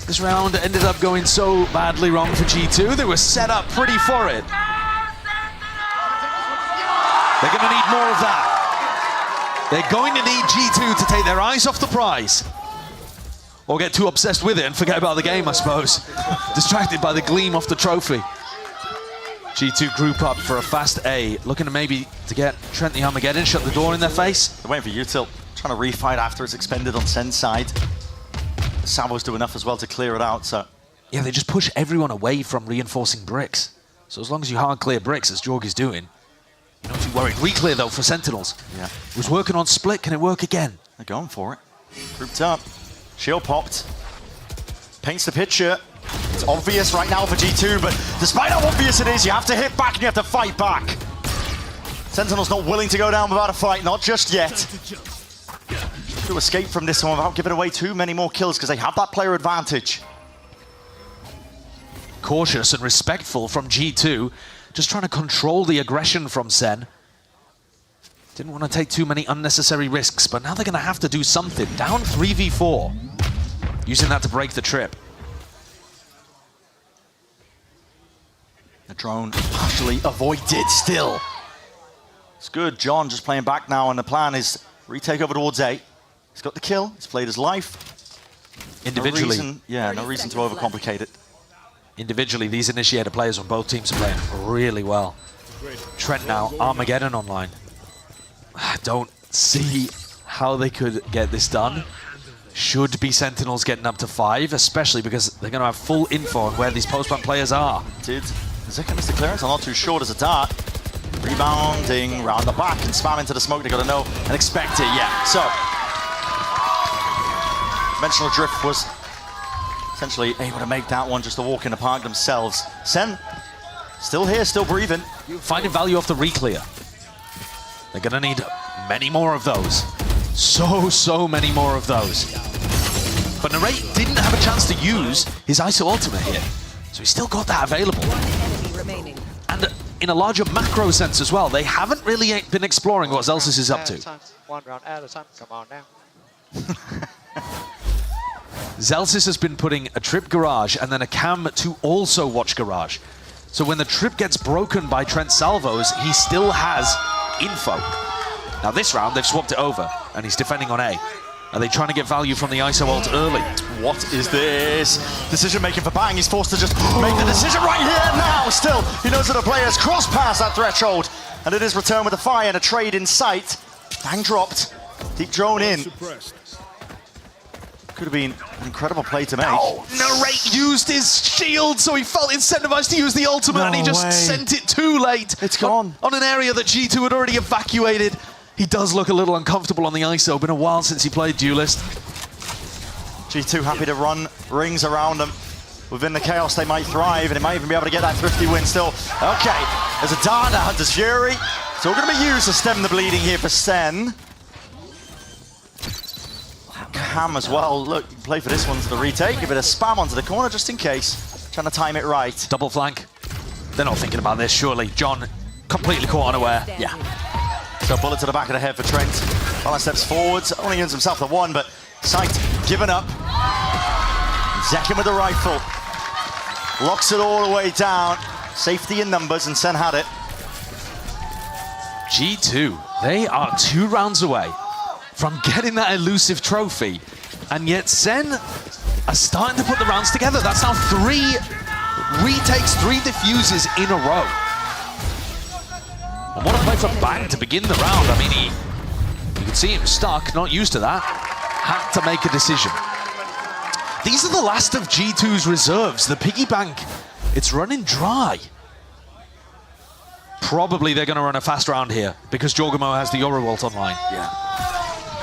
this round ended up going so badly wrong for G2. They were set up pretty for it. They're going to need more of that. They're going to need G2 to take their eyes off the prize. Or get too obsessed with it and forget about the game, I suppose. Distracted by the gleam off the trophy. G2 group up for a fast A, looking to maybe to get Trent the Armageddon, shut the door in their face. They're waiting for Util, trying to refight after it's expended on Sen's side. Salvos do enough as well to clear it out, so... Yeah, they just push everyone away from reinforcing bricks. So as long as you hard clear bricks, as Jorg is doing, you're not too worried. Reclear, though, for Sentinels. Yeah. It was working on split. Can it work again? They're going for it. Grouped up. Shield popped. Paints the picture. It's obvious right now for G2, but despite how obvious it is, you have to hit back and you have to fight back. Sentinel's not willing to go down without a fight, not just yet. To escape from this one without giving away too many more kills because they have that player advantage. Cautious and respectful from G2, just trying to control the aggression from Sen. Didn't want to take too many unnecessary risks, but now they're going to have to do something. Down 3v4, using that to break the trip. The drone partially avoided still. It's good, John just playing back now, and the plan is retake over towards A. He's got the kill, he's played his life. Individually. No reason to overcomplicate it. Individually, these initiator players on both teams are playing really well. Trent now, Armageddon online. I don't see how they could get this done. Should be Sentinels getting up to 5, especially because they're going to have full info on where these post-plant players are. Did Zeka miss the clearance? I'm not too short as a dart. Rebounding round the back and spam into the smoke. They got to know and expect it, yeah. So, Dimensional Drift was essentially able to make that one just a walk in the park themselves. Sen, still here, still breathing. Finding value off the reclear. They're going to need many more of those. So many more of those. But Narrate didn't have a chance to use his ISO ultimate here. So he's still got that available. And in a larger macro sense as well, they haven't really been exploring what Zelsis is up to. One round at a time, come on now. Zelsis has been putting a trip garage and then a cam to also watch garage. So when the trip gets broken by Trent Salvos, he still has info. Now this round, they've swapped it over, and he's defending on A. Are they trying to get value from the ISO ult early? What is this? Decision making for Bang. He's forced to just make the decision right here now. Still, he knows that the players cross past that threshold, and it is returned with a fire and a trade in sight. Bang dropped. Deep drone in. Could have been an incredible play to make. Oh, Narrate used his shield, so he felt incentivized to use the ultimate, and he just sent it too late. It's gone. On an area that G2 had already evacuated. He does look a little uncomfortable on the ISO. Been a while since he played Duelist. G2 happy to run rings around them. Within the chaos, they might thrive, and they might even be able to get that thrifty win still. Okay, there's a dart that Hunter's Fury. It's all going to be used to stem the bleeding here for Sen. Cam as well. Look, you can play for this one to the retake. Give it a spam onto the corner just in case. Trying to time it right. Double flank. They're not thinking about this, surely. John, completely caught unaware. Yeah. So bullet to the back of the head for Trent. Bala steps forwards, only earns himself the one, but Sight given up. Zekin with the rifle. Locks it all the way down. Safety in numbers, and Sen had it. G2, they are 2 rounds away from getting that elusive trophy, and yet Sen are starting to put the rounds together. That's now 3 retakes, 3 defuses in a row. And what a play for Bang to begin the round. I mean, you can see him stuck, not used to that. Had to make a decision. These are the last of G2's reserves. The piggy bank, it's running dry. Probably they're going to run a fast round here because Jorgamo has the Yoru ult online. Yeah.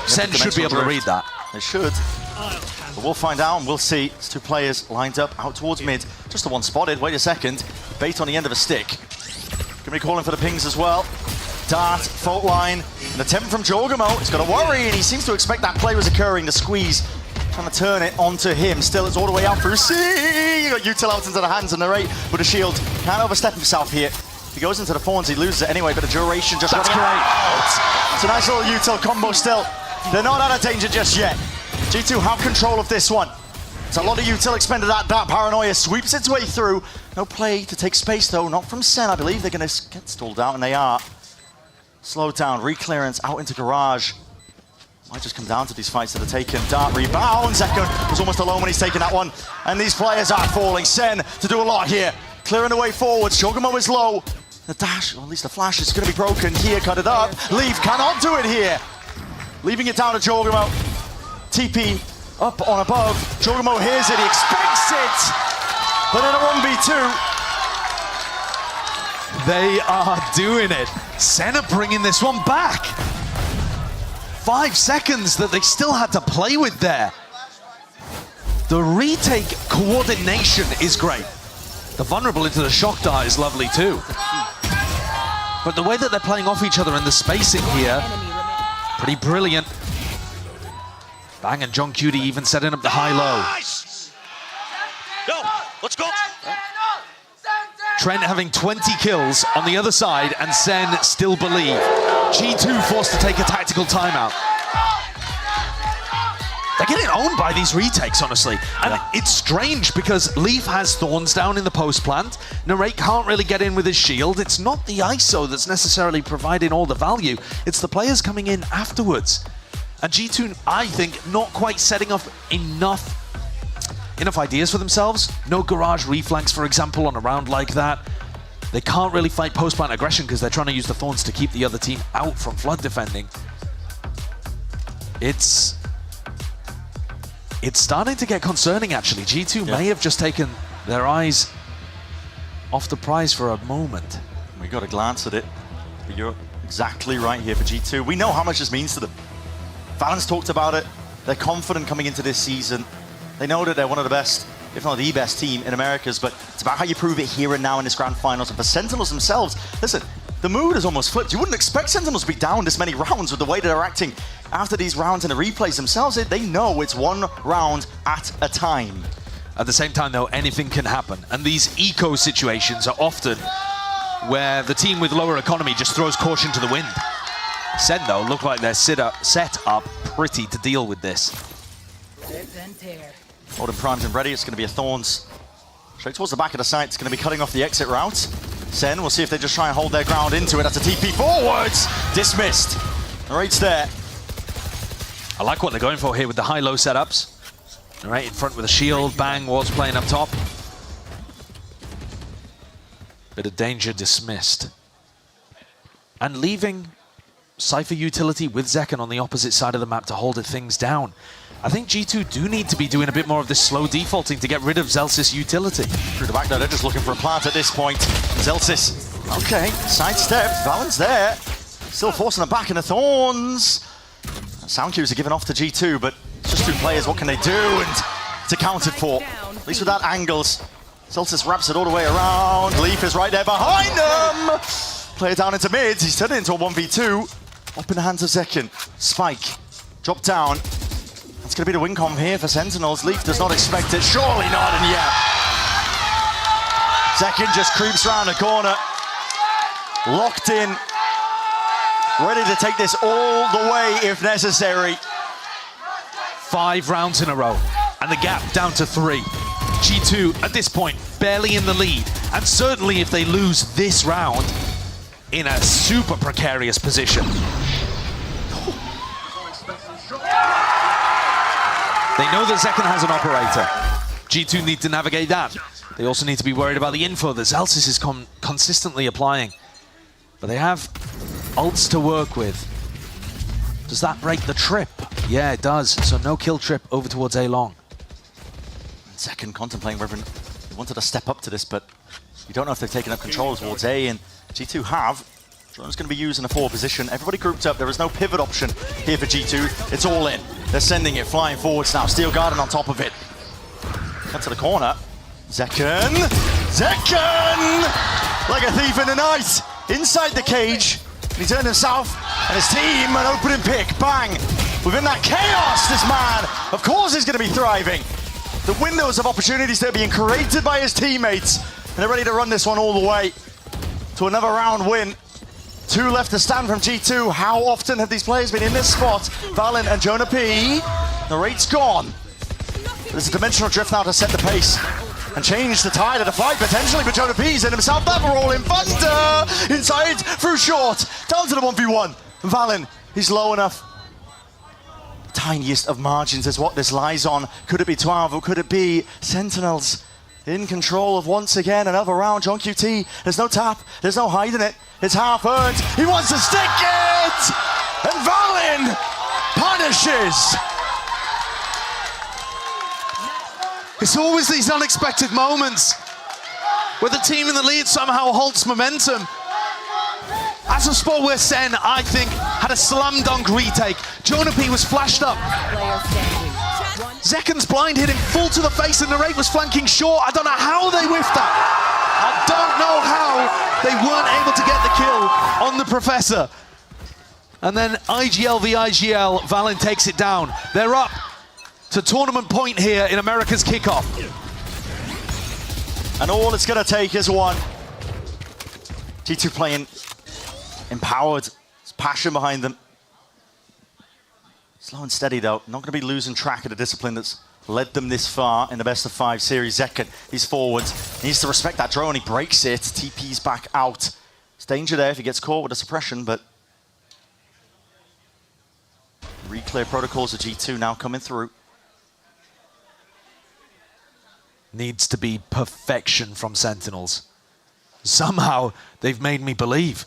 Sen should be able to read that. They should. But we'll find out and we'll see. It's 2 players lined up out towards mid. Just the one spotted. Wait a second. Bait on the end of a stick. Gonna be calling for the pings as well. Dart, fault line. An attempt from Jorgamo. He's got to worry, and he seems to expect that play was occurring. The squeeze. Trying to turn it onto him. Still, it's all the way out through C. You got Util out into the hands and Narrate with a shield. Can't overstep himself here. If he goes into the Fawns, he loses it anyway, but the duration just running out. It's a nice little Util combo still. They're not out of danger just yet. G2 have control of this one. It's a lot of Util expended. That Paranoia sweeps its way through. No play to take space though, not from Sen. I believe they're going to get stalled out, and they are. Slowed down, re-clearance out into garage. Might just come down to these fights that are taken. Dart rebound. Zekken was almost alone when he's taking that one. And these players are falling. Sen to do a lot here. Clearing the way forwards. Chogomo is low. The dash, or at least the flash, is going to be broken. Here, cut it up. Leaf cannot do it here. Leaving it down to Chogomo. TP up on above. Chogomo hears it. He expects it. But in a 1v2. They are doing it. Sen are bringing this one back. 5 seconds that they still had to play with there. The retake coordination is great. The vulnerable into the shock dart is lovely too. But the way that they're playing off each other and the spacing here, pretty brilliant. Bang and John Cutie even setting up the high-low. Go, let's go. Trent having 20 kills on the other side and Sen still believe. G2 forced to take a tactical timeout. They're getting owned by these retakes, honestly. And it's strange because Leaf has Thorns down in the post plant. Narrate can't really get in with his shield. It's not the ISO that's necessarily providing all the value. It's the players coming in afterwards. And G2, I think, not quite setting up enough ideas for themselves. No garage reflanks, for example, on a round like that. They can't really fight post-plant aggression because they're trying to use the Thorns to keep the other team out from flood defending. It's starting to get concerning, actually. G2 may have just taken their eyes off the prize for a moment. We got a glance at it, but you're exactly right here for G2. We know how much this means to them. Valens talked about it. They're confident coming into this season. They know that they're one of the best, if not the best team in Americas, but it's about how you prove it here and now in this grand finals. And for Sentinels themselves, listen, the mood has almost flipped. You wouldn't expect Sentinels to be down this many rounds with the way that they're acting after these rounds and the replays themselves. They know it's one round at a time. At the same time, though, anything can happen. And these eco situations are often where the team with lower economy just throws caution to the wind. Sen, though, look like they're set up pretty to deal with this. Odin primed and ready. It's going to be a Thorns straight towards the back of the site. It's going to be cutting off the exit route. Sen, we'll see if they just try and hold their ground into it. That's a TP forwards. Dismissed. Narrate's there. I like what they're going for here with the high-low setups. Right in front with a shield. Bang was playing up top. Bit of danger dismissed. And leaving Cypher utility with Zekken on the opposite side of the map to hold things down. I think G2 do need to be doing a bit more of this slow defaulting to get rid of Zelsys utility. Through the back there, they're just looking for a plant at this point. Zelsys, okay, sidestep, Valens there. Still forcing them back in the Thorns. Sound cues are given off to G2, but it's just 2 players, what can they do? And it's accounted for, at least without angles. Zelsys wraps it all the way around. Leaf is right there behind them. Player down into mids, he's turned it into a 1v2. Up in the hands of Zekken. Spike, drop down. It's going to be the win conv here for Sentinels. Leaf does not expect it. Surely not, and yeah. Zekken just creeps around the corner. Locked in. Ready to take this all the way if necessary. 5 rounds in a row, and the gap down to 3. G2, at this point, barely in the lead. And certainly if they lose this round, in a super precarious position. They know that Zekken has an operator. G2 need to navigate that. They also need to be worried about the info that Zelsys is consistently applying. But they have ults to work with. Does that break the trip? Yeah, it does. So no kill trip over towards A-Long. Zekken contemplating whether they wanted to step up to this, but you don't know if they've taken up control towards A, and G2 have. Drone's going to be used in a forward position. Everybody grouped up. There is no pivot option here for G2. It's all in. They're sending it, flying forwards now. Steel Garden on top of it. Cut to the corner. Zekken! Zekken! Like a thief in the night. Inside the cage. He's turned himself and his team an opening pick. Bang! Within that chaos, this man, of course, is going to be thriving. The windows of opportunities that are being created by his teammates. And they're ready to run this one all the way to another round win. 2 left to stand from G2. How often have these players been in this spot? Valen and Jonah P. The rate's gone. There's a dimensional drift now to set the pace and change the tide of the fight potentially, but Jonah P's in himself. That roll in Thunder! Inside, through short, down to the 1v1. Valen, he's low enough. tiniest of margins is what this lies on. Could it be 12 or could it be Sentinels in control of once again another round? John QT, there's no tap, there's no hiding it. It's half earned. He wants to stick it! And Valin punishes. It's always these unexpected moments where the team in the lead somehow halts momentum. As a spot where Sen, I think, had a slam dunk retake. Jonapi was flashed up. Zeken's blind hit him full to the face and Narrate was flanking short. I don't know how they whiffed that. I don't know how they weren't able to get the kill on the Professor. And then IGL v IGL, Valin takes it down. They're up to tournament point here in America's kickoff. And all it's going to take is one. G2 playing empowered. There's passion behind them. Slow and steady though. Not going to be losing track of the discipline that's led them this far in the best of 5 series. Zeken, he's forward. He needs to respect that drone. He breaks it. TP's back out. There's danger there if he gets caught with a suppression, but reclear protocols of G2 now coming through. Needs to be perfection from Sentinels. Somehow they've made me believe.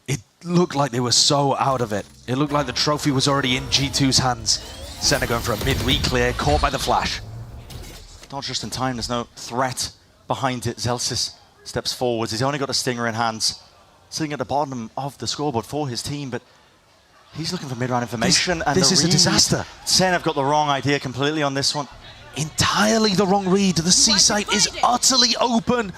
It looked like they were so out of it. It looked like the trophy was already in G2's hands. Senna going for a mid-reclear, caught by the flash. Not just in time, there's no threat behind it. Zelsis steps forwards. He's only got a stinger in hands. Sitting at the bottom of the scoreboard for his team, but he's looking for mid-round information. This is a disaster. Sen have got the wrong idea completely on this one. Entirely the wrong read. The C site is utterly open.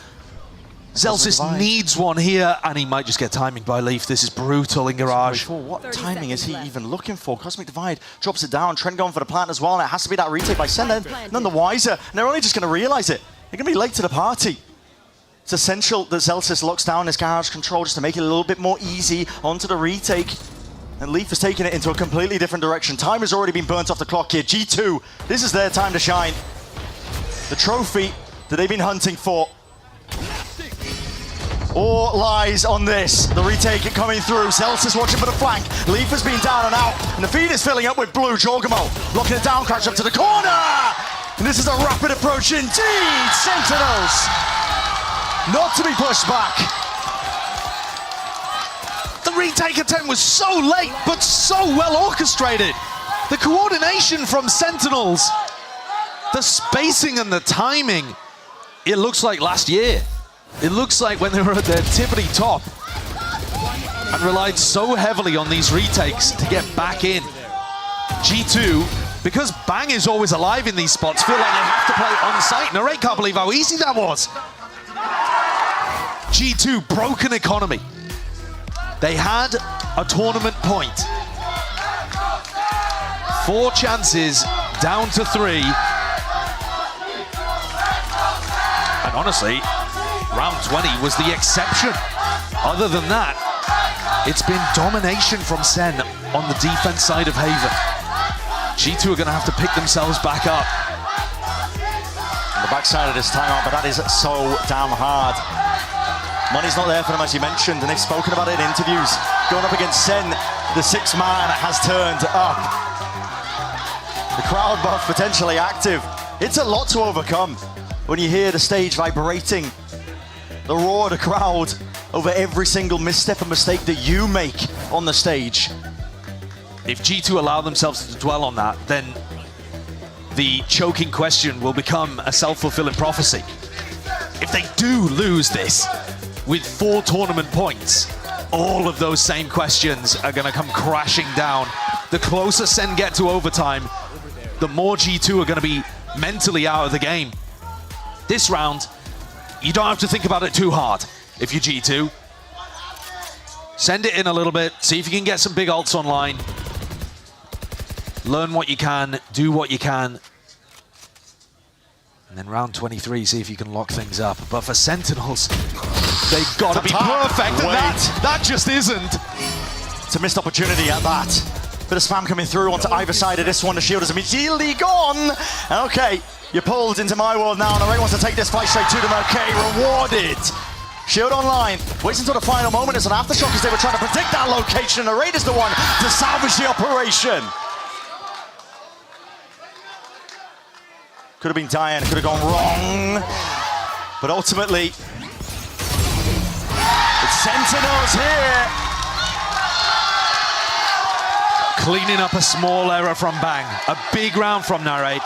Zelsis needs one here, and he might just get timing by Leaf. This is brutal in Garage. What timing is he even looking for? Cosmic Divide drops it down. Trent going for the plant as well, and it has to be that retake by Sen. None the wiser, and they're only just going to realize it. They're going to be late to the party. It's essential that Zelsis locks down his Garage control just to make it a little bit more easy onto the retake. And Leaf is taking it into a completely different direction. Time has already been burnt off the clock here. G2, this is their time to shine. The trophy that they've been hunting for. All lies on this. The retake coming through. Zelsis watching for the flank. Leaf has been down and out. And the feed is filling up with blue. Jorgamo locking it down, crash up to the corner. And this is a rapid approach indeed. Sentinels not to be pushed back. The retake attempt was so late, but so well orchestrated. The coordination from Sentinels, the spacing and the timing. It looks like last year. It looks like when they were at their tippity top and relied so heavily on these retakes to get back in. G2, because Bang is always alive in these spots, feel like they have to play on site. Narrate can't believe how easy that was. G2, broken economy. They had a tournament point. 4 chances, down to 3. And honestly, round 20 was the exception. Other than that, it's been domination from Sen on the defense side of Haven. G2 are going to have to pick themselves back up. On the backside of this timeout, but that is so damn hard. Money's not there for them, as you mentioned, and they've spoken about it in interviews. Going up against Sen, the 6th man has turned up. The crowd buff potentially active. It's a lot to overcome when you hear the stage vibrating, the roar of the crowd over every single misstep and mistake that you make on the stage. If G2 allow themselves to dwell on that, then the choking question will become a self-fulfilling prophecy. If they do lose this with 4 tournament points, all of those same questions are going to come crashing down. The closer Sen get to overtime, the more G2 are going to be mentally out of the game. This round, you don't have to think about it too hard if you're G2. Send it in a little bit, see if you can get some big ults online. Learn what you can, do what you can. And then round 23, see if you can lock things up. But for Sentinels, they've got to be perfect, and that just isn't. It's a missed opportunity at that. Bit of spam coming through onto either side of this one. The shield is immediately gone. Okay, you're pulled into my world now. Narrate wants to take this fight straight to them. Okay, rewarded. Shield online. Waits until the final moment. It's an aftershock as they were trying to predict that location. Narrate is the one to salvage the operation. Could have been Diane, could have gone wrong. But ultimately, it's Sentinels here. Cleaning up a small error from Bang. A big round from Narrate.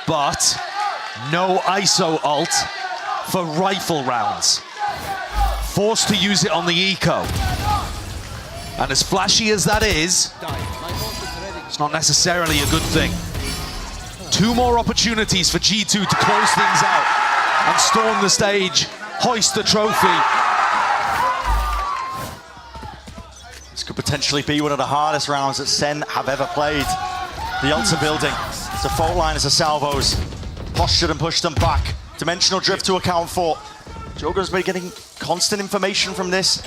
But no ISO ult for rifle rounds. Forced to use it on the eco. And as flashy as that is, it's not necessarily a good thing. 2 more opportunities for G2 to close things out and storm the stage, hoist the trophy. This could potentially be one of the hardest rounds that Sen have ever played. The ults are building. It's a fault line as the salvos postured and pushed them back. Dimensional drift to account for. Joker's been getting constant information from this.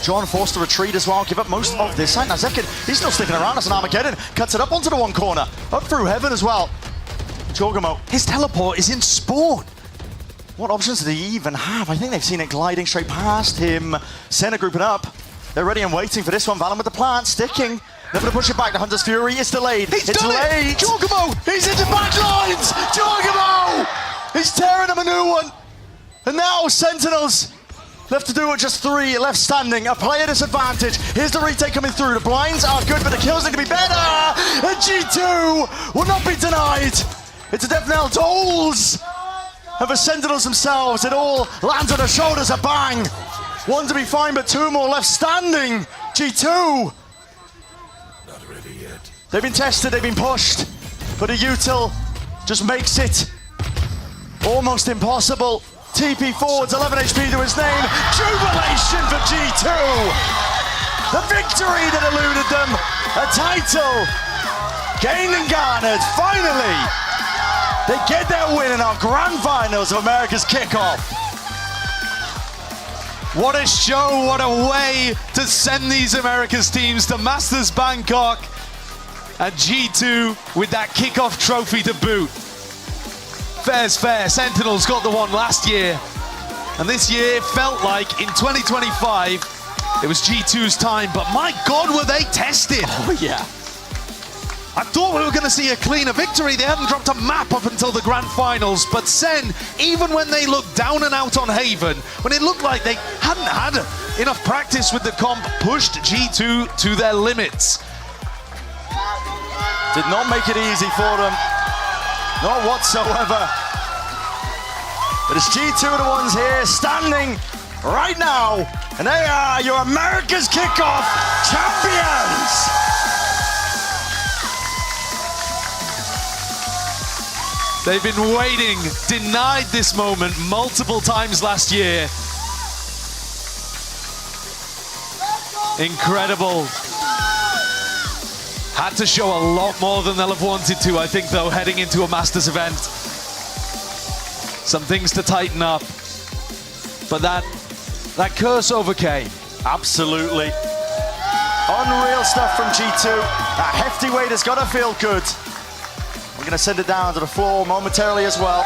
John forced to retreat as well, give up most of this side. Now Zekin, he's still sticking around as an Armageddon. Cuts it up onto the one corner. Up through heaven as well. Jorgamo. His teleport is in spawn. What options do they even have? I think they've seen it gliding straight past him. Senna grouping up. They're ready and waiting for this one. Valen with the plant, sticking. They're going to push it back. The Hunter's Fury is delayed. It's done late. It. Jorgamo, he's into back lines. Jorgamo, he's tearing him a new one. And now Sentinels left to do it, just 3 left standing. A player disadvantage. Here's the retake coming through. The blinds are good, but the kills need to be better. And G2 will not be denied. It's a death knell tolls. And for Sentinels themselves, it all lands on their shoulders. A bang. 1 to be fine, but 2 more left standing. G2. Not ready yet. They've been tested, they've been pushed. But the util just makes it almost impossible. TP forwards, 11 HP to his name. Jubilation for G2. The victory that eluded them. A title gained and garnered. Finally, they get their win in our grand finals of America's Kickoff. What a show, what a way to send these Americas teams to Masters Bangkok. And G2 with that kickoff trophy to boot. Fair's fair. Sentinels got the one last year. And this year felt like in 2025, it was G2's time. But my God, were they tested. Oh, yeah. I thought we were going to see a cleaner victory. They hadn't dropped a map up until the grand finals. But Sen, even when they looked down and out on Haven, when it looked like they hadn't had enough practice with the comp, pushed G2 to their limits. Did not make it easy for them. Not whatsoever. But it's G2 the ones here standing right now. And they are your America's Kickoff champions. They've been waiting, denied this moment multiple times last year. Incredible. Had to show a lot more than they'll have wanted to, I think, though, heading into a Masters event. Some things to tighten up. But that curse overcame. Absolutely. Unreal stuff from G2. That hefty weight has got to feel good. We're going to send it down to the floor momentarily as well.